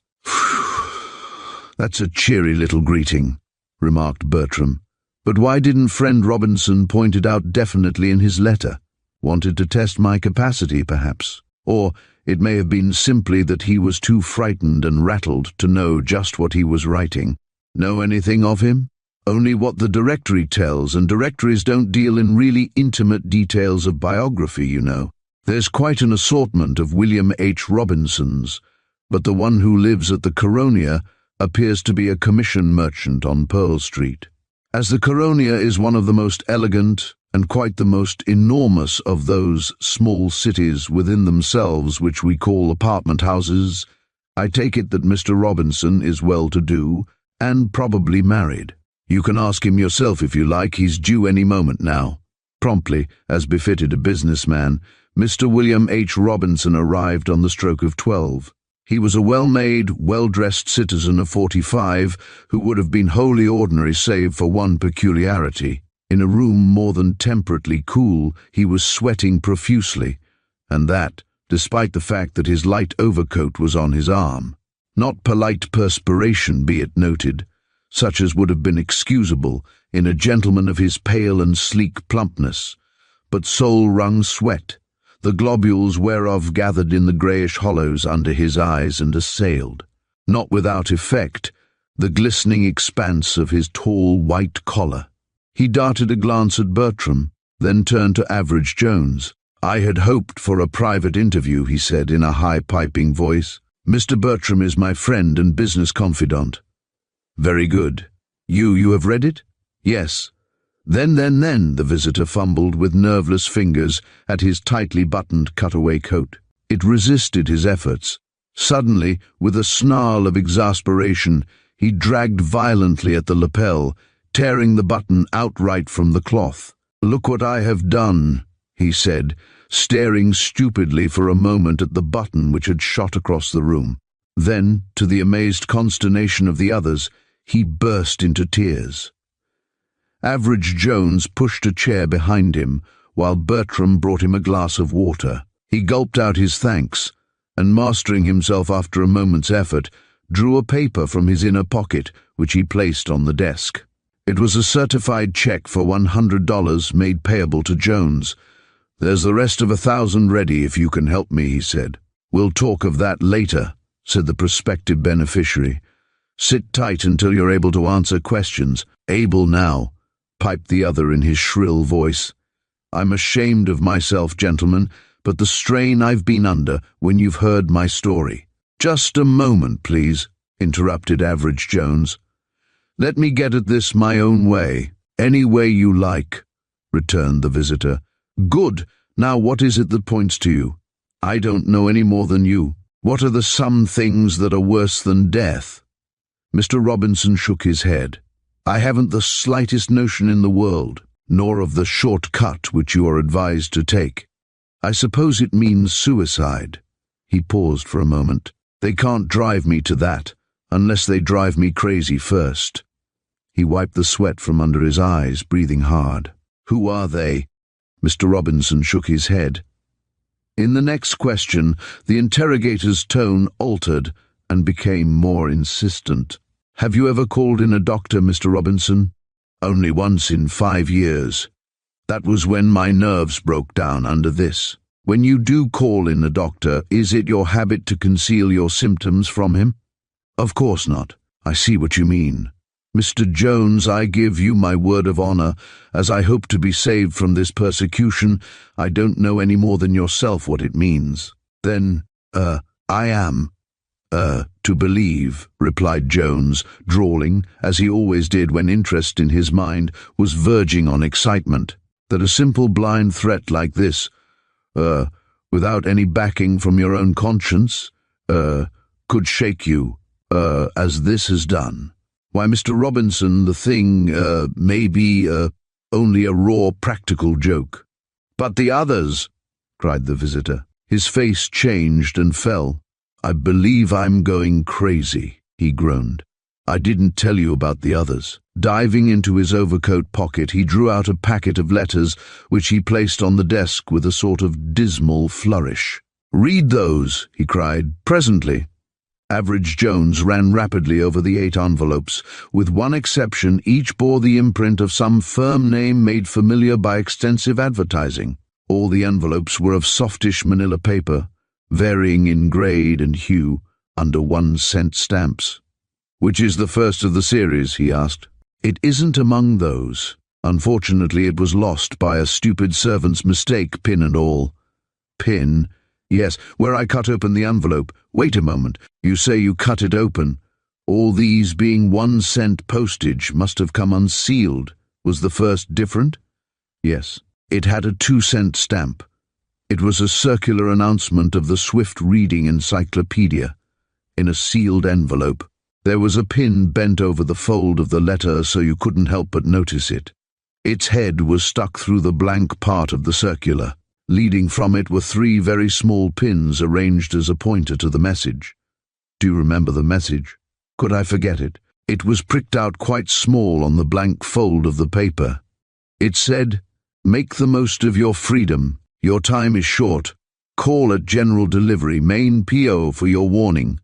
That's a cheery little greeting, remarked Bertram. But why didn't friend Robinson point it out definitely in his letter? Wanted to test my capacity, perhaps? Or it may have been simply that he was too frightened and rattled to know just what he was writing. Know anything of him? Only what the directory tells, and directories don't deal in really intimate details of biography, you know. There's quite an assortment of William H. Robinsons, but the one who lives at the Coronia appears to be a commission merchant on Pearl Street. As the Coronia is one of the most elegant and quite the most enormous of those small cities within themselves which we call apartment houses, I take it that Mr. Robinson is well-to-do and probably married. You can ask him yourself if you like. He's due any moment now. Promptly, as befitted a businessman, Mr. William H. Robinson arrived on the stroke of 12. He was a well-made, well-dressed citizen of 45 who would have been wholly ordinary save for one peculiarity. In a room more than temperately cool, he was sweating profusely, and that, despite the fact that his light overcoat was on his arm. Not polite perspiration, be it noted, such as would have been excusable in a gentleman of his pale and sleek plumpness, but soul-wrung sweat, the globules whereof gathered in the greyish hollows under his eyes and assailed, not without effect, the glistening expanse of his tall white collar. He darted a glance at Bertram, then turned to Average Jones. I had hoped for a private interview, he said in a high-piping voice. Mr. Bertram is my friend and business confidant. Very good. You have read it? Yes. Then, the visitor fumbled with nerveless fingers at his tightly buttoned cutaway coat. It resisted his efforts. Suddenly, with a snarl of exasperation, he dragged violently at the lapel, tearing the button outright from the cloth. Look what I have done, he said, staring stupidly for a moment at the button which had shot across the room. Then, to the amazed consternation of the others, he burst into tears. Average Jones pushed a chair behind him, while Bertram brought him a glass of water. He gulped out his thanks, and mastering himself after a moment's effort, drew a paper from his inner pocket, which he placed on the desk. It was a certified check for $100 made payable to Jones. "There's the rest of 1,000 ready if you can help me," he said. "We'll talk of that later," said the prospective beneficiary. "Sit tight until you're able to answer questions." "Able now," piped the other in his shrill voice. "I'm ashamed of myself, gentlemen, but the strain I've been under when you've heard my story." "Just a moment, please," interrupted Average Jones. "Let me get at this my own way." "Any way you like," returned the visitor. "Good. Now what is it that points to you?" "I don't know any more than you. What are the some things that are worse than death?" Mr. Robinson shook his head. "I haven't the slightest notion in the world, nor of the short cut which you are advised to take. I suppose it means suicide." He paused for a moment. "They can't drive me to that, unless they drive me crazy first." He wiped the sweat from under his eyes, breathing hard. "Who are they?" Mr. Robinson shook his head. In the next question, the interrogator's tone altered and became more insistent. "Have you ever called in a doctor, Mr. Robinson?" "Only once in 5 years. That was when my nerves broke down under this." "When you do call in a doctor, is it your habit to conceal your symptoms from him?" "Of course not. I see what you mean. Mr. Jones, I give you my word of honor, as I hope to be saved from this persecution, I don't know any more than yourself what it means." "Then, I am, to believe," replied Jones, drawling, as he always did when interest in his mind was verging on excitement, "that a simple blind threat like this, without any backing from your own conscience, could shake you, as this has done. Why, Mr. Robinson, the thing, may be, only a raw practical joke." "But the others!" cried the visitor. His face changed and fell. "I believe I'm going crazy," he groaned. "I didn't tell you about the others." Diving into his overcoat pocket, he drew out a packet of letters, which he placed on the desk with a sort of dismal flourish. "Read those," he cried. "Presently." Average Jones ran rapidly over the 8 envelopes. With one exception, each bore the imprint of some firm name made familiar by extensive advertising. All the envelopes were of softish manila paper, varying in grade and hue, under 1-cent stamps. "Which is the first of the series?" he asked. "It isn't among those. Unfortunately, it was lost by a stupid servant's mistake, pin and all." "Pin? Yes, where I cut open the envelope. Wait a moment. You say you cut it open. All these being 1-cent postage must have come unsealed. Was the first different?" "Yes. It had a 2-cent stamp. It was a circular announcement of the Swift Reading Encyclopedia, in a sealed envelope. There was a pin bent over the fold of the letter so you couldn't help but notice it. Its head was stuck through the blank part of the circular. Leading from it were 3 very small pins arranged as a pointer to the message. Do you remember the message? Could I forget it? It was pricked out quite small on the blank fold of the paper. It said, "Make the most of your freedom. Your time is short. Call at General Delivery, main P.O. for your warning."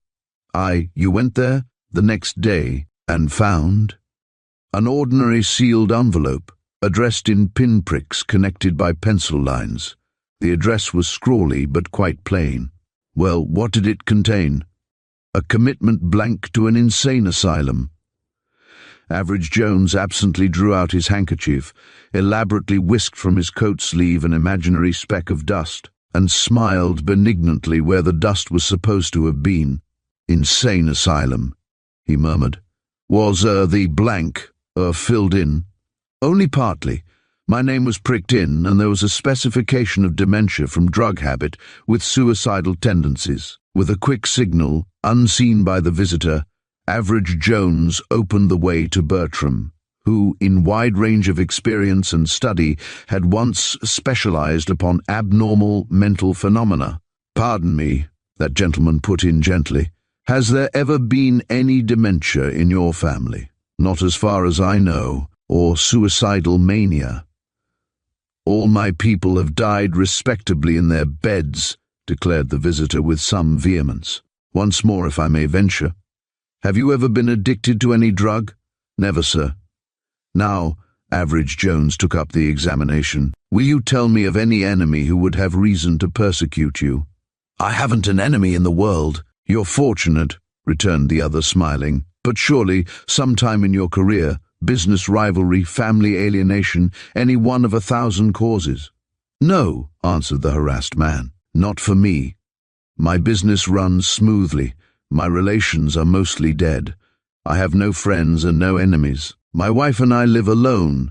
You went there the next day and found an ordinary sealed envelope, addressed in pinpricks connected by pencil lines. The address was scrawly but quite plain. Well, what did it contain? A commitment blank to an insane asylum. Average Jones absently drew out his handkerchief, elaborately whisked from his coat sleeve an imaginary speck of dust, and smiled benignantly where the dust was supposed to have been. "Insane asylum," he murmured. "Was, the blank, filled in?" "Only partly. My name was pricked in, and there was a specification of dementia from drug habit with suicidal tendencies." With a quick signal, unseen by the visitor, Average Jones opened the way to Bertram, who, in wide range of experience and study, had once specialized upon abnormal mental phenomena. "Pardon me," that gentleman put in gently. Has there ever been any dementia in your family? Not as far as I know, or suicidal mania. All my people have died respectably in their beds, declared the visitor with some vehemence. Once more, if I may venture. Have you ever been addicted to any drug? Never, sir. Now, Average Jones took up the examination. Will you tell me of any enemy who would have reason to persecute you? I haven't an enemy in the world. You're fortunate, returned the other, smiling. But surely, sometime in your career, business rivalry, family alienation, any one of 1,000 causes. No, answered the harassed man. Not for me. My business runs smoothly. My relations are mostly dead. I have no friends and no enemies. My wife and I live alone,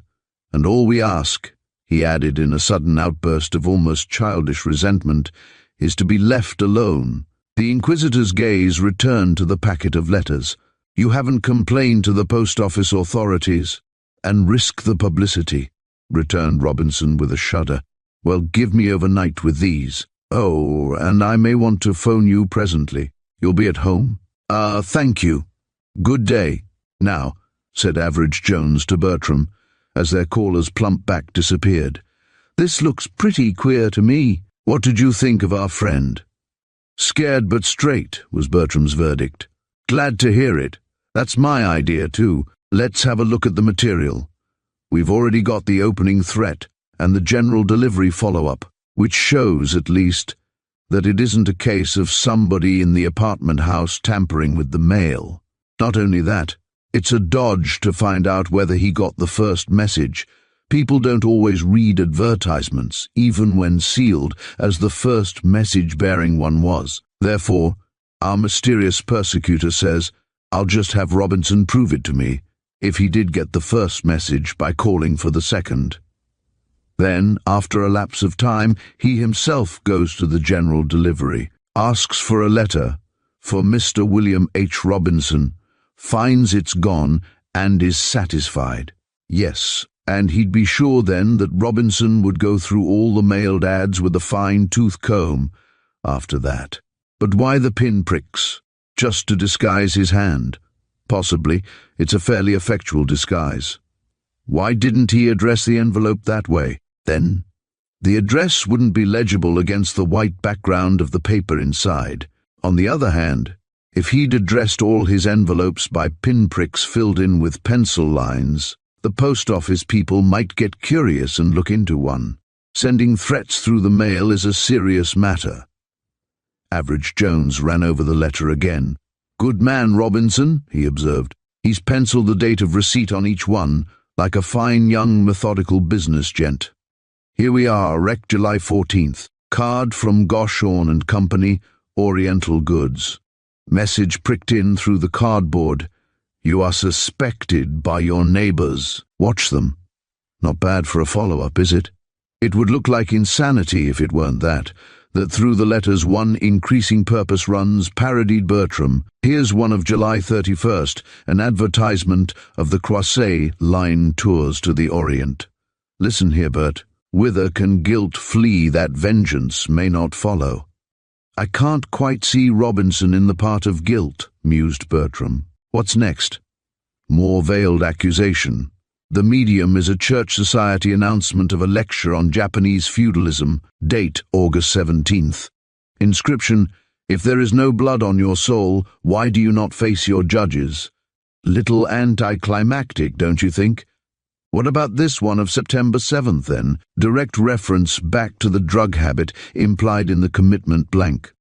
and all we ask, he added in a sudden outburst of almost childish resentment, is to be left alone. The inquisitor's gaze returned to the packet of letters. You haven't complained to the post office authorities, and risk the publicity, returned Robinson with a shudder. Well, give me overnight with these. Oh, and I may want to phone you presently. You'll be at home? Thank you. Good day. Now, said Average Jones to Bertram, as their caller's plump back disappeared. This looks pretty queer to me. What did you think of our friend? Scared but straight, was Bertram's verdict. Glad to hear it. That's my idea, too. Let's have a look at the material. We've already got the opening threat and the general delivery follow-up, which shows, at least, that it isn't a case of somebody in the apartment house tampering with the mail. Not only that, it's a dodge to find out whether he got the first message. People don't always read advertisements, even when sealed, as the first message-bearing one was. Therefore, our mysterious persecutor says, I'll just have Robinson prove it to me, if he did get the first message by calling for the second. Then, after a lapse of time, he himself goes to the general delivery, asks for a letter for Mr. William H. Robinson, finds it's gone, and is satisfied. Yes, and he'd be sure then that Robinson would go through all the mailed ads with a fine-tooth comb after that. But why the pinpricks? Just to disguise his hand? Possibly. It's a fairly effectual disguise. Why didn't he address the envelope that way? Then, the address wouldn't be legible against the white background of the paper inside. On the other hand, if he'd addressed all his envelopes by pinpricks filled in with pencil lines, the post office people might get curious and look into one. Sending threats through the mail is a serious matter. Average Jones ran over the letter again. Good man, Robinson, he observed. He's penciled the date of receipt on each one, like a fine young methodical business gent. Here we are, wrecked July 14th. Card from Goshorn and Company, Oriental Goods. Message pricked in through the cardboard. You are suspected by your neighbors. Watch them. Not bad for a follow-up, is it? It would look like insanity if it weren't that through the letters one increasing purpose runs, parodied Bertram. Here's one of July 31st, an advertisement of the Croisset Line tours to the Orient. Listen here, Bert. Whither can guilt flee that vengeance may not follow? I can't quite see Robinson in the part of guilt, mused Bertram. What's next? More veiled accusation. The medium is a church society announcement of a lecture on Japanese feudalism, date August 17th. Inscription, if there is no blood on your soul, why do you not face your judges? Little anticlimactic, don't you think? What about this one of September 7th, then? Direct reference back to the drug habit implied in the commitment blank.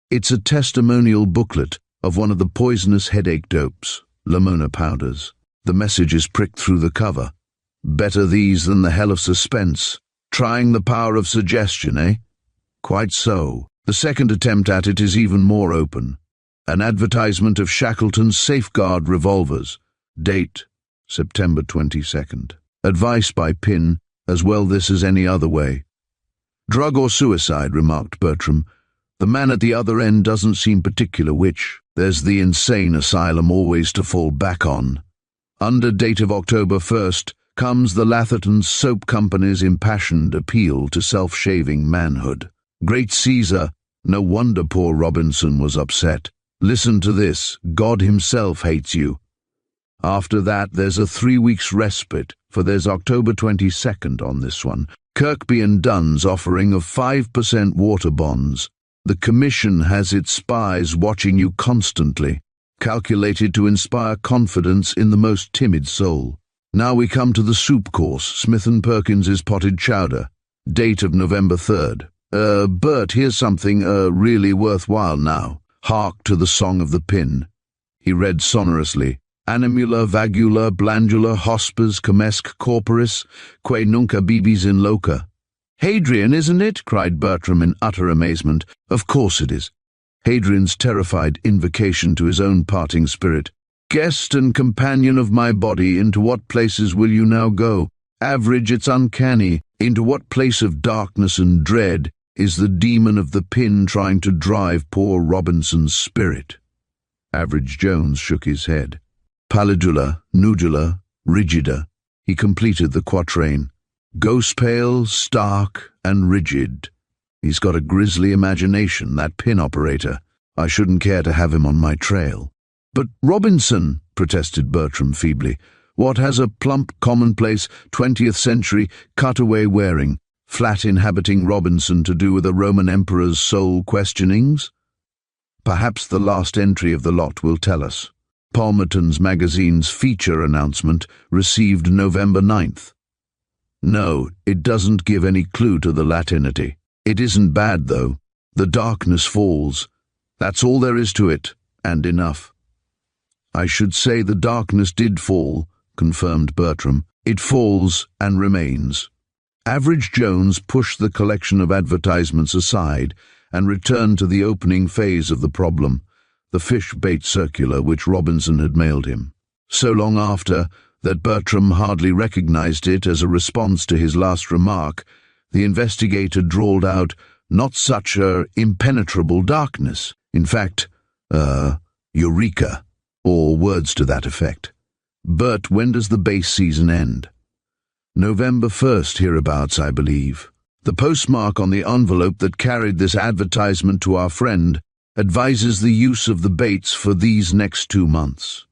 It's a testimonial booklet of one of the poisonous headache dopes, Lamona powders. The message is pricked through the cover. Better these than the hell of suspense. Trying the power of suggestion, eh? Quite so. The second attempt at it is even more open. An advertisement of Shackleton's Safeguard revolvers. Date, September 22nd. Advice by Pin, as well this as any other way. Drug or suicide, remarked Bertram. The man at the other end doesn't seem particular which. There's the insane asylum always to fall back on. Under date of October 1st comes the Latherton Soap Company's impassioned appeal to self-shaving manhood. Great Caesar, no wonder poor Robinson was upset. Listen to this. God himself hates you. After that, there's a 3 weeks respite, for there's October 22nd on this one. Kirkby and Dunn's offering of 5% water bonds. The Commission has its spies watching you constantly, calculated to inspire confidence in the most timid soul. Now we come to the soup course, Smith & Perkins's potted chowder. Date of November 3rd. Bert, here's something, really worthwhile now. Hark to the song of the pin. He read sonorously. Animula, vagula, blandula, hospes, comesque corporis, que nunca bibis in loca. Hadrian, isn't it? Cried Bertram in utter amazement. Of course it is. Hadrian's terrified invocation to his own parting spirit. Guest and companion of my body, into what places will you now go? Average, it's uncanny. Into what place of darkness and dread is the demon of the pin trying to drive poor Robinson's spirit? Average Jones shook his head. Pallidula, nudula, rigida. He completed the quatrain. Ghost pale, stark, and rigid. He's got a grisly imagination, that pin operator. I shouldn't care to have him on my trail. But Robinson, protested Bertram feebly, what has a plump, commonplace, 20th century, cutaway wearing, flat inhabiting Robinson to do with a Roman emperor's soul questionings? Perhaps the last entry of the lot will tell us. Palmerton's magazine's feature announcement received November 9th. No, it doesn't give any clue to the Latinity. It isn't bad, though. The darkness falls. That's all there is to it, and enough. I should say the darkness did fall, confirmed Bertram. It falls and remains. Average Jones pushed the collection of advertisements aside and returned to the opening phase of the problem, the fish bait circular which Robinson had mailed him. So long after that Bertram hardly recognized it as a response to his last remark, the investigator drawled out, not such a impenetrable darkness. In fact, eureka, or words to that effect. Bert, when does the base season end? November 1st, hereabouts, I believe. The postmark on the envelope that carried this advertisement to our friend advises the use of the baits for these next 2 months.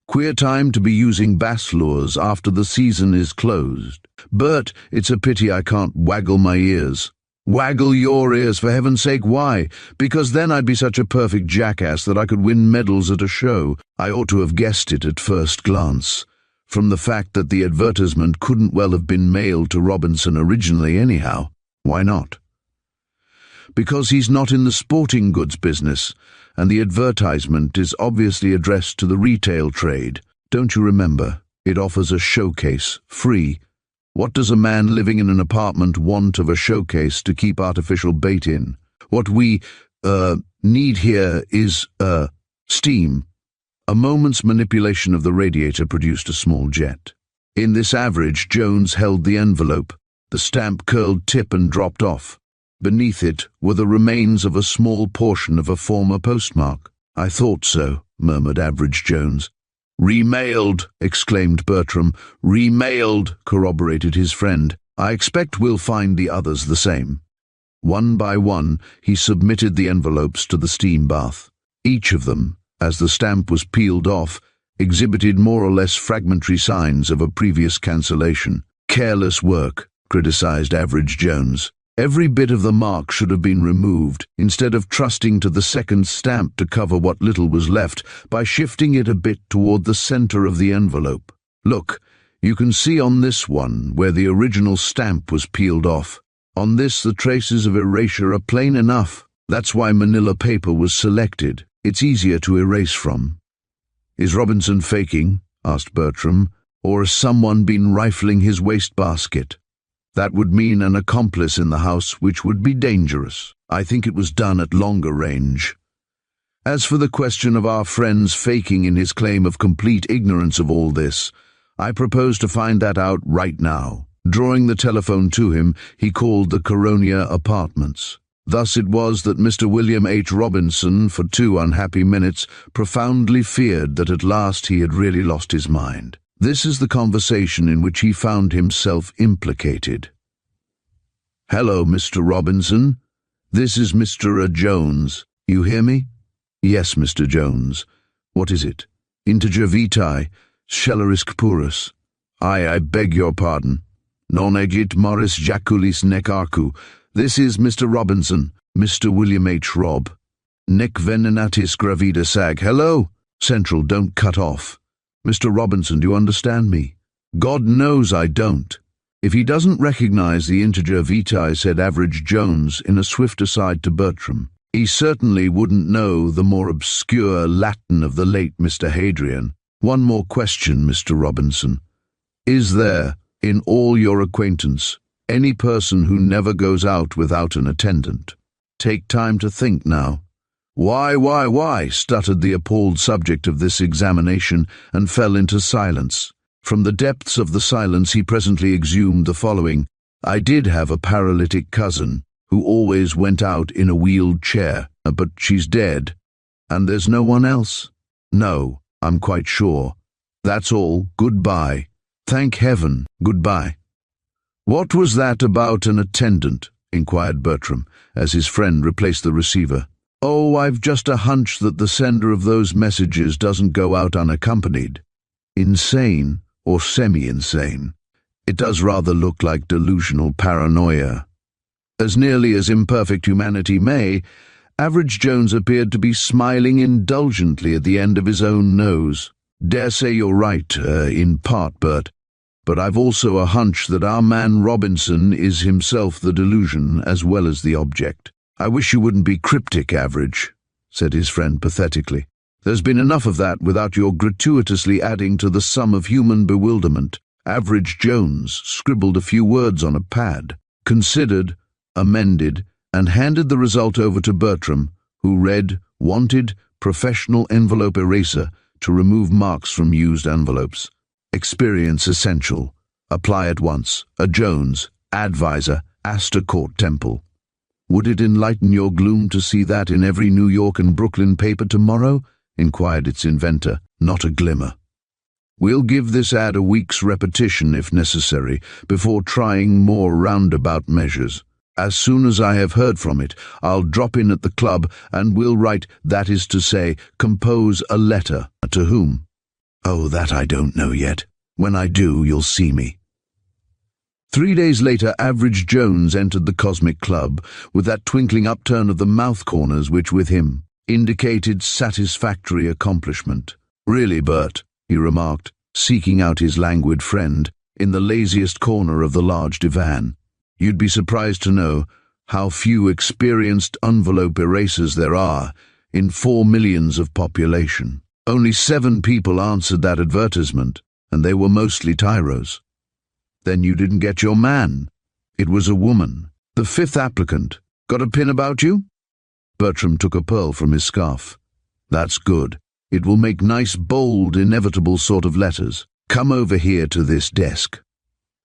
Queer time to be using bass lures after the season is closed. Bert, it's a pity I can't waggle my ears. Waggle your ears, for heaven's sake, why? Because then I'd be such a perfect jackass that I could win medals at a show. I ought to have guessed it at first glance, from the fact that the advertisement couldn't well have been mailed to Robinson originally anyhow. Why not? Because he's not in the sporting goods business, and the advertisement is obviously addressed to the retail trade. Don't you remember? It offers a showcase, free. What does a man living in an apartment want of a showcase to keep artificial bait in? What we, need here is, steam. A moment's manipulation of the radiator produced a small jet. In this average, Jones held the envelope. The stamp curled tip and dropped off. Beneath it were the remains of a small portion of a former postmark. I thought so, murmured Average Jones. Remailed, exclaimed Bertram. Remailed, corroborated his friend. I expect we'll find the others the same. One by one, he submitted the envelopes to the steam bath. Each of them, as the stamp was peeled off, exhibited more or less fragmentary signs of a previous cancellation. Careless work, criticized Average Jones. Every bit of the mark should have been removed, instead of trusting to the second stamp to cover what little was left by shifting it a bit toward the center of the envelope. Look, you can see on this one where the original stamp was peeled off. On this, the traces of erasure are plain enough. That's why manila paper was selected. It's easier to erase from. Is Robinson faking? Asked Bertram. Or has someone been rifling his wastebasket? That would mean an accomplice in the house, which would be dangerous. I think it was done at longer range. As for the question of our friend's faking in his claim of complete ignorance of all this, I propose to find that out right now. Drawing the telephone to him, he called the Coronia Apartments. Thus it was that Mr. William H. Robinson, for 2 unhappy minutes, profoundly feared that at last he had really lost his mind. This is the conversation in which he found himself implicated. Hello, Mr. Robinson. This is Mr. Jones. You hear me? Yes, Mr. Jones. What is it? Integer vitae, scelerisque purus. I beg your pardon. Non egit moris jaculis nec arcu. This is Mr. Robinson, Mr. William H. Robb. Nec venenatis gravida sag. Hello? Central, don't cut off. Mr. Robinson, do you understand me? God knows I don't. If he doesn't recognize the integer vitae, said Average Jones in a swift aside to Bertram, he certainly wouldn't know the more obscure Latin of the late Mr. Hadrian. One more question, Mr. Robinson. Is there, in all your acquaintance, any person who never goes out without an attendant? Take time to think now. Why, stuttered the appalled subject of this examination and fell into silence. From the depths of the silence he presently exhumed the following. I did have a paralytic cousin who always went out in a wheeled chair, but she's dead. And there's no one else? No, I'm quite sure. That's all. Goodbye. Thank heaven. Goodbye. What was that about an attendant? Inquired Bertram, as his friend replaced the receiver. Oh, I've just a hunch that the sender of those messages doesn't go out unaccompanied. Insane, or semi-insane. It does rather look like delusional paranoia. As nearly as imperfect humanity may, Average Jones appeared to be smiling indulgently at the end of his own nose. Dare say you're right, in part, Bert. But I've also a hunch that our man Robinson is himself the delusion as well as the object. I wish you wouldn't be cryptic, Average, said his friend pathetically. There's been enough of that without your gratuitously adding to the sum of human bewilderment. Average Jones scribbled a few words on a pad, considered, amended, and handed the result over to Bertram, who read, wanted professional envelope eraser to remove marks from used envelopes. Experience essential. Apply at once. A Jones, advisor, Astor Court Temple. Would it enlighten your gloom to see that in every New York and Brooklyn paper tomorrow? Inquired its inventor. Not a glimmer. We'll give this ad a week's repetition if necessary, before trying more roundabout measures. As soon as I have heard from it, I'll drop in at the club and we'll write, that is to say, compose a letter. To whom? Oh, that I don't know yet. When I do, you'll see me. 3 days later, Average Jones entered the Cosmic Club with that twinkling upturn of the mouth corners which, with him, indicated satisfactory accomplishment. Really, Bert, he remarked, seeking out his languid friend in the laziest corner of the large divan. You'd be surprised to know how few experienced envelope erasers there are in 4 millions of population. Only 7 people answered that advertisement, and they were mostly tyros. Then you didn't get your man. It was a woman. The 5th applicant. Got a pin about you? Bertram took a pearl from his scarf. That's good. It will make nice, bold, inevitable sort of letters. Come over here to this desk.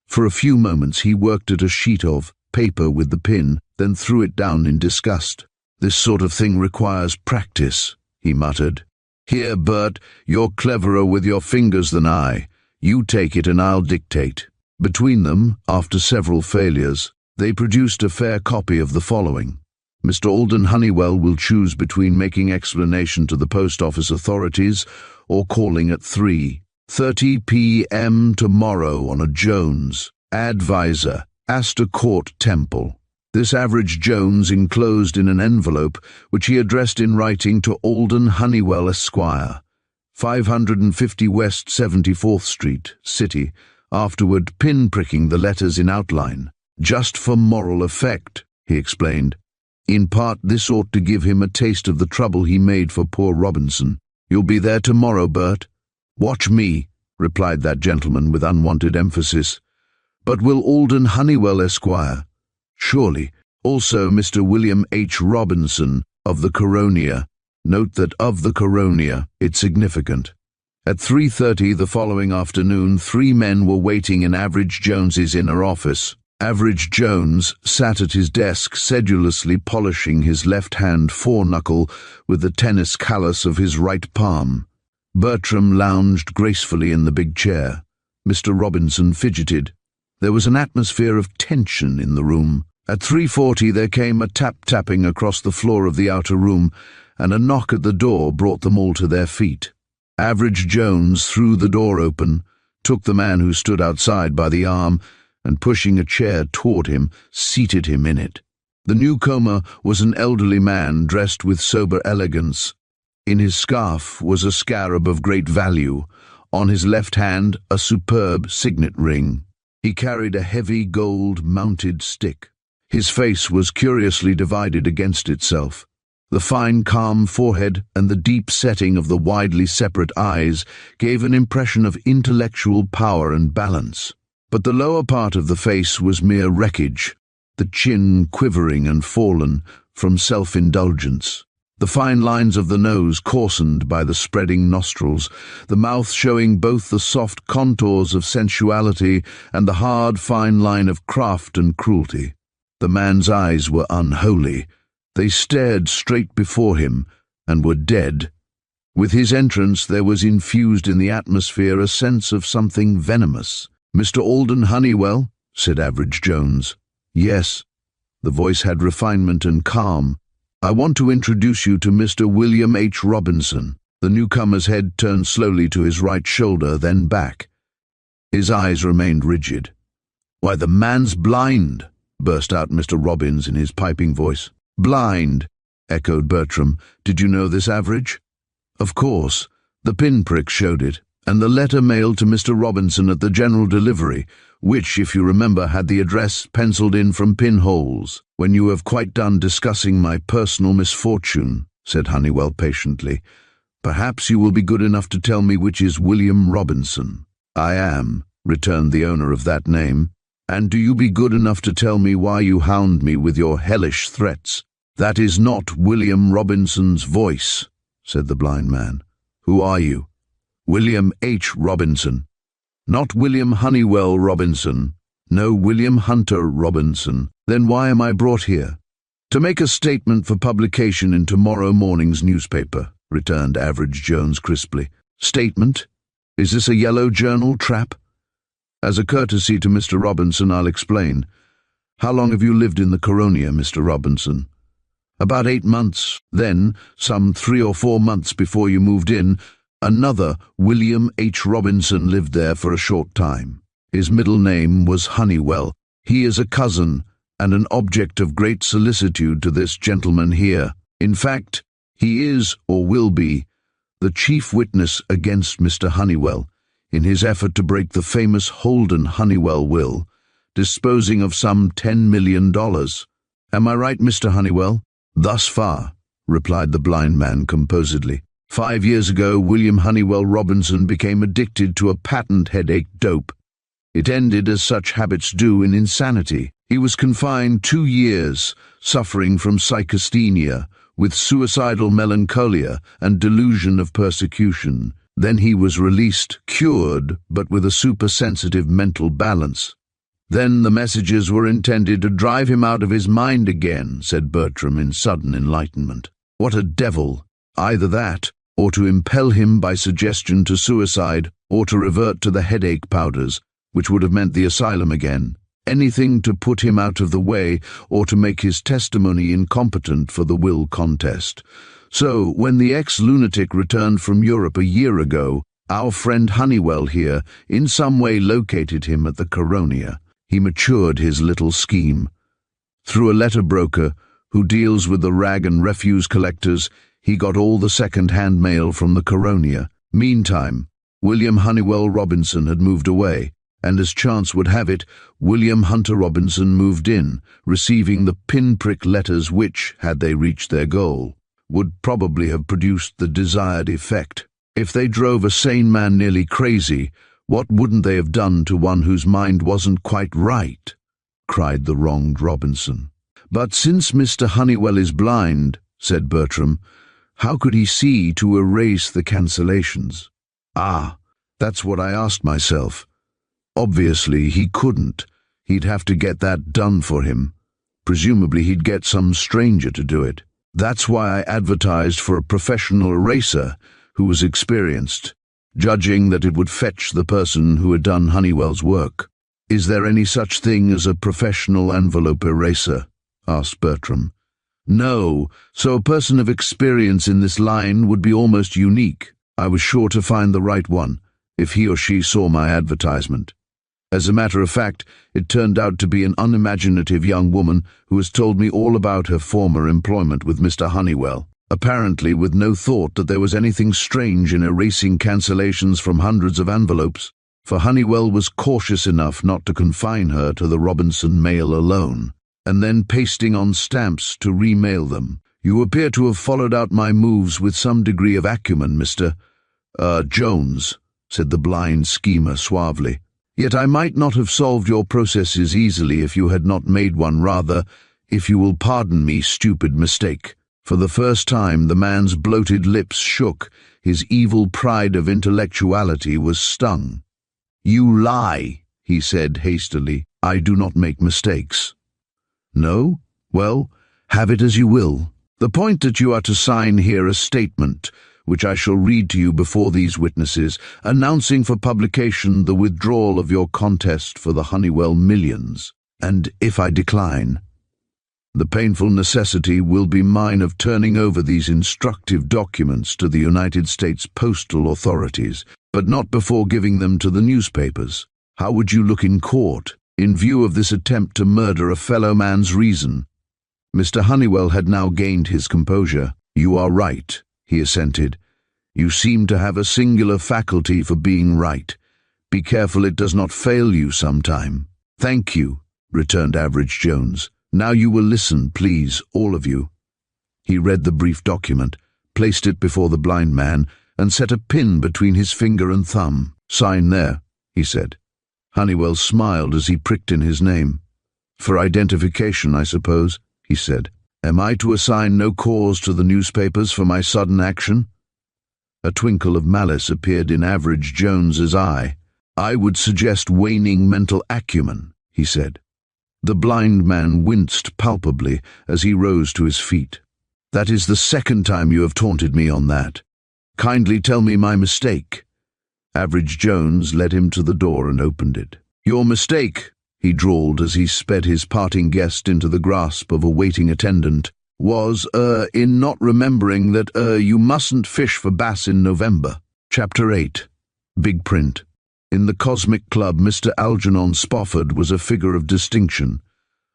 For a few moments he worked at a sheet of paper with the pin, then threw it down in disgust. This sort of thing requires practice, he muttered. Here, Bert, you're cleverer with your fingers than I. You take it and I'll dictate. Between them, after several failures, they produced a fair copy of the following. Mr. Alden Honeywell will choose between making explanation to the post office authorities or calling at 3:30 p.m. tomorrow on a Jones, advisor, Astor Court Temple. This Average Jones enclosed in an envelope which he addressed in writing to Alden Honeywell, Esquire, 550 West 74th Street, City, afterward pin-pricking the letters in outline. Just for moral effect, he explained. In part, this ought to give him a taste of the trouble he made for poor Robinson. You'll be there tomorrow, Bert. Watch me, replied that gentleman with unwanted emphasis. But will Alden Honeywell, Esquire? Surely. Also Mr. William H. Robinson, of the Coronia. Note that of the Coronia, it's significant. At 3:30 the following afternoon, 3 men were waiting in Average Jones's inner office. Average Jones sat at his desk, sedulously polishing his left-hand foreknuckle with the tennis callus of his right palm. Bertram lounged gracefully in the big chair. Mr. Robinson fidgeted. There was an atmosphere of tension in the room. At 3:40 there came a tap-tapping across the floor of the outer room, and a knock at the door brought them all to their feet. Average Jones threw the door open, took the man who stood outside by the arm, and pushing a chair toward him, seated him in it. The newcomer was an elderly man dressed with sober elegance. In his scarf was a scarab of great value, on his left hand a superb signet ring. He carried a heavy gold-mounted stick. His face was curiously divided against itself. The fine, calm forehead and the deep setting of the widely separate eyes gave an impression of intellectual power and balance. But the lower part of the face was mere wreckage, the chin quivering and fallen from self-indulgence. The fine lines of the nose coarsened by the spreading nostrils, the mouth showing both the soft contours of sensuality and the hard, fine line of craft and cruelty. The man's eyes were unholy. They stared straight before him and were dead. With his entrance there was infused in the atmosphere a sense of something venomous. "Mr. Alden Honeywell?" said Average Jones. "Yes." The voice had refinement and calm. "I want to introduce you to Mr. William H. Robinson." The newcomer's head turned slowly to his right shoulder, then back. His eyes remained rigid. "Why, the man's blind!" burst out Mr. Robbins in his piping voice. "Blind," echoed Bertram. "Did you know this, Average?" "Of course. The pinprick showed it, and the letter mailed to Mr. Robinson at the general delivery, which, if you remember, had the address penciled in from pinholes. When you have quite done discussing my personal misfortune," said Honeywell patiently, "perhaps you will be good enough to tell me which is William Robinson." "I am," returned the owner of that name. "And do you be good enough to tell me why you hound me with your hellish threats?" "That is not William Robinson's voice," said the blind man. "Who are you?" "William H. Robinson." "Not William Honeywell Robinson." "No, William Hunter Robinson." "Then why am I brought here?" "To make a statement for publication in tomorrow morning's newspaper," returned Average Jones crisply. "Statement? Is this a yellow journal trap?" "As a courtesy to Mr. Robinson, I'll explain. How long have you lived in the Coronia, Mr. Robinson?" "About 8 months. Then, some 3 or 4 months before you moved in, another William H. Robinson lived there for a short time. His middle name was Honeywell. He is a cousin and an object of great solicitude to this gentleman here. In fact, he is, or will be, the chief witness against Mr. Honeywell in his effort to break the famous Holden Honeywell will, disposing of some $10 million. Am I right, Mr. Honeywell?" "Thus far," replied the blind man composedly. 5 years ago, William Honeywell Robinson became addicted to a patent headache dope. It ended, as such habits do, in insanity. He was confined 2 years, suffering from psychasthenia, with suicidal melancholia and delusion of persecution. Then he was released, cured, but with a supersensitive mental balance. "Then the messages were intended to drive him out of his mind again," said Bertram in sudden enlightenment. "What a devil! Either that, or to impel him by suggestion to suicide, or to revert to the headache powders, which would have meant the asylum again. Anything to put him out of the way, or to make his testimony incompetent for the will contest. So, when the ex-lunatic returned from Europe a year ago, our friend Honeywell here in some way located him at the Coronia. He matured his little scheme. Through a letter broker who deals with the rag and refuse collectors, he got all the second-hand mail from the Coronia. Meantime, William Honeywell Robinson had moved away, and as chance would have it, William Hunter Robinson moved in, receiving the pinprick letters which, had they reached their goal, would probably have produced the desired effect. If they drove a sane man nearly crazy, what wouldn't they have done to one whose mind wasn't quite right?" cried the wronged Robinson. "But since Mr. Honeywell is blind," said Bertram, "how could he see to erase the cancellations?" "Ah, that's what I asked myself. Obviously, he couldn't. He'd have to get that done for him. Presumably, he'd get some stranger to do it. That's why I advertised for a professional eraser who was experienced, judging that it would fetch the person who had done Honeywell's work." "Is there any such thing as a professional envelope eraser?" asked Bertram. No, so a person of experience in this line would be almost unique. I was sure to find the right one, if he or she saw my advertisement. As a matter of fact, it turned out to be an unimaginative young woman who has told me all about her former employment with Mr. Honeywell, apparently with no thought that there was anything strange in erasing cancellations from hundreds of envelopes, for Honeywell was cautious enough not to confine her to the Robinson mail alone, and then pasting on stamps to remail them. You appear to have followed out my moves with some degree of acumen, Mr. Jones, said the blind schemer suavely. Yet I might not have solved your processes easily if you had not made one rather, if you will pardon me, stupid mistake. For the first time the man's bloated lips shook, his evil pride of intellectuality was stung. You lie, he said hastily. I do not make mistakes. No? Well, have it as you will. The point that you are to sign here a statement, which I shall read to you before these witnesses, announcing for publication the withdrawal of your contest for the Honeywell millions, and if I decline, the painful necessity will be mine of turning over these instructive documents to the United States postal authorities, but not before giving them to the newspapers. How would you look in court, in view of this attempt to murder a fellow man's reason? Mr. Honeywell had now gained his composure. You are right, he assented. You seem to have a singular faculty for being right. Be careful it does not fail you sometime. Thank you, returned Average Jones. Now you will listen, please, all of you. He read the brief document, placed it before the blind man, and set a pin between his finger and thumb. Sign there, he said. Honeywell smiled as he pricked in his name. For identification, I suppose, he said. Am I to assign no cause to the newspapers for my sudden action? A twinkle of malice appeared in Average Jones's eye. I would suggest waning mental acumen, he said. The blind man winced palpably as he rose to his feet. That is the second time you have taunted me on that. Kindly tell me my mistake. Average Jones led him to the door and opened it. Your mistake, he drawled as he sped his parting guest into the grasp of a waiting attendant, was, in not remembering that, you mustn't fish for bass in November. Chapter 8. Big print. In the Cosmic Club, Mr. Algernon Spofford was a figure of distinction.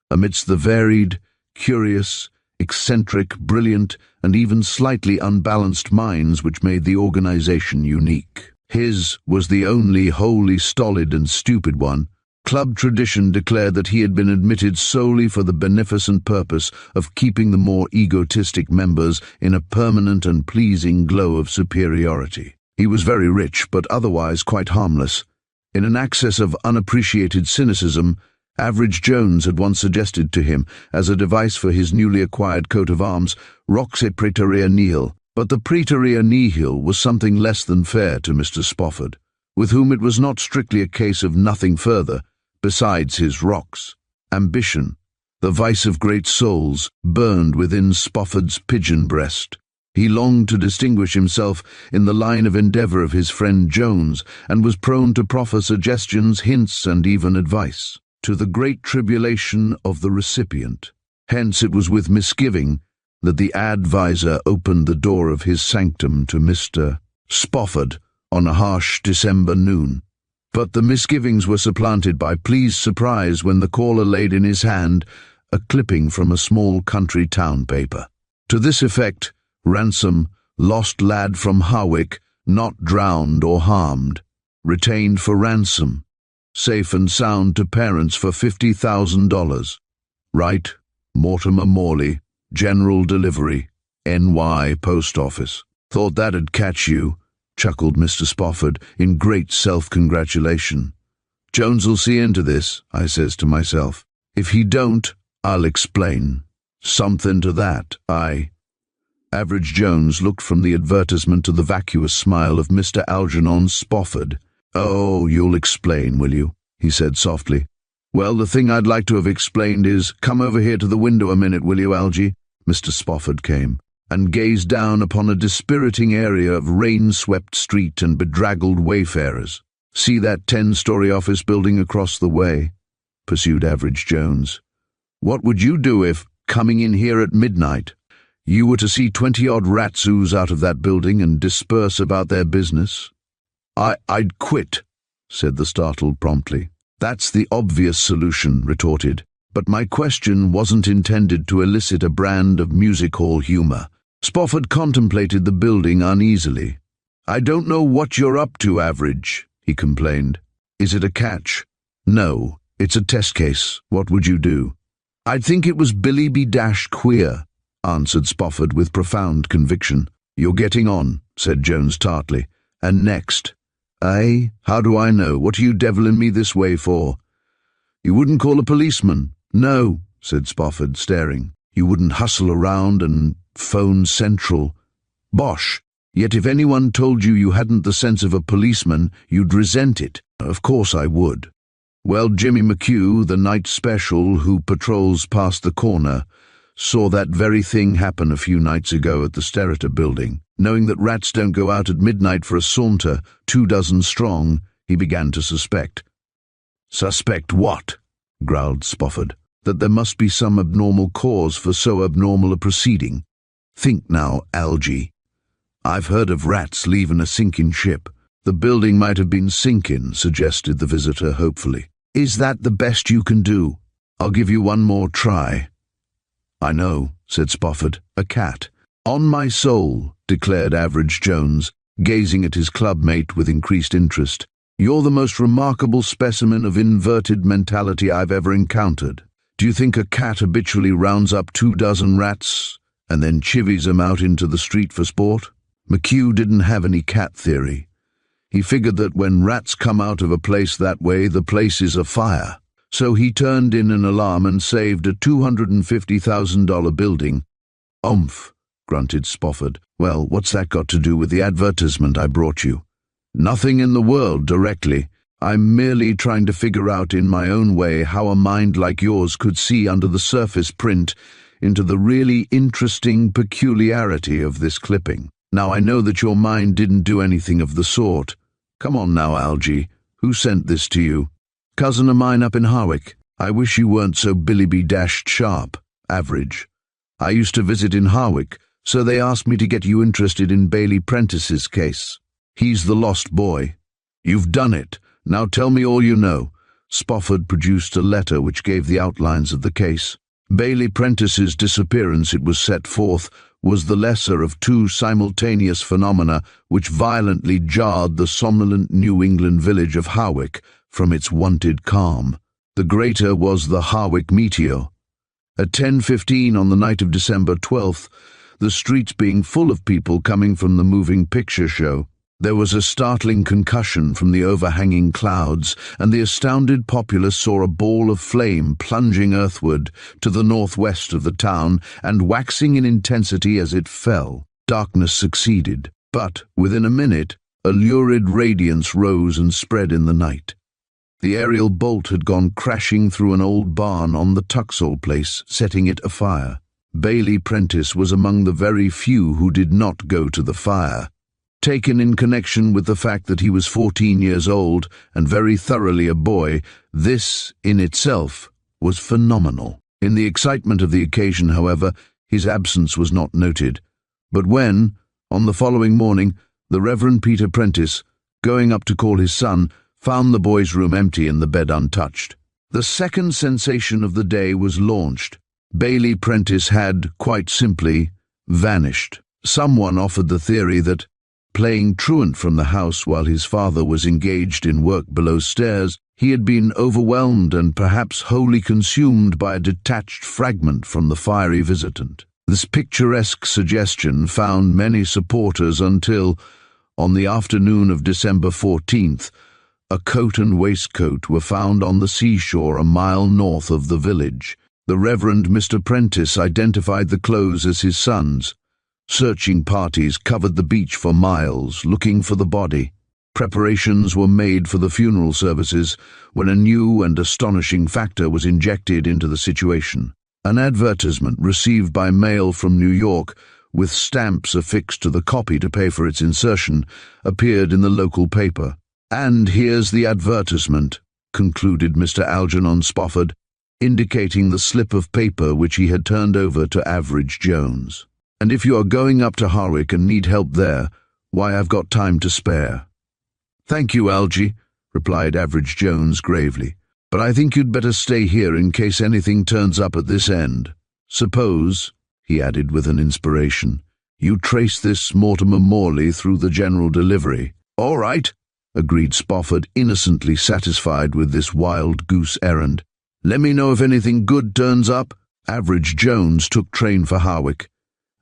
Amidst the varied, curious, eccentric, brilliant, and even slightly unbalanced minds which made the organization unique. His was the only wholly stolid and stupid one. Club tradition declared that he had been admitted solely for the beneficent purpose of keeping the more egotistic members in a permanent and pleasing glow of superiority. He was very rich, but otherwise quite harmless. In an access of unappreciated cynicism, Average Jones had once suggested to him, as a device for his newly acquired coat of arms, Roxe Praeterea Nihil, but the Praeterea Nihil was something less than fair to Mr. Spofford, with whom it was not strictly a case of nothing further, besides his rocks. Ambition, the vice of great souls, burned within Spofford's pigeon breast. He longed to distinguish himself in the line of endeavor of his friend Jones, and was prone to proffer suggestions, hints, and even advice, to the great tribulation of the recipient. Hence it was with misgiving that the advisor opened the door of his sanctum to Mr. Spofford on a harsh December noon. But the misgivings were supplanted by pleased surprise when the caller laid in his hand a clipping from a small country town paper. To this effect, Ransom, lost lad from Harwick, not drowned or harmed, retained for ransom, safe and sound to parents for $50,000. Write, Mortimer Morley, General Delivery, N.Y. Post Office. Thought that'd catch you, chuckled Mr. Spofford in great self-congratulation. Jones'll see into this, I says to myself. If he don't, I'll explain. Something to that, Average Jones looked from the advertisement to the vacuous smile of Mr. Algernon Spofford. Oh, you'll explain, will you? He said softly. Well, the thing I'd like to have explained is, come over here to the window a minute, will you, Algy? Mr. Spofford came, and gazed down upon a dispiriting area of rain-swept street and bedraggled wayfarers. See that 10-story office building across the way? Pursued Average Jones. What would you do if... coming in here at midnight. You were to see 20-odd rats ooze out of that building and disperse about their business." I'd quit," said the startled promptly. "That's the obvious solution," retorted. "But my question wasn't intended to elicit a brand of music hall humor." Spofford contemplated the building uneasily. "I don't know what you're up to, Average," he complained. "Is it a catch?" "No, it's a test case. What would you do?" "I'd think it was Billy B. Queer," answered Spofford with profound conviction. "You're getting on," said Jones tartly. "And next?" "Eh? How do I know? What are you deviling me this way for?" "You wouldn't call a policeman?" "No," said Spofford, staring. "You wouldn't hustle around and phone Central?" "Bosh! Yet if anyone told you you hadn't the sense of a policeman, you'd resent it." "Of course I would." "Well, Jimmy McHugh, the night special who patrols past the corner, saw that very thing happen a few nights ago at the Sterriter building. Knowing that rats don't go out at midnight for a saunter, 24 strong, he began to suspect." "Suspect what?" growled Spofford. "That there must be some abnormal cause for so abnormal a proceeding. Think now, Algie. I've heard of rats leaving a sinking ship." "The building might have been sinking," suggested the visitor hopefully. "Is that the best you can do?" "I'll give you one more try." "I know," said Spofford. "A cat." "On my soul," declared Average Jones, gazing at his clubmate with increased interest. "You're the most remarkable specimen of inverted mentality I've ever encountered. Do you think a cat habitually rounds up 24 rats and then chivies them out into the street for sport?" McHugh didn't have any cat theory. He figured that when rats come out of a place that way, the place is afire. So he turned in an alarm and saved a $250,000 building. "Umph," grunted Spofford. "Well, what's that got to do with the advertisement I brought you?" "Nothing in the world directly. I'm merely trying to figure out in my own way how a mind like yours could see under the surface print into the really interesting peculiarity of this clipping. Now, I know that your mind didn't do anything of the sort. Come on now, Algie. Who sent this to you?" "Cousin of mine up in Harwick. I wish you weren't so Billy B. sharp, Average. I used to visit in Harwick, so they asked me to get you interested in Bailey Prentice's case. He's the lost boy." "You've done it. Now tell me all you know." Spofford produced a letter which gave the outlines of the case. Bailey Prentice's disappearance, it was set forth, was the lesser of two simultaneous phenomena which violently jarred the somnolent New England village of Harwick from its wonted calm. The greater was the Harwick meteor. At 10:15 on the night of December 12th, the streets being full of people coming from the moving picture show, there was a startling concussion from the overhanging clouds, and the astounded populace saw a ball of flame plunging earthward to the northwest of the town and waxing in intensity as it fell. Darkness succeeded, but within a minute a lurid radiance rose and spread in the night. The aerial bolt had gone crashing through an old barn on the Tuxall place, setting it afire. Bailey Prentice was among the very few who did not go to the fire. Taken in connection with the fact that he was 14 years old and very thoroughly a boy, this, in itself, was phenomenal. In the excitement of the occasion, however, his absence was not noted. But when, on the following morning, the Reverend Peter Prentice, going up to call his son, found the boy's room empty and the bed untouched, the second sensation of the day was launched. Bailey Prentice had, quite simply, vanished. Someone offered the theory that, playing truant from the house while his father was engaged in work below stairs, he had been overwhelmed and perhaps wholly consumed by a detached fragment from the fiery visitant. This picturesque suggestion found many supporters until, on the afternoon of December 14th, a coat and waistcoat were found on the seashore a mile north of the village. The Reverend Mr. Prentice identified the clothes as his son's. Searching parties covered the beach for miles, looking for the body. Preparations were made for the funeral services when a new and astonishing factor was injected into the situation. An advertisement received by mail from New York, with stamps affixed to the copy to pay for its insertion, appeared in the local paper. "And here's the advertisement," concluded Mr. Algernon Spofford. indicating the slip of paper which he had turned over to Average Jones. "And if you are going up to Harwick and need help there, why, I've got time to spare." "Thank you, Algy," replied Average Jones gravely, "but I think you'd better stay here in case anything turns up at this end. Suppose," he added with an inspiration, "you trace this Mortimer Morley through the general delivery." "All right," agreed Spofford, innocently satisfied with this wild goose errand. "Let me know if anything good turns up." Average Jones took train for Harwick,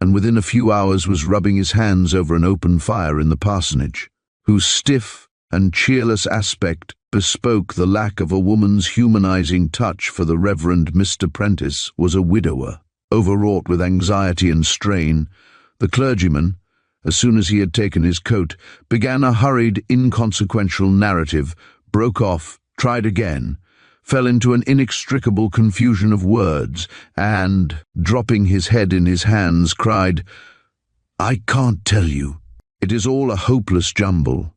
and within a few hours was rubbing his hands over an open fire in the parsonage, whose stiff and cheerless aspect bespoke the lack of a woman's humanizing touch, for the Reverend Mr. Prentice was a widower, overwrought with anxiety and strain. The clergyman, as soon as he had taken his coat, began a hurried, inconsequential narrative, broke off, tried again, fell into an inextricable confusion of words, and, dropping his head in his hands, cried, "I can't tell you. It is all a hopeless jumble."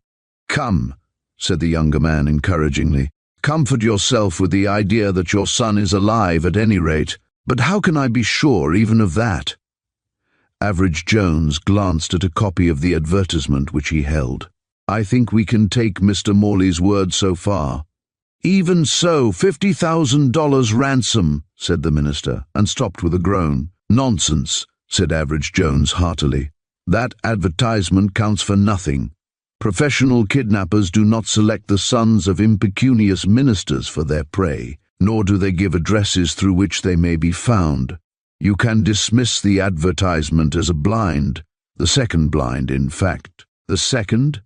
"Come," said the younger man encouragingly, "comfort yourself with the idea that your son is alive at any rate. But how can I be sure even of that?" Average Jones glanced at a copy of the advertisement which he held. "I think we can take Mr. Morley's word so far." "Even so, $50,000 ransom," said the minister, and stopped with a groan. "Nonsense," said Average Jones heartily. "That advertisement counts for nothing. Professional kidnappers do not select the sons of impecunious ministers for their prey, nor do they give addresses through which they may be found. You can dismiss the advertisement as a blind, the second blind, in fact." "The second?"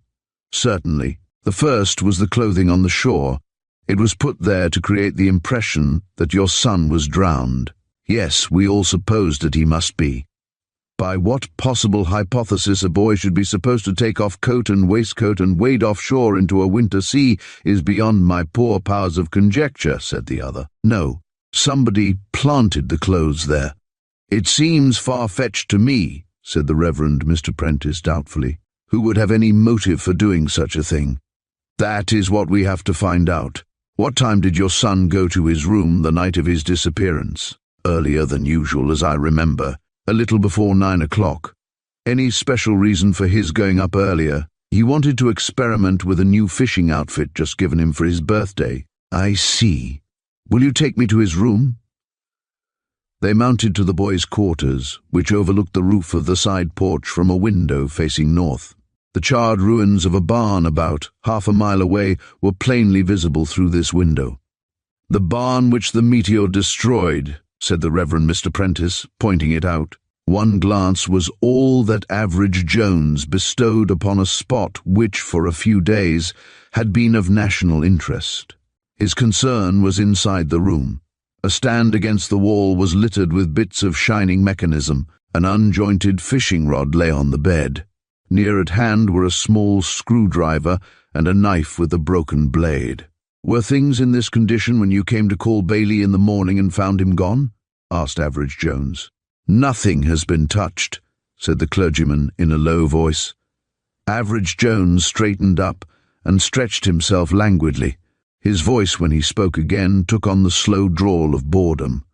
"Certainly. The first was the clothing on the shore. It was put there to create the impression that your son was drowned. Yes, we all supposed that he must be. By what possible hypothesis a boy should be supposed to take off coat and waistcoat and wade offshore into a winter sea is beyond my poor powers of conjecture," said the other. "No, somebody planted the clothes there." "It seems far-fetched to me," said the Reverend Mr. Prentice doubtfully. "Who would have any motive for doing such a thing?" "That is what we have to find out. What time did your son go to his room the night of his disappearance?" "Earlier than usual, as I remember. A little before 9 o'clock. "Any special reason for his going up earlier?" "He wanted to experiment with a new fishing outfit just given him for his birthday." "I see. Will you take me to his room?" They mounted to the boys' quarters, which overlooked the roof of the side porch from a window facing north. The charred ruins of a barn about half a mile away were plainly visible through this window. "The barn which the meteor destroyed," said the Reverend Mr. Prentice, pointing it out. One glance was all that Average Jones bestowed upon a spot which, for a few days, had been of national interest. His concern was inside the room. A stand against the wall was littered with bits of shining mechanism. An unjointed fishing rod lay on the bed. Near at hand were a small screwdriver and a knife with a broken blade. "Were things in this condition when you came to call Bailey in the morning and found him gone?" asked Average Jones. "Nothing has been touched," said the clergyman in a low voice. Average Jones straightened up and stretched himself languidly. His voice, when he spoke again, took on the slow drawl of boredom.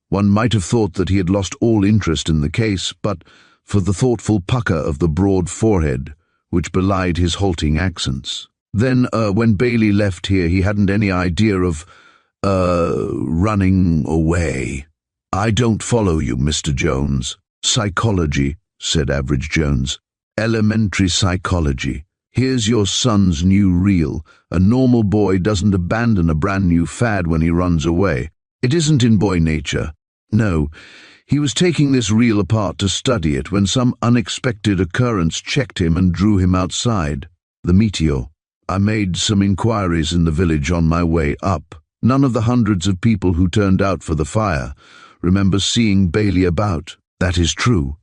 One might have thought that he had lost all interest in the case, but for the thoughtful pucker of the broad forehead, which belied his halting accents. "Then, when Bailey left here, he hadn't any idea of, running away." "I don't follow you, Mr. Jones." "Psychology," said Average Jones. "Elementary psychology. Here's your son's new reel. A normal boy doesn't abandon a brand new fad when he runs away. It isn't in boy nature. No, he was taking this reel apart to study it when some unexpected occurrence checked him and drew him outside. The meteor. I made some inquiries in the village on my way up. None of the hundreds of people who turned out for the fire remember seeing Bailey about. That is true.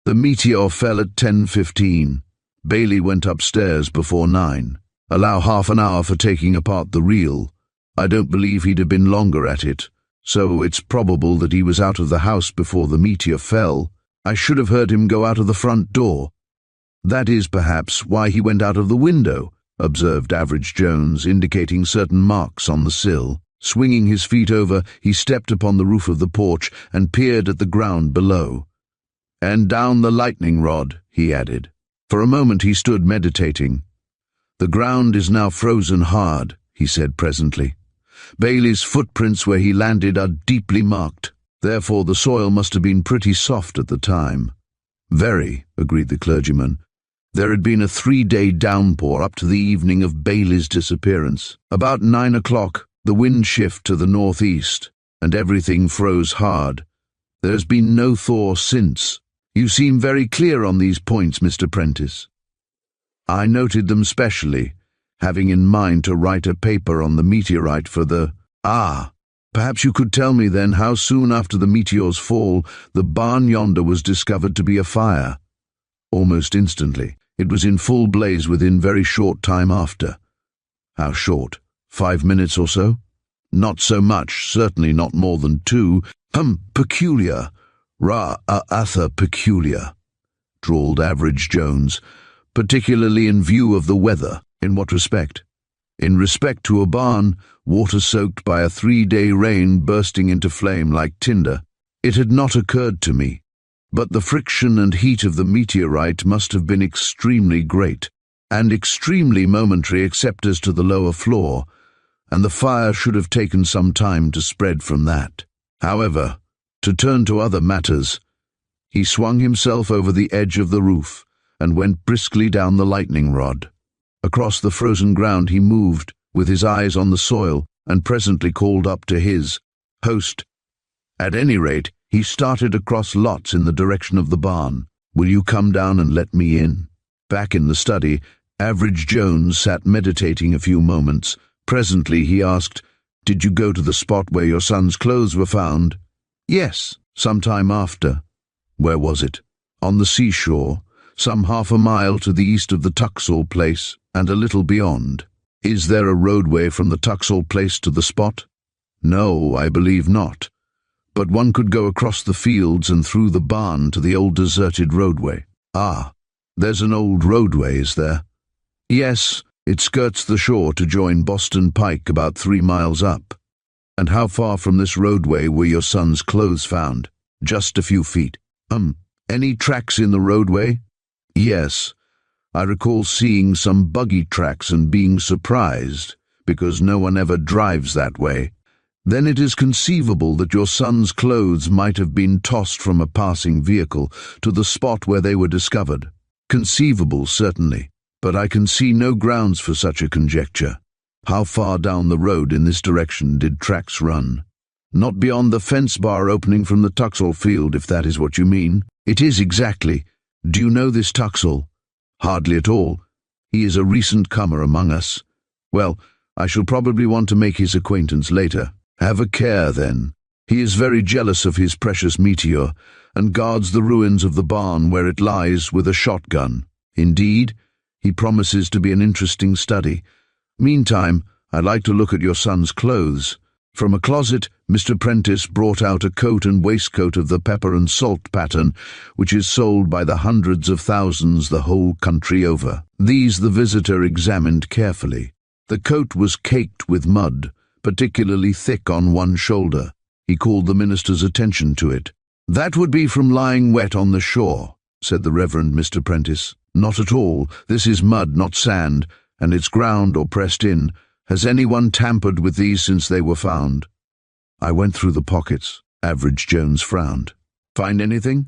The meteor fell at 10:15. Bailey went upstairs before 9. Allow half an hour for taking apart the reel. I don't believe he'd have been longer at it, so it's probable that he was out of the house before the meteor fell. I should have heard him go out of the front door." "That is perhaps why he went out of the window," observed Average Jones, indicating certain marks on the sill. Swinging his feet over, he stepped upon the roof of the porch and peered at the ground below. "And down the lightning rod," he added. For a moment he stood meditating. "The ground is now frozen hard," he said presently. "Bailey's footprints where he landed are deeply marked. Therefore the soil must have been pretty soft at the time." "Very," agreed the clergyman. "There had been a 3-day downpour up to the evening of Bailey's disappearance. About 9 o'clock, the wind shifted to the northeast, and everything froze hard. There's been no thaw since. You seem very clear on these points, Mr. Prentice." "I noted them specially, having in mind to write a paper on the meteorite for the—" "Ah, perhaps you could tell me then how soon after the meteor's fall the barn yonder was discovered to be afire." "Almost instantly. It was in full blaze within very short time after." "How short? 5 minutes or so?" "Not so much, certainly not more than 2. Peculiar. Rather peculiar," drawled Average Jones. "Particularly in view of the weather." "In what respect?" "In respect to a barn, water-soaked by a 3-day rain bursting into flame like tinder. It had not occurred to me, but the friction and heat of the meteorite must have been extremely great, and extremely momentary except as to the lower floor, and the fire should have taken some time to spread from that. However, to turn to other matters." He swung himself over the edge of the roof and went briskly down the lightning rod. Across the frozen ground he moved, with his eyes on the soil, and presently called up to his host. At any rate, he started across lots in the direction of the barn. "Will you come down and let me in?" Back in the study, Average Jones sat meditating a few moments. Presently he asked, "Did you go to the spot where your son's clothes were found?" "Yes, some time after." "Where was it?" "On the seashore, some 1/2 mile to the east of the Tuxall place, and a little beyond." "Is there a roadway from the Tuxall place to the spot?" "No, I believe not. But one could go across the fields and through the barn to the old deserted roadway." "Ah, there's an old roadway, is there?" "Yes, it skirts the shore to join Boston Pike about 3 miles up." "And how far from this roadway were your son's clothes found?" "Just a few feet." Any tracks in the roadway?" "Yes. I recall seeing some buggy tracks and being surprised, because no one ever drives that way." "Then it is conceivable that your son's clothes might have been tossed from a passing vehicle to the spot where they were discovered." "Conceivable, certainly, but I can see no grounds for such a conjecture." "How far down the road in this direction did tracks run?" "Not beyond the fence bar opening from the Tuxall field, if that is what you mean." "It is exactly. Do you know this Tuxall?" "Hardly at all. He is a recent comer among us." "Well, I shall probably want to make his acquaintance later." "Have a care, then. He is very jealous of his precious meteor, and guards the ruins of the barn where it lies with a shotgun." "Indeed? He promises to be an interesting study. Meantime, I'd like to look at your son's clothes." From a closet, Mr. Prentice brought out a coat and waistcoat of the pepper and salt pattern, which is sold by the hundreds of thousands the whole country over. These the visitor examined carefully. The coat was caked with mud, particularly thick on one shoulder. He called the minister's attention to it. "That would be from lying wet on the shore," said the Reverend Mr. Prentice. "Not at all. This is mud, not sand, and it's ground or pressed in. Has anyone tampered with these since they were found?" "I went through the pockets." Average Jones frowned. "Find anything?"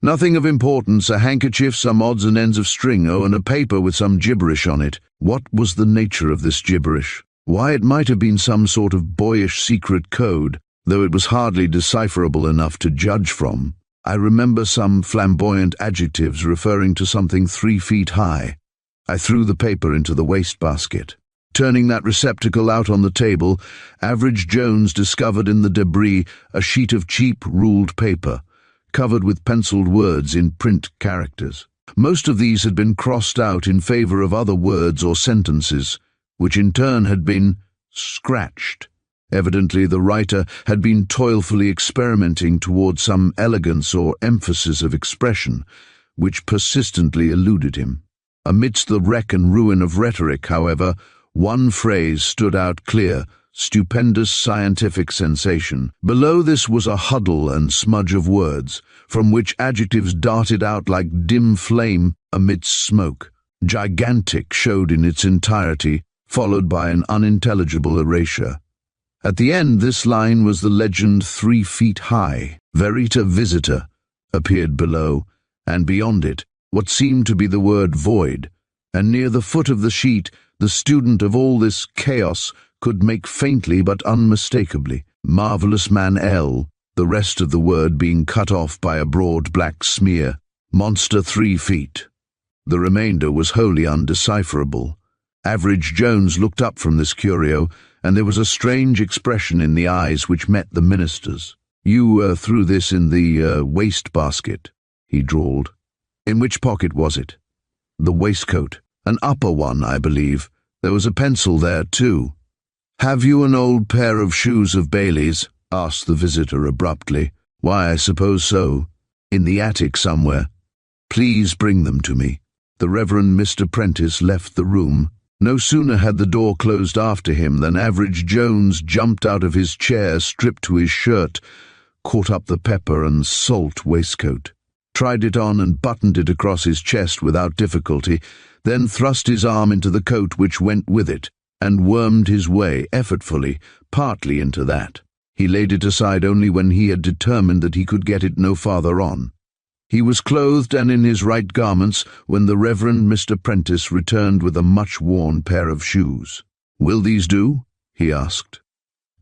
"Nothing of importance. A handkerchief, some odds and ends of string, and a paper with some gibberish on it." "What was the nature of this gibberish?" "Why, it might have been some sort of boyish secret code, though it was hardly decipherable enough to judge from. I remember some flamboyant adjectives referring to something 3 feet high." I threw the paper into the wastebasket. Turning that receptacle out on the table, Average Jones discovered in the debris a sheet of cheap ruled paper, covered with penciled words in print characters. Most of these had been crossed out in favor of other words or sentences, which in turn had been scratched. Evidently the writer had been toilfully experimenting toward some elegance or emphasis of expression, which persistently eluded him. Amidst the wreck and ruin of rhetoric, however, one phrase stood out clear, stupendous scientific sensation. Below this was a huddle and smudge of words, from which adjectives darted out like dim flame amidst smoke. Gigantic showed in its entirety, followed by an unintelligible erasure. At the end, this line was the legend 3 feet high. Verita Visitor appeared below, and beyond it, what seemed to be the word void, and near the foot of the sheet, the student of all this chaos could make faintly but unmistakably, Marvelous Man L, the rest of the word being cut off by a broad black smear, Monster 3 feet. The remainder was wholly undecipherable. Average Jones looked up from this curio, and there was a strange expression in the eyes which met the minister's. "You threw this in the waste-basket," he drawled. "In which pocket was it?" "The waistcoat. An upper one, I believe. There was a pencil there, too." "Have you an old pair of shoes of Bailey's?" asked the visitor abruptly. "Why, I suppose so. In the attic somewhere. Please bring them to me." The Reverend Mr. Prentice left the room. No sooner had the door closed after him than Average Jones jumped out of his chair, stripped to his shirt, caught up the pepper and salt waistcoat, tried it on and buttoned it across his chest without difficulty, then thrust his arm into the coat which went with it, and wormed his way effortfully, partly into that. He laid it aside only when he had determined that he could get it no farther on. He was clothed and in his right garments when the Reverend Mr. Prentice returned with a much-worn pair of shoes. "Will these do?" he asked.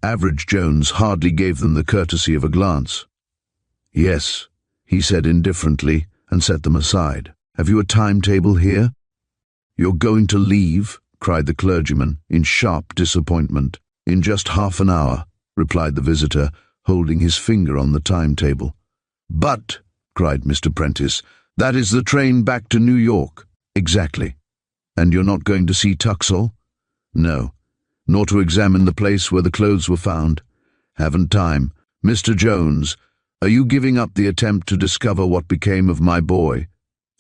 Average Jones hardly gave them the courtesy of a glance. "Yes," he said indifferently, and set them aside. "Have you a timetable here?" "You're going to leave?" cried the clergyman, in sharp disappointment. "In just half an hour," replied the visitor, holding his finger on the timetable. "But," cried Mr. Prentice, "that is the train back to New York." "Exactly. And you're not going to see Tuxall?" "No, nor to examine the place where the clothes were found. Haven't time. Mr. Jones, are you giving up the attempt to discover what became of my boy?"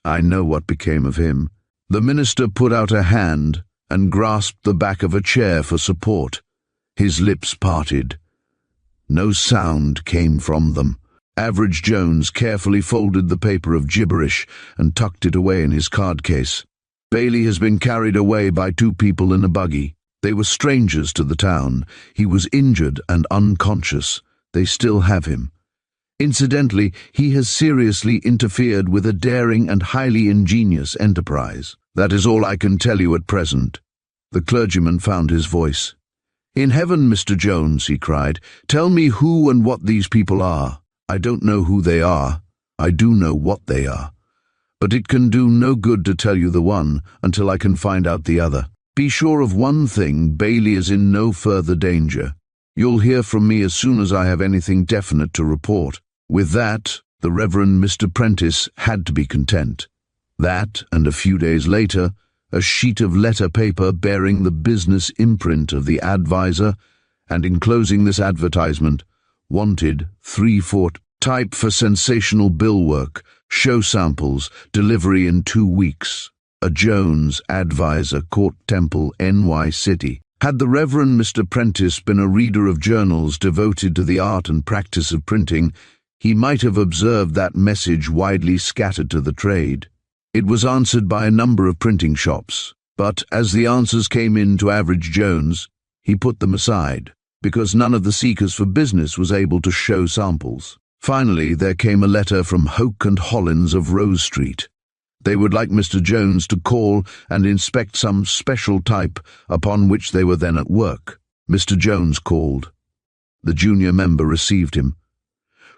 "I know what became of him." The minister put out a hand and grasped the back of a chair for support. His lips parted. No sound came from them. Average Jones carefully folded the paper of gibberish and tucked it away in his card case. "Bailey has been carried away by 2 people in a buggy. They were strangers to the town. He was injured and unconscious. They still have him. Incidentally, he has seriously interfered with a daring and highly ingenious enterprise. That is all I can tell you at present." The clergyman found his voice. "In heaven, Mr. Jones," he cried, "tell me who and what these people are. I don't know who they are. I do know what they are. But it can do no good to tell you the one until I can find out the other. Be sure of one thing, Bailey is in no further danger. You'll hear from me as soon as I have anything definite to report." With that, the Reverend Mr. Prentice had to be content. That, and a few days later, a sheet of letter paper bearing the business imprint of the Advisor, and enclosing this advertisement, "Wanted, 3/4, type for sensational bill work, show samples, delivery in 2 weeks. A Jones, Advisor, Court Temple, NY City." Had the Reverend Mr. Prentice been a reader of journals devoted to the art and practice of printing, he might have observed that message widely scattered to the trade. It was answered by a number of printing shops, but as the answers came in to Average Jones, he put them aside, because none of the seekers for business was able to show samples. Finally, there came a letter from Hoke and Hollins of Rose Street. They would like Mr. Jones to call and inspect some special type upon which they were then at work. Mr. Jones called. The junior member received him.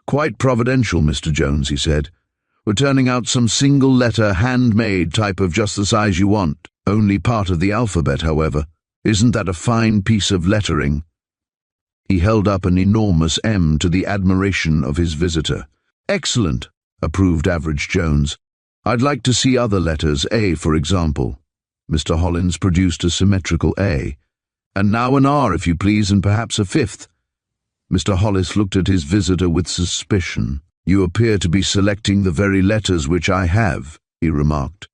"Quite providential, Mr. Jones," he said. "We're turning out some single-letter, handmade type of just the size you want. Only part of the alphabet, however. Isn't that a fine piece of lettering?" He held up an enormous M to the admiration of his visitor. "Excellent," approved Average Jones. "I'd like to see other letters, A, for example." Mr. Hollins produced a symmetrical A. "And now an R, if you please, and perhaps a 5th. Mr. Hollis looked at his visitor with suspicion. "You appear to be selecting the very letters which I have," he remarked.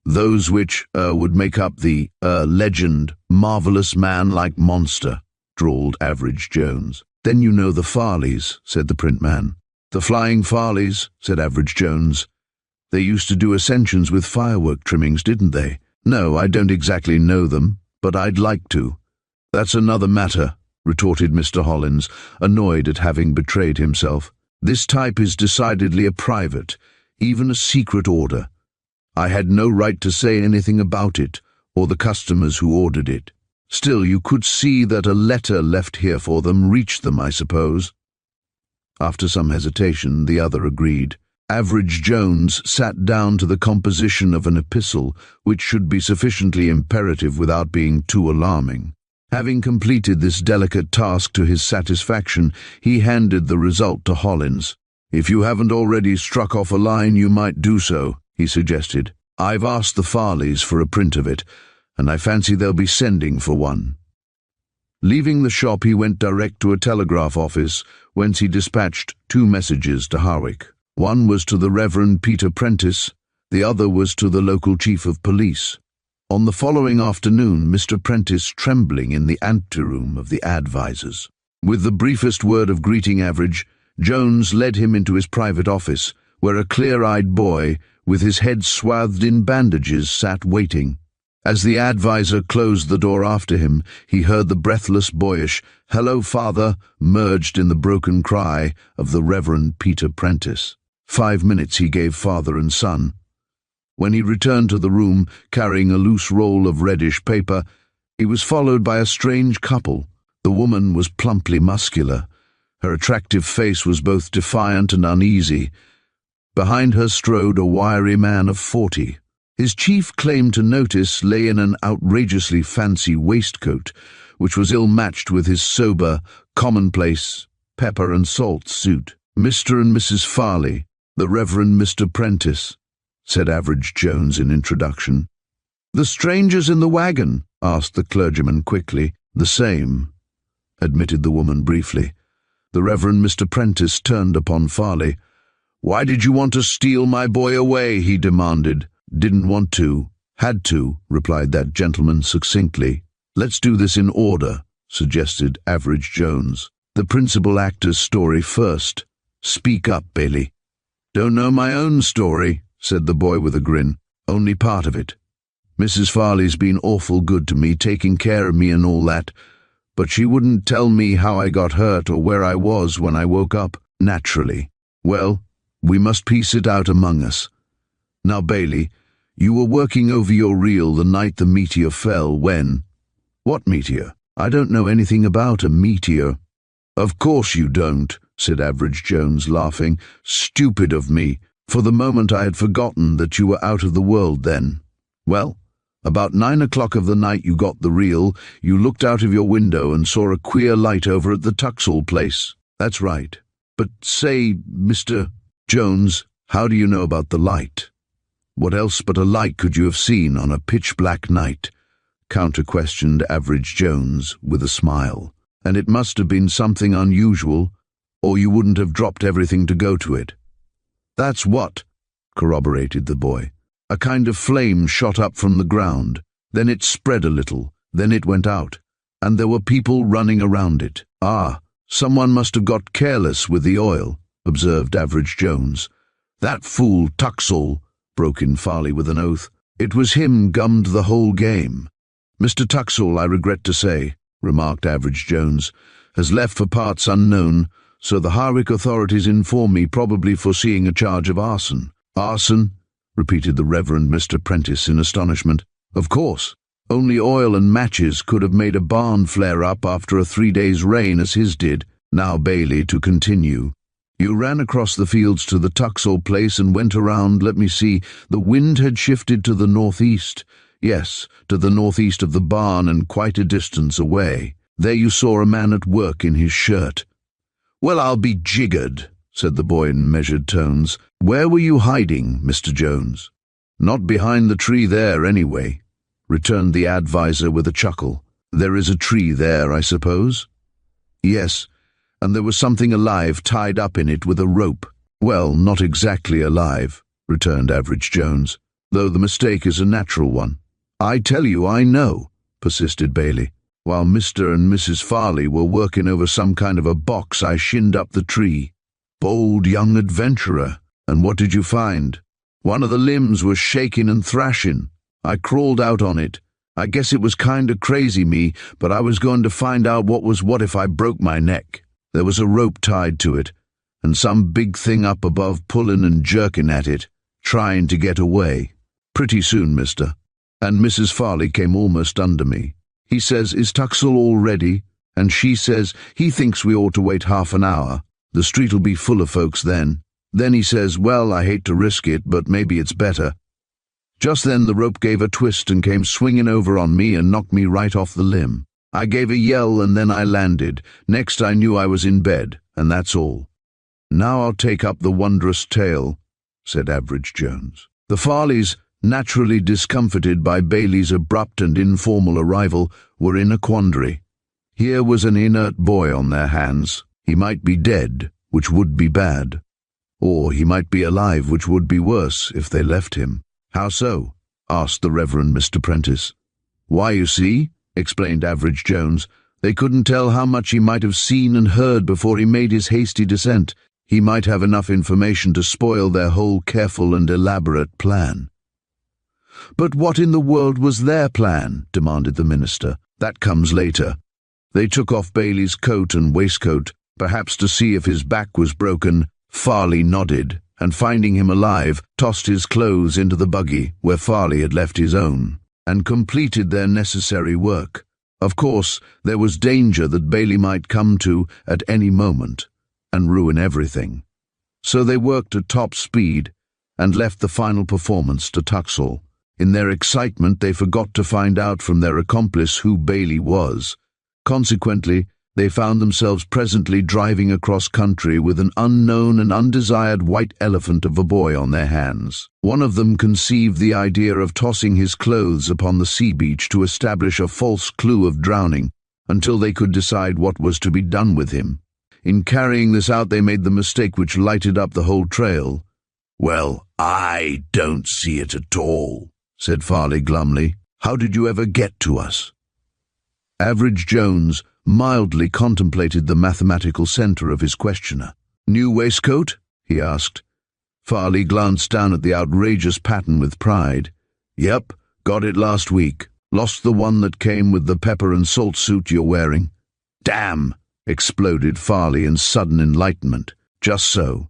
"Those which would make up the legend, marvelous man like monster." drawled Average Jones. "Then you know the Farleys," said the print man. "The Flying Farleys," said Average Jones. "They used to do ascensions with firework trimmings, didn't they?" "No, I don't exactly know them, but I'd like to." "That's another matter," retorted Mr. Hollins, annoyed at having betrayed himself. "This type is decidedly a private, even a secret order. I had no right to say anything about it, or the customers who ordered it. Still, you could see that a letter left here for them reached them, I suppose." After some hesitation, the other agreed. Average Jones sat down to the composition of an epistle which should be sufficiently imperative without being too alarming. Having completed this delicate task to his satisfaction, he handed the result to Hollins. "If you haven't already struck off a line, you might do so," he suggested. "I've asked the Farleys for a print of it, and I fancy they'll be sending for one." Leaving the shop, he went direct to a telegraph office, whence he dispatched 2 messages to Harwick. One was to the Reverend Peter Prentice, the other was to the local chief of police. On the following afternoon, Mr. Prentice trembling in the anteroom of the advisors. With the briefest word of greeting, Average Jones led him into his private office, where a clear-eyed boy, with his head swathed in bandages, sat waiting. As the advisor closed the door after him, he heard the breathless, boyish "Hello, Father," merged in the broken cry of the Reverend Peter Prentice. 5 minutes he gave father and son. When he returned to the room, carrying a loose roll of reddish paper, he was followed by a strange couple. The woman was plumply muscular. Her attractive face was both defiant and uneasy. Behind her strode a wiry man of 40. His chief claim to notice lay in an outrageously fancy waistcoat, which was ill-matched with his sober, commonplace, pepper-and-salt suit. "Mr. and Mrs. Farley, the Reverend Mr. Prentice," said Average Jones in introduction. "The strangers in the wagon?" asked the clergyman quickly. "The same," admitted the woman briefly. The Reverend Mr. Prentice turned upon Farley. "Why did you want to steal my boy away?" he demanded. "Didn't want to. Had to," replied that gentleman succinctly. "Let's do this in order," suggested Average Jones. "The principal actor's story first. Speak up, Bailey." "Don't know my own story," said the boy with a grin. "Only part of it. Mrs. Farley's been awful good to me, taking care of me and all that, but she wouldn't tell me how I got hurt or where I was when I woke up, naturally. Well, we must piece it out among us. Now, Bailey, you were working over your reel the night the meteor fell when—" "What meteor? I don't know anything about a meteor." "Of course you don't," said Average Jones, laughing. "Stupid of me. For the moment I had forgotten that you were out of the world then. Well, about 9 o'clock of the night you got the reel, you looked out of your window and saw a queer light over at the Tuxall place." "That's right. But say, Mr. Jones, how do you know about the light?" "What else but a light could you have seen on a pitch-black night?" counter-questioned Average Jones with a smile. "And it must have been something unusual, or you wouldn't have dropped everything to go to it." "That's what," corroborated the boy. "A kind of flame shot up from the ground, then it spread a little, then it went out, and there were people running around it." "Ah, someone must have got careless with the oil," observed Average Jones. "That fool Tuxall," broke in Farley with an oath. "It was him gummed the whole game." "Mr. Tuxall, I regret to say," remarked Average Jones, "has left for parts unknown, so the Harwick authorities inform me, probably foreseeing a charge of arson." "Arson?" repeated the Reverend Mr. Prentice in astonishment. "Of course. Only oil and matches could have made a barn flare up after a 3 days' rain as his did. Now, Bailey, to continue. You ran across the fields to the Tuxall place and went around, let me see, the wind had shifted to the northeast. Yes, to the northeast of the barn and quite a distance away. There you saw a man at work in his shirt." "Well, I'll be jiggered," said the boy in measured tones. "Where were you hiding, Mr. Jones?" "Not behind the tree there, anyway," returned the advisor with a chuckle. "There is a tree there, I suppose?" "Yes, and there was something alive tied up in it with a rope." "Well, not exactly alive," returned Average Jones, "though the mistake is a natural one." "I tell you I know," persisted Bailey. While Mr. and Mrs. Farley were working over some kind of a box, I shinned up the tree. Bold young adventurer. And what did you find? One of the limbs was shaking and thrashing. I crawled out on it. I guess it was kinda crazy me, but I was going to find out what was what if I broke my neck. There was a rope tied to it, and some big thing up above pulling and jerking at it, trying to get away. Pretty soon, mister. And Mrs. Farley came almost under me. He says, "Is Tuxall all ready?" And she says, "He thinks we ought to wait half an hour. The street'll be full of folks then." Then he says, "Well, I hate to risk it, but maybe it's better." Just then the rope gave a twist and came swinging over on me and knocked me right off the limb. I gave a yell and then I landed. Next I knew I was in bed, and that's all. "Now I'll take up the wondrous tale," said Average Jones. The Farleys, naturally discomfited by Bailey's abrupt and informal arrival, were in a quandary. Here was an inert boy on their hands. He might be dead, which would be bad. Or he might be alive, which would be worse if they left him. "How so?" asked the Reverend Mr. Prentice. "Why, you see," explained Average Jones, "they couldn't tell how much he might have seen and heard before he made his hasty descent. He might have enough information to spoil their whole careful and elaborate plan." "But what in the world was their plan?" demanded the minister. "That comes later. They took off Bailey's coat and waistcoat, perhaps to see if his back was broken." Farley nodded, and finding him alive, tossed his clothes into the buggy where Farley had left his own, and completed their necessary work. Of course, there was danger that Bailey might come to at any moment and ruin everything. So they worked at top speed and left the final performance to Tuxall. In their excitement, they forgot to find out from their accomplice who Bailey was. Consequently, they found themselves presently driving across country with an unknown and undesired white elephant of a boy on their hands. One of them conceived the idea of tossing his clothes upon the sea beach to establish a false clue of drowning until they could decide what was to be done with him. In carrying this out, they made the mistake which lighted up the whole trail. "Well, I don't see it at all," said Farley glumly. "How did you ever get to us?" Average Jones mildly contemplated the mathematical center of his questioner. "New waistcoat?" he asked. Farley glanced down at the outrageous pattern with pride. "Yep, got it last week. Lost the one that came with the pepper and salt suit you're wearing." "Damn!" exploded Farley in sudden enlightenment. "Just so.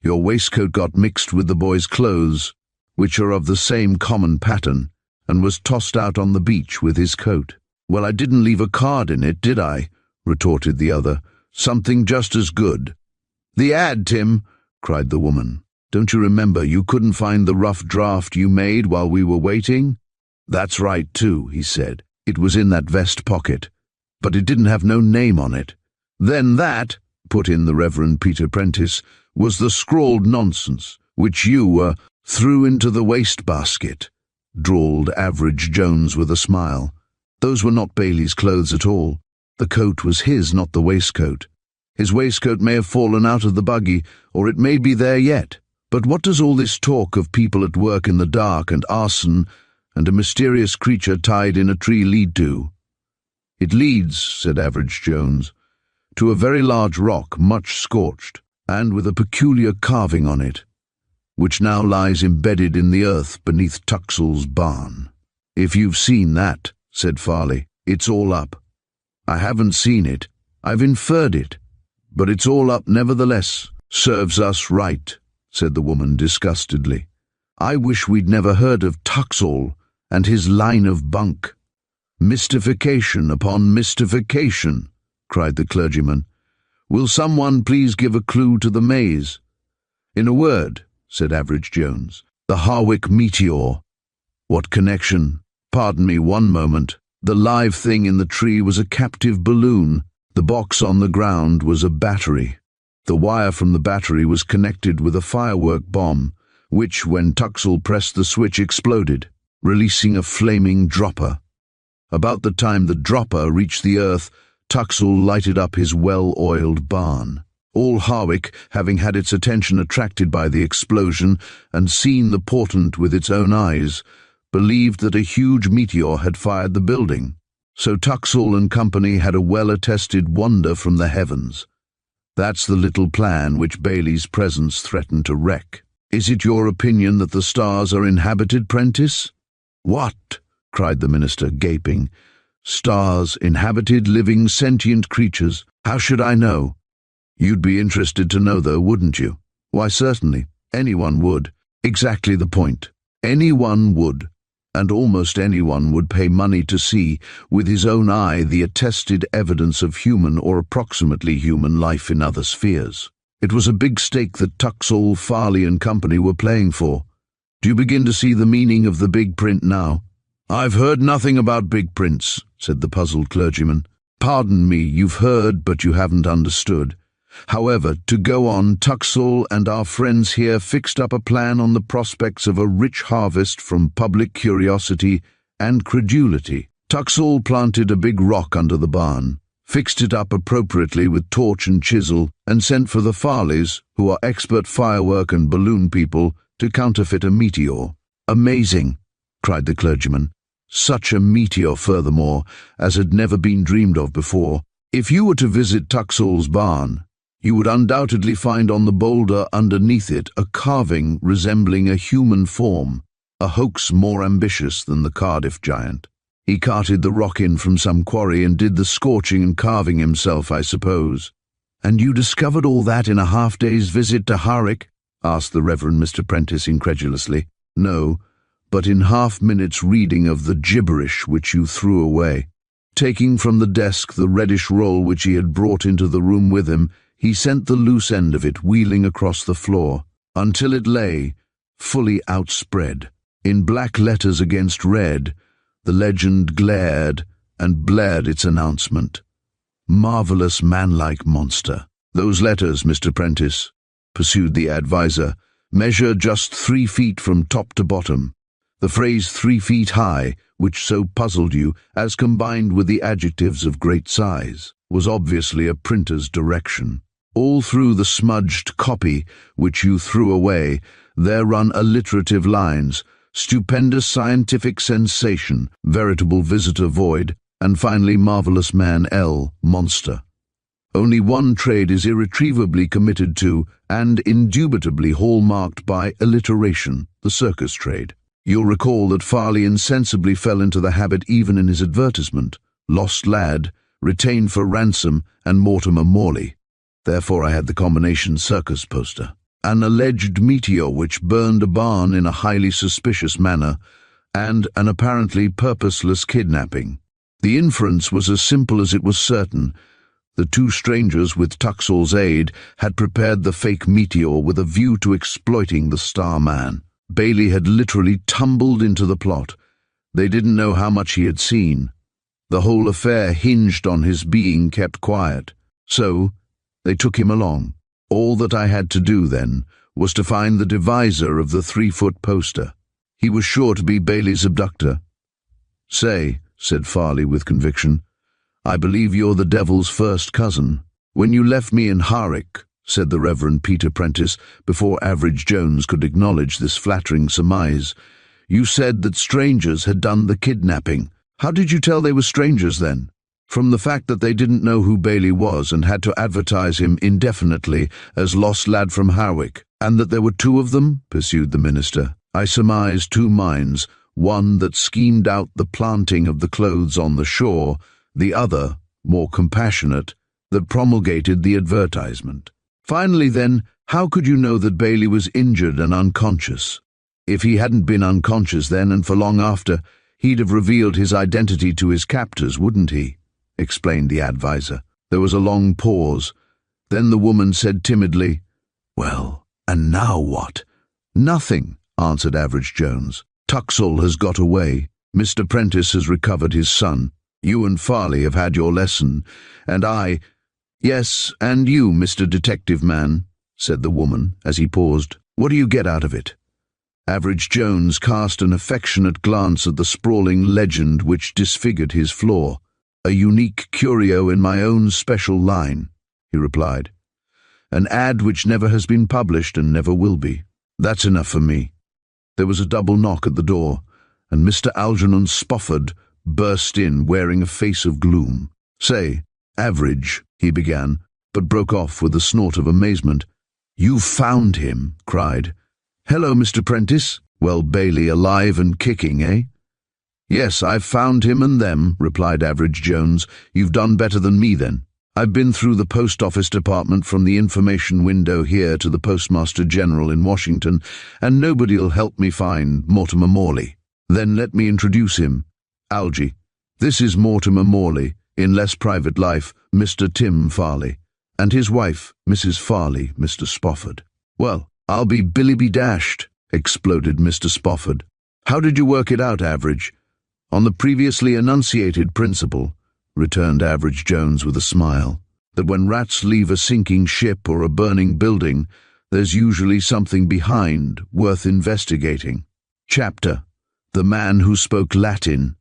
Your waistcoat got mixed with the boy's clothes, which are of the same common pattern, and was tossed out on the beach with his coat." "Well, I didn't leave a card in it, did I?" retorted the other. "Something just as good." "The ad, Tim!" cried the woman. "Don't you remember you couldn't find the rough draft you made while we were waiting?" "That's right, too," he said. "It was in that vest pocket. But it didn't have no name on it." "Then that," put in the Reverend Peter Prentice, "was the scrawled nonsense, which you, threw into the wastebasket," drawled Average Jones with a smile. "Those were not Bailey's clothes at all. The coat was his, not the waistcoat. His waistcoat may have fallen out of the buggy, or it may be there yet. But what does all this talk of people at work in the dark and arson and a mysterious creature tied in a tree lead to?" "It leads," said Average Jones, "to a very large rock, much scorched, and with a peculiar carving on it, which now lies embedded in the earth beneath Tuxall's barn." "If you've seen that," said Farley, "it's all up." "I haven't seen it. I've inferred it. But it's all up nevertheless." "Serves us right," said the woman disgustedly. "I wish we'd never heard of Tuxall and his line of bunk." "Mystification upon mystification," cried the clergyman. "Will someone please give a clue to the maze?" "In a word," said Average Jones, "the Harwick meteor." "What connection?" "Pardon me one moment. The live thing in the tree was a captive balloon. The box on the ground was a battery. The wire from the battery was connected with a firework bomb, which, when Tuxall pressed the switch, exploded, releasing a flaming dropper. About the time the dropper reached the earth, Tuxall lighted up his well-oiled barn. All Harwick, having had its attention attracted by the explosion and seen the portent with its own eyes, believed that a huge meteor had fired the building. So Tuxall and company had a well-attested wonder from the heavens. That's the little plan which Bailey's presence threatened to wreck. Is it your opinion that the stars are inhabited, Prentice? What? Cried the minister, gaping. Stars, inhabited, living, sentient creatures. How should I know? You'd be interested to know, though, wouldn't you? Why, certainly. Anyone would. Exactly the point. Anyone would. And almost anyone would pay money to see, with his own eye, the attested evidence of human or approximately human life in other spheres. It was a big stake that Tuxall, Farley and company were playing for. Do you begin to see the meaning of the big print now? I've heard nothing about big prints, said the puzzled clergyman. Pardon me, you've heard, but you haven't understood. However, to go on, Tuxall and our friends here fixed up a plan on the prospects of a rich harvest from public curiosity and credulity. Tuxall planted a big rock under the barn, fixed it up appropriately with torch and chisel, and sent for the Farleys, who are expert firework and balloon people, to counterfeit a meteor. Amazing, cried the clergyman. Such a meteor, furthermore, as had never been dreamed of before. If you were to visit Tuxall's barn, you would undoubtedly find on the boulder underneath it a carving resembling a human form, a hoax more ambitious than the Cardiff giant. He carted the rock in from some quarry and did the scorching and carving himself, I suppose. And you discovered all that in a half-day's visit to Harwick? Asked the Reverend Mr. Prentice incredulously. No, but in half-minutes reading of the gibberish which you threw away. Taking from the desk the reddish roll which he had brought into the room with him, he sent the loose end of it wheeling across the floor, until it lay, fully outspread. In black letters against red, the legend glared and blared its announcement. Marvelous man-like monster. Those letters, Mr. Prentice, pursued the adviser, measure just 3 feet from top to bottom. The phrase 3 feet high, which so puzzled you, as combined with the adjectives of great size, was obviously a printer's direction. All through the smudged copy which you threw away, there run alliterative lines, stupendous scientific sensation, veritable visitor void, and finally marvelous man L, monster. Only one trade is irretrievably committed to, and indubitably hallmarked by, alliteration, the circus trade. You'll recall that Farley insensibly fell into the habit even in his advertisement, Lost Lad, Retained for Ransom, and Mortimer Morley. Therefore I had the combination circus poster. An alleged meteor which burned a barn in a highly suspicious manner, and an apparently purposeless kidnapping. The inference was as simple as it was certain. The two strangers, with Tuxall's aid, had prepared the fake meteor with a view to exploiting the star man. Bailey had literally tumbled into the plot. They didn't know how much he had seen. The whole affair hinged on his being kept quiet. So they took him along. All that I had to do, then, was to find the deviser of the 3-foot poster. He was sure to be Bailey's abductor. Say, said Farley with conviction, I believe you're the devil's first cousin. When you left me in Harwick, said the Reverend Peter Prentice, before Average Jones could acknowledge this flattering surmise, you said that strangers had done the kidnapping. How did you tell they were strangers, then? From the fact that they didn't know who Bailey was and had to advertise him indefinitely as Lost Lad from Harwick, and that there were 2 of them, pursued the minister. I surmised 2 minds, one that schemed out the planting of the clothes on the shore, the other, more compassionate, that promulgated the advertisement. Finally, then, how could you know that Bailey was injured and unconscious? If he hadn't been unconscious then and for long after, he'd have revealed his identity to his captors, wouldn't he? Explained the adviser. There was a long pause. Then the woman said timidly, Well, and now what? Nothing, answered Average Jones. Tuxall has got away. Mr. Prentice has recovered his son. You and Farley have had your lesson, and I— Yes, and you, Mr. Detective Man, said the woman, as he paused. What do you get out of it? Average Jones cast an affectionate glance at the sprawling legend which disfigured his floor. A unique curio in my own special line, he replied. An ad which never has been published and never will be. That's enough for me. There was a double knock at the door, and Mr. Algernon Spofford, burst in, wearing a face of gloom. "Say, Average," he began, but broke off with a snort of amazement. "You found him?" cried. "Hello, Mr. Prentice. Well, Bailey, alive and kicking, eh?" "Yes, I've found him and them," replied Average Jones. "You've done better than me, then. I've been through the post office department from the information window here to the Postmaster General in Washington, and nobody'll help me find Mortimer Morley." "Then let me introduce him. Algy, this is Mortimer Morley, in less private life, Mr. Tim Farley, and his wife, Mrs. Farley, Mr. Spofford." "Well, I'll be Billy be dashed," exploded Mr. Spofford. "How did you work it out, Average?" "On the previously enunciated principle," returned Average Jones with a smile, "that when rats leave a sinking ship or a burning building, there's usually something behind worth investigating. Chapter: The Man Who Spoke Latin.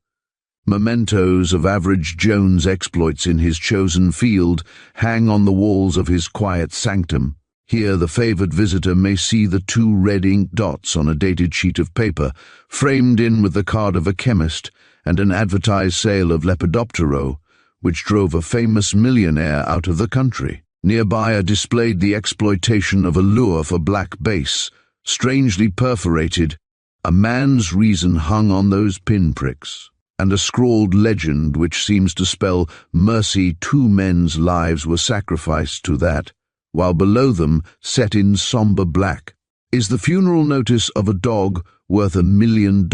Mementos of Average Jones' exploits in his chosen field hang on the walls of his quiet sanctum. Here the favored visitor may see the 2 red ink dots on a dated sheet of paper, framed in with the card of a chemist and an advertised sale of Lepidoptero, which drove a famous millionaire out of the country. Nearby are displayed the exploitation of a lure for black bass, strangely perforated, a man's reason hung on those pinpricks, and a scrawled legend which seems to spell mercy 2 men's lives were sacrificed to that, while below them, set in somber black, is the funeral notice of a dog worth $1 million,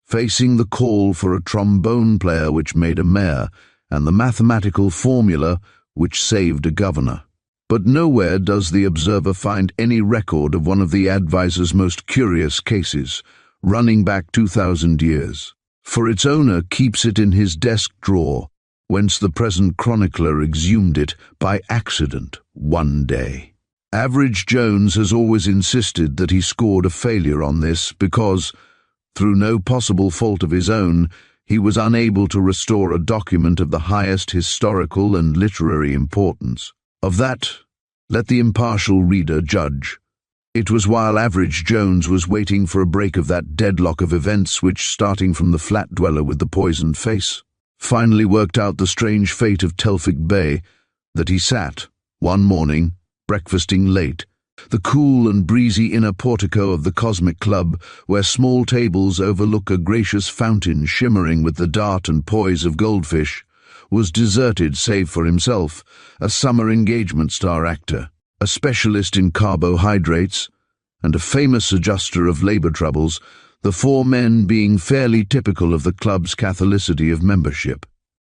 facing the call for a trombone player which made a mayor, and the mathematical formula which saved a governor. But nowhere does the observer find any record of one of the advisor's most curious cases, running back 2,000 years. For its owner keeps it in his desk drawer, whence the present chronicler exhumed it by accident one day. Average Jones has always insisted that he scored a failure on this because, through no possible fault of his own, he was unable to restore a document of the highest historical and literary importance. Of that, let the impartial reader judge. It was while Average Jones was waiting for a break of that deadlock of events which, starting from the flat dweller with the poisoned face, finally worked out the strange fate of Telfig Bay, that he sat, one morning, breakfasting late, the cool and breezy inner portico of the Cosmic Club, where small tables overlook a gracious fountain shimmering with the dart and poise of goldfish, was deserted save for himself, a summer engagement star actor, a specialist in carbohydrates, and a famous adjuster of labor troubles, the 4 men being fairly typical of the club's catholicity of membership.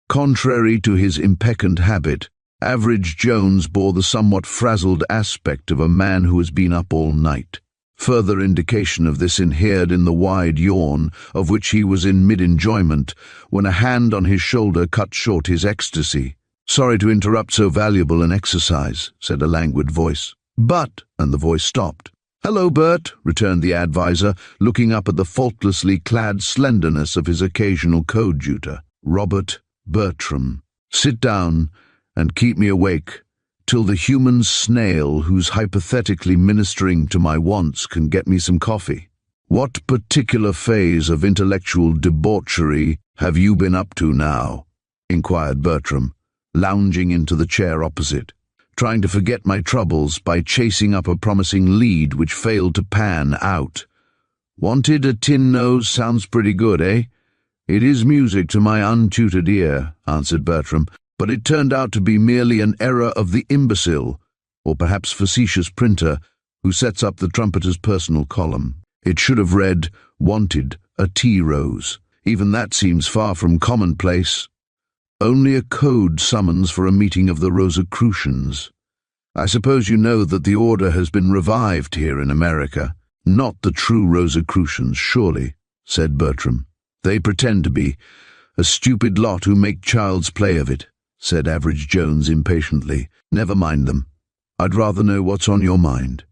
Contrary to his impeccant habit, Average Jones bore the somewhat frazzled aspect of a man who has been up all night. Further indication of this inhered in the wide yawn, of which he was in mid-enjoyment, when a hand on his shoulder cut short his ecstasy. "Sorry to interrupt so valuable an exercise," said a languid voice. "But," and the voice stopped. "Hello, Bert," returned the advisor, looking up at the faultlessly clad slenderness of his occasional coadjutor, Robert Bertram. "Sit down and keep me awake till the human snail who's hypothetically ministering to my wants can get me some coffee." "What particular phase of intellectual debauchery have you been up to now?" inquired Bertram, lounging into the chair opposite. "Trying to forget my troubles by chasing up a promising lead which failed to pan out. Wanted a tin nose sounds pretty good, eh?" "It is music to my untutored ear," answered Bertram, "but it turned out to be merely an error of the imbecile, or perhaps facetious printer, who sets up the trumpeter's personal column. It should have read, 'Wanted, a tea rose.' Even that seems far from commonplace. Only a code summons for a meeting of the Rosicrucians. I suppose you know that the order has been revived here in America." "Not the true Rosicrucians, surely," said Bertram. "They pretend to be. A stupid lot who make child's play of it," said Average Jones impatiently. "Never mind them. I'd rather know what's on your mind.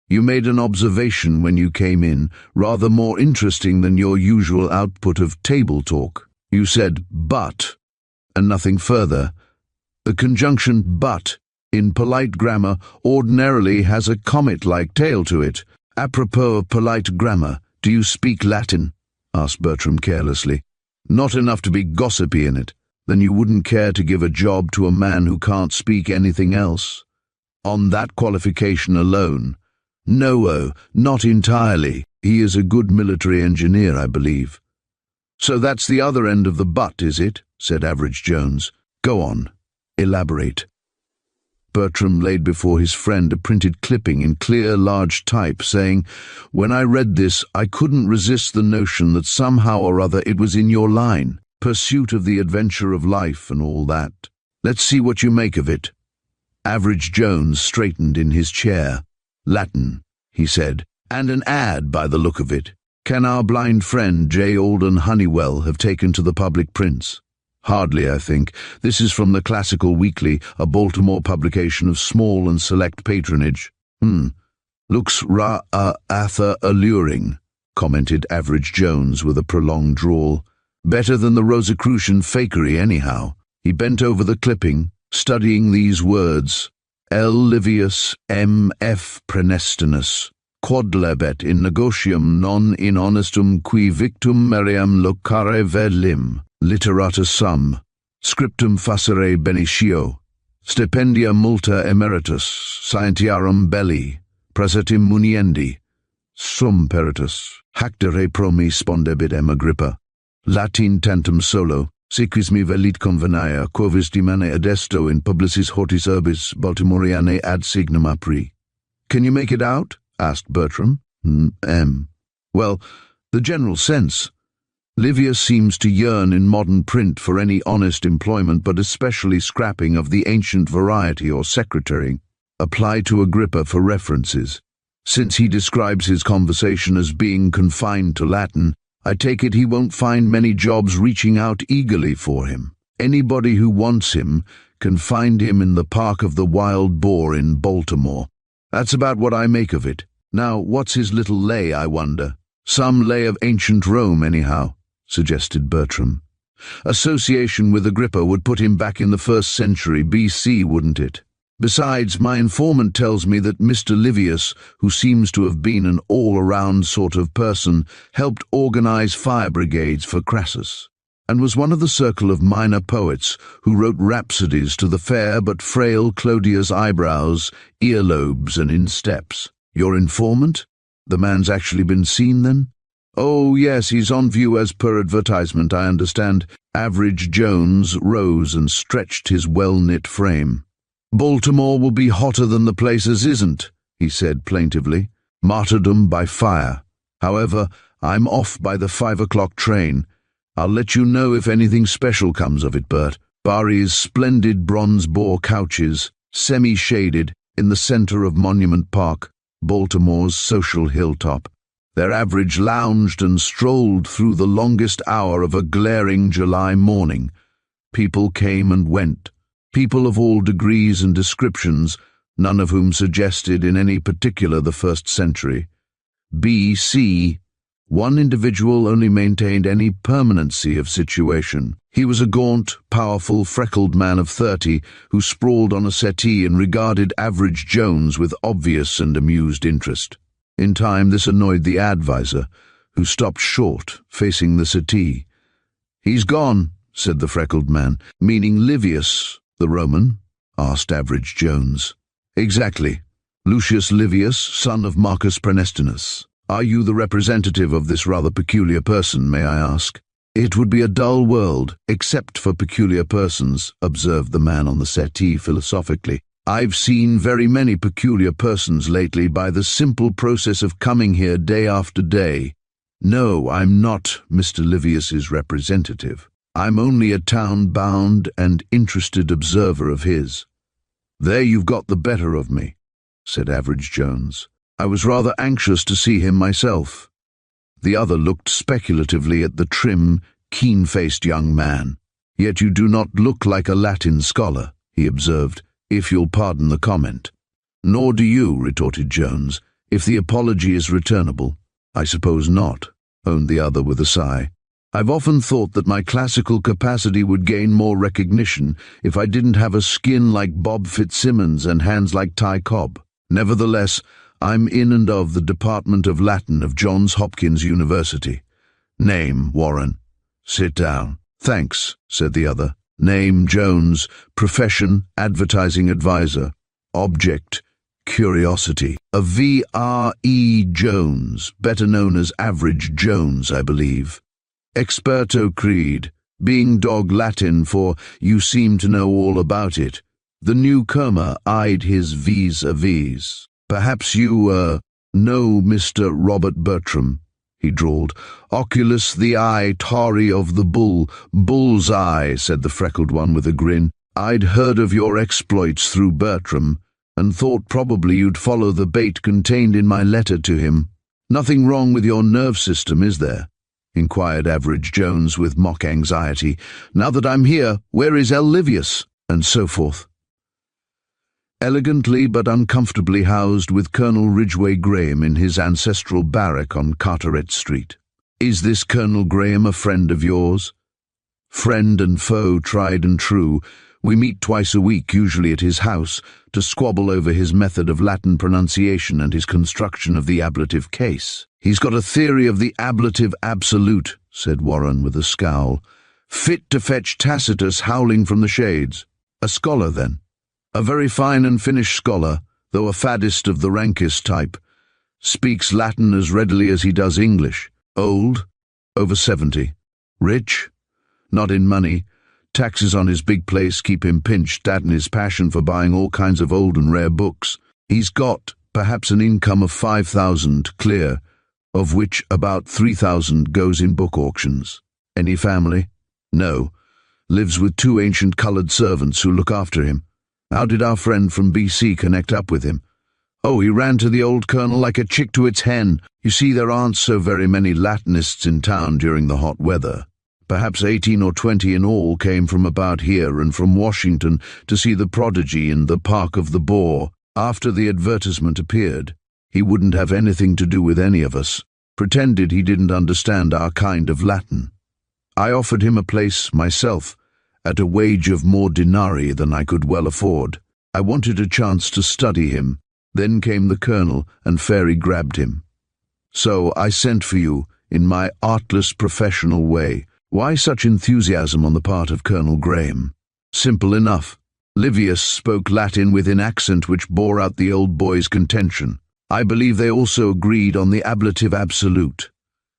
You made an observation when you came in, rather more interesting than your usual output of table talk. You said, 'but,' and nothing further. The conjunction 'but' in polite grammar ordinarily has a comet-like tail to it. Apropos of polite grammar, do you speak Latin?" asked Bertram carelessly. Not enough to be gossipy in it. Then you wouldn't care to give a job to a man who can't speak anything else? On that qualification alone. No, not entirely. He is a good military engineer, I believe. So that's the other end of the butt, is it? Said Average Jones. Go on. Elaborate. Bertram laid before his friend a printed clipping in clear, large type, saying, "When I read this, I couldn't resist the notion that somehow or other it was in your line. Pursuit of the adventure of life and all that. Let's see what you make of it." Average Jones straightened in his chair. "Latin," he said, "and an ad by the look of it. Can our blind friend J. Alden Honeywell have taken to the public prints?" "Hardly, I think. This is from the Classical Weekly, a Baltimore publication of small and select patronage." Looks rather alluring," commented Average Jones with a prolonged drawl. "Better than the Rosicrucian fakery, anyhow." He bent over the clipping, studying these words: L. Livius M.F. Pranestinus, quodlebet in negotium non in honestum qui victum meriam locare velim, literata sum, scriptum facere benitio, stipendia multa emeritus, scientiarum belli, praesetim muniendi, sum peritus, hactere promi spondebit Agrippa. Latin tantum solo, sequis mi velit convenaia, quovis dimane adesto in publicis hortis urbis Baltimoreanae ad signum apri. "Can you make it out?" asked Bertram. Well, the general sense. Livius seems to yearn in modern print for any honest employment, but especially scrapping of the ancient variety or secretary. Apply to Agrippa for references. Since he describes his conversation as being confined to Latin, I take it he won't find many jobs reaching out eagerly for him. Anybody who wants him can find him in the Park of the Wild Boar in Baltimore. That's about what I make of it. Now, what's his little lay, I wonder? Some lay of ancient Rome, anyhow, suggested Bertram. Association with Agrippa would put him back in the 1st century BC, wouldn't it? Besides, my informant tells me that Mr. Livius, who seems to have been an all-around sort of person, helped organize fire brigades for Crassus, and was one of the circle of minor poets who wrote rhapsodies to the fair but frail Clodia's eyebrows, earlobes, and insteps. Your informant? The man's actually been seen, then? Oh, yes, he's on view as per advertisement, I understand. Average Jones rose and stretched his well-knit frame. "Baltimore will be hotter than the place as isn't," he said plaintively. "Martyrdom by fire. However, I'm off by the 5 o'clock train. I'll let you know if anything special comes of it, Bert. Barry's splendid bronze-boar couches, semi-shaded, in the center of Monument Park, Baltimore's social hilltop. Their Average lounged and strolled through the longest hour of a glaring July morning. People came and went. People of all degrees and descriptions, none of whom suggested in any particular the 1st century. B.C. One individual only maintained any permanency of situation. He was a gaunt, powerful, freckled man of 30 who sprawled on a settee and regarded Average Jones with obvious and amused interest. In time this annoyed the advisor, who stopped short, facing the settee. "He's gone," said the freckled man. "Meaning Livius, the Roman?" asked Average Jones. "Exactly. Lucius Livius, son of Marcus Pranestinus. Are you the representative of this rather peculiar person, may I ask?" "It would be a dull world, except for peculiar persons," observed the man on the settee philosophically. "I've seen very many peculiar persons lately by the simple process of coming here day after day. No, I'm not Mr. Livius's representative. I'm only a town-bound and interested observer of his." "There you've got the better of me," said Average Jones. "I was rather anxious to see him myself." The other looked speculatively at the trim, keen-faced young man. "Yet you do not look like a Latin scholar," he observed, "if you'll pardon the comment." "Nor do you," retorted Jones, "if the apology is returnable." "I suppose not," owned the other with a sigh. "I've often thought that my classical capacity would gain more recognition if I didn't have a skin like Bob Fitzsimmons and hands like Ty Cobb. Nevertheless, I'm in and of the Department of Latin of Johns Hopkins University. Name, Warren. "Sit down." "Thanks," said the other. "Name, Jones. Profession, advertising advisor. Object, curiosity. A V.R.E. Jones, better known as Average Jones, I believe. Experto creed, being dog Latin for you seem to know all about it." The newcomer eyed his vis-a-vis. "Perhaps you, know Mr. Robert Bertram," he drawled. "Oculus the eye, Tari of the bull." "Bull's eye," said the freckled one with a grin. "I'd heard of your exploits through Bertram, and thought probably you'd follow the bait contained in my letter to him." "Nothing wrong with your nerve system, is there?" inquired Average Jones with mock anxiety. "Now that I'm here, where is Livius?" and so forth. Elegantly but uncomfortably housed with Colonel Ridgway Graham in his ancestral barrack on Carteret Street. "Is this Colonel Graham a friend of yours?" "Friend and foe, tried and true. We meet twice a week, usually at his house, to squabble over his method of Latin pronunciation and his construction of the ablative case." "He's got a theory of the ablative absolute," said Warren with a scowl. "Fit to fetch Tacitus howling from the shades." "A scholar, then?" "A very fine and finished scholar, though a faddist of the rankest type. Speaks Latin as readily as he does English. Old? Over 70. Rich? Not in money. Taxes on his big place keep him pinched, that and his passion for buying all kinds of old and rare books. He's got perhaps an income of 5,000 clear, of which about 3,000 goes in book auctions. Any family? No. Lives with 2 ancient coloured servants who look after him. How did our friend from BC connect up with him?" "Oh, he ran to the old colonel like a chick to its hen. You see, there aren't so very many Latinists in town during the hot weather. Perhaps 18 or 20 in all came from about here and from Washington to see the prodigy in the Park of the Boar. After the advertisement appeared, he wouldn't have anything to do with any of us. Pretended he didn't understand our kind of Latin. I offered him a place myself, at a wage of more denarii than I could well afford. I wanted a chance to study him. Then came the colonel and fairly grabbed him. So I sent for you, in my artless professional way." "Why such enthusiasm on the part of Colonel Graham?" "Simple enough. Livius spoke Latin with an accent which bore out the old boy's contention. I believe they also agreed on the ablative absolute."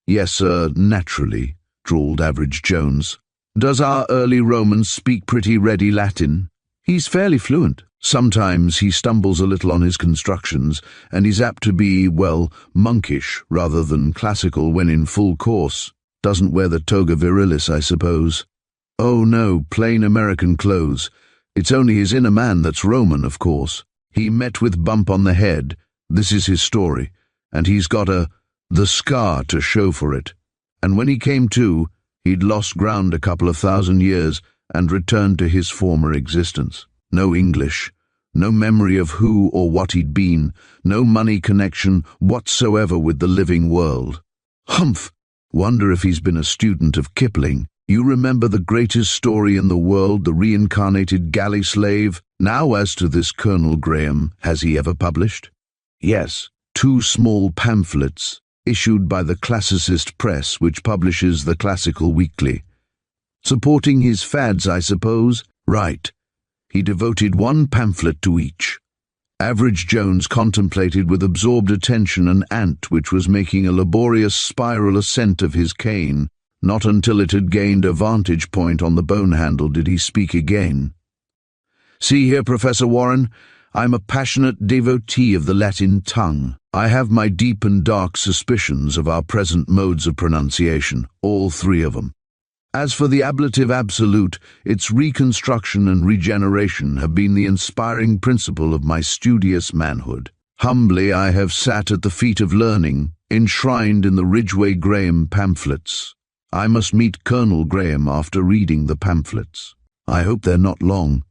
"Yes, sir, naturally," drawled Average Jones. "Does our early Roman speak pretty ready Latin?" "He's fairly fluent. Sometimes he stumbles a little on his constructions, and he's apt to be, well, monkish rather than classical when in full course. Doesn't wear the toga virilis, I suppose." "Oh no, plain American clothes. It's only his inner man that's Roman, of course. He met with bump on the head. This is his story, and he's got the scar to show for it. And when he came to, he'd lost ground a couple of 1,000 years and returned to his former existence. No English, no memory of who or what he'd been, no money connection whatsoever with the living world. Humph! Wonder if he's been a student of Kipling. You remember the greatest story in the world, the reincarnated galley slave? Now as to this Colonel Graham, has he ever published?" "Yes, 2 small pamphlets, issued by the Classicist Press, which publishes the Classical Weekly." "Supporting his fads, I suppose?" "Right. He devoted 1 pamphlet to each." Average Jones contemplated with absorbed attention an ant which was making a laborious spiral ascent of his cane. Not until it had gained a vantage point on the bone handle did he speak again. "See here, Professor Warren, I'm a passionate devotee of the Latin tongue. I have my deep and dark suspicions of our present modes of pronunciation, all 3 of them. As for the ablative absolute, its reconstruction and regeneration have been the inspiring principle of my studious manhood. Humbly I have sat at the feet of learning, enshrined in the Ridgway Graham pamphlets. I must meet Colonel Graham after reading the pamphlets. I hope they're not long."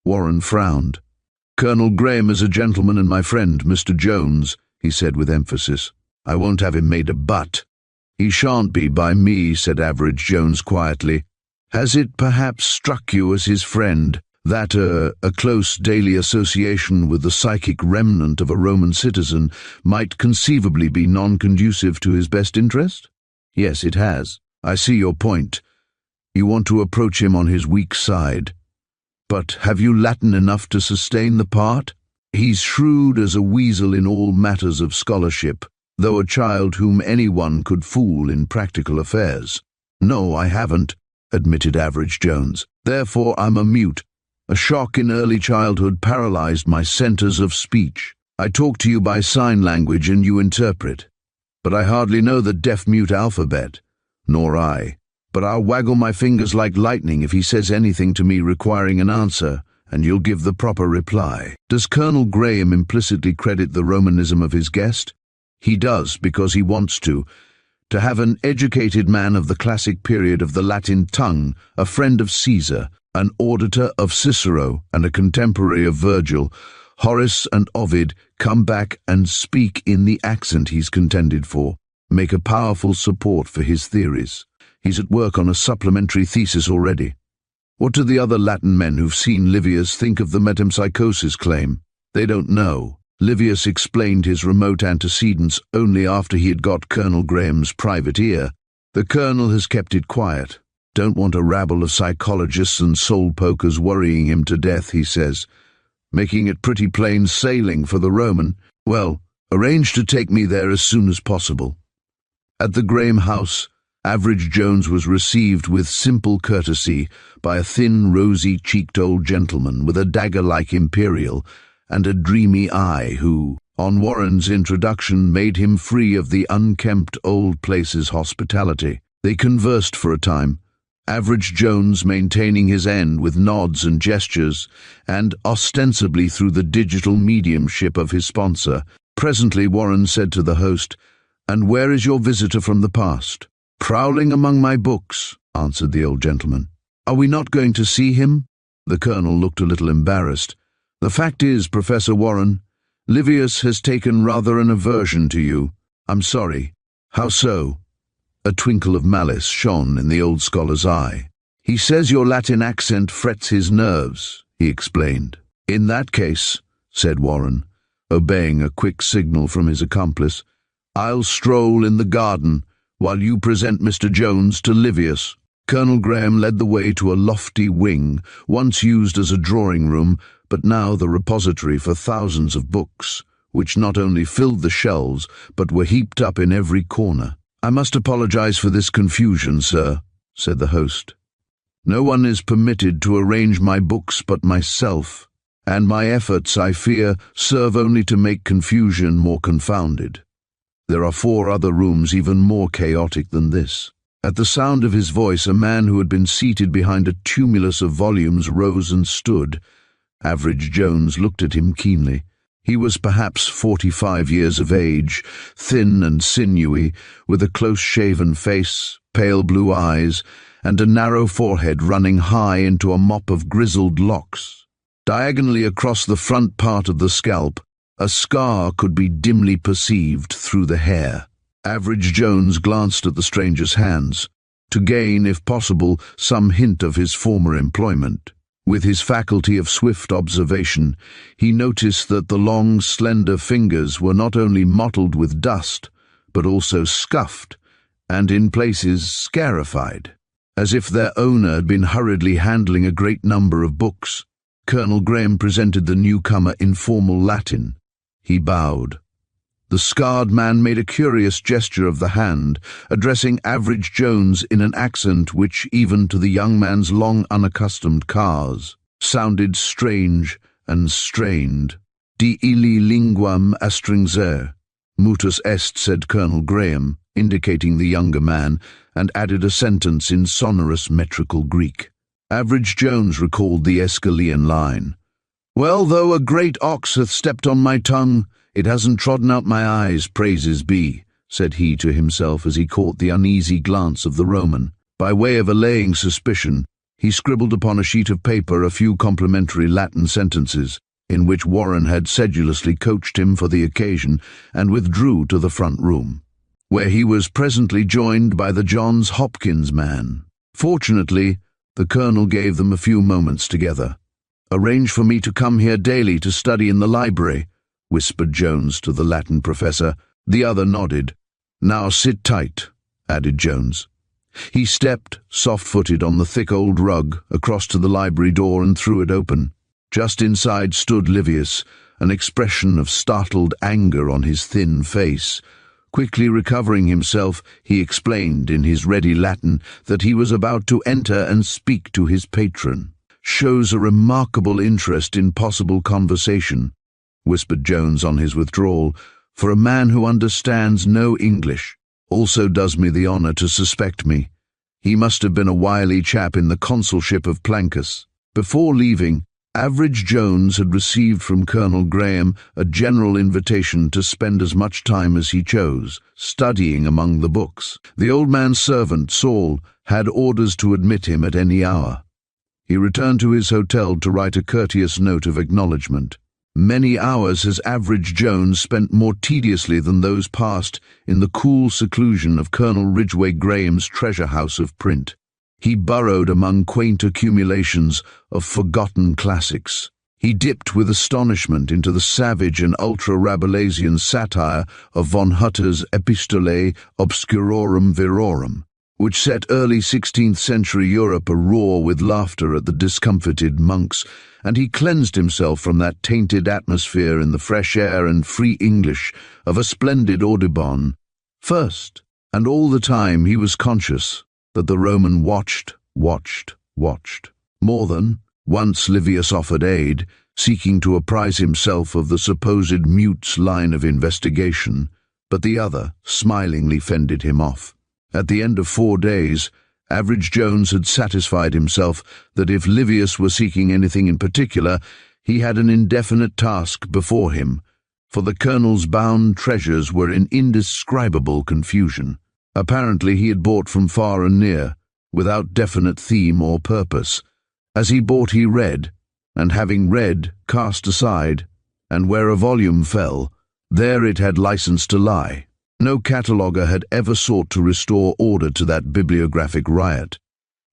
Warren frowned. "Colonel Graham is a gentleman and my friend, Mr. Jones," he said with emphasis. "I won't have him made a butt." "He shan't be by me," said Average Jones quietly. "Has it perhaps struck you as his friend that a close daily association with the psychic remnant of a Roman citizen might conceivably be non-conducive to his best interest?" "Yes, it has. I see your point. You want to approach him on his weak side. But have you Latin enough to sustain the part? He's shrewd as a weasel in all matters of scholarship, though a child whom anyone could fool in practical affairs. No, I haven't, admitted Average Jones. Therefore I'm a mute. A shock in early childhood paralyzed my centers of speech. I talk to you by sign language and you interpret. But I hardly know the deaf-mute alphabet. Nor I. But I'll waggle my fingers like lightning if he says anything to me requiring an answer, and you'll give the proper reply. Does Colonel Graham implicitly credit the Romanism of his guest? He does, because he wants to have an educated man of the classic period of the Latin tongue, a friend of Caesar, an auditor of Cicero, and a contemporary of Virgil, Horace and Ovid, come back and speak in the accent he's contended for, make a powerful support for his theories. He's at work on a supplementary thesis already. What do the other Latin men who've seen Livius think of the metempsychosis claim? They don't know. Livius explained his remote antecedents only after he had got Colonel Graham's private ear. The colonel has kept it quiet. Don't want a rabble of psychologists and soul-pokers worrying him to death, he says. Making it pretty plain sailing for the Roman. Well, arrange to take me there as soon as possible. At the Graham house, Average Jones was received with simple courtesy by a thin, rosy-cheeked old gentleman with a dagger-like imperial and a dreamy eye who, on Warren's introduction, made him free of the unkempt old place's hospitality. They conversed for a time, Average Jones maintaining his end with nods and gestures, and ostensibly through the digital mediumship of his sponsor. Presently Warren said to the host, "And where is your visitor from the past?" "Prowling among my books," answered the old gentleman. "Are we not going to see him?" The colonel looked a little embarrassed. "The fact is, Professor Warren, Livius has taken rather an aversion to you. I'm sorry." "How so?" A twinkle of malice shone in the old scholar's eye. "He says your Latin accent frets his nerves," he explained. "In that case," said Warren, obeying a quick signal from his accomplice, "I'll stroll in the garden while you present Mr. Jones to Livius." Colonel Graham led the way to a lofty wing, once used as a drawing room, but now the repository for thousands of books, which not only filled the shelves, but were heaped up in every corner. "I must apologize for this confusion, sir," said the host. "No one is permitted to arrange my books but myself, and my efforts, I fear, serve only to make confusion more confounded. There are 4 other rooms even more chaotic than this." At the sound of his voice, a man who had been seated behind a tumulus of volumes rose and stood. Average Jones looked at him keenly. He was perhaps 45 years of age, thin and sinewy, with a close-shaven face, pale blue eyes, and a narrow forehead running high into a mop of grizzled locks. Diagonally across the front part of the scalp, a scar could be dimly perceived through the hair. Average Jones glanced at the stranger's hands, to gain, if possible, some hint of his former employment. With his faculty of swift observation, he noticed that the long, slender fingers were not only mottled with dust, but also scuffed, and in places scarified, as if their owner had been hurriedly handling a great number of books. Colonel Graham presented the newcomer informal Latin. He bowed. The scarred man made a curious gesture of the hand, addressing Average Jones in an accent which, even to the young man's long unaccustomed cars, sounded strange and strained. "Di illi linguam astringae, mutus est," said Colonel Graham, indicating the younger man, and added a sentence in sonorous metrical Greek. Average Jones recalled the Aeschylean line. "Well, though a great ox hath stepped on my tongue, it hasn't trodden out my eyes, praises be," said he to himself as he caught the uneasy glance of the Roman. By way of allaying suspicion, he scribbled upon a sheet of paper a few complimentary Latin sentences, in which Warren had sedulously coached him for the occasion, and withdrew to the front room, where he was presently joined by the Johns Hopkins man. Fortunately, the colonel gave them a few moments together. "Arrange for me to come here daily to study in the library," whispered Jones to the Latin professor. The other nodded. "Now sit tight," added Jones. He stepped, soft-footed, on the thick old rug, across to the library door and threw it open. Just inside stood Livius, an expression of startled anger on his thin face. Quickly recovering himself, he explained in his ready Latin that he was about to enter and speak to his patron. "Shows a remarkable interest in possible conversation," whispered Jones on his withdrawal, "for a man who understands no English. Also does me the honour to suspect me. He must have been a wily chap in the consulship of Plancus." Before leaving, Average Jones had received from Colonel Graham a general invitation to spend as much time as he chose, studying among the books. The old man's servant, Saul, had orders to admit him at any hour. He returned to his hotel to write a courteous note of acknowledgement. Many hours has Average Jones spent more tediously than those passed in the cool seclusion of Colonel Ridgway Graham's treasure house of print. He burrowed among quaint accumulations of forgotten classics. He dipped with astonishment into the savage and ultra-Rabelaisian satire of von Hutter's Epistolae Obscurorum Virorum, which set early 16th century Europe aroar with laughter at the discomfited monks, and he cleansed himself from that tainted atmosphere in the fresh air and free English of a splendid Audubon. First, and all the time he was conscious that the Roman watched. More than once Livius offered aid, seeking to apprise himself of the supposed mute's line of investigation, but the other smilingly fended him off. At the end of 4 days, Average Jones had satisfied himself that if Livius were seeking anything in particular, he had an indefinite task before him, for the colonel's bound treasures were in indescribable confusion. Apparently he had bought from far and near, without definite theme or purpose. As he bought he read, and having read, cast aside, and where a volume fell, there it had license to lie. No cataloguer had ever sought to restore order to that bibliographic riot.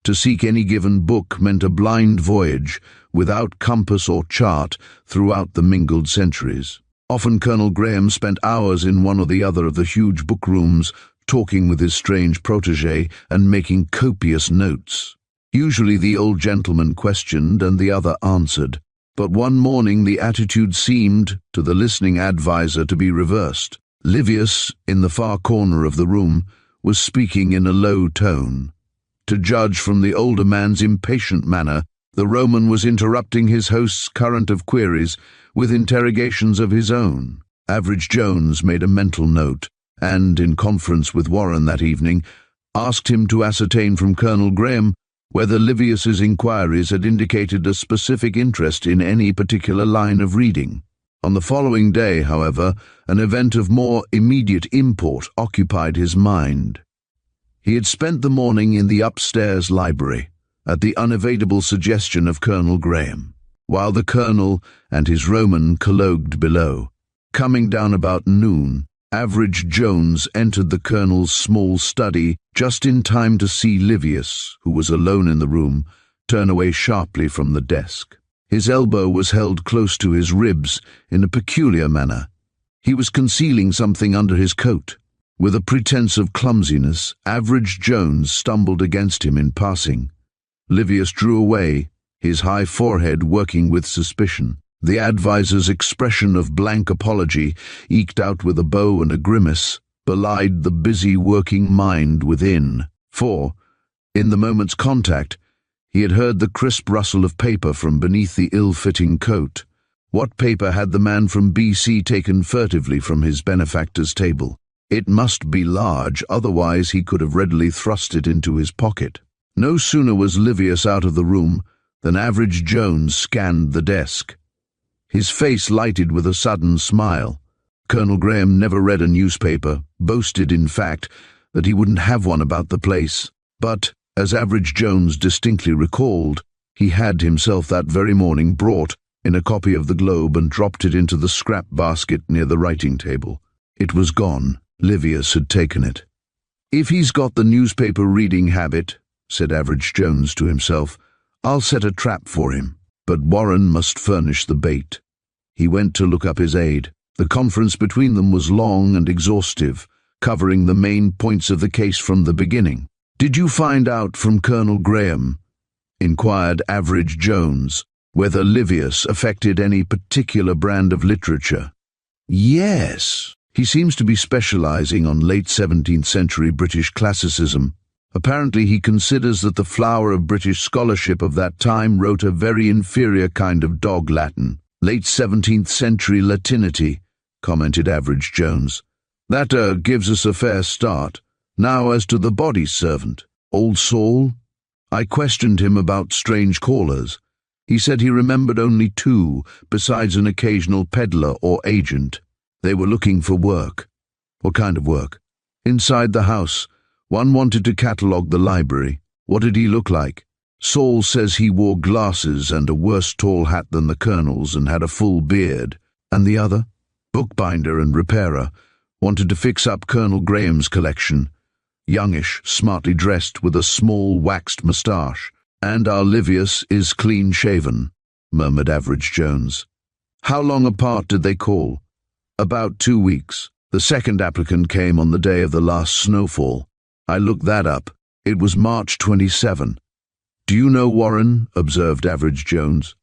To seek any given book meant a blind voyage, without compass or chart, throughout the mingled centuries. Often Colonel Graham spent hours in one or the other of the huge book rooms, talking with his strange protégé and making copious notes. Usually the old gentleman questioned and the other answered, but one morning the attitude seemed, to the listening adviser, to be reversed. Livius, in the far corner of the room, was speaking in a low tone. To judge from the older man's impatient manner, the Roman was interrupting his host's current of queries with interrogations of his own. Average Jones made a mental note, and, in conference with Warren that evening, asked him to ascertain from Colonel Graham whether Livius's inquiries had indicated a specific interest in any particular line of reading. On the following day, however, an event of more immediate import occupied his mind. He had spent the morning in the upstairs library, at the unevadable suggestion of Colonel Graham, while the colonel and his Roman collogued below. Coming down about noon, Average Jones entered the colonel's small study just in time to see Livius, who was alone in the room, turn away sharply from the desk. His elbow was held close to his ribs in a peculiar manner. He was concealing something under his coat. With a pretense of clumsiness, Average Jones stumbled against him in passing. Livius drew away, his high forehead working with suspicion. The adviser's expression of blank apology, eked out with a bow and a grimace, belied the busy working mind within, for, in the moment's contact, he had heard the crisp rustle of paper from beneath the ill-fitting coat. What paper had the man from BC taken furtively from his benefactor's table? It must be large, otherwise he could have readily thrust it into his pocket. No sooner was Livius out of the room than Average Jones scanned the desk. His face lighted with a sudden smile. Colonel Graham never read a newspaper, boasted, in fact, that he wouldn't have one about the place. But, as Average Jones distinctly recalled, he had himself that very morning brought in a copy of the Globe and dropped it into the scrap basket near the writing table. It was gone. Livius had taken it. "If he's got the newspaper reading habit," said Average Jones to himself, "I'll set a trap for him." But Warren must furnish the bait. He went to look up his aide. The conference between them was long and exhaustive, covering the main points of the case from the beginning. "Did you find out from Colonel Graham," inquired Average Jones, "whether Livius affected any particular brand of literature?" "Yes. He seems to be specializing on late 17th century British classicism. Apparently he considers that the flower of British scholarship of that time wrote a very inferior kind of dog Latin. Late 17th century Latinity," commented Average Jones. "That gives us a fair start. Now as to the body servant, old Saul? I questioned him about strange callers. He said he remembered only 2, besides an occasional peddler or agent. They were looking for work." "What kind of work?" "Inside the house. One wanted to catalogue the library." "What did he look like?" "Saul says he wore glasses and a worse tall hat than the Colonel's and had a full beard." "And the other?" "Bookbinder and repairer. Wanted to fix up Colonel Graham's collection. Youngish, smartly dressed, with a small waxed moustache. And our Livius is clean-shaven," murmured Average Jones. "How long apart did they call?" "About 2 weeks. The second applicant came on the day of the last snowfall. I looked that up. It was March 27. "Do you know Warren?" observed Average Jones.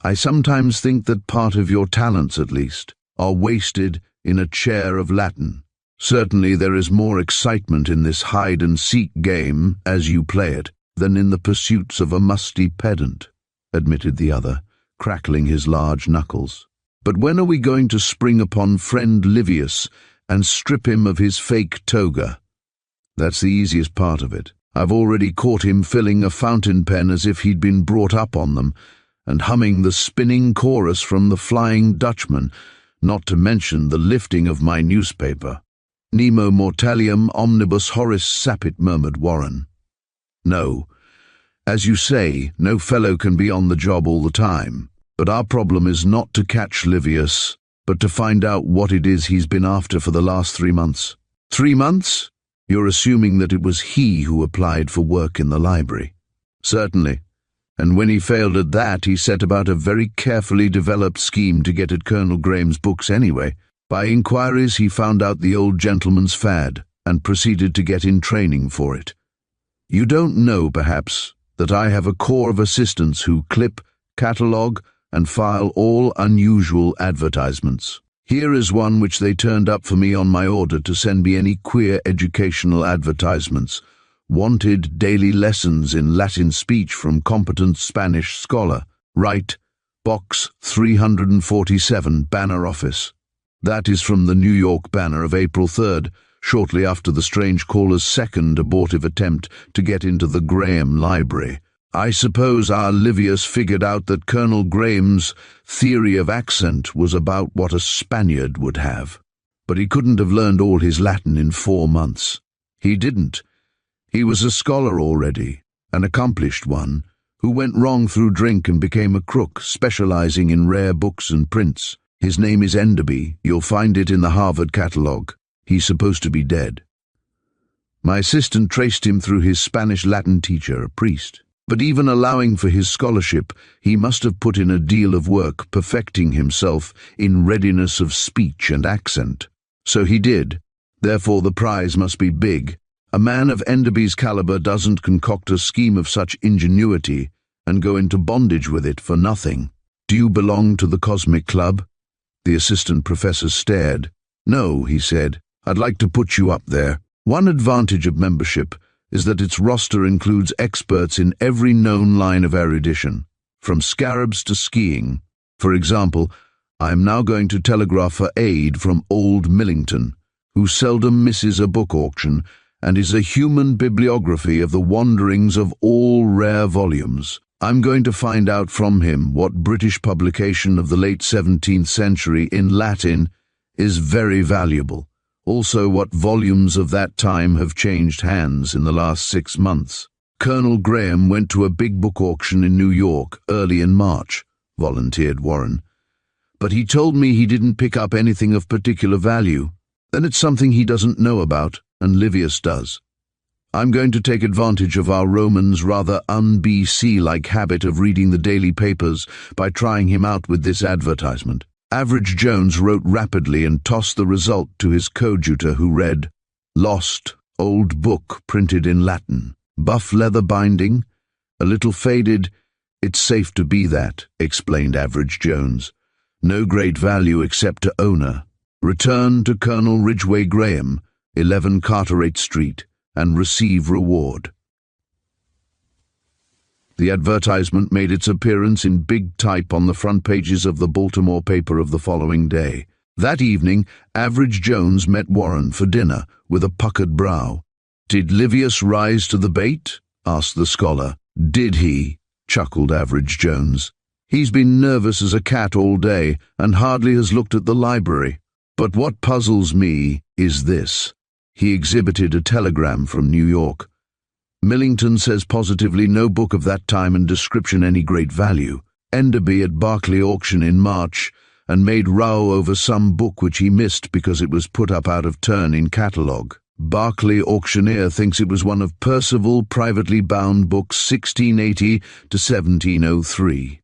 "I sometimes think that part of your talents, at least, are wasted in a chair of Latin. Certainly there is more excitement in this hide-and-seek game, as you play it, than in the pursuits of a musty pedant," admitted the other, crackling his large knuckles. "But when are we going to spring upon friend Livius and strip him of his fake toga?" "That's the easiest part of it. I've already caught him filling a fountain pen as if he'd been brought up on them, and humming the spinning chorus from the Flying Dutchman, not to mention the lifting of my newspaper." "Nemo mortalium omnibus horis sapit," murmured Warren. "No. As you say, no fellow can be on the job all the time. But our problem is not to catch Livius, but to find out what it is he's been after for the last 3 months. 3 months? You're assuming that it was he who applied for work in the library." "Certainly. And when he failed at that, he set about a very carefully developed scheme to get at Colonel Graham's books anyway. By inquiries, he found out the old gentleman's fad, and proceeded to get in training for it. You don't know, perhaps, that I have a corps of assistants who clip, catalogue, and file all unusual advertisements. Here is one which they turned up for me on my order to send me any queer educational advertisements. Wanted daily lessons in Latin speech from competent Spanish scholar. Write, Box 347, Banner Office. That is from the New York Banner of April 3rd, shortly after the strange caller's second abortive attempt to get into the Graham Library. I suppose our Livius figured out that Colonel Graham's theory of accent was about what a Spaniard would have. But he couldn't have learned all his Latin in 4 months. He didn't. He was a scholar already, an accomplished one, who went wrong through drink and became a crook, specializing in rare books and prints. His name is Enderby. You'll find it in the Harvard catalogue. He's supposed to be dead. My assistant traced him through his Spanish Latin teacher, a priest. But even allowing for his scholarship, he must have put in a deal of work perfecting himself in readiness of speech and accent. So he did. Therefore the prize must be big. A man of Enderby's caliber doesn't concoct a scheme of such ingenuity and go into bondage with it for nothing. Do you belong to the Cosmic Club? The assistant professor stared. No, he said. I'd like to put you up there. One advantage of membership is that its roster includes experts in every known line of erudition, from scarabs to skiing. For example, I am now going to telegraph for aid from Old Millington, who seldom misses a book auction and is a human bibliography of the wanderings of all rare volumes. I'm going to find out from him what British publication of the late 17th century in Latin is very valuable. Also, what volumes of that time have changed hands in the last 6 months. Colonel Graham went to a big book auction in New York early in March, volunteered Warren. But he told me he didn't pick up anything of particular value. Then it's something he doesn't know about, and Livius does. I'm going to take advantage of our Roman's rather un-BC-like habit of reading the daily papers by trying him out with this advertisement. Average Jones wrote rapidly and tossed the result to his coadjutor, who read, Lost, old book printed in Latin. Buff leather binding, a little faded. It's safe to be that, explained Average Jones. No great value except to owner. Return to Colonel Ridgway Graham, 11 Carteret Street, and receive reward. The advertisement made its appearance in big type on the front pages of the Baltimore paper of the following day. That evening, Average Jones met Warren for dinner with a puckered brow. "Did Livius rise to the bait?" asked the scholar. "Did he?" chuckled Average Jones. "He's been nervous as a cat all day and hardly has looked at the library. But what puzzles me is this." He exhibited a telegram from New York. "Millington says positively no book of that time and description any great value. Enderby at Berkeley auction in March, and made row over some book which he missed because it was put up out of turn in catalogue. Berkeley auctioneer thinks it was one of Percival privately bound books 1680 to 1703.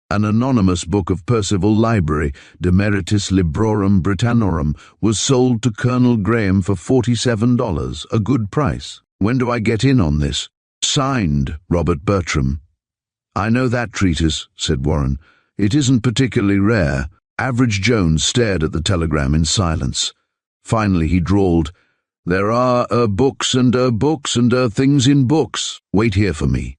An anonymous book of Percival Library, De Meritis Librorum Britannorum, was sold to Colonel Graham for $47, a good price. When do I get in on this? Signed, Robert Bertram." "I know that treatise," said Warren. "It isn't particularly rare." Average Jones stared at the telegram in silence. Finally he drawled, "There are books and books and things in books. Wait here for me."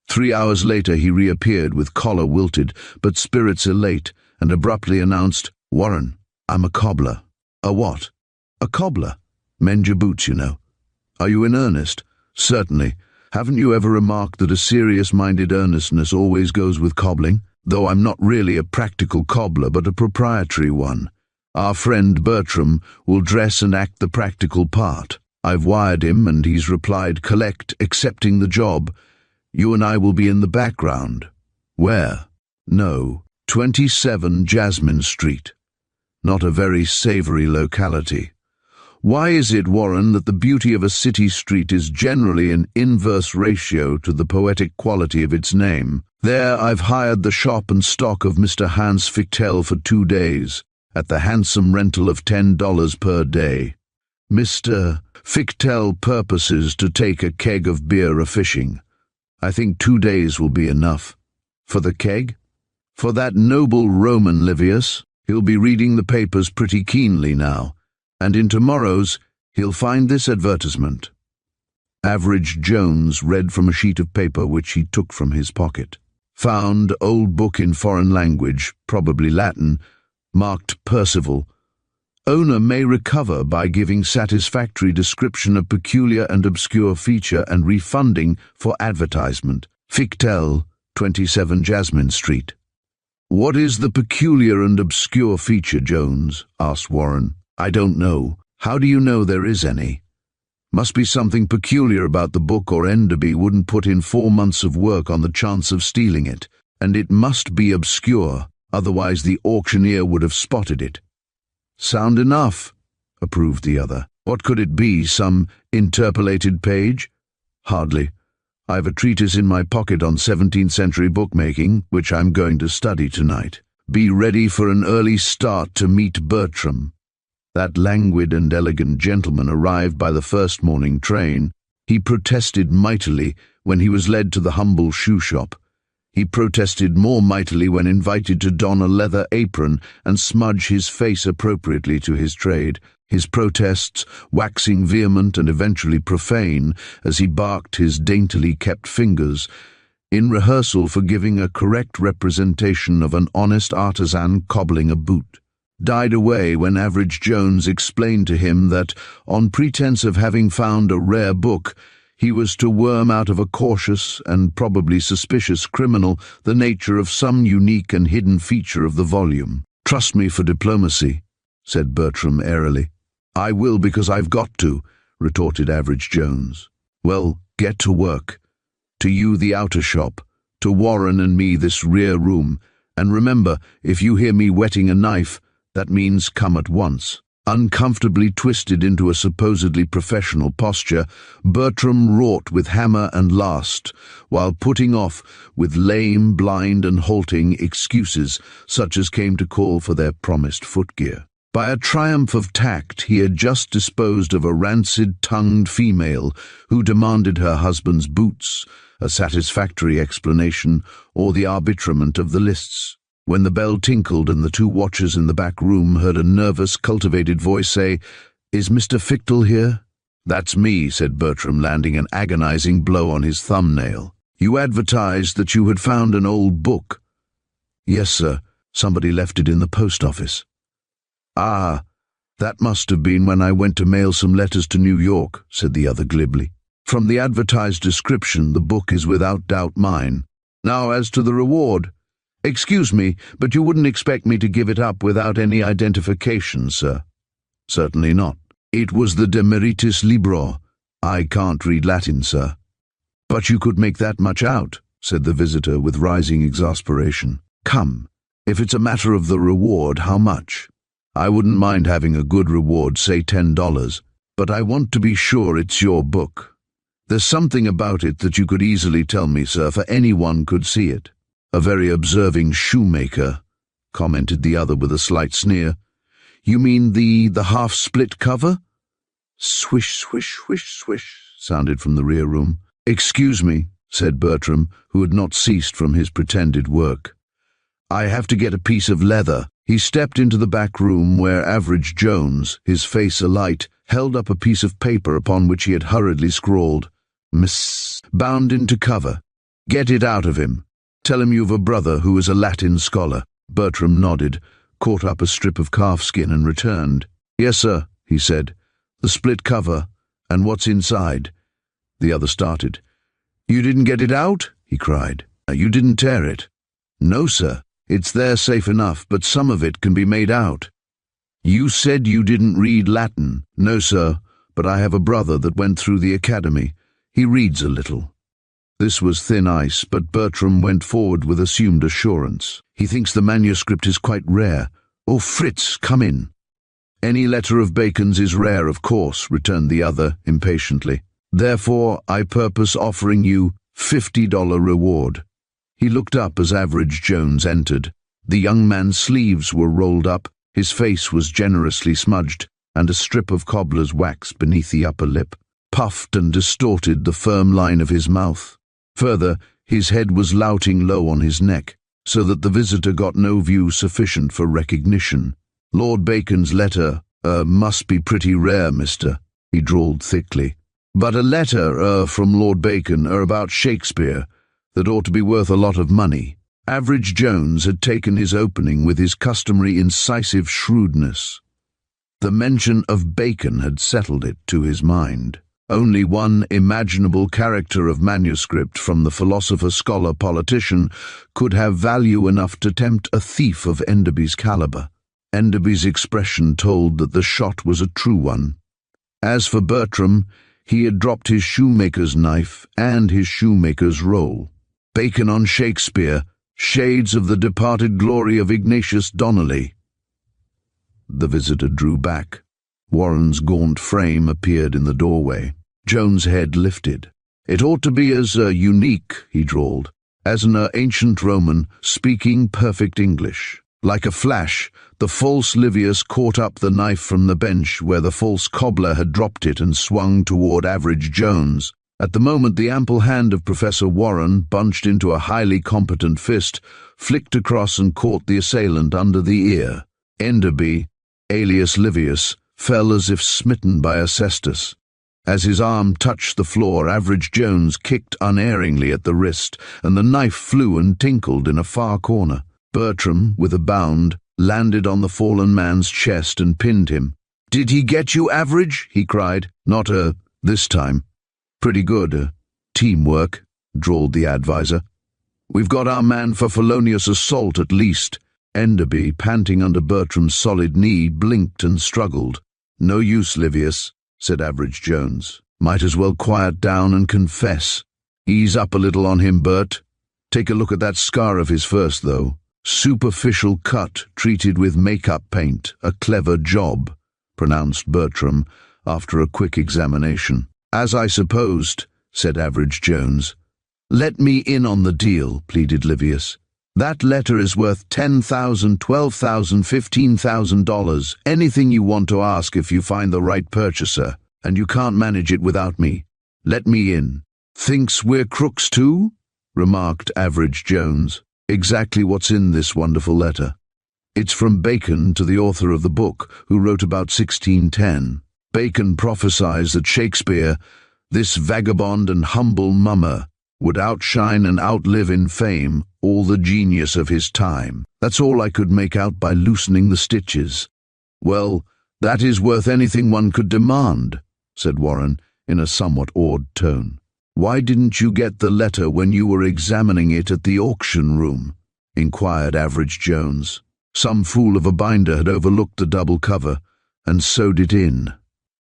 3 hours later he reappeared with collar wilted, but spirits elate, and abruptly announced, "Warren, I'm a cobbler." "A what?" "A cobbler. Mend your boots, you know." "Are you in earnest?" "Certainly. Haven't you ever remarked that a serious-minded earnestness always goes with cobbling? Though I'm not really a practical cobbler, but a proprietary one. Our friend Bertram will dress and act the practical part. I've wired him, and he's replied, collect, accepting the job. You and I will be in the background." "Where?" "No, 27 Jasmine Street. Not a very savoury locality. Why is it, Warren, that the beauty of a city street is generally an inverse ratio to the poetic quality of its name? There I've hired the shop and stock of Mr. Hans Fichtel for 2 days, at the handsome rental of $10 per day. Mr. Fichtel purposes to take a keg of beer a-fishing. I think 2 days will be enough." "For the keg?" "For that noble Roman Livius. He'll be reading the papers pretty keenly now, and in tomorrow's he'll find this advertisement." Average Jones read from a sheet of paper which he took from his pocket. "Found old book in foreign language, probably Latin, marked Percival. Owner may recover by giving satisfactory description of peculiar and obscure feature and refunding for advertisement. Fichtel, 27 Jasmine Street." "What is the peculiar and obscure feature, Jones?" asked Warren. "I don't know. How do you know there is any?" "Must be something peculiar about the book, or Enderby wouldn't put in 4 months of work on the chance of stealing it. And it must be obscure, otherwise the auctioneer would have spotted it." "Sound enough," approved the other. "What could it be, some interpolated page?" "Hardly. I've a treatise in my pocket on 17th century bookmaking, which I'm going to study tonight. Be ready for an early start to meet Bertram." That languid and elegant gentleman arrived by the first morning train. He protested mightily when he was led to the humble shoe shop. He protested more mightily when invited to don a leather apron and smudge his face appropriately to his trade, his protests waxing vehement and eventually profane as he barked his daintily kept fingers, in rehearsal for giving a correct representation of an honest artisan cobbling a boot. Died away when Average Jones explained to him that, on pretense of having found a rare book, he was to worm out of a cautious and probably suspicious criminal the nature of some unique and hidden feature of the volume. "Trust me for diplomacy," said Bertram airily. "I will because I've got to," retorted Average Jones. "Well, get to work. To you the outer shop, to Warren and me this rear room, and remember, if you hear me whetting a knife, that means come at once." Uncomfortably twisted into a supposedly professional posture, Bertram wrought with hammer and last, while putting off with lame, blind, and halting excuses such as came to call for their promised footgear. By a triumph of tact, he had just disposed of a rancid-tongued female who demanded her husband's boots, a satisfactory explanation, or the arbitrament of the lists. When the bell tinkled and the two watchers in the back room heard a nervous, cultivated voice say, "Is Mr. Fictel here?" "That's me," said Bertram, landing an agonizing blow on his thumbnail. "You advertised that you had found an old book." "Yes, sir. Somebody left it in the post office." "Ah, that must have been when I went to mail some letters to New York," said the other glibly. "From the advertised description, the book is without doubt mine. Now, as to the reward. Excuse me, but you wouldn't expect me to give it up without any identification, sir." "Certainly not. It was the De Meritis Libro. I can't read Latin, sir." "But you could make that much out," said the visitor with rising exasperation. "Come, if it's a matter of the reward, how much? I wouldn't mind having a good reward, say $10, but I want to be sure it's your book. There's something about it that you could easily tell me, sir, for anyone could see it." "A very observing shoemaker," commented the other with a slight sneer. "You mean the half-split cover?" "Swish, swish, swish, swish," sounded from the rear room. "Excuse me," said Bertram, who had not ceased from his pretended work. "I have to get a piece of leather." He stepped into the back room where Average Jones, his face alight, held up a piece of paper upon which he had hurriedly scrawled, "Miss," bound into cover. "Get it out of him. Tell him you've a brother who is a Latin scholar." Bertram nodded, caught up a strip of calfskin and returned. "Yes, sir," he said. "The split cover, and what's inside?" The other started. "You didn't get it out?" he cried. "You didn't tear it?" "No, sir. It's there safe enough, but some of it can be made out." "You said you didn't read Latin." "No, sir, but I have a brother that went through the academy. He reads a little." This was thin ice, but Bertram went forward with assumed assurance. "He thinks the manuscript is quite rare. Oh, Fritz, come in." "Any letter of Bacon's is rare, of course," returned the other impatiently. "Therefore, I purpose offering you $50 reward." He looked up as Average Jones entered. The young man's sleeves were rolled up, his face was generously smudged, and a strip of cobbler's wax beneath the upper lip puffed and distorted the firm line of his mouth. Further, his head was louting low on his neck, so that the visitor got no view sufficient for recognition. "Lord Bacon's letter, must be pretty rare, mister," he drawled thickly. "But a letter, from Lord Bacon, about Shakespeare, that ought to be worth a lot of money." Average Jones had taken his opening with his customary incisive shrewdness. The mention of Bacon had settled it to his mind. Only one imaginable character of manuscript from the philosopher-scholar-politician could have value enough to tempt a thief of Enderby's caliber. Enderby's expression told that the shot was a true one. As for Bertram, he had dropped his shoemaker's knife and his shoemaker's roll. Bacon on Shakespeare, shades of the departed glory of Ignatius Donnelly. The visitor drew back. Warren's gaunt frame appeared in the doorway. Jones' head lifted. "It ought to be as unique," he drawled, "as an ancient Roman speaking perfect English." Like a flash, the false Livius caught up the knife from the bench where the false cobbler had dropped it and swung toward Average Jones. At the moment, the ample hand of Professor Warren, bunched into a highly competent fist, flicked across and caught the assailant under the ear. Enderby, alias Livius, fell as if smitten by a cestus. As his arm touched the floor, Average Jones kicked unerringly at the wrist, and the knife flew and tinkled in a far corner. Bertram, with a bound, landed on the fallen man's chest and pinned him. "Did he get you, Average?" he cried. "Not this time." "Pretty good, teamwork," drawled the advisor. "We've got our man for felonious assault at least." Enderby, panting under Bertram's solid knee, blinked and struggled. "No use, Livius," said Average Jones. "Might as well quiet down and confess. Ease up a little on him, Bert. Take a look at that scar of his first, though. Superficial cut treated with make-up paint. A clever job," pronounced Bertram after a quick examination. "As I supposed," said Average Jones. "Let me in on the deal," pleaded Livius. That letter is worth $10,000, $12,000, $15,000, anything you want to ask if you find the right purchaser, and you can't manage it without me. Let me in." "Thinks we're crooks too?" remarked Average Jones. "Exactly what's in this wonderful letter. It's from Bacon to the author of the book, who wrote about 1610. Bacon prophesies that Shakespeare, this vagabond and humble mummer, would outshine and outlive in fame all the genius of his time. That's all I could make out by loosening the stitches." "Well, that is worth anything one could demand," said Warren, in a somewhat awed tone. "Why didn't you get the letter when you were examining it at the auction room?" inquired Average Jones. "Some fool of a binder had overlooked the double cover and sewed it in.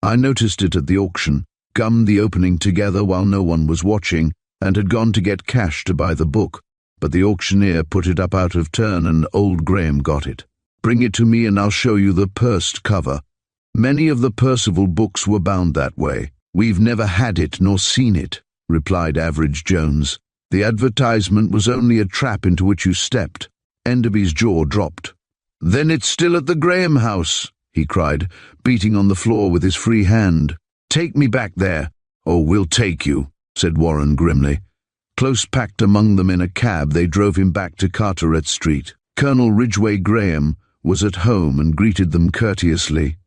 I noticed it at the auction, gummed the opening together while no one was watching, and had gone to get cash to buy the book, but the auctioneer put it up out of turn and old Graham got it. Bring it to me and I'll show you the pursed cover. Many of the Percival books were bound that way. We've never had it nor seen it," replied Average Jones. "The advertisement was only a trap into which you stepped." Enderby's jaw dropped. "Then it's still at the Graham house," he cried, beating on the floor with his free hand. "Take me back there." "Oh, we'll take you," said Warren grimly. Close packed among them in a cab, they drove him back to Carteret Street. Colonel Ridgway Graham was at home and greeted them courteously.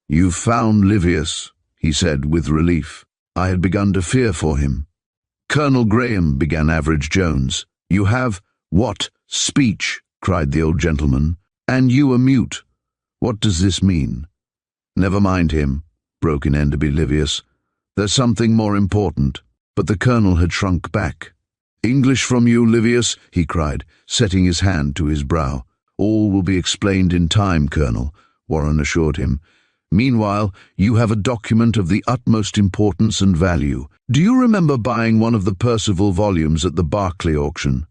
"You've found Livius," he said with relief. "I had begun to fear for him." "Colonel Graham," began Average Jones. "You have—" "What? Speech!" cried the old gentleman. "And you a mute. What does this mean?" "Never mind him," broke in Enderby Livius. "There's something more important." But the colonel had shrunk back. "English from you, Livius," he cried, setting his hand to his brow. "All will be explained in time, Colonel," Warren assured him. "Meanwhile, you have a document of the utmost importance and value. Do you remember buying one of the Percival volumes at the Berkeley auction?"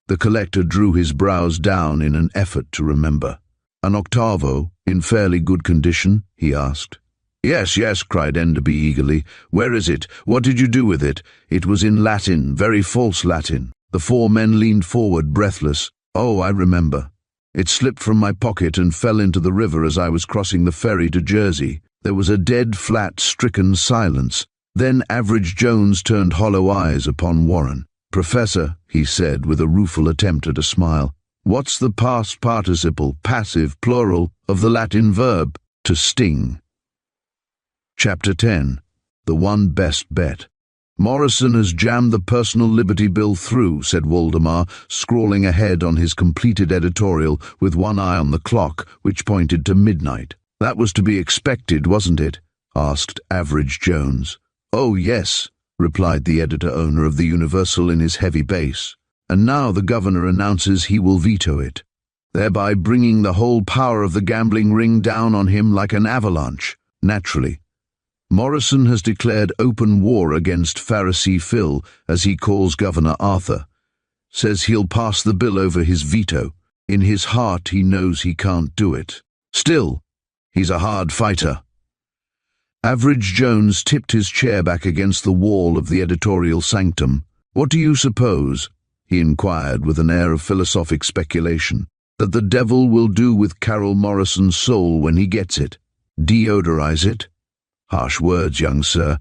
The collector drew his brows down in an effort to remember. "An octavo, in fairly good condition?" he asked. "Yes, yes," cried Enderby eagerly. "Where is it? What did you do with it?" "It was in Latin, very false Latin." The four men leaned forward, breathless. "Oh, I remember. It slipped from my pocket and fell into the river as I was crossing the ferry to Jersey." There was a dead, flat, stricken silence. Then Average Jones turned hollow eyes upon Warren. "Professor," he said with a rueful attempt at a smile, "what's the past participle, passive, plural, of the Latin verb to sting?" Chapter 10. The One Best Bet. "Morrison has jammed the personal liberty bill through," said Waldemar, scrawling ahead on his completed editorial with one eye on the clock, which pointed to midnight. "That was to be expected, wasn't it?" asked Average Jones. "Oh, yes," replied the editor-owner of the Universal in his heavy bass. "And now the governor announces he will veto it, thereby bringing the whole power of the gambling ring down on him like an avalanche. Naturally, Morrison has declared open war against Pharisee Phil, as he calls Governor Arthur. Says he'll pass the bill over his veto. In his heart he knows he can't do it. Still, he's a hard fighter." Average Jones tipped his chair back against the wall of the editorial sanctum. "What do you suppose," he inquired with an air of philosophic speculation, "that the devil will do with Carol Morrison's soul when he gets it? Deodorize it? Harsh words, young sir.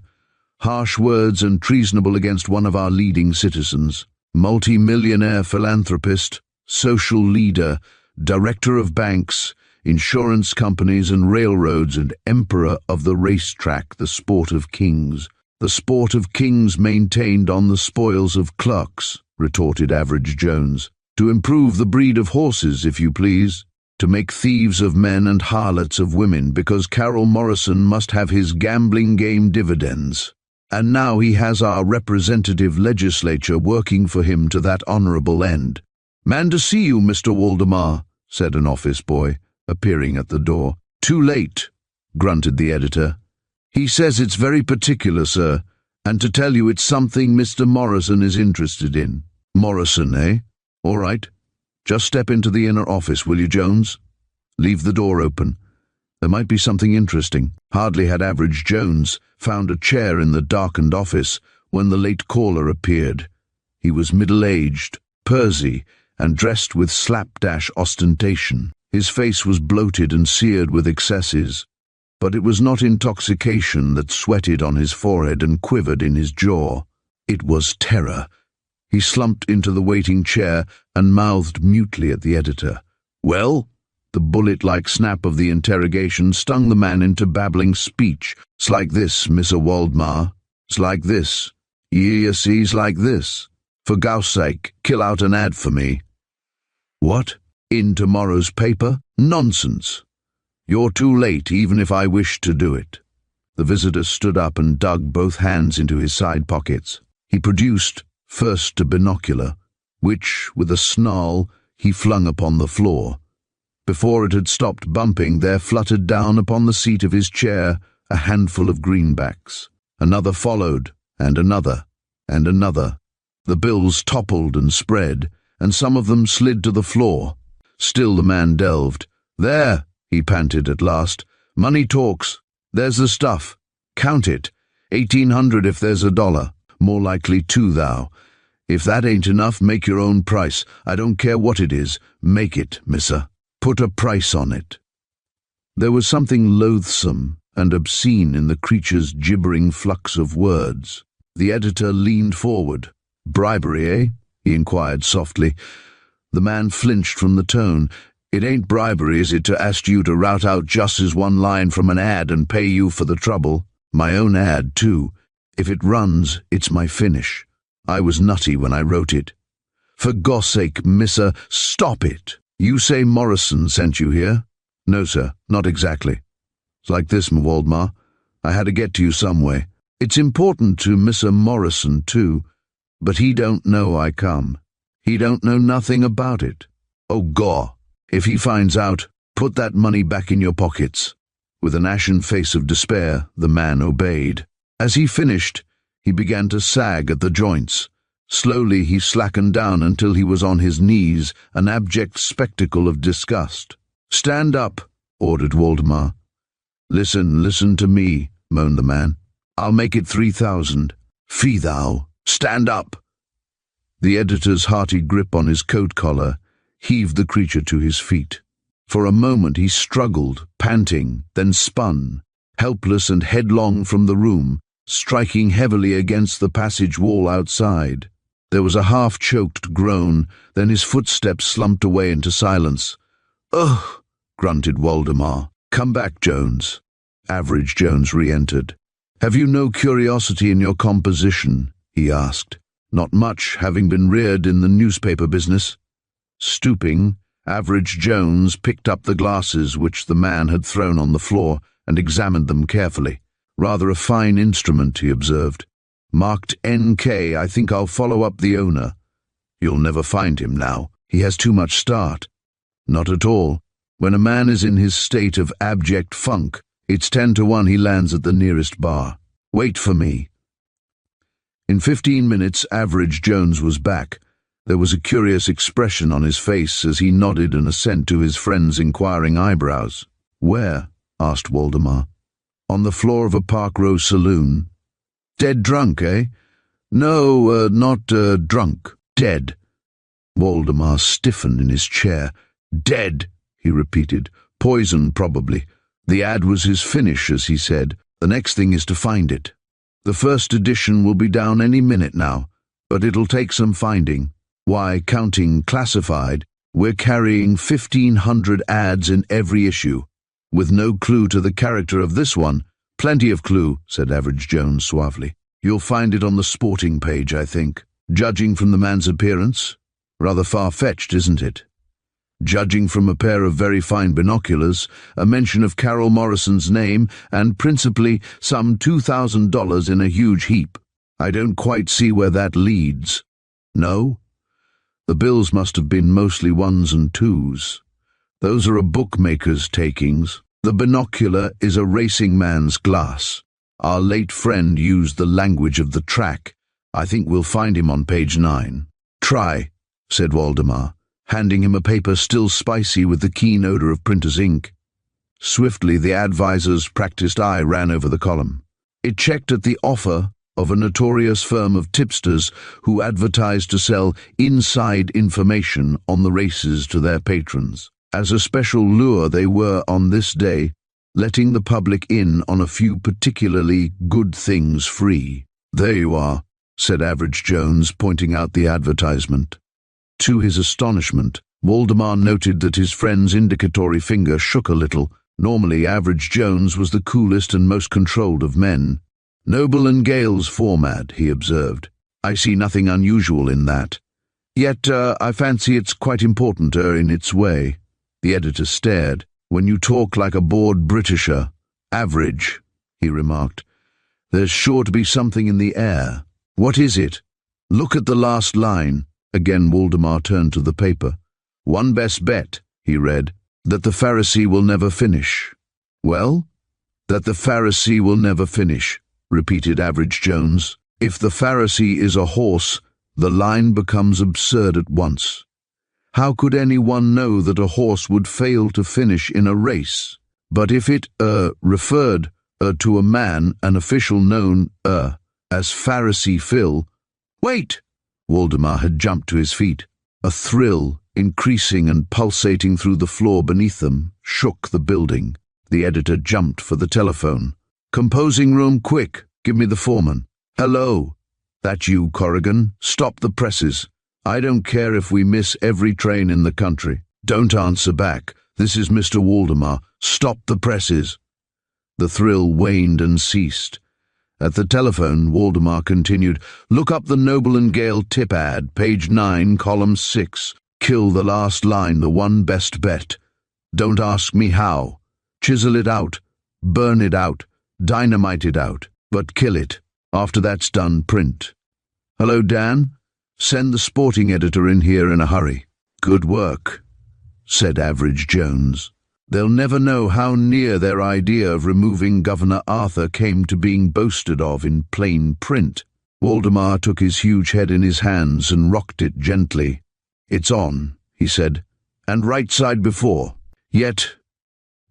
Harsh words, and treasonable against one of our leading citizens. Multi-millionaire philanthropist, social leader, director of banks, insurance companies and railroads, and emperor of the racetrack, the sport of kings. The sport of kings maintained on the spoils of clerks," retorted Average Jones. "To improve the breed of horses, if you please. To make thieves of men and harlots of women, because Carol Morrison must have his gambling game dividends. And now he has our representative legislature working for him to that honorable end." "Man to see you, Mr. Waldemar," said an office boy, appearing at the door. "Too late," grunted the editor. "He says it's very particular, sir, and to tell you it's something Mr. Morrison is interested in." "Morrison, eh? All right. Just step into the inner office, will you, Jones? Leave the door open. There might be something interesting." Hardly had Average Jones found a chair in the darkened office when the late caller appeared. He was middle-aged, pursy, and dressed with slapdash ostentation. His face was bloated and seared with excesses, but it was not intoxication that sweated on his forehead and quivered in his jaw. It was terror. He slumped into the waiting chair and mouthed mutely at the editor. "Well?" The bullet-like snap of the interrogation stung the man into babbling speech. "'S like this, Mr. Waldmar. 'S like this. You see, 's like this. For Gauss' sake, kill out an ad for me." "What? In tomorrow's paper? Nonsense. You're too late, even if I wished to do it." The visitor stood up and dug both hands into his side pockets. He produced first a binocular, which, with a snarl, he flung upon the floor. Before it had stopped bumping, there fluttered down upon the seat of his chair a handful of greenbacks. Another followed, and another, and another. The bills toppled and spread, and some of them slid to the floor. Still the man delved. "There," he panted at last. "Money talks. There's the stuff. Count it. 1,800 if there's $1. More likely 2, thou. If that ain't enough, make your own price. I don't care what it is. Make it, missa. Put a price on it." There was something loathsome and obscene in the creature's gibbering flux of words. The editor leaned forward. "Bribery, eh?" he inquired softly. The man flinched from the tone. "It ain't bribery, is it, to ask you to rout out just as one line from an ad and pay you for the trouble? My own ad, too. If it runs, it's my finish. I was nutty when I wrote it. For gosh sake, missa, stop it. You say Morrison sent you here?" "No, sir, not exactly. It's like this, Waldmar. I had to get to you some way. It's important to Mr. Morrison, too, but he don't know I come. He don't know nothing about it. Oh, gaw. If he finds out, put that money back in your pockets." With an ashen face of despair, the man obeyed. As he finished, he began to sag at the joints. Slowly he slackened down until he was on his knees, an abject spectacle of disgust. "Stand up," ordered Waldemar. Listen to me," moaned the man. "I'll make it 3,000. Fee thou, stand up." The editor's hearty grip on his coat collar heaved the creature to his feet. For a moment he struggled, panting, then spun, helpless and headlong from the room, striking heavily against the passage wall outside. There was a half-choked groan, then his footsteps slumped away into silence. "Ugh!" grunted Waldemar. "Come back, Jones." Average Jones re-entered. "Have you no curiosity in your composition?" he asked. "Not much, having been reared in the newspaper business." Stooping, Average Jones picked up the glasses which the man had thrown on the floor and examined them carefully. "Rather a fine instrument," he observed. "Marked NK. I think I'll follow up the owner." "You'll never find him now. He has too much start." "Not at all. When a man is in his state of abject funk, it's 10 to 1 he lands at the nearest bar. Wait for me." In 15 minutes, Average Jones was back. There was a curious expression on his face as he nodded an assent to his friend's inquiring eyebrows. "Where?" asked Waldemar. "On the floor of a Park Row saloon." "Dead drunk, eh?" "No, not drunk. Dead." Waldemar stiffened in his chair. "Dead," he repeated. "Poison, probably. The ad was his finish, as he said. The next thing is to find it. The first edition will be down any minute now, but it'll take some finding. Why, counting classified, we're carrying 1,500 ads in every issue, with no clue to the character of this one." "Plenty of clue," said Average Jones suavely. "You'll find it on the sporting page, I think. Judging from the man's appearance, rather far-fetched, isn't it? Judging from a pair of very fine binoculars, a mention of Carol Morrison's name, and principally some $2,000 in a huge heap. I don't quite see where that leads." "No? The bills must have been mostly 1s and 2s. Those are a bookmaker's takings. The binocular is a racing man's glass. Our late friend used the language of the track. I think we'll find him on page 9. "Try," said Waldemar, handing him a paper still spicy with the keen odor of printer's ink. Swiftly the advisor's practiced eye ran over the column. It checked at the offer of a notorious firm of tipsters who advertised to sell inside information on the races to their patrons. As a special lure, they were, on this day, letting the public in on a few particularly good things free. "There you are," said Average Jones, pointing out the advertisement. To his astonishment, Waldemar noted that his friend's indicatory finger shook a little. Normally, Average Jones was the coolest and most controlled of men. "Noble and Gale's format," he observed. "I see nothing unusual in that. Yet, I fancy it's quite important in its way." The editor stared. "When you talk like a bored Britisher, Average," he remarked, "there's sure to be something in the air. What is it?" "Look at the last line." Again Waldemar turned to the paper. "One best bet," he read, "that the Pharisee will never finish." "Well?" "That the Pharisee will never finish," repeated Average Jones. "If the Pharisee is a horse, the line becomes absurd at once. How could anyone know that a horse would fail to finish in a race? But if it, referred, to a man, an official known, as Pharisee Phil—" "Wait!" Waldemar had jumped to his feet. A thrill, increasing and pulsating through the floor beneath them, shook the building. The editor jumped for the telephone. "Composing room, quick! Give me the foreman." "Hello? That you, Corrigan? Stop the presses. I don't care if we miss every train in the country." "Don't answer back. This is Mr. Waldemar. Stop the presses." The thrill waned and ceased. At the telephone, Waldemar continued, "Look up the Noble and Gale tip ad, page 9, column 6. Kill the last line, the one best bet. Don't ask me how. Chisel it out, burn it out, dynamite it out, but kill it. After that's done, print. Hello, Dan? Send the sporting editor in here in a hurry." "Good work," said Average Jones. "They'll never know how near their idea of removing Governor Arthur came to being boasted of in plain print." Waldemar took his huge head in his hands and rocked it gently. "It's on," he said, "and right side before. Yet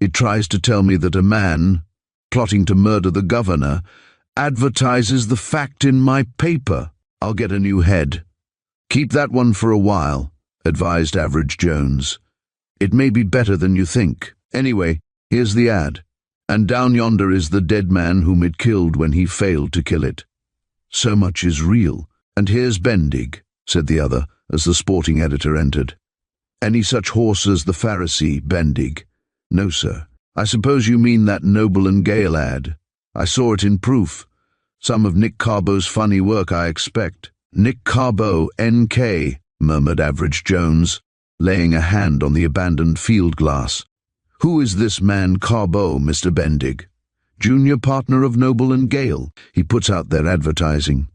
it tries to tell me that a man, plotting to murder the governor, advertises the fact in my paper. I'll get a new head." "Keep that one for a while," advised Average Jones. "It may be better than you think. Anyway, here's the ad. And down yonder is the dead man whom it killed when he failed to kill it. So much is real. And here's Bendig," said the other, as the sporting editor entered. "Any such horse as the Pharisee, Bendig?" "No, sir. I suppose you mean that Noble and Gale ad. I saw it in proof. Some of Nick Carbo's funny work, I expect." "Nick Carbo, N.K., murmured Average Jones, laying a hand on the abandoned field glass. "Who is this man Carbo, Mr. Bendig?" "Junior partner of Noble and Gale. He puts out their advertising."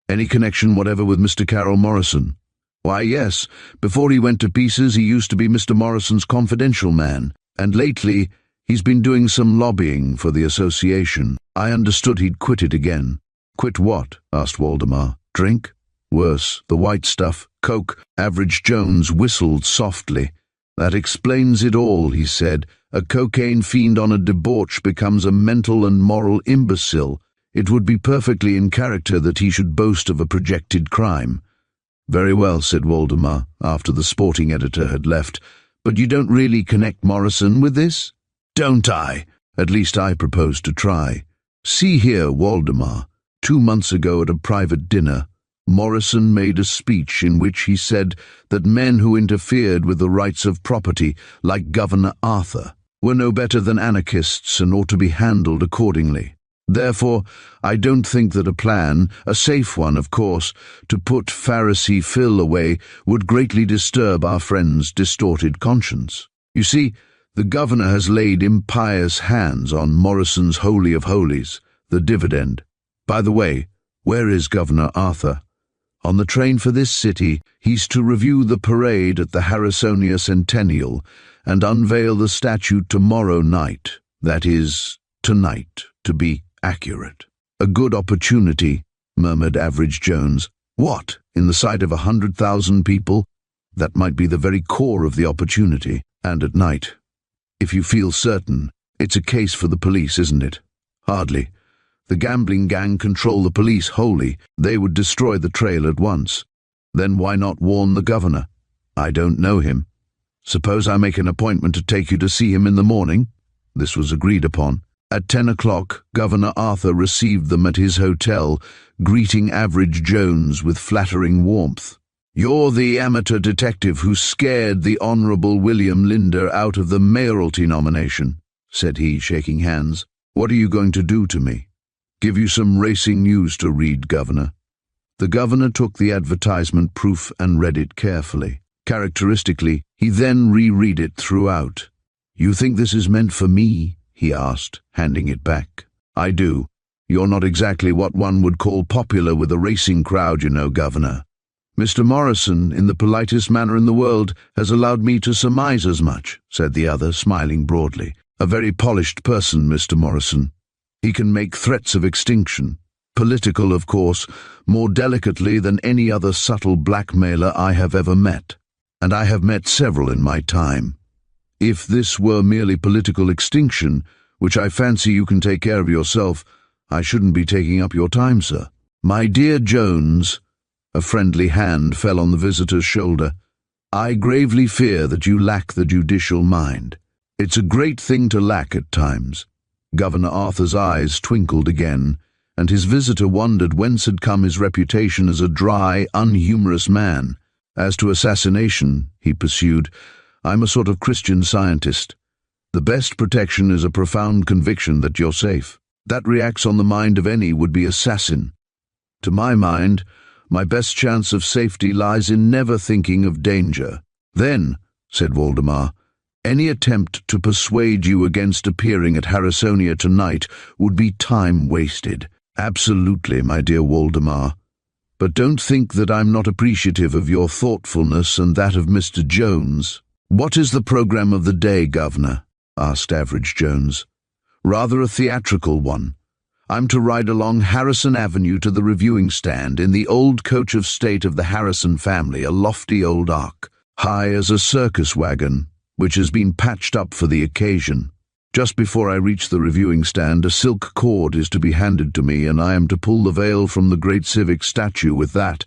"Any connection whatever with Mr. Carroll Morrison?" "Why, yes. Before he went to pieces, he used to be Mr. Morrison's confidential man, and lately he's been doing some lobbying for the association. I understood he'd quit it again." "Quit what?" asked Waldemar. "Drink?" "Worse, the white stuff, coke." Average Jones whistled softly. "That explains it all," he said. "A cocaine fiend on a debauch becomes a mental and moral imbecile. It would be perfectly in character that he should boast of a projected crime." "Very well," said Waldemar, after the sporting editor had left. "But you don't really connect Morrison with this?" "Don't I? At least I propose to try. See here, Waldemar. 2 months ago at a private dinner, Morrison made a speech in which he said that men who interfered with the rights of property, like Governor Arthur, were no better than anarchists and ought to be handled accordingly. Therefore, I don't think that a plan, a safe one of course, to put Pharisee Phil away would greatly disturb our friend's distorted conscience. You see, the governor has laid impious hands on Morrison's Holy of Holies, the dividend. By the way, where is Governor Arthur? On the train for this city. He's to review the parade at the Harrisonia Centennial and unveil the statue tomorrow night. That is, tonight, to be accurate." "A good opportunity," murmured Average Jones. "What, in the sight of 100,000 people? That might be the very core of the opportunity. And at night. If you feel certain, it's a case for the police, isn't it?" "Hardly. The gambling gang control the police wholly. They would destroy the trail at once. Then why not warn the governor? I don't know him. Suppose I make an appointment to take you to see him in the morning? This was agreed upon. At 10 o'clock, Governor Arthur received them at his hotel, greeting Average Jones with flattering warmth. "You're the amateur detective who scared the Honorable William Linder out of the mayoralty nomination," said he, shaking hands. "What are you going to do to me?" "Give you some racing news to read, Governor." The governor took the advertisement proof and read it carefully. Characteristically, he then reread it throughout. "You think this is meant for me?" he asked, handing it back. "I do. You're not exactly what one would call popular with a racing crowd, you know, Governor. Mr. Morrison, in the politest manner in the world, has allowed me to surmise as much," said the other, smiling broadly. "A very polished person, Mr. Morrison. He can make threats of extinction. Political, of course, more delicately than any other subtle blackmailer I have ever met. And I have met several in my time. If this were merely political extinction, which I fancy you can take care of yourself, I shouldn't be taking up your time, sir. My dear Jones," a friendly hand fell on the visitor's shoulder, "I gravely fear that you lack the judicial mind. It's a great thing to lack at times." Governor Arthur's eyes twinkled again, and his visitor wondered whence had come his reputation as a dry, unhumorous man. "As to assassination," he pursued, "I'm a sort of Christian Scientist. The best protection is a profound conviction that you're safe. That reacts on the mind of any would-be assassin. To my mind, my best chance of safety lies in never thinking of danger." "Then," said Waldemar, "any attempt to persuade you against appearing at Harrisonia tonight would be time wasted." "Absolutely, my dear Waldemar. But don't think that I'm not appreciative of your thoughtfulness and that of Mr. Jones." "What is the program of the day, Governor?" asked Average Jones. "Rather a theatrical one. I'm to ride along Harrison Avenue to the reviewing stand in the old coach of state of the Harrison family, a lofty old ark, high as a circus wagon, which has been patched up for the occasion. Just before I reach the reviewing stand, a silk cord is to be handed to me, and I am to pull the veil from the great civic statue with that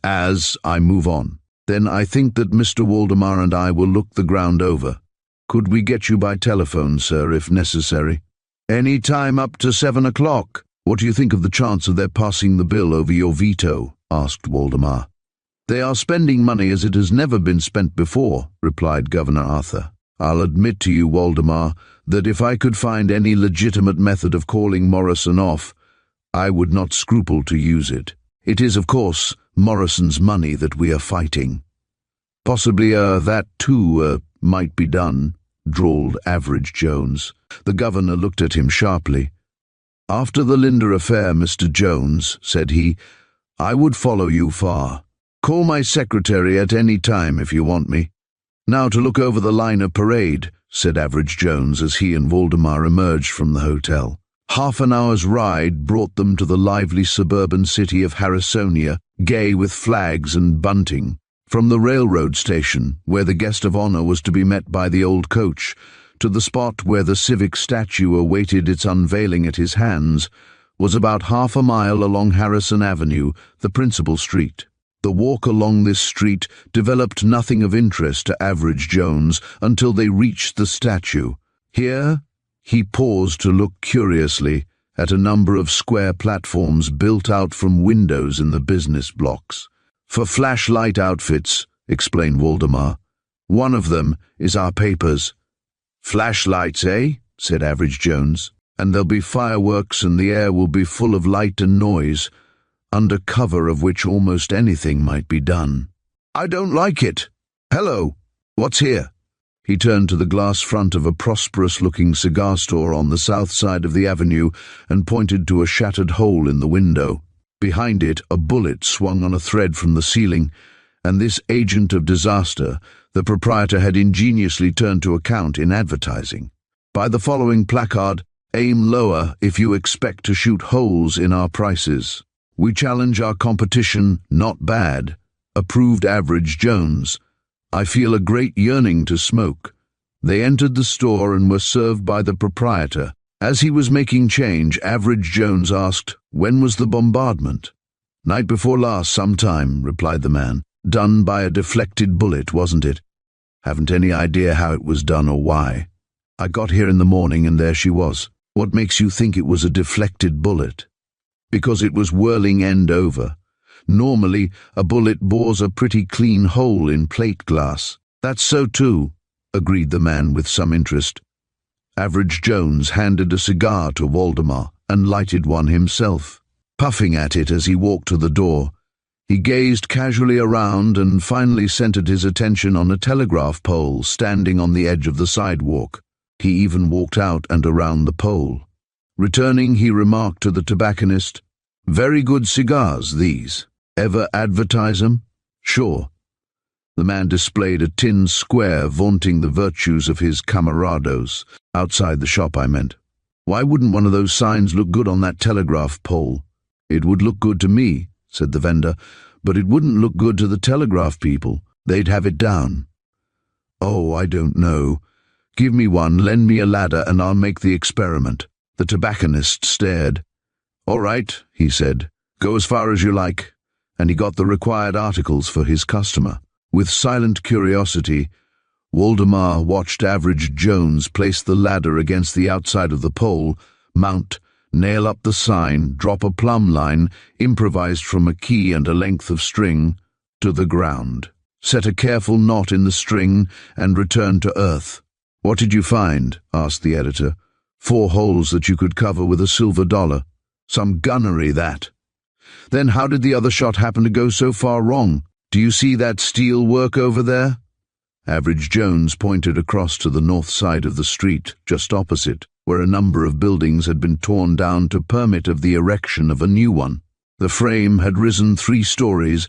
as I move on. Then I think that Mr. Waldemar and I will look the ground over. Could we get you by telephone, sir, if necessary?" "Any time up to 7 o'clock. "What do you think of the chance of their passing the bill over your veto?" asked Waldemar. "They are spending money as it has never been spent before," replied Governor Arthur. "I'll admit to you, Waldemar, that if I could find any legitimate method of calling Morrison off, I would not scruple to use it. It is, of course, Morrison's money that we are fighting." "Possibly, that too, might be done," drawled Average Jones. The governor looked at him sharply. "After the Linder affair, Mr. Jones," said he, "I would follow you far. Call my secretary at any time if you want me." "Now to look over the line of parade," said Average Jones as he and Waldemar emerged from the hotel. Half an hour's ride brought them to the lively suburban city of Harrisonia, gay with flags and bunting. From the railroad station, where the guest of honor was to be met by the old coach, to the spot where the civic statue awaited its unveiling at his hands, was about half a mile along Harrison Avenue, the principal street. The walk along this street developed nothing of interest to Average Jones until they reached the statue. Here he paused to look curiously at a number of square platforms built out from windows in the business blocks. "For flashlight outfits," explained Waldemar. "One of them is our papers." "Flashlights, eh?" said Average Jones. "And there'll be fireworks and the air will be full of light and noise, under cover of which almost anything might be done." "I don't like it. Hello, what's here?" He turned to the glass front of a prosperous-looking cigar store on the south side of the avenue and pointed to a shattered hole in the window. Behind it, a bullet swung on a thread from the ceiling, and this agent of disaster the proprietor had ingeniously turned to account in advertising. By the following placard, "Aim lower if you expect to shoot holes in our prices. We challenge our competition, not bad. Approved Average Jones. I feel a great yearning to smoke." They entered the store and were served by the proprietor, As he was making change, Average Jones asked, "When was the bombardment?" "Night before last sometime," replied the man. "Done by a deflected bullet, wasn't it?" "Haven't any idea how it was done or why. I got here in the morning and there she was." "What makes you think it was a deflected bullet?" "Because it was whirling end over. Normally, a bullet bores a pretty clean hole in plate glass." "That's so too," agreed the man with some interest. Average Jones handed a cigar to Waldemar and lighted one himself. Puffing at it as he walked to the door, he gazed casually around and finally centered his attention on a telegraph pole standing on the edge of the sidewalk. He even walked out and around the pole. Returning, he remarked to the tobacconist, "Very good cigars, these. Ever advertise 'em?" "Sure." The man displayed a tin square vaunting the virtues of his camarados. "Outside the shop, I meant." "Why wouldn't one of those signs look good on that telegraph pole?" "It would look good to me," said the vendor, "but it wouldn't look good to the telegraph people. They'd have it down." "Oh, I don't know. Give me one, lend me a ladder, and I'll make the experiment." The tobacconist stared. "All right," he said. "Go as far as you like." And he got the required articles for his customer. With silent curiosity, Waldemar watched Average Jones place the ladder against the outside of the pole, mount, nail up the sign, drop a plumb line, improvised from a key and a length of string, to the ground, set a careful knot in the string, and return to earth. "What did you find?" asked the editor. "4 holes that you could cover with a silver dollar. Some gunnery, that." "Then how did the other shot happen to go so far wrong? Do you see that steel work over there?" Average Jones pointed across to the north side of the street, just opposite, where a number of buildings had been torn down to permit of the erection of a new one. The frame had risen 3 stories,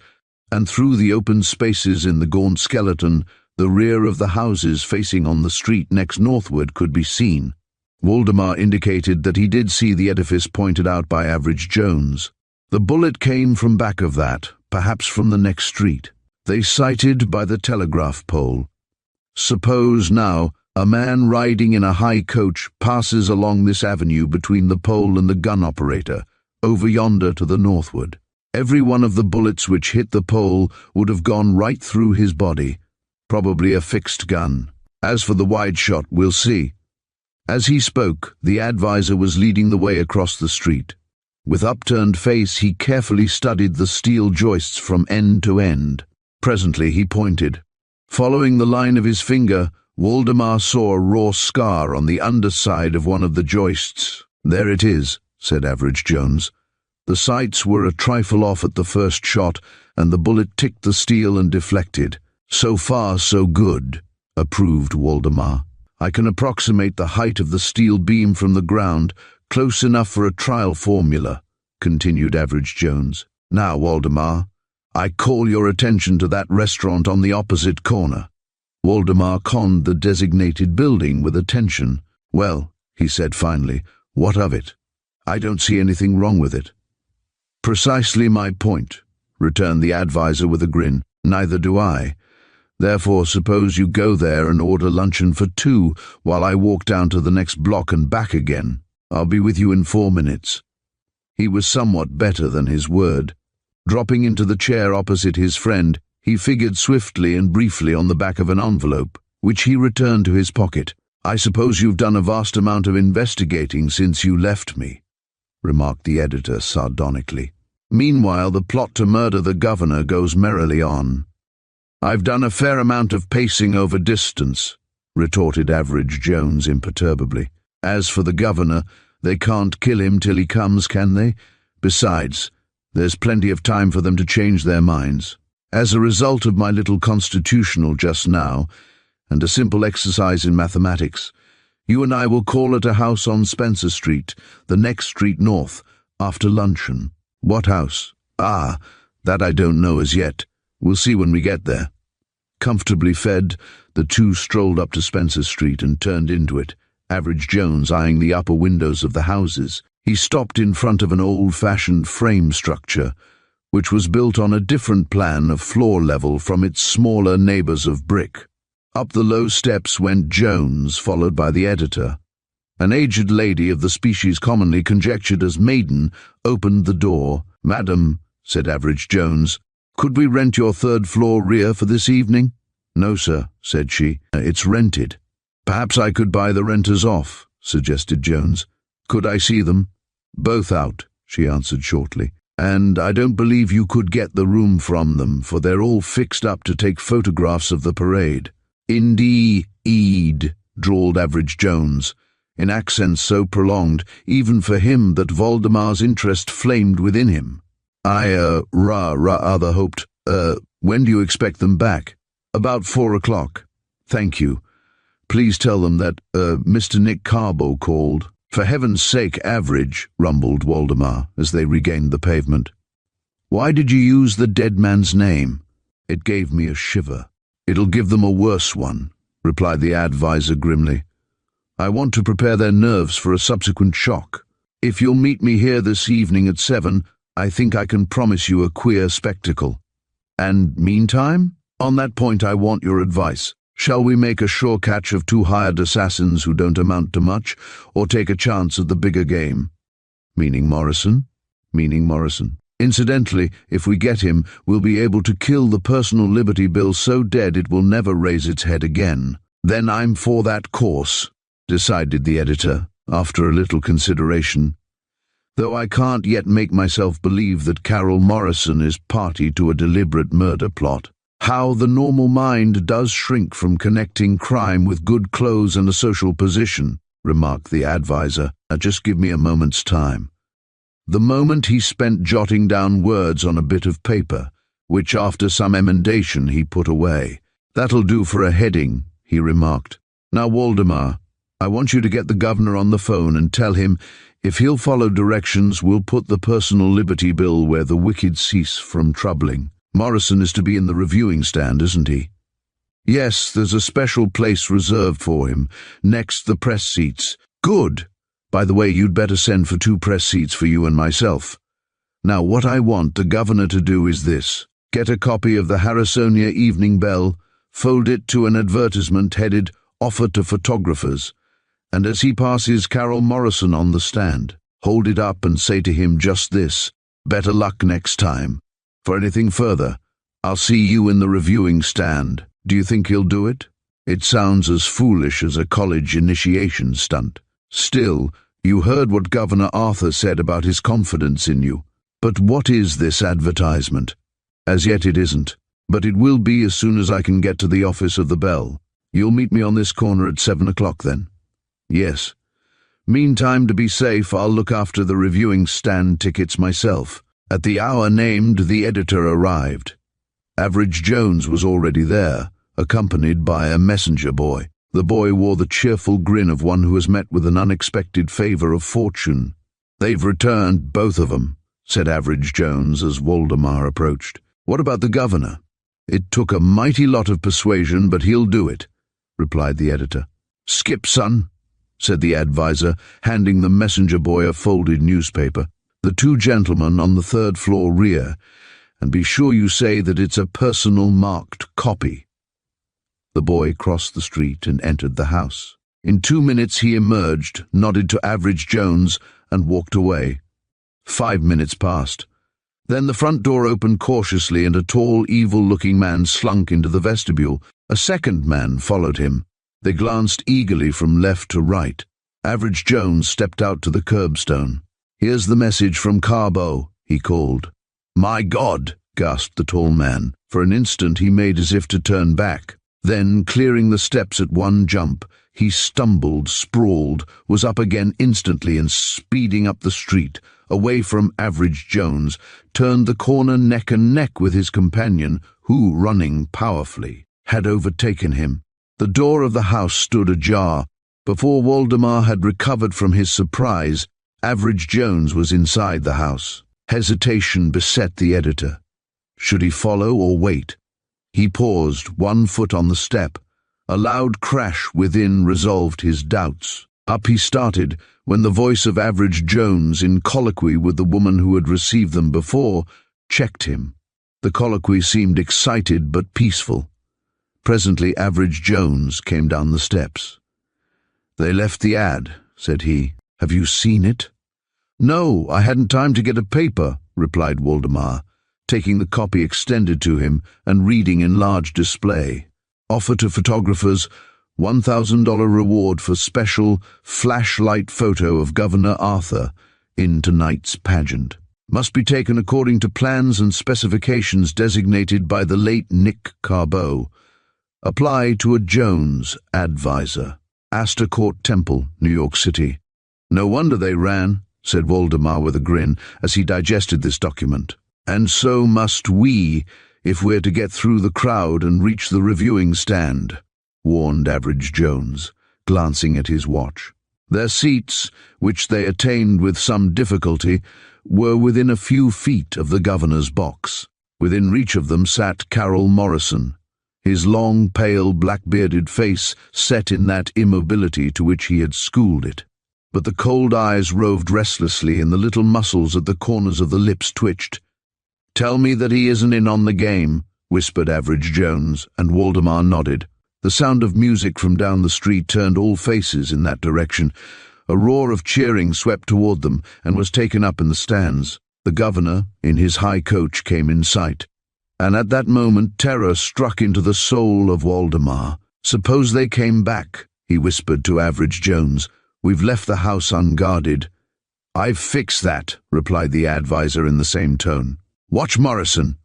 and through the open spaces in the gaunt skeleton, the rear of the houses facing on the street next northward could be seen. Waldemar indicated that he did see the edifice pointed out by Average Jones. "The bullet came from back of that, perhaps from the next street. They cited by the telegraph pole. Suppose now a man riding in a high coach passes along this avenue between the pole and the gun operator, over yonder to the northward. Every one of the bullets which hit the pole would have gone right through his body, probably a fixed gun. As for the wide shot, we'll see." As he spoke, the advisor was leading the way across the street. With upturned face, he carefully studied the steel joists from end to end. Presently he pointed. Following the line of his finger, Waldemar saw a raw scar on the underside of one of the joists. "There it is," said Average Jones. "The sights were a trifle off at the first shot, and the bullet ticked the steel and deflected." "So far, so good," approved Waldemar. "I can approximate the height of the steel beam from the ground, close enough for a trial formula," continued Average Jones. "Now, Waldemar, I call your attention to that restaurant on the opposite corner." Waldemar conned the designated building with attention. "Well," he said finally, "what of it?" "I don't see anything wrong with it." "Precisely my point," returned the advisor with a grin. "Neither do I. Therefore, suppose you go there and order luncheon for 2 while I walk down to the next block and back again. I'll be with you in 4 minutes." He was somewhat better than his word. Dropping into the chair opposite his friend, he figured swiftly and briefly on the back of an envelope, which he returned to his pocket. "I suppose you've done a vast amount of investigating since you left me," remarked the editor sardonically. "Meanwhile, the plot to murder the governor goes merrily on." "I've done a fair amount of pacing over distance," retorted Average Jones imperturbably. "As for the governor, they can't kill him till he comes, can they? Besides, there's plenty of time for them to change their minds. As a result of my little constitutional just now, and a simple exercise in mathematics, you and I will call at a house on Spencer Street, the next street north, after luncheon." "What house?" "Ah, that I don't know as yet. We'll see when we get there." Comfortably fed, the two strolled up to Spencer Street and turned into it, Average Jones eyeing the upper windows of the houses. He stopped in front of an old-fashioned frame structure, which was built on a different plan of floor level from its smaller neighbors of brick. Up the low steps went Jones, followed by the editor. An aged lady of the species commonly conjectured as maiden opened the door. "Madam," said Average Jones, "could we rent your third-floor rear for this evening?" "No, sir," said she. "It's rented." "Perhaps I could buy the renters off," suggested Jones. "Could I see them?" "Both out," she answered shortly. "And I don't believe you could get the room from them, for they're all fixed up to take photographs of the parade." "Indeed," drawled Average Jones, in accents so prolonged, even for him, that Voldemar's interest flamed within him. "I, rather hoped, when do you expect them back?" "About 4 o'clock. "Thank you. Please tell them that, Mr. Nick Carbo called." "For heaven's sake, Average," rumbled Waldemar as they regained the pavement. "Why did you use the dead man's name?" It gave me a shiver. "It'll give them a worse one," replied the advisor grimly. "I want to prepare their nerves for a subsequent shock. If you'll meet me here this evening at 7, I think I can promise you a queer spectacle. And meantime, on that point I want your advice. Shall we make a sure catch of 2 hired assassins who don't amount to much, or take a chance at the bigger game?" "Meaning Morrison?" "Meaning Morrison. Incidentally, if we get him, we'll be able to kill the personal liberty bill so dead it will never raise its head again." "Then I'm for that course," decided the editor, after a little consideration. "Though I can't yet make myself believe that Carol Morrison is party to a deliberate murder plot. How the normal mind does shrink from connecting crime with good clothes and a social position," remarked the advisor. "Just give me a moment's time." The moment he spent jotting down words on a bit of paper, which after some emendation he put away. "That'll do for a heading," he remarked. "Now, Waldemar, I want you to get the governor on the phone and tell him if he'll follow directions, we'll put the personal liberty bill where the wicked cease from troubling. Morrison is to be in the reviewing stand, isn't he?" "Yes, there's a special place reserved for him, next the press seats." "Good! By the way, you'd better send for 2 press seats for you and myself. Now, what I want the governor to do is this. Get a copy of the Harrisonia Evening Bell, fold it to an advertisement headed "Offer to Photographers," and as he passes Carol Morrison on the stand, hold it up and say to him just this: 'Better luck next time. For anything further, I'll see you in the reviewing stand.' Do you think he'll do it?" It sounds as foolish as a college initiation stunt. Still, you heard what Governor Arthur said about his confidence in you. But what is this advertisement? As yet it isn't, but it will be as soon as I can get to the office of the Bell. You'll meet me on this corner at 7 o'clock then? "Yes. Meantime, to be safe, I'll look after the reviewing stand tickets myself." At the hour named, the editor arrived. Average Jones was already there, accompanied by a messenger boy. The boy wore the cheerful grin of one who has met with an unexpected favor of fortune. "They've returned, both of them," said Average Jones as Waldemar approached. "What about the governor?" "It took a mighty lot of persuasion, but he'll do it," replied the editor. "Skip, son," said the advisor, handing the messenger boy a folded newspaper. "The 2 gentlemen on the 3rd floor rear, and be sure you say that it's a personal marked copy." The boy crossed the street and entered the house. In 2 minutes he emerged, nodded to Average Jones, and walked away. 5 minutes passed. Then the front door opened cautiously and a tall, evil-looking man slunk into the vestibule. A second man followed him. They glanced eagerly from left to right. Average Jones stepped out to the curbstone. "Here's the message from Carbo," he called. "My God!" gasped the tall man. For an instant he made as if to turn back. Then, clearing the steps at one jump, he stumbled, sprawled, was up again instantly and speeding up the street, away from Average Jones, turned the corner neck and neck with his companion, who, running powerfully, had overtaken him. The door of the house stood ajar. Before Waldemar had recovered from his surprise, Average Jones was inside the house. Hesitation beset the editor. Should he follow or wait? He paused, 1 foot on the step. A loud crash within resolved his doubts. Up he started, when the voice of Average Jones, in colloquy with the woman who had received them before, checked him. The colloquy seemed excited but peaceful. Presently Average Jones came down the steps. "They left the ad," said he. "Have you seen it?" "No, I hadn't time to get a paper," replied Waldemar, taking the copy extended to him and reading in large display. "Offer to photographers, $1,000 reward for special flashlight photo of Governor Arthur in tonight's pageant. Must be taken according to plans and specifications designated by the late Nick Carbeau. Apply to a Jones advisor. Astor Court Temple, New York City." "No wonder they ran," said Waldemar with a grin as he digested this document. "And so must we, if we're to get through the crowd and reach the reviewing stand," warned Average Jones, glancing at his watch. Their seats, which they attained with some difficulty, were within a few feet of the governor's box. Within reach of them sat Carroll Morrison, his long, pale, black-bearded face set in that immobility to which he had schooled it. But the cold eyes roved restlessly and the little muscles at the corners of the lips twitched. "Tell me that he isn't in on the game," whispered Average Jones, and Waldemar nodded. The sound of music from down the street turned all faces in that direction. A roar of cheering swept toward them and was taken up in the stands. The governor, in his high coach, came in sight. And at that moment terror struck into the soul of Waldemar. "Suppose they came back," he whispered to Average Jones. "We've left the house unguarded." "I've fixed that," replied the advisor in the same tone. "Watch Morrison."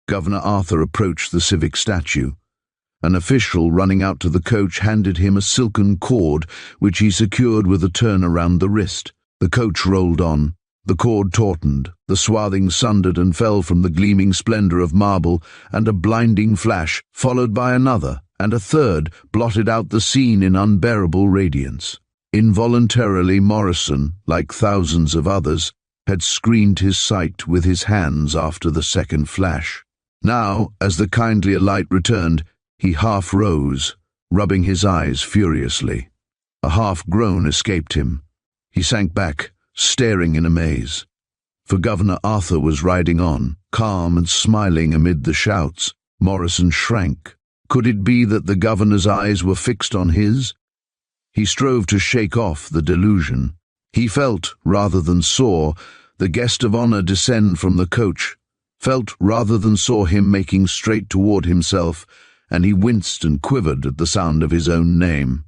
Governor Arthur approached the civic statue. An official running out to the coach handed him a silken cord, which he secured with a turn around the wrist. The coach rolled on. The cord tautened, the swathing sundered and fell from the gleaming splendor of marble, and a blinding flash, followed by another, and a third, blotted out the scene in unbearable radiance. Involuntarily, Morrison, like thousands of others, had screened his sight with his hands after the second flash. Now, as the kindlier light returned, he half rose, rubbing his eyes furiously. A half-groan escaped him. He sank back, staring in amaze. For Governor Arthur was riding on, calm and smiling amid the shouts. Morrison shrank. Could it be that the governor's eyes were fixed on his? He strove to shake off the delusion. He felt, rather than saw, the guest of honor descend from the coach, felt rather than saw him making straight toward himself, and he winced and quivered at the sound of his own name.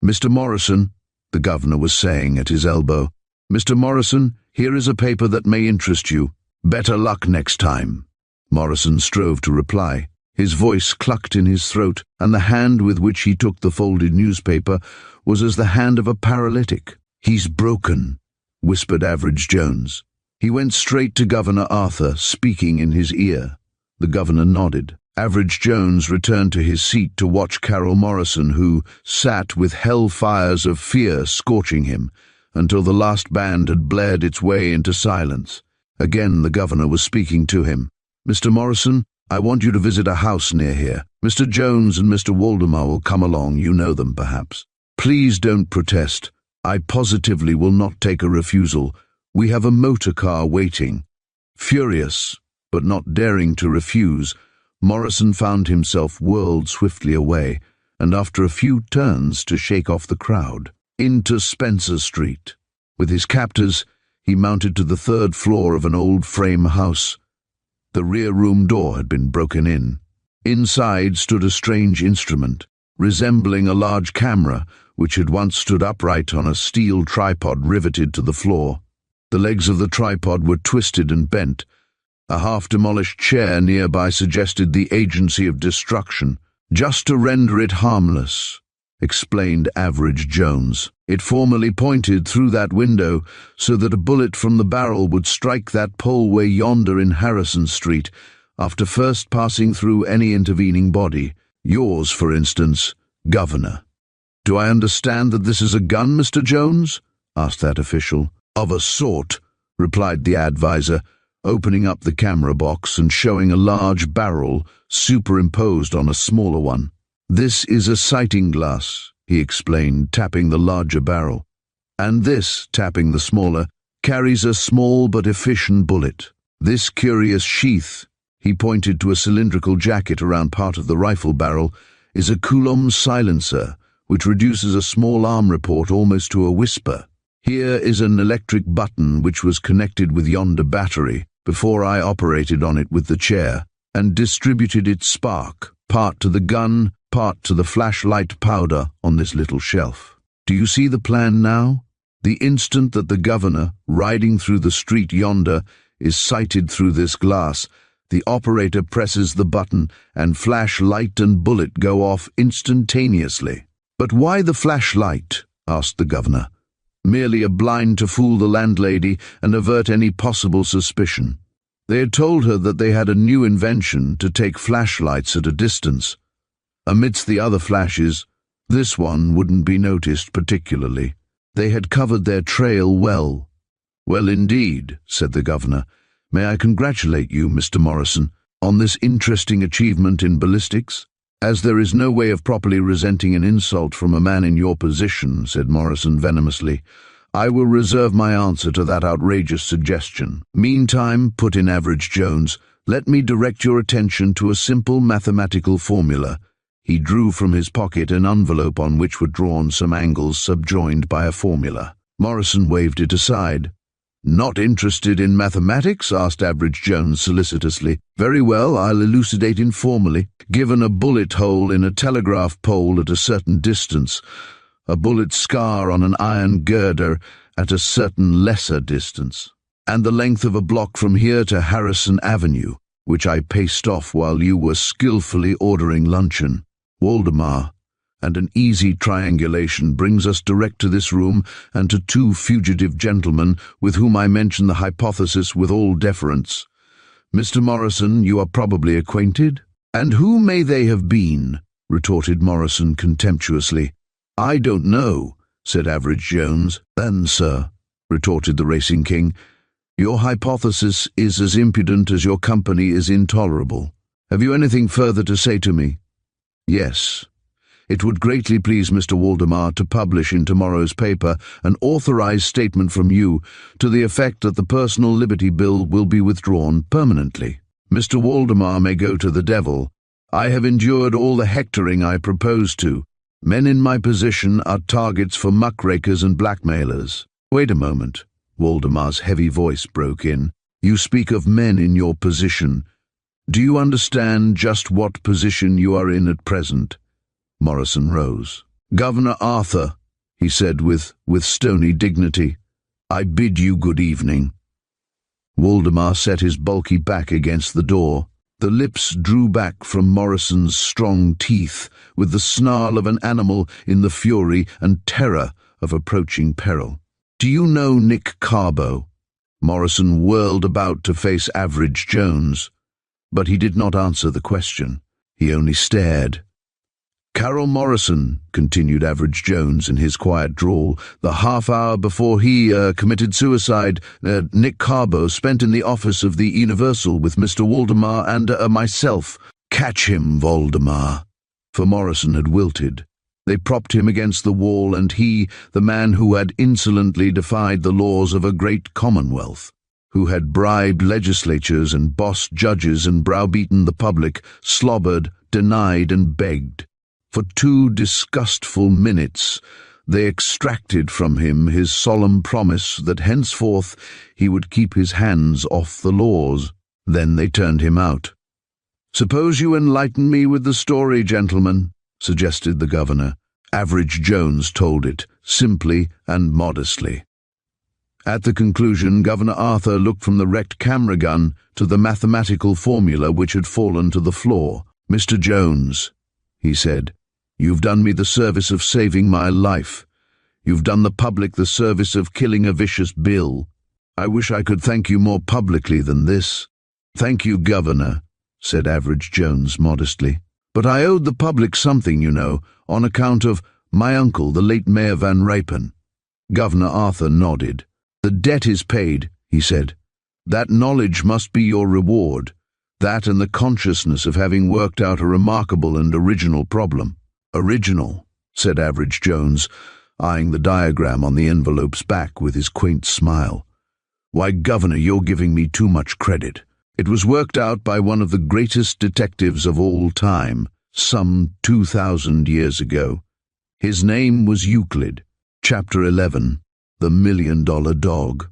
"Mr. Morrison," the governor was saying at his elbow, "Mr. Morrison, here is a paper that may interest you. Better luck next time." Morrison strove to reply. His voice clucked in his throat, and the hand with which he took the folded newspaper was as the hand of a paralytic. "He's broken," whispered Average Jones. He went straight to Governor Arthur, speaking in his ear. The governor nodded. Average Jones returned to his seat to watch Carroll Morrison, who sat with hell fires of fear scorching him, until the last band had blared its way into silence. Again the governor was speaking to him. "Mr. Morrison, I want you to visit a house near here. Mr. Jones and Mr. Waldemar will come along. You know them, perhaps. Please don't protest. I positively will not take a refusal. We have a motor car waiting." Furious, but not daring to refuse, Morrison found himself whirled swiftly away, and after a few turns to shake off the crowd, into Spencer Street. With his captors, he mounted to the third floor of an old frame house. The rear room door had been broken in. Inside stood a strange instrument, resembling a large camera, which had once stood upright on a steel tripod riveted to the floor. The legs of the tripod were twisted and bent. A half-demolished chair nearby suggested the agency of destruction. "Just to render it harmless," explained Average Jones. "It formerly pointed through that window so that a bullet from the barrel would strike that poleway yonder in Harrison Street, after first passing through any intervening body. Yours, for instance, Governor." "Do I understand that this is a gun, Mr. Jones?" asked that official. "Of a sort," replied the advisor, opening up the camera box and showing a large barrel superimposed on a smaller one. "This is a sighting glass," he explained, tapping the larger barrel. "And this," tapping the smaller, "carries a small but efficient bullet. This curious sheath," he pointed to a cylindrical jacket around part of the rifle barrel, "is a Coulomb silencer, which reduces a small arm report almost to a whisper. Here is an electric button which was connected with yonder battery before I operated on it with the chair, and distributed its spark, part to the gun, part to the flashlight powder on this little shelf. Do you see the plan now? The instant that the governor, riding through the street yonder, is sighted through this glass, the operator presses the button, and flashlight and bullet go off instantaneously. But why the flashlight? Asked the governor. Merely a blind to fool the landlady and avert any possible suspicion. They had told her that they had a new invention to take flashlights at a distance. Amidst the other flashes, this one wouldn't be noticed particularly. They had covered their trail well. Well indeed, said the governor. May I congratulate you, Mr. Morrison, on this interesting achievement in ballistics? As there is no way of properly resenting an insult from a man in your position, said Morrison venomously, I will reserve my answer to that outrageous suggestion. Meantime, put in Average Jones, let me direct your attention to a simple mathematical formula. He drew from his pocket an envelope on which were drawn some angles subjoined by a formula. Morrison waved it aside. Not interested in mathematics? Asked Average Jones solicitously. Very well, I'll elucidate informally. Given a bullet hole in a telegraph pole at a certain distance, a bullet scar on an iron girder at a certain lesser distance, and the length of a block from here to Harrison Avenue, which I paced off while you were skillfully ordering luncheon, Waldemar, and an easy triangulation brings us direct to this room and to two fugitive gentlemen with whom I mention the hypothesis with all deference. Mr. Morrison, you are probably acquainted? And who may they have been? Retorted Morrison contemptuously. I don't know, said Average Jones. Then, sir, retorted the Racing King, your hypothesis is as impudent as your company is intolerable. Have you anything further to say to me? Yes. It would greatly please Mr. Waldemar to publish in tomorrow's paper an authorized statement from you to the effect that the personal liberty bill will be withdrawn permanently. Mr. Waldemar may go to the devil. I have endured all the hectoring I proposed to. Men in my position are targets for muckrakers and blackmailers. Wait a moment, Waldemar's heavy voice broke in. You speak of men in your position. Do you understand just what position you are in at present? Morrison rose. Governor Arthur, he said with stony dignity, I bid you good evening. Waldemar set his bulky back against the door. The lips drew back from Morrison's strong teeth with the snarl of an animal in the fury and terror of approaching peril. Do you know Nick Carbo? Morrison whirled about to face Average Jones, but he did not answer the question. He only stared. Carroll Morrison, continued Average Jones in his quiet drawl, the half-hour before he committed suicide, Nick Carbo spent in the office of the Universal with Mr. Waldemar and myself. Catch him, Waldemar. For Morrison had wilted. They propped him against the wall, and he, the man who had insolently defied the laws of a great commonwealth, who had bribed legislatures and bossed judges and browbeaten the public, slobbered, denied, and begged. For 2 disgustful minutes they extracted from him his solemn promise that henceforth he would keep his hands off the laws. Then they turned him out. Suppose you enlighten me with the story, gentlemen, suggested the governor. Average Jones told it, simply and modestly. At the conclusion, Governor Arthur looked from the wrecked camera gun to the mathematical formula which had fallen to the floor. Mr. Jones, he said, you've done me the service of saving my life. You've done the public the service of killing a vicious bill. I wish I could thank you more publicly than this. Thank you, Governor, said Average Jones modestly. But I owed the public something, you know, on account of my uncle, the late Mayor Van Ripen. Governor Arthur nodded. The debt is paid, he said. That knowledge must be your reward. That and the consciousness of having worked out a remarkable and original problem. Original, said Average Jones, eyeing the diagram on the envelope's back with his quaint smile. Why, Governor, you're giving me too much credit. It was worked out by one of the greatest detectives of all time, some 2,000 years ago. His name was Euclid. Chapter 11. The $1 Million Dog.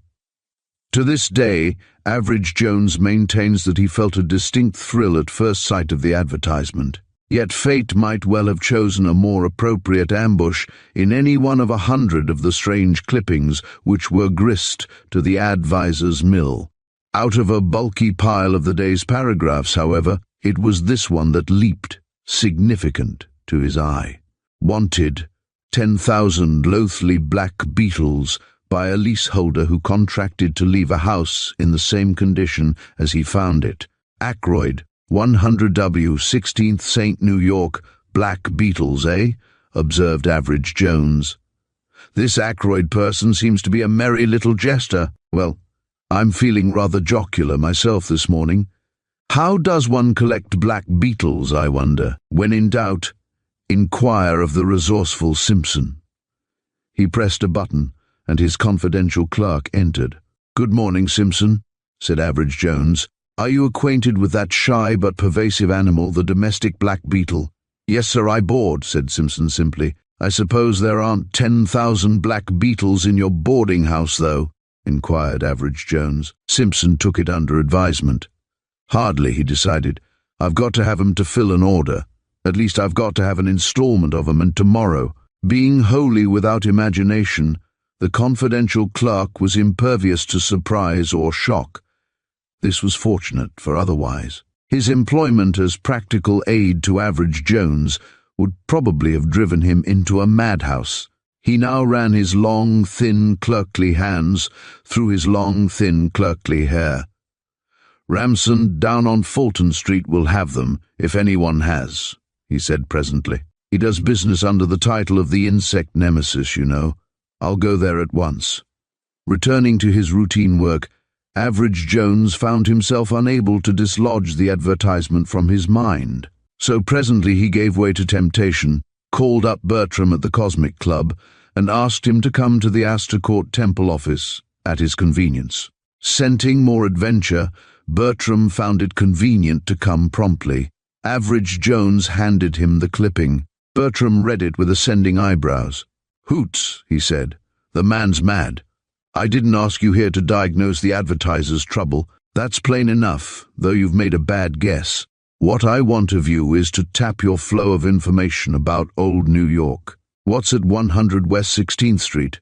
To this day, Average Jones maintains that he felt a distinct thrill at first sight of the advertisement. Yet fate might well have chosen a more appropriate ambush in any one of 100 of the strange clippings which were grist to the advisor's mill. Out of a bulky pile of the day's paragraphs, however, it was this one that leaped, significant, to his eye. Wanted, 10,000 loathly black beetles by a leaseholder who contracted to leave a house in the same condition as he found it. Ackroyd, 100W, 16th St. New York, black beetles, eh? Observed Average Jones. This Ackroyd person seems to be a merry little jester. Well, I'm feeling rather jocular myself this morning. How does one collect black beetles, I wonder? When in doubt, inquire of the resourceful Simpson. He pressed a button, and his confidential clerk entered. "Good morning, Simpson," said Average Jones. "Are you acquainted with that shy but pervasive animal, the domestic black beetle?" "Yes, sir, I board," said Simpson simply. "I suppose there aren't 10,000 black beetles in your boarding house, though?" inquired Average Jones. Simpson took it under advisement. "Hardly," he decided. "I've got to have 'em to fill an order. At least I've got to have an installment of 'em, and tomorrow." Being wholly without imagination, the confidential clerk was impervious to surprise or shock. This was fortunate, for otherwise his employment as practical aid to Average Jones would probably have driven him into a madhouse. He now ran his long, thin, clerkly hands through his long, thin, clerkly hair. "Ramson down on Fulton Street will have them, if anyone has," he said presently. "He does business under the title of the insect nemesis, you know. I'll go there at once." Returning to his routine work, Average Jones found himself unable to dislodge the advertisement from his mind. So presently he gave way to temptation, called up Bertram at the Cosmic Club, and asked him to come to the Astor Court Temple office at his convenience. Scenting more adventure, Bertram found it convenient to come promptly. Average Jones handed him the clipping. Bertram read it with ascending eyebrows. "Hoots," he said. "The man's mad. I didn't ask you here to diagnose the advertiser's trouble. That's plain enough, though you've made a bad guess. What I want of you is to tap your flow of information about old New York. What's at 100 West 16th Street?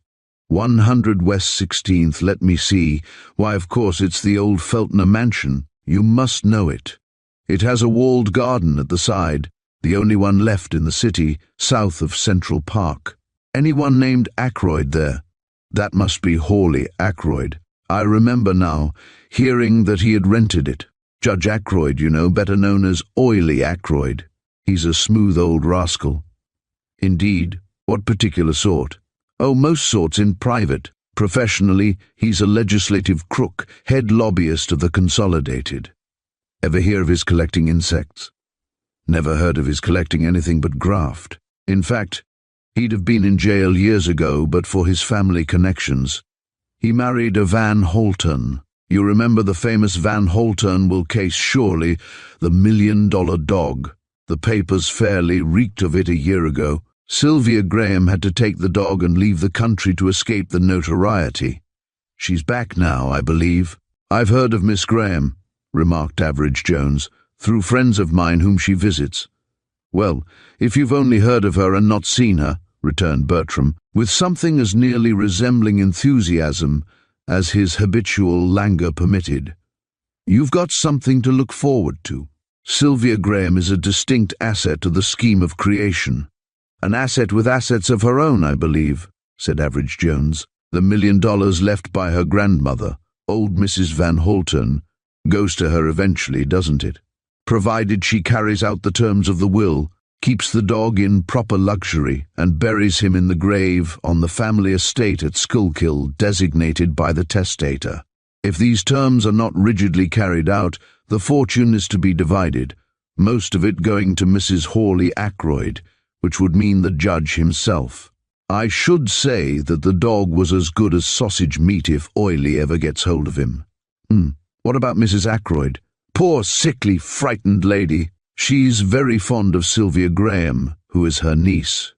100 West 16th, let me see. Why, of course, it's the old Feltner mansion. You must know it. It has a walled garden at the side, the only one left in the city, south of Central Park. Anyone named Ackroyd there? That must be Hawley Ackroyd. I remember now, hearing that he had rented it. Judge Ackroyd, you know, better known as Oily Ackroyd. He's a smooth old rascal." "Indeed? What particular sort?" "Oh, most sorts in private. Professionally, he's a legislative crook, head lobbyist of the Consolidated." "Ever hear of his collecting insects?" "Never heard of his collecting anything but graft. In fact, he'd have been in jail years ago but for his family connections. He married a Van Holten. You remember the famous Van Holten case, surely, the $1 Million Dog. The papers fairly reeked of it a year ago. Sylvia Graham had to take the dog and leave the country to escape the notoriety. She's back now, I believe." "I've heard of Miss Graham," remarked Average Jones, "through friends of mine whom she visits." "Well, if you've only heard of her and not seen her," returned Bertram, with something as nearly resembling enthusiasm as his habitual languor permitted, "you've got something to look forward to. Sylvia Graham is a distinct asset to the scheme of creation." "An asset with assets of her own, I believe," said Average Jones. "The $1 million left by her grandmother, old Mrs. Van Holten, goes to her eventually, doesn't it? Provided she carries out the terms of the will, keeps the dog in proper luxury, and buries him in the grave on the family estate at Schuylkill designated by the testator. If these terms are not rigidly carried out, the fortune is to be divided, most of it going to Mrs. Hawley Ackroyd, which would mean the judge himself. I should say that the dog was as good as sausage meat if Oily ever gets hold of him." What about Mrs. Ackroyd?" "Poor, sickly, frightened lady. She's very fond of Sylvia Graham, who is her niece.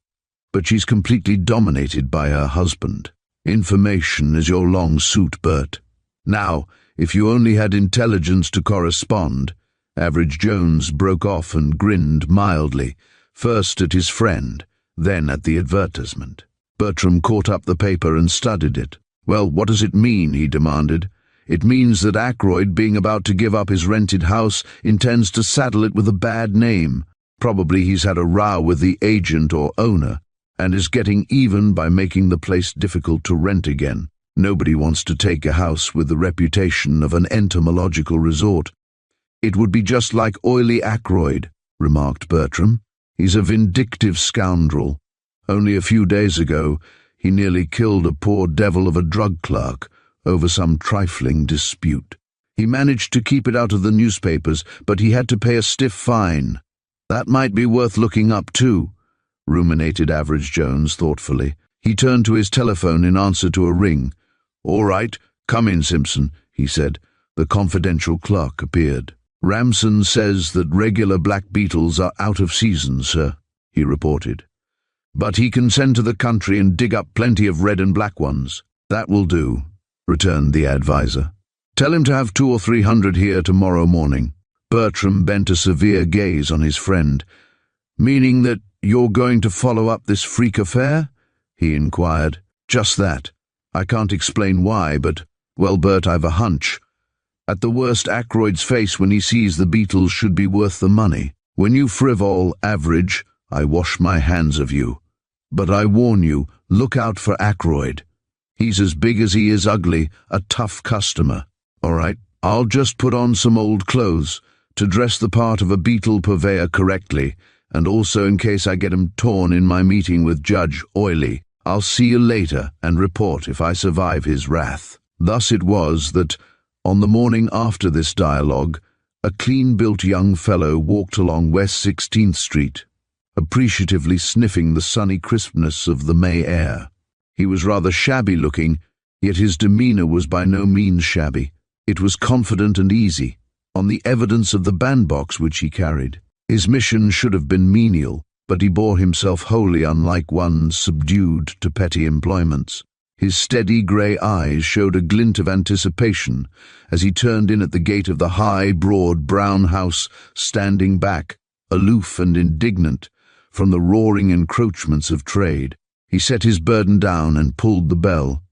but she's completely dominated by her husband. Information is your long suit, Bert. Now, if you only had intelligence to correspond. Average Jones broke off and grinned mildly, first at his friend, then at the advertisement. Bertram caught up the paper and studied it. Well, what does it mean? He demanded. It means that Ackroyd, being about to give up his rented house, intends to saddle it with a bad name. Probably he's had a row with the agent or owner, and is getting even by making the place difficult to rent again. Nobody wants to take a house with the reputation of an entomological resort. It would be just like oily Ackroyd, remarked Bertram. He's a vindictive scoundrel. Only a few days ago, he nearly killed a poor devil of a drug clerk over some trifling dispute. He managed to keep it out of the newspapers, but he had to pay a stiff fine. That might be worth looking up too, ruminated Average Jones thoughtfully. He turned to his telephone in answer to a ring. All right, come in, Simpson, he said. The confidential clerk appeared. Ramson says that regular black beetles are out of season, sir, he reported. But he can send to the country and dig up plenty of red and black ones. That will do, returned the advisor. Tell him to have 200 or 300 here tomorrow morning. Bertram bent a severe gaze on his friend. Meaning that you're going to follow up this freak affair? He inquired. Just that. I can't explain why, but, well, Bert, I've a hunch. At the worst, Ackroyd's face when he sees the beetles should be worth the money. When you frivol, Average, I wash my hands of you. But I warn you, look out for Ackroyd. He's as big as he is ugly, a tough customer. All right, I'll just put on some old clothes to dress the part of a beetle purveyor correctly, and also in case I get 'em torn in my meeting with Judge Oily. I'll see you later and report if I survive his wrath. Thus it was that, on the morning after this dialogue, a clean-built young fellow walked along West 16th Street, appreciatively sniffing the sunny crispness of the May air. He was rather shabby-looking, yet his demeanor was by no means shabby. It was confident and easy, on the evidence of the bandbox which he carried. His mission should have been menial, but he bore himself wholly unlike one subdued to petty employments. His steady grey eyes showed a glint of anticipation as he turned in at the gate of the high, broad brown house, standing back, aloof and indignant, from the roaring encroachments of trade. He set his burden down and pulled the bell.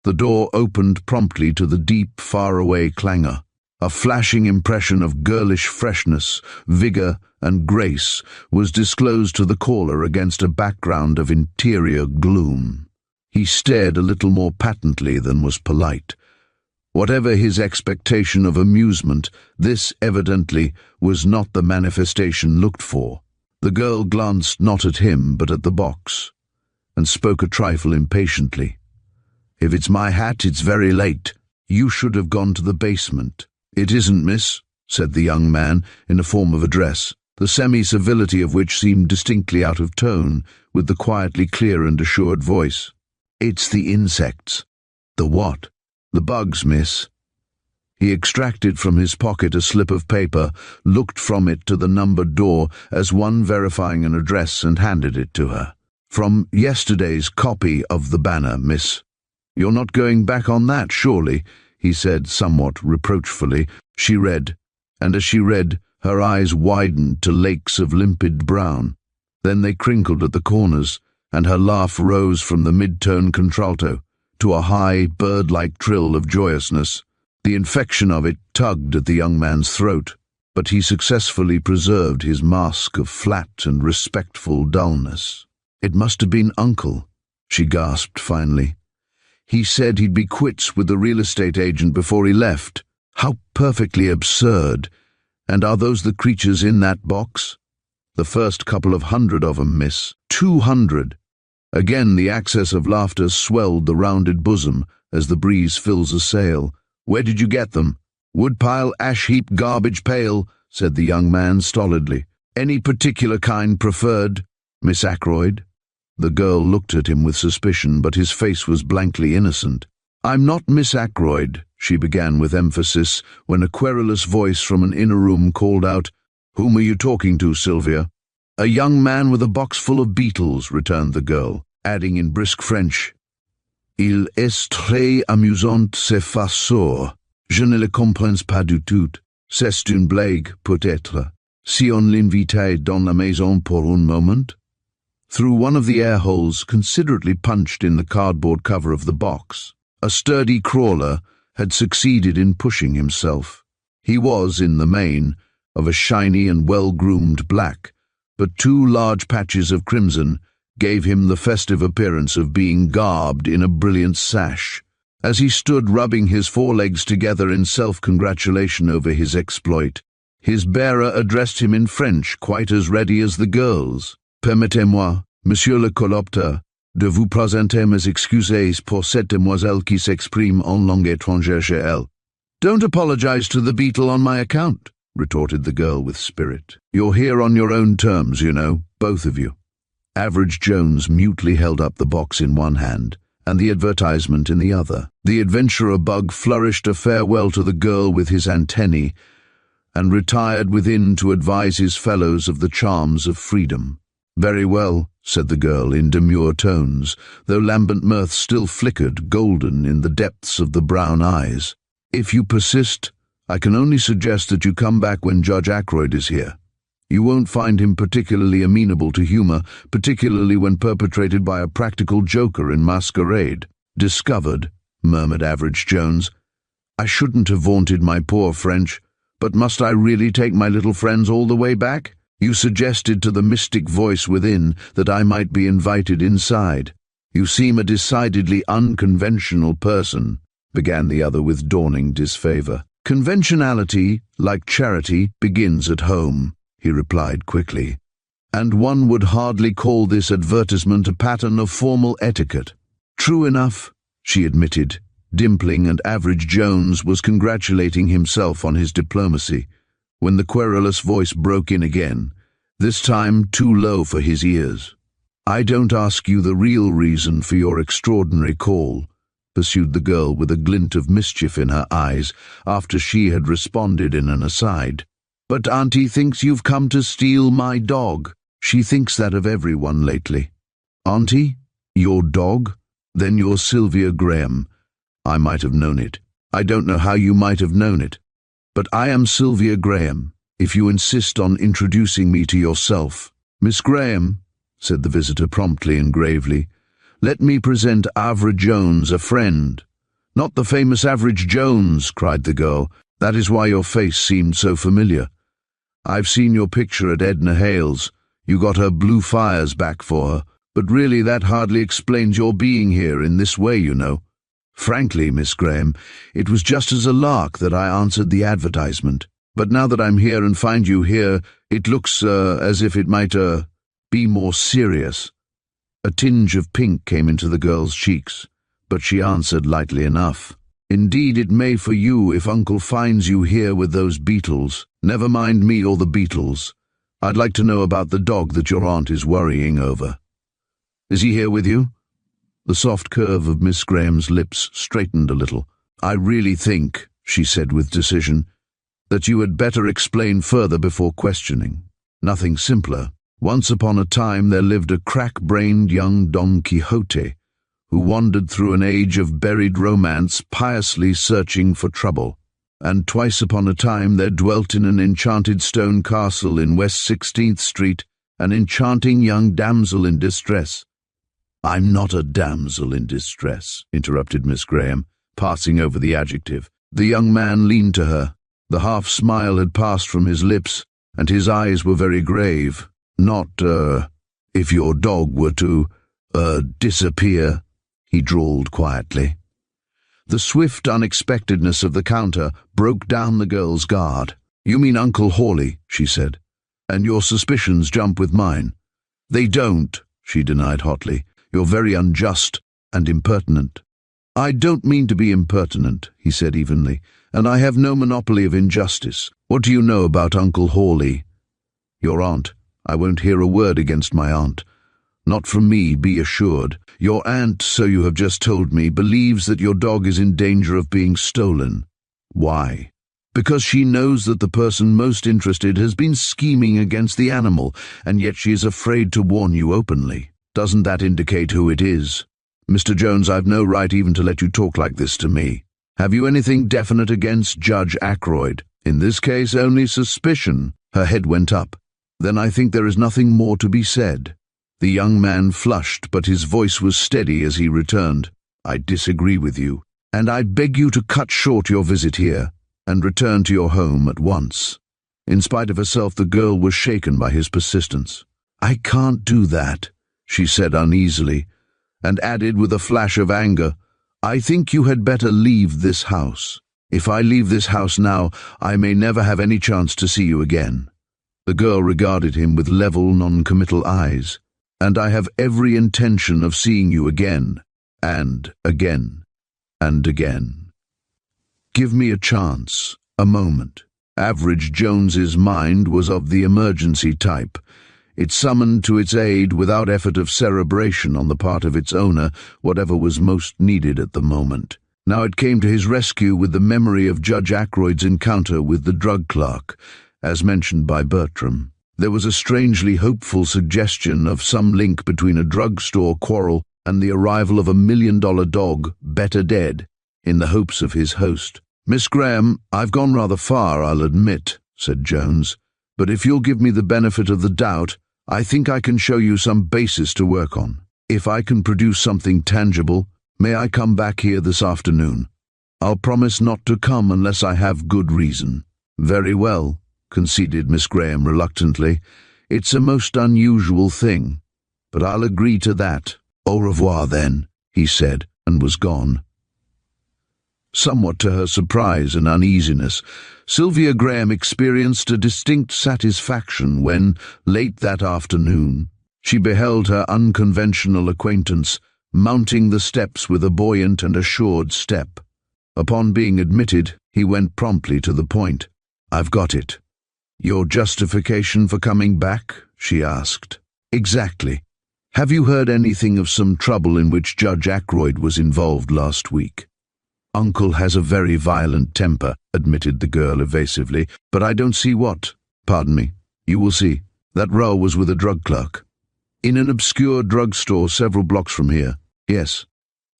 The door opened promptly to the deep, far-away clangor. A flashing impression of girlish freshness, vigour, and grace was disclosed to the caller against a background of interior gloom. He stared a little more patently than was polite. Whatever his expectation of amusement, this evidently was not the manifestation looked for. The girl glanced not at him but at the box, and spoke a trifle impatiently. "If it's my hat, it's very late. You should have gone to the basement." "It isn't, miss," said the young man in a form of address, the semi-civility of which seemed distinctly out of tone with the quietly clear and assured voice. "It's the insects." "The what?" "The bugs, miss." He extracted from his pocket a slip of paper, looked from it to the numbered door as one verifying an address, and handed it to her. "From yesterday's copy of the Banner, miss." "You're not going back on that, surely?" he said somewhat reproachfully. She read, and as she read, her eyes widened to lakes of limpid brown. Then they crinkled at the corners, and her laugh rose from the mid-tone contralto to a high, bird-like trill of joyousness. The infection of it tugged at the young man's throat, but he successfully preserved his mask of flat and respectful dullness. "It must have been Uncle," she gasped finally. "He said he'd be quits with the real estate agent before he left. How perfectly absurd! And are those the creatures in that box?" "The first couple of 100 of 'em, miss." 200! Again the access of laughter swelled the rounded bosom as the breeze fills a sail. "Where did you get them?" "Woodpile, ash heap, garbage pail," said the young man stolidly. "Any particular kind preferred, Miss Ackroyd?" The girl looked at him with suspicion, but his face was blankly innocent. "I'm not Miss Ackroyd," she began with emphasis, when a querulous voice from an inner room called out, "Whom are you talking to, Sylvia?" "A young man with a box full of beetles," returned the girl, adding in brisk French, "Il est très amusant ce farceur. Je ne le comprends pas du tout. C'est une blague, peut-être. Si on l'invitait dans la maison pour un moment?" Through one of the air holes considerately punched in the cardboard cover of the box, a sturdy crawler had succeeded in pushing himself. He was, in the main, of a shiny and well-groomed black, but 2 large patches of crimson gave him the festive appearance of being garbed in a brilliant sash. As he stood rubbing his forelegs together in self-congratulation over his exploit, his bearer addressed him in French, quite as ready as the girls. "Permettez-moi, monsieur le colopter, de vous présenter mes excuses pour cette demoiselle qui s'exprime en langue étrangère chez elle." "Don't apologize to the beetle on my account," retorted the girl with spirit. "You're here on your own terms, you know, both of you." Average Jones mutely held up the box in one hand and the advertisement in the other. The adventurer bug flourished a farewell to the girl with his antennae and retired within to advise his fellows of the charms of freedom. "Very well," said the girl in demure tones, though lambent mirth still flickered golden in the depths of the brown eyes. "If you persist, I can only suggest that you come back when Judge Ackroyd is here. You won't find him particularly amenable to humor, particularly when perpetrated by a practical joker in masquerade." "Discovered," murmured Average Jones. "I shouldn't have vaunted my poor French, but must I really take my little friends all the way back? You suggested to the mystic voice within that I might be invited inside. You seem a decidedly unconventional person," began the other with dawning disfavor. "Conventionality, like charity, begins at home," he replied quickly, "and one would hardly call this advertisement a pattern of formal etiquette." "True enough," she admitted, dimpling, and Average Jones was congratulating himself on his diplomacy, when the querulous voice broke in again, this time too low for his ears. "I don't ask you the real reason for your extraordinary call," pursued the girl with a glint of mischief in her eyes after she had responded in an aside. "But Auntie thinks you've come to steal my dog. She thinks that of everyone lately." "Auntie? Your dog? Then you're Sylvia Graham. I might have known it. I don't know how you might have known it. But I am Sylvia Graham, if you insist on introducing me to yourself." "Miss Graham," said the visitor promptly and gravely, "let me present Average Jones, a friend." "Not the famous Average Jones," cried the girl. "That is why your face seemed so familiar. I've seen your picture at Edna Hale's. You got her blue fires back for her, but really that hardly explains your being here in this way, you know. Frankly, Miss Graham, it was just as a lark that I answered the advertisement. But now that I'm here and find you here, it looks, as if it might, be more serious." A tinge of pink came into the girl's cheeks, but she answered lightly enough. "Indeed it may for you if Uncle finds you here with those beetles. Never mind me or the beetles. I'd like to know about the dog that your aunt is worrying over. Is he here with you?" The soft curve of Miss Graham's lips straightened a little. "I really think," she said with decision, "that you had better explain further before questioning. Nothing simpler. Once upon a time there lived a crack-brained young Don Quixote who wandered through an age of buried romance piously searching for trouble. And twice upon a time there dwelt in an enchanted stone castle in West 16th Street an enchanting young damsel in distress." "I'm not a damsel in distress," interrupted Miss Graham, passing over the adjective. The young man leaned to her. The half-smile had passed from his lips, and his eyes were very grave. "Not, if your dog were to, disappear," he drawled quietly. The swift unexpectedness of the counter broke down the girl's guard. "You mean Uncle Hawley," she said, "and your suspicions jump with mine." "They don't," she denied hotly. "You're very unjust and impertinent." "I don't mean to be impertinent," he said evenly, "and I have no monopoly of injustice. What do you know about Uncle Hawley?" "Your aunt. I won't hear a word against my aunt. Not from me, be assured. Your aunt, so you have just told me, believes that your dog is in danger of being stolen." "Why?" because she knows that the person most interested has been scheming against the animal, and yet she is afraid to warn you openly. Doesn't that indicate who it is? Mr. Jones, I've no right even to let you talk like this to me. Have you anything definite against Judge Ackroyd? In this case, only suspicion. Her head went up. Then I think there is nothing more to be said. The young man flushed, but his voice was steady as he returned. I disagree with you, and I beg you to cut short your visit here and return to your home at once. In spite of herself, the girl was shaken by his persistence. I can't do that, she said uneasily, and added with a flash of anger, I think you had better leave this house. If I leave this house now, I may never have any chance to see you again. The girl regarded him with level, non-committal eyes. And I have every intention of seeing you again, and again, and again. Give me a chance, a moment. Average Jones's mind was of the emergency type. It summoned to its aid, without effort of cerebration on the part of its owner, whatever was most needed at the moment. Now it came to his rescue with the memory of Judge Ackroyd's encounter with the drug clerk, as mentioned by Bertram. There was a strangely hopeful suggestion of some link between a drugstore quarrel and the arrival of $1 million dog, better dead, in the hopes of his host. Miss Graham, I've gone rather far, I'll admit, said Jones, but if you'll give me the benefit of the doubt, I think I can show you some basis to work on. If I can produce something tangible, may I come back here this afternoon? I'll promise not to come unless I have good reason. Very well, conceded Miss Graham reluctantly. It's a most unusual thing, but I'll agree to that. Au revoir, then, he said, and was gone. Somewhat to her surprise and uneasiness, Sylvia Graham experienced a distinct satisfaction when, late that afternoon, she beheld her unconventional acquaintance mounting the steps with a buoyant and assured step. Upon being admitted, he went promptly to the point. I've got it. Your justification for coming back? She asked. Exactly. Have you heard anything of some trouble in which Judge Ackroyd was involved last week? Uncle has a very violent temper, admitted the girl evasively, but I don't see what. Pardon me. You will see. That row was with a drug clerk. In an obscure drugstore several blocks from here. Yes.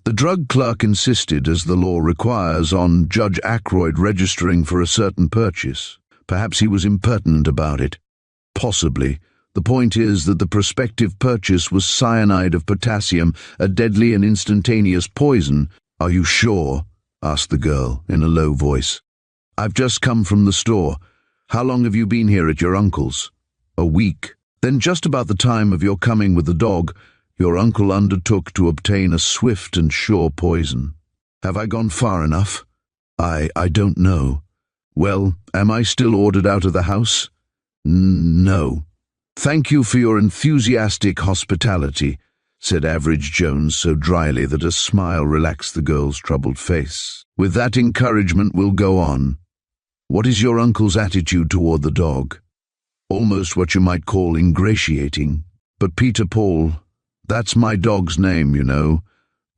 The drug clerk insisted, as the law requires, on Judge Ackroyd registering for a certain purchase. Perhaps he was impertinent about it. Possibly. The point is that the prospective purchase was cyanide of potassium, a deadly and instantaneous poison. Are you sure? Asked the girl in a low voice. I've just come from the store. How long have you been here at your uncle's? A week. Then just about the time of your coming with the dog, your uncle undertook to obtain a swift and sure poison. Have I gone far enough? I don't know. Well, am I still ordered out of the house? No. Thank you for your enthusiastic hospitality, said Average Jones so dryly that a smile relaxed the girl's troubled face. With that encouragement, we'll go on. What is your uncle's attitude toward the dog? Almost what you might call ingratiating. But Peter Paul, that's my dog's name, you know,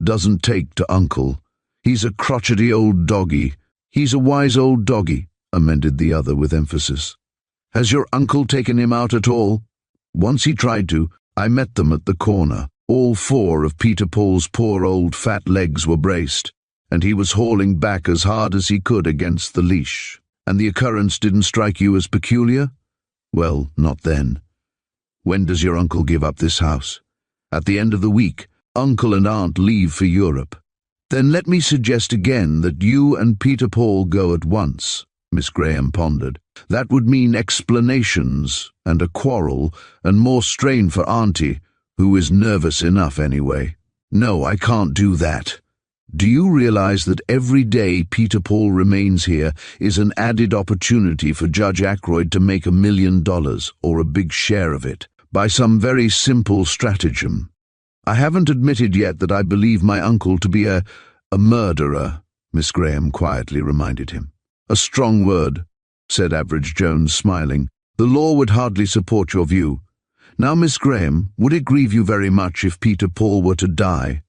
doesn't take to uncle. He's a crotchety old doggy. He's a wise old doggy, amended the other with emphasis. Has your uncle taken him out at all? Once he tried to. I met them at the corner. All four of Peter Paul's poor old fat legs were braced, and he was hauling back as hard as he could against the leash. And the occurrence didn't strike you as peculiar? Well, not then. When does your uncle give up this house? At the end of the week. Uncle and aunt leave for Europe. Then let me suggest again that you and Peter Paul go at once, Miss Graham pondered. That would mean explanations and a quarrel and more strain for Auntie, who is nervous enough anyway. No, I can't do that. Do you realize that every day Peter Paul remains here is an added opportunity for Judge Ackroyd to make $1 million, or a big share of it, by some very simple stratagem? I haven't admitted yet that I believe my uncle to be a murderer, Miss Graham quietly reminded him. A strong word, said Average Jones, smiling. The law would hardly support your view. Now, Miss Graham, would it grieve you very much if Peter Paul were to die?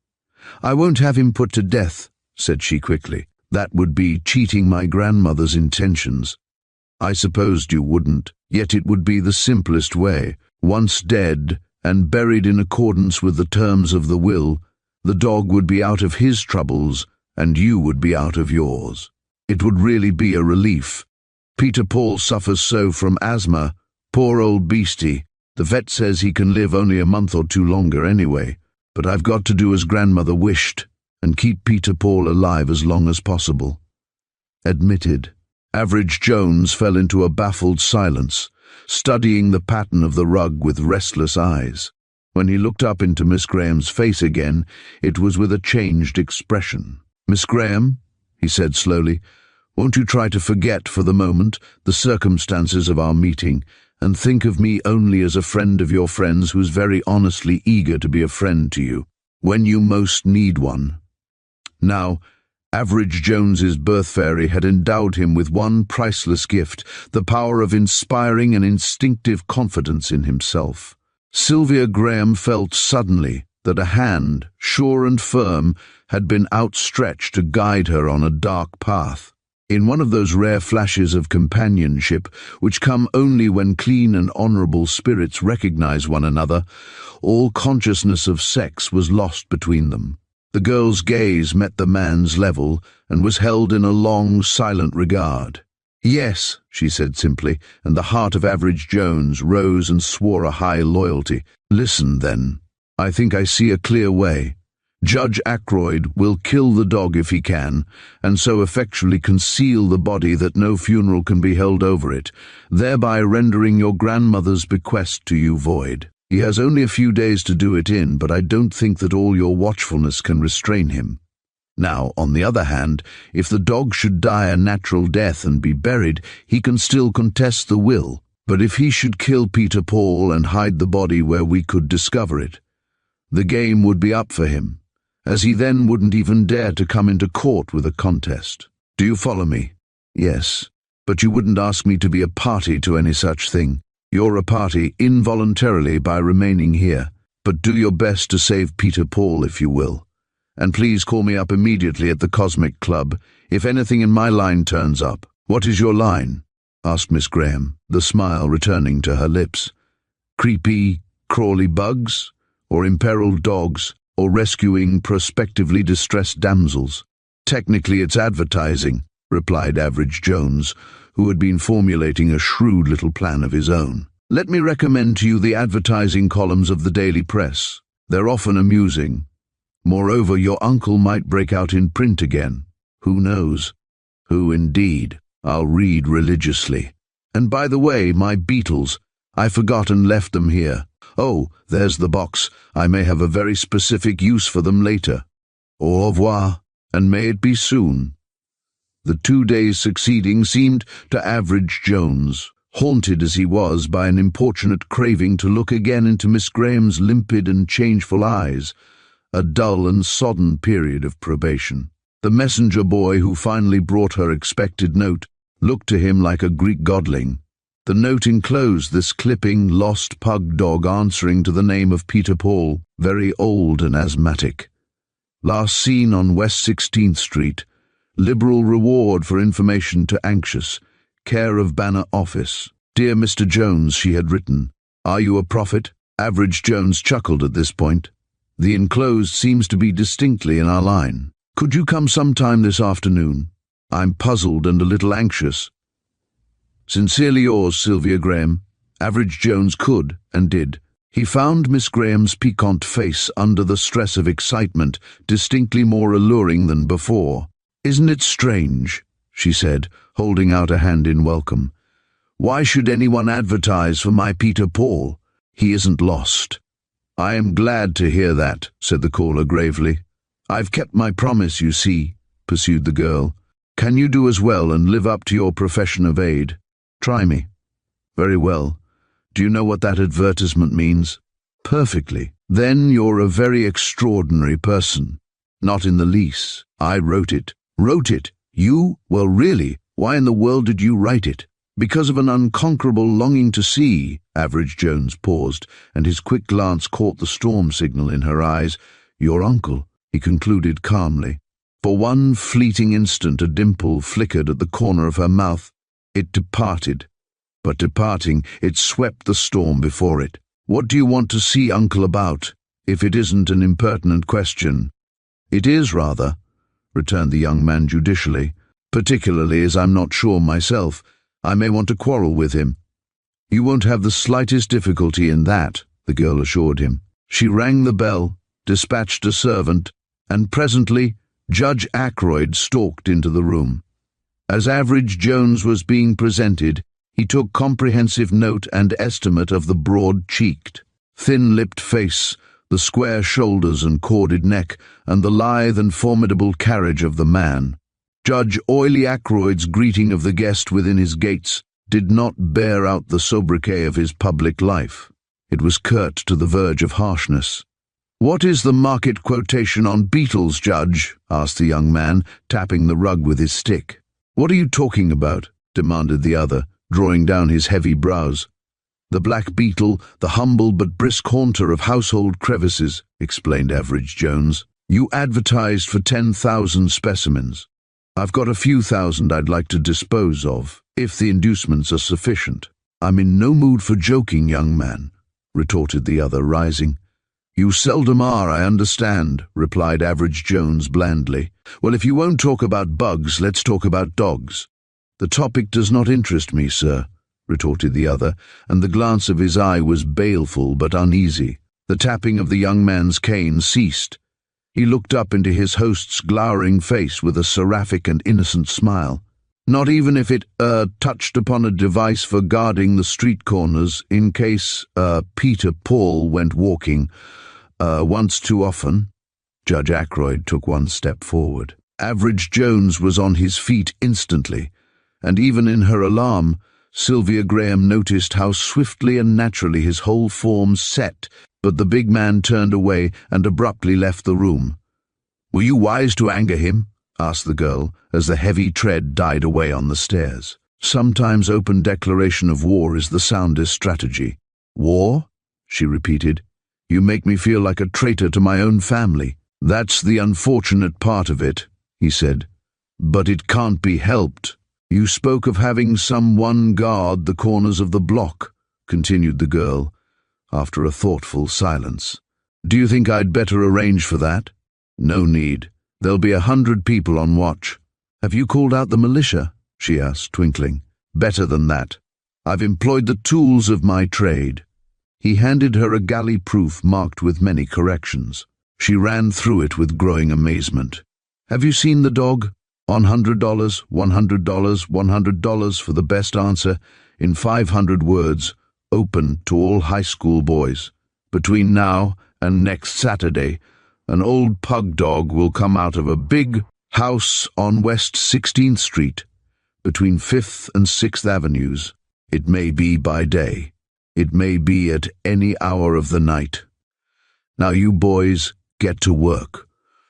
I won't have him put to death, said she quickly, That would be cheating my grandmother's intentions. I supposed you wouldn't, yet it would be the simplest way. Once dead, and buried in accordance with the terms of the will, the dog would be out of his troubles, and you would be out of yours. It would really be a relief. Peter Paul suffers so from asthma. Poor old beastie. The vet says he can live only a month or two longer anyway, but I've got to do as grandmother wished, and keep Peter Paul alive as long as possible. Admitted. Average Jones fell into a baffled silence, studying the pattern of the rug with restless eyes. When he looked up into Miss Graham's face again, it was with a changed expression. "Miss Graham," he said slowly, "won't you try to forget for the moment the circumstances of our meeting, and think of me only as a friend of your friends who's very honestly eager to be a friend to you, when you most need one." Now, Average Jones's birth fairy had endowed him with one priceless gift, the power of inspiring an instinctive confidence in himself. Sylvia Graham felt suddenly that a hand, sure and firm, had been outstretched to guide her on a dark path. In one of those rare flashes of companionship which come only when clean and honourable spirits recognize one another, all consciousness of sex was lost between them. The girl's gaze met the man's level and was held in a long, silent regard. "Yes," she said simply, and the heart of Average Jones rose and swore a high loyalty. "Listen, then. I think I see a clear way. Judge Ackroyd will kill the dog if he can, and so effectually conceal the body that no funeral can be held over it, thereby rendering your grandmother's bequest to you void. He has only a few days to do it in, but I don't think that all your watchfulness can restrain him. Now, on the other hand, if the dog should die a natural death and be buried, he can still contest the will. But if he should kill Peter Paul and hide the body where we could discover it, the game would be up for him, as he then wouldn't even dare to come into court with a contest. Do you follow me?" "Yes, but you wouldn't ask me to be a party to any such thing. You're a party involuntarily by remaining here, but do your best to save Peter Paul if you will. And please call me up immediately at the Cosmic Club if anything in my line turns up." "What is your line?" asked Miss Graham, the smile returning to her lips. "Creepy, crawly bugs, or imperiled dogs, or rescuing prospectively distressed damsels?" "Technically it's advertising," replied Average Jones, who had been formulating a shrewd little plan of his own. "Let me recommend to you the advertising columns of the daily press. They're often amusing. Moreover, your uncle might break out in print again. Who knows? Who indeed? I'll read religiously. And by the way, my beetles, I forgot and left them here. Oh, there's the box. I may have a very specific use for them later. Au revoir, and may it be soon." The 2 days succeeding seemed to Average Jones, haunted as he was by an importunate craving to look again into Miss Graham's limpid and changeful eyes, a dull and sodden period of probation. The messenger boy who finally brought her expected note looked to him like a Greek godling. The note enclosed this clipping, lost pug dog answering to the name of Peter Paul, very old and asthmatic. Last seen on West 16th Street. Liberal reward for information to anxious. Care of Banner Office. "Dear Mr. Jones," she had written. "Are you a prophet?" Average Jones chuckled at this point. "The enclosed seems to be distinctly in our line. Could you come sometime this afternoon? I'm puzzled and a little anxious. Sincerely yours, Sylvia Graham." Average Jones could and did. He found Miss Graham's piquant face under the stress of excitement distinctly more alluring than before. "Isn't it strange?" she said, holding out a hand in welcome. "Why should anyone advertise for my Peter Paul? He isn't lost." "I am glad to hear that," said the caller gravely. "I've kept my promise, you see," pursued the girl. "Can you do as well and live up to your profession of aid? Try me." "Very well. Do you know what that advertisement means?" "Perfectly." "Then you're a very extraordinary person." "Not in the least. I wrote it." "Wrote it? You? Well, really, why in the world did you write it?" "Because of an unconquerable longing to see." Average Jones paused, and his quick glance caught the storm signal in her eyes. "Your uncle," he concluded calmly. For one fleeting instant a dimple flickered at the corner of her mouth. It departed, but departing, it swept the storm before it. "What do you want to see Uncle about, if it isn't an impertinent question?" "It is, rather," returned the young man judicially, "particularly as I'm not sure myself. I may want to quarrel with him." "You won't have the slightest difficulty in that," the girl assured him. She rang the bell, dispatched a servant, and presently Judge Ackroyd stalked into the room. As Average Jones was being presented, he took comprehensive note and estimate of the broad-cheeked, thin-lipped face, the square shoulders and corded neck, and the lithe and formidable carriage of the man. Judge Oily Ackroyd's greeting of the guest within his gates did not bear out the sobriquet of his public life. It was curt to the verge of harshness. "What is the market quotation on beetles, Judge?" asked the young man, tapping the rug with his stick. "What are you talking about?" demanded the other, drawing down his heavy brows. "The black beetle, the humble but brisk haunter of household crevices," explained Average Jones. "You advertised for 10,000 specimens. I've got a few thousand I'd like to dispose of, if the inducements are sufficient." "I'm in no mood for joking, young man," retorted the other, rising. "You seldom are, I understand," replied Average Jones blandly. "Well, if you won't talk about bugs, let's talk about dogs." "The topic does not interest me, sir," retorted the other, and the glance of his eye was baleful but uneasy. The tapping of the young man's cane ceased. He looked up into his host's glowering face with a seraphic and innocent smile. "Not even if it, touched upon a device for guarding the street corners in case, Peter Paul went walking, once too often?" Judge Ackroyd took one step forward. Average Jones was on his feet instantly, and even in her alarm, Sylvia Graham noticed how swiftly and naturally his whole form set, but the big man turned away and abruptly left the room. "Were you wise to anger him?" asked the girl, as the heavy tread died away on the stairs. "Sometimes open declaration of war is the soundest strategy." "War?" she repeated. "You make me feel like a traitor to my own family." "That's the unfortunate part of it," he said. "But it can't be helped." "You spoke of having someone guard the corners of the block," continued the girl, after a thoughtful silence. "Do you think I'd better arrange for that?" "No need. There'll be 100 people on watch." "Have you called out the militia?" she asked, twinkling. "Better than that. I've employed the tools of my trade." He handed her a galley proof marked with many corrections. She ran through it with growing amazement. "Have you seen the dog? $100, $100, $100 for the best answer, in 500 words, open to all high school boys. Between now and next Saturday, an old pug dog will come out of a big house on West 16th Street, between 5th and 6th Avenues. It may be by day. It may be at any hour of the night. Now you boys, get to work.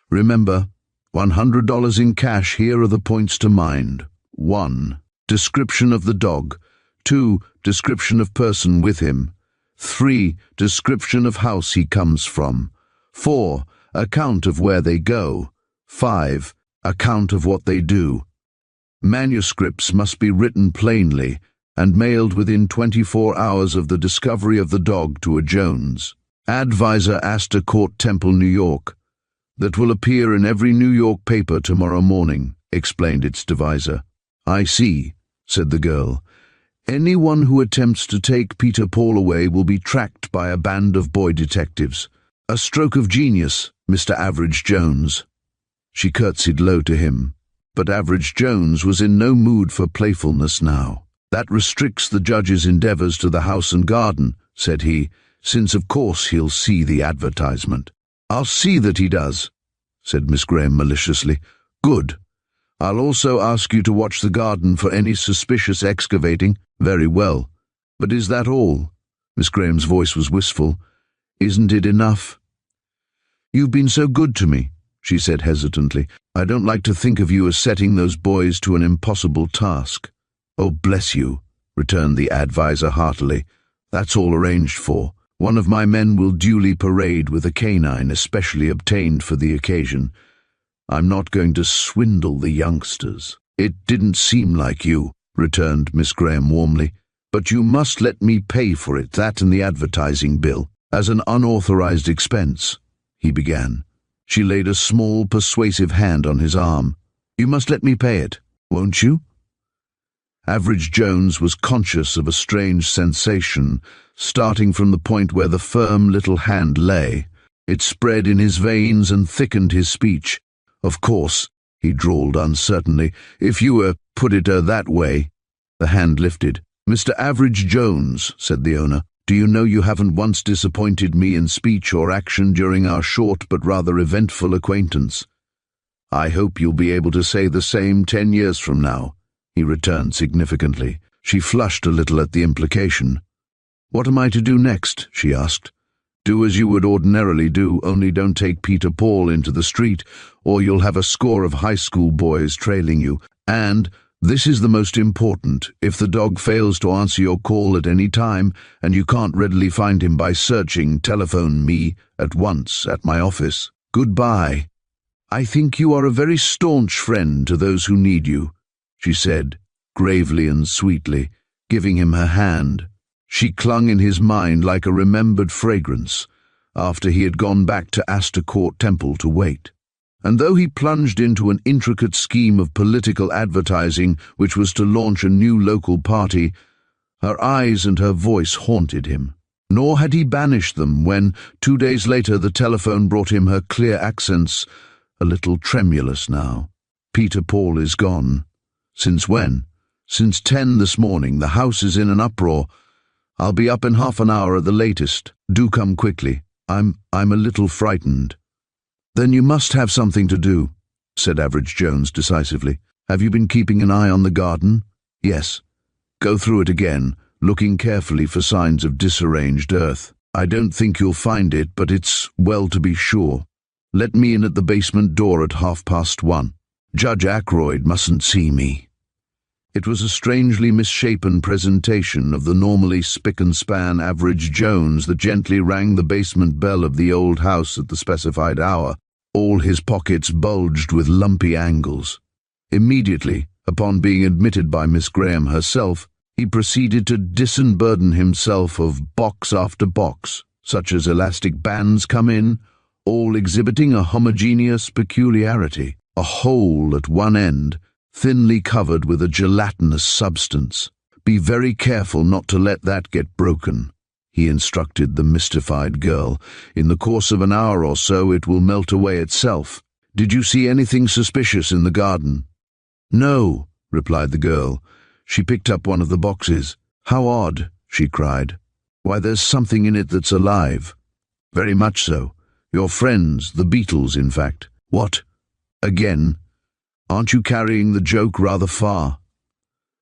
Remember, $100 in cash. Here are the points to mind. 1. Description of the dog. 2. Description of person with him. 3. Description of house he comes from. 4. Account of where they go. 5. Account of what they do. Manuscripts must be written plainly and mailed within 24 hours of the discovery of the dog to a Jones. Advisor Astor Court Temple, New York. That will appear in every New York paper tomorrow morning," explained its deviser. "I see," said the girl. "Anyone who attempts to take Peter Paul away will be tracked by a band of boy detectives. A stroke of genius, Mr. Average Jones." She curtsied low to him, but Average Jones was in no mood for playfulness now. "That restricts the judge's endeavors to the house and garden," said he, "since of course he'll see the advertisement." "I'll see that he does," said Miss Graham maliciously. "Good. I'll also ask you to watch the garden for any suspicious excavating." "Very well. But is that all?" Miss Graham's voice was wistful. "Isn't it enough?" "You've been so good to me," she said hesitantly. "I don't like to think of you as setting those boys to an impossible task." "Oh, bless you," returned the advisor heartily. "That's all arranged for. One of my men will duly parade with a canine especially obtained for the occasion. I'm not going to swindle the youngsters." "It didn't seem like you," returned Miss Graham warmly. "But you must let me pay for it, that and the advertising bill, as an unauthorized expense," he began. She laid a small, persuasive hand on his arm. "You must let me pay it, won't you?" Average Jones was conscious of a strange sensation, starting from the point where the firm little hand lay. It spread in his veins and thickened his speech. "Of course," he drawled uncertainly, "if you put it that way." The hand lifted. "Mr. Average Jones," said the owner, "do you know you haven't once disappointed me in speech or action during our short but rather eventful acquaintance? I hope you'll be able to say the same 10 years from now," he returned significantly. She flushed a little at the implication. "What am I to do next?" she asked. "Do as you would ordinarily do, only don't take Peter Paul into the street, or you'll have a score of high school boys trailing you. And, this is the most important, if the dog fails to answer your call at any time, and you can't readily find him by searching, telephone me at once at my office. Goodbye. I think you are a very staunch friend to those who need you," she said, gravely and sweetly, giving him her hand. She clung in his mind like a remembered fragrance, after he had gone back to Astor Court Temple to wait. And though he plunged into an intricate scheme of political advertising which was to launch a new local party, her eyes and her voice haunted him. Nor had he banished them when, 2 days later, the telephone brought him her clear accents, a little tremulous now. "Peter Paul is gone." "Since when?" "Since 10 this morning. The house is in an uproar. I'll be up in half an hour at the latest. Do come quickly. I'm a little frightened." "Then you must have something to do," said Average Jones decisively. "Have you been keeping an eye on the garden?" "Yes." "Go through it again, looking carefully for signs of disarranged earth. I don't think you'll find it, but it's well to be sure. Let me in at the basement door at 1:30. Judge Ackroyd mustn't see me." It was a strangely misshapen presentation of the normally spick-and-span Average Jones that gently rang the basement bell of the old house at the specified hour. All his pockets bulged with lumpy angles. Immediately, upon being admitted by Miss Graham herself, he proceeded to disenburden himself of box after box, such as elastic bands come in, all exhibiting a homogeneous peculiarity, a hole at one end, thinly covered with a gelatinous substance. "Be very careful not to let that get broken," he instructed the mystified girl. "In the course of an hour or so it will melt away itself. Did you see anything suspicious in the garden?" "No," replied the girl. She picked up one of the boxes. "How odd," she cried. "Why, there's something in it that's alive." "Very much so. Your friends, the beetles, in fact." "What? Again? Aren't you carrying the joke rather far?"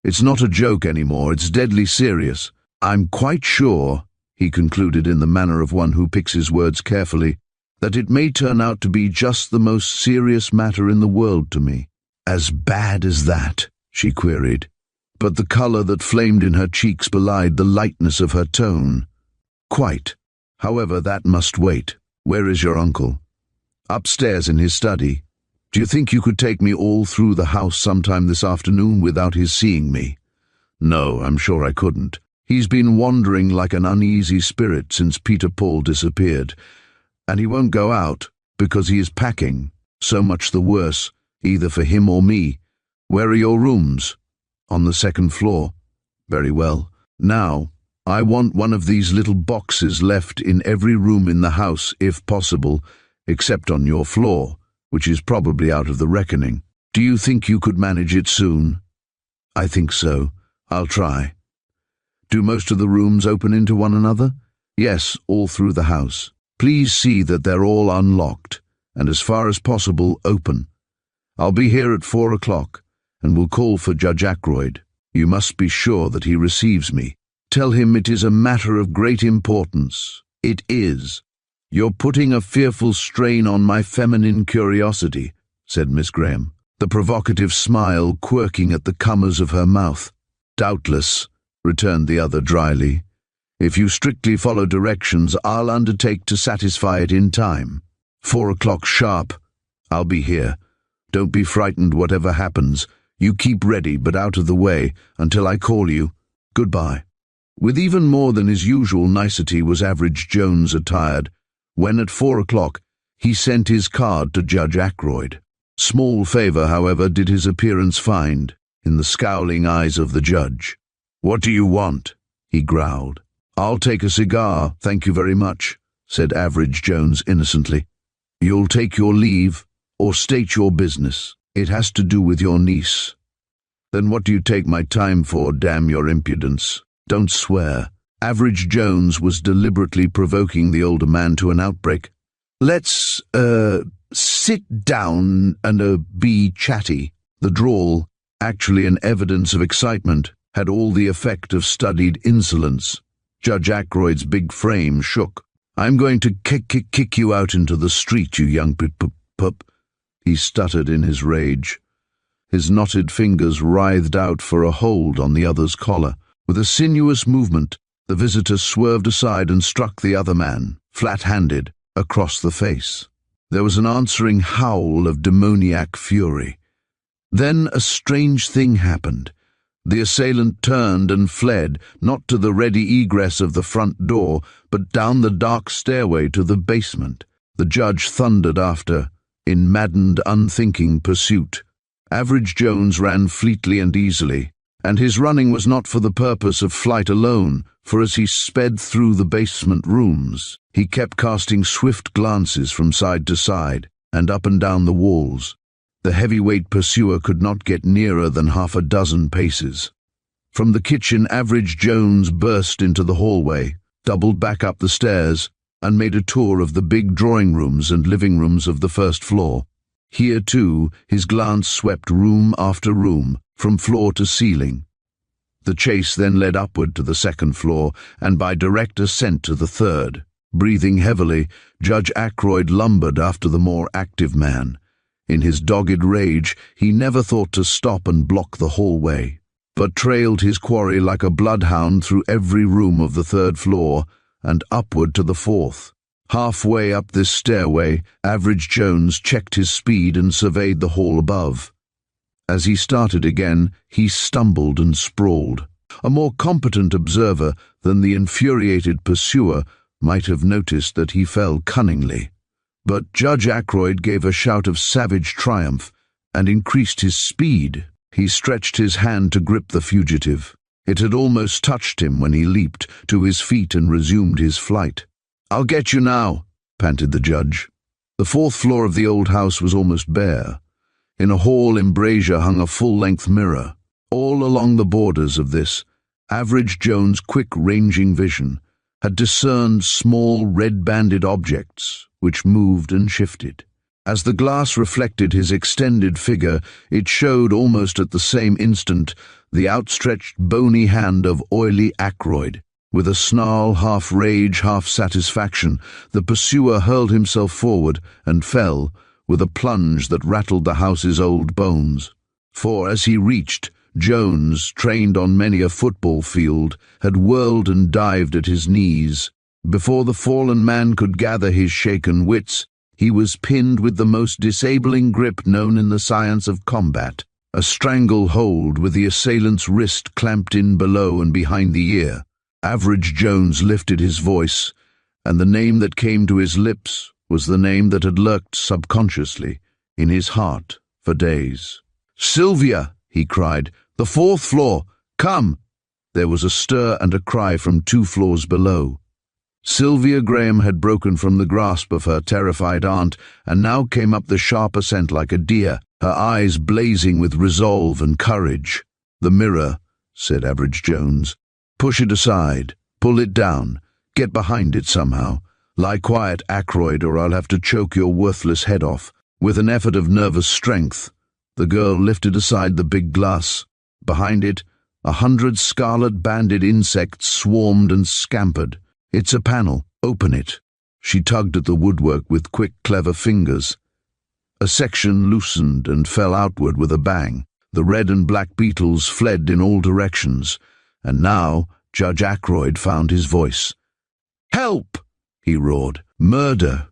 "It's not a joke anymore, it's deadly serious. I'm quite sure," he concluded in the manner of one who picks his words carefully, "that it may turn out to be just the most serious matter in the world to me." "As bad as that?" she queried, but the colour that flamed in her cheeks belied the lightness of her tone. "Quite. However, that must wait. Where is your uncle?" "Upstairs in his study. Do you think you could take me all through the house sometime this afternoon without his seeing me?" "No, I'm sure I couldn't. He's been wandering like an uneasy spirit since Peter Paul disappeared, and he won't go out because he is packing. So much the worse, either for him or me. Where are your rooms?" "On the 2nd floor." "Very well. Now, I want one of these little boxes left in every room in the house, if possible, except on your floor, which is probably out of the reckoning. Do you think you could manage it soon?" "I think so. I'll try." "Do most of the rooms open into one another?" "Yes, all through the house. Please see that they're all unlocked, and as far as possible open. I'll be here at 4 o'clock, and will call for Judge Ackroyd. You must be sure that he receives me. Tell him it is a matter of great importance. It is." "You're putting a fearful strain on my feminine curiosity," said Miss Graham, the provocative smile quirking at the corners of her mouth. "Doubtless," returned the other dryly. "If you strictly follow directions, I'll undertake to satisfy it in time. 4 o'clock sharp. I'll be here. Don't be frightened whatever happens. You keep ready, but out of the way, until I call you. Goodbye." With even more than his usual nicety was Average Jones attired, when at 4 o'clock he sent his card to Judge Ackroyd. Small favour, however, did his appearance find in the scowling eyes of the judge. "What do you want?" he growled. "I'll take a cigar, thank you very much," said Average Jones innocently. "You'll take your leave, or state your business. It has to do with your niece." "Then what do you take my time for, damn your impudence? Don't swear." Average Jones was deliberately provoking the older man to an outbreak. "Let's, sit down and, be chatty." The drawl, actually an evidence of excitement, had all the effect of studied insolence. Judge Ackroyd's big frame shook. "I'm going to kick you out into the street, you young pup," he stuttered in his rage. His knotted fingers writhed out for a hold on the other's collar. With a sinuous movement, the visitor swerved aside and struck the other man, flat-handed, across the face. There was an answering howl of demoniac fury. Then a strange thing happened. The assailant turned and fled, not to the ready egress of the front door, but down the dark stairway to the basement. The judge thundered after, in maddened, unthinking pursuit. Average Jones ran fleetly and easily, and his running was not for the purpose of flight alone, for as he sped through the basement rooms, he kept casting swift glances from side to side and up and down the walls. The heavyweight pursuer could not get nearer than 6 paces. From the kitchen, Average Jones burst into the hallway, doubled back up the stairs, and made a tour of the big drawing rooms and living rooms of the first floor. Here, too, his glance swept room after room, from floor to ceiling. The chase then led upward to the second floor, and by direct ascent to the third. Breathing heavily, Judge Ackroyd lumbered after the more active man. In his dogged rage, he never thought to stop and block the hallway, but trailed his quarry like a bloodhound through every room of the third floor and upward to the fourth. Halfway up this stairway, Average Jones checked his speed and surveyed the hall above. As he started again, he stumbled and sprawled. A more competent observer than the infuriated pursuer might have noticed that he fell cunningly. But Judge Ackroyd gave a shout of savage triumph and increased his speed. He stretched his hand to grip the fugitive. It had almost touched him when he leaped to his feet and resumed his flight. "I'll get you now," panted the judge. The fourth floor of the old house was almost bare. In a hall embrasure hung a full-length mirror. All along the borders of this, Average Jones' quick-ranging vision had discerned small red-banded objects which moved and shifted. As the glass reflected his extended figure, it showed almost at the same instant the outstretched bony hand of oily Ackroyd. With a snarl, half rage, half satisfaction, the pursuer hurled himself forward and fell, with a plunge that rattled the house's old bones. For as he reached, Jones, trained on many a football field, had whirled and dived at his knees. Before the fallen man could gather his shaken wits, he was pinned with the most disabling grip known in the science of combat, a strangle hold with the assailant's wrist clamped in below and behind the ear. Average Jones lifted his voice, and the name that came to his lips was the name that had lurked subconsciously in his heart for days. "Sylvia!" he cried. "The fourth floor! Come!" There was a stir and a cry from 2 floors below. Sylvia Graham had broken from the grasp of her terrified aunt, and now came up the sharp ascent like a deer, her eyes blazing with resolve and courage. "The mirror," said Average Jones. "Push it aside. Pull it down. Get behind it somehow. Lie quiet, Ackroyd, or I'll have to choke your worthless head off." With an effort of nervous strength, the girl lifted aside the big glass. Behind it, 100 scarlet-banded insects swarmed and scampered. "It's a panel. Open it." She tugged at the woodwork with quick, clever fingers. A section loosened and fell outward with a bang. The red and black beetles fled in all directions, and now Judge Ackroyd found his voice. "Help!" he roared. "Murder!"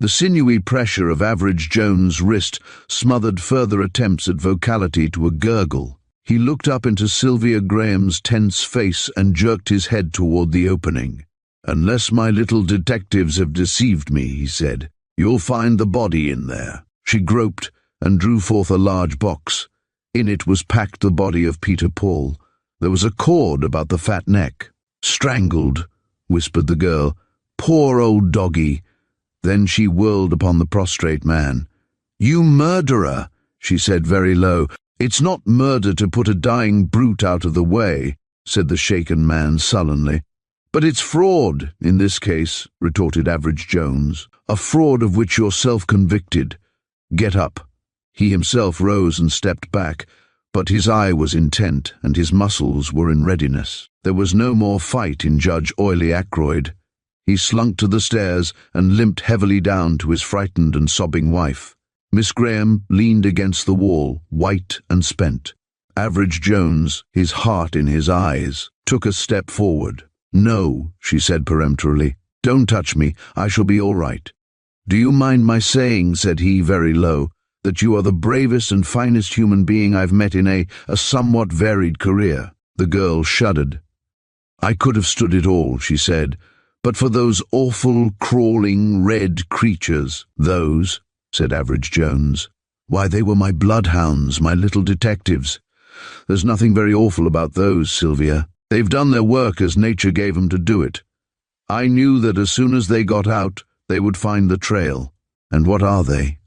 The sinewy pressure of Average Jones' wrist smothered further attempts at vocality to a gurgle. He looked up into Sylvia Graham's tense face and jerked his head toward the opening. "Unless my little detectives have deceived me," he said, "you'll find the body in there." She groped and drew forth a large box. In it was packed the body of Peter Paul. There was a cord about the fat neck. "Strangled," whispered the girl. "Poor old doggy." Then she whirled upon the prostrate man. "You murderer," she said very low. "It's not murder to put a dying brute out of the way," said the shaken man sullenly. "But it's fraud, in this case," retorted Average Jones. "A fraud of which you're self-convicted. Get up." He himself rose and stepped back, but his eye was intent and his muscles were in readiness. There was no more fight in Judge Oily Ackroyd. He slunk to the stairs and limped heavily down to his frightened and sobbing wife. Miss Graham leaned against the wall, white and spent. Average Jones, his heart in his eyes, took a step forward. "No," she said peremptorily. "Don't touch me. I shall be all right." "Do you mind my saying," said he very low, "that you are the bravest and finest human being I've met in a somewhat varied career?" The girl shuddered. "I could have stood it all," she said, "but for those awful, crawling, red creatures." "Those?" said Average Jones. "Why, they were my bloodhounds, my little detectives. There's nothing very awful about those, Sylvia. They've done their work as nature gave them to do it. I knew that as soon as they got out, they would find the trail. And what are they?"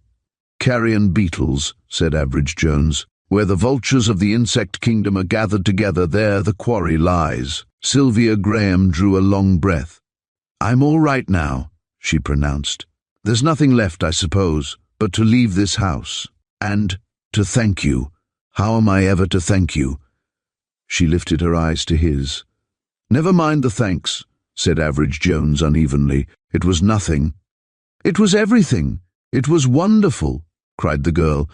"Carrion beetles," said Average Jones. "Where the vultures of the insect kingdom are gathered together, there the quarry lies." Sylvia Graham drew a long breath. "I'm all right now," she pronounced. "There's nothing left, I suppose, but to leave this house. And to thank you. How am I ever to thank you?" She lifted her eyes to his. "Never mind the thanks," said Average Jones unevenly. "It was nothing." "It was everything. It was wonderful," cried the girl,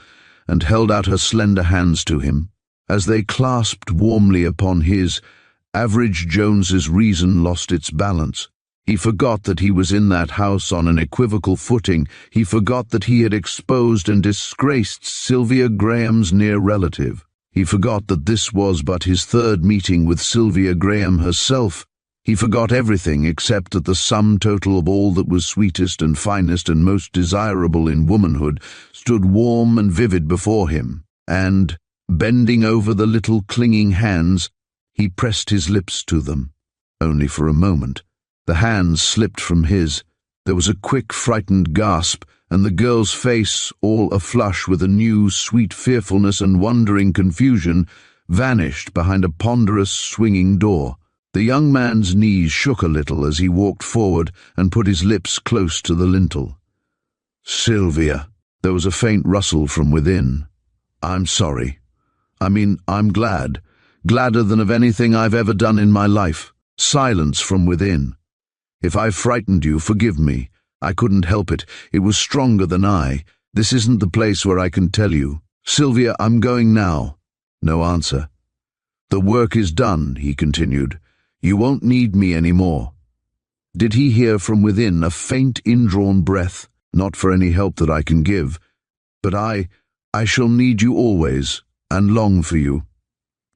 and held out her slender hands to him. As they clasped warmly upon his, Average Jones's reason lost its balance. He forgot that he was in that house on an equivocal footing. He forgot that he had exposed and disgraced Sylvia Graham's near relative. He forgot that this was but his third meeting with Sylvia Graham herself. He forgot everything except that the sum total of all that was sweetest and finest and most desirable in womanhood stood warm and vivid before him, and, bending over the little clinging hands, he pressed his lips to them. Only for a moment. The hands slipped from his. There was a quick, frightened gasp, and the girl's face, all aflush with a new, sweet fearfulness and wondering confusion, vanished behind a ponderous, swinging door. The young man's knees shook a little as he walked forward and put his lips close to the lintel. "Sylvia." There was a faint rustle from within. "I'm sorry. I'm glad. Gladder than of anything I've ever done in my life." Silence from within. "If I've frightened you, forgive me. I couldn't help it. It was stronger than I. This isn't the place where I can tell you. Sylvia, I'm going now." No answer. "The work is done," he continued. "You won't need me any more." Did he hear from within a faint indrawn breath? "Not for any help that I can give. But I shall need you always, and long for you.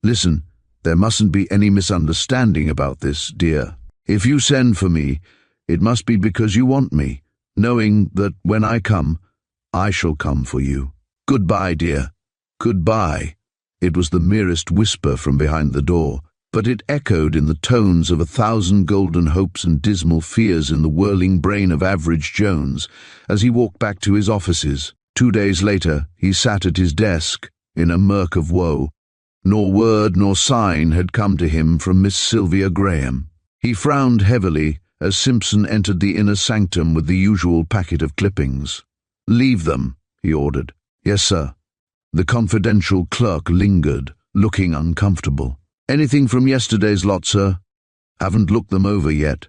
Listen, there mustn't be any misunderstanding about this, dear. If you send for me, it must be because you want me, knowing that when I come, I shall come for you. Goodbye, dear. Goodbye." It was the merest whisper from behind the door, but it echoed in the tones of 1,000 golden hopes and dismal fears in the whirling brain of Average Jones as he walked back to his offices. 2 days later, he sat at his desk in a murk of woe. Nor word nor sign had come to him from Miss Sylvia Graham. He frowned heavily as Simpson entered the inner sanctum with the usual packet of clippings. "Leave them," he ordered. "Yes, sir." The confidential clerk lingered, looking uncomfortable. "Anything from yesterday's lot, sir?" "Haven't looked them over yet."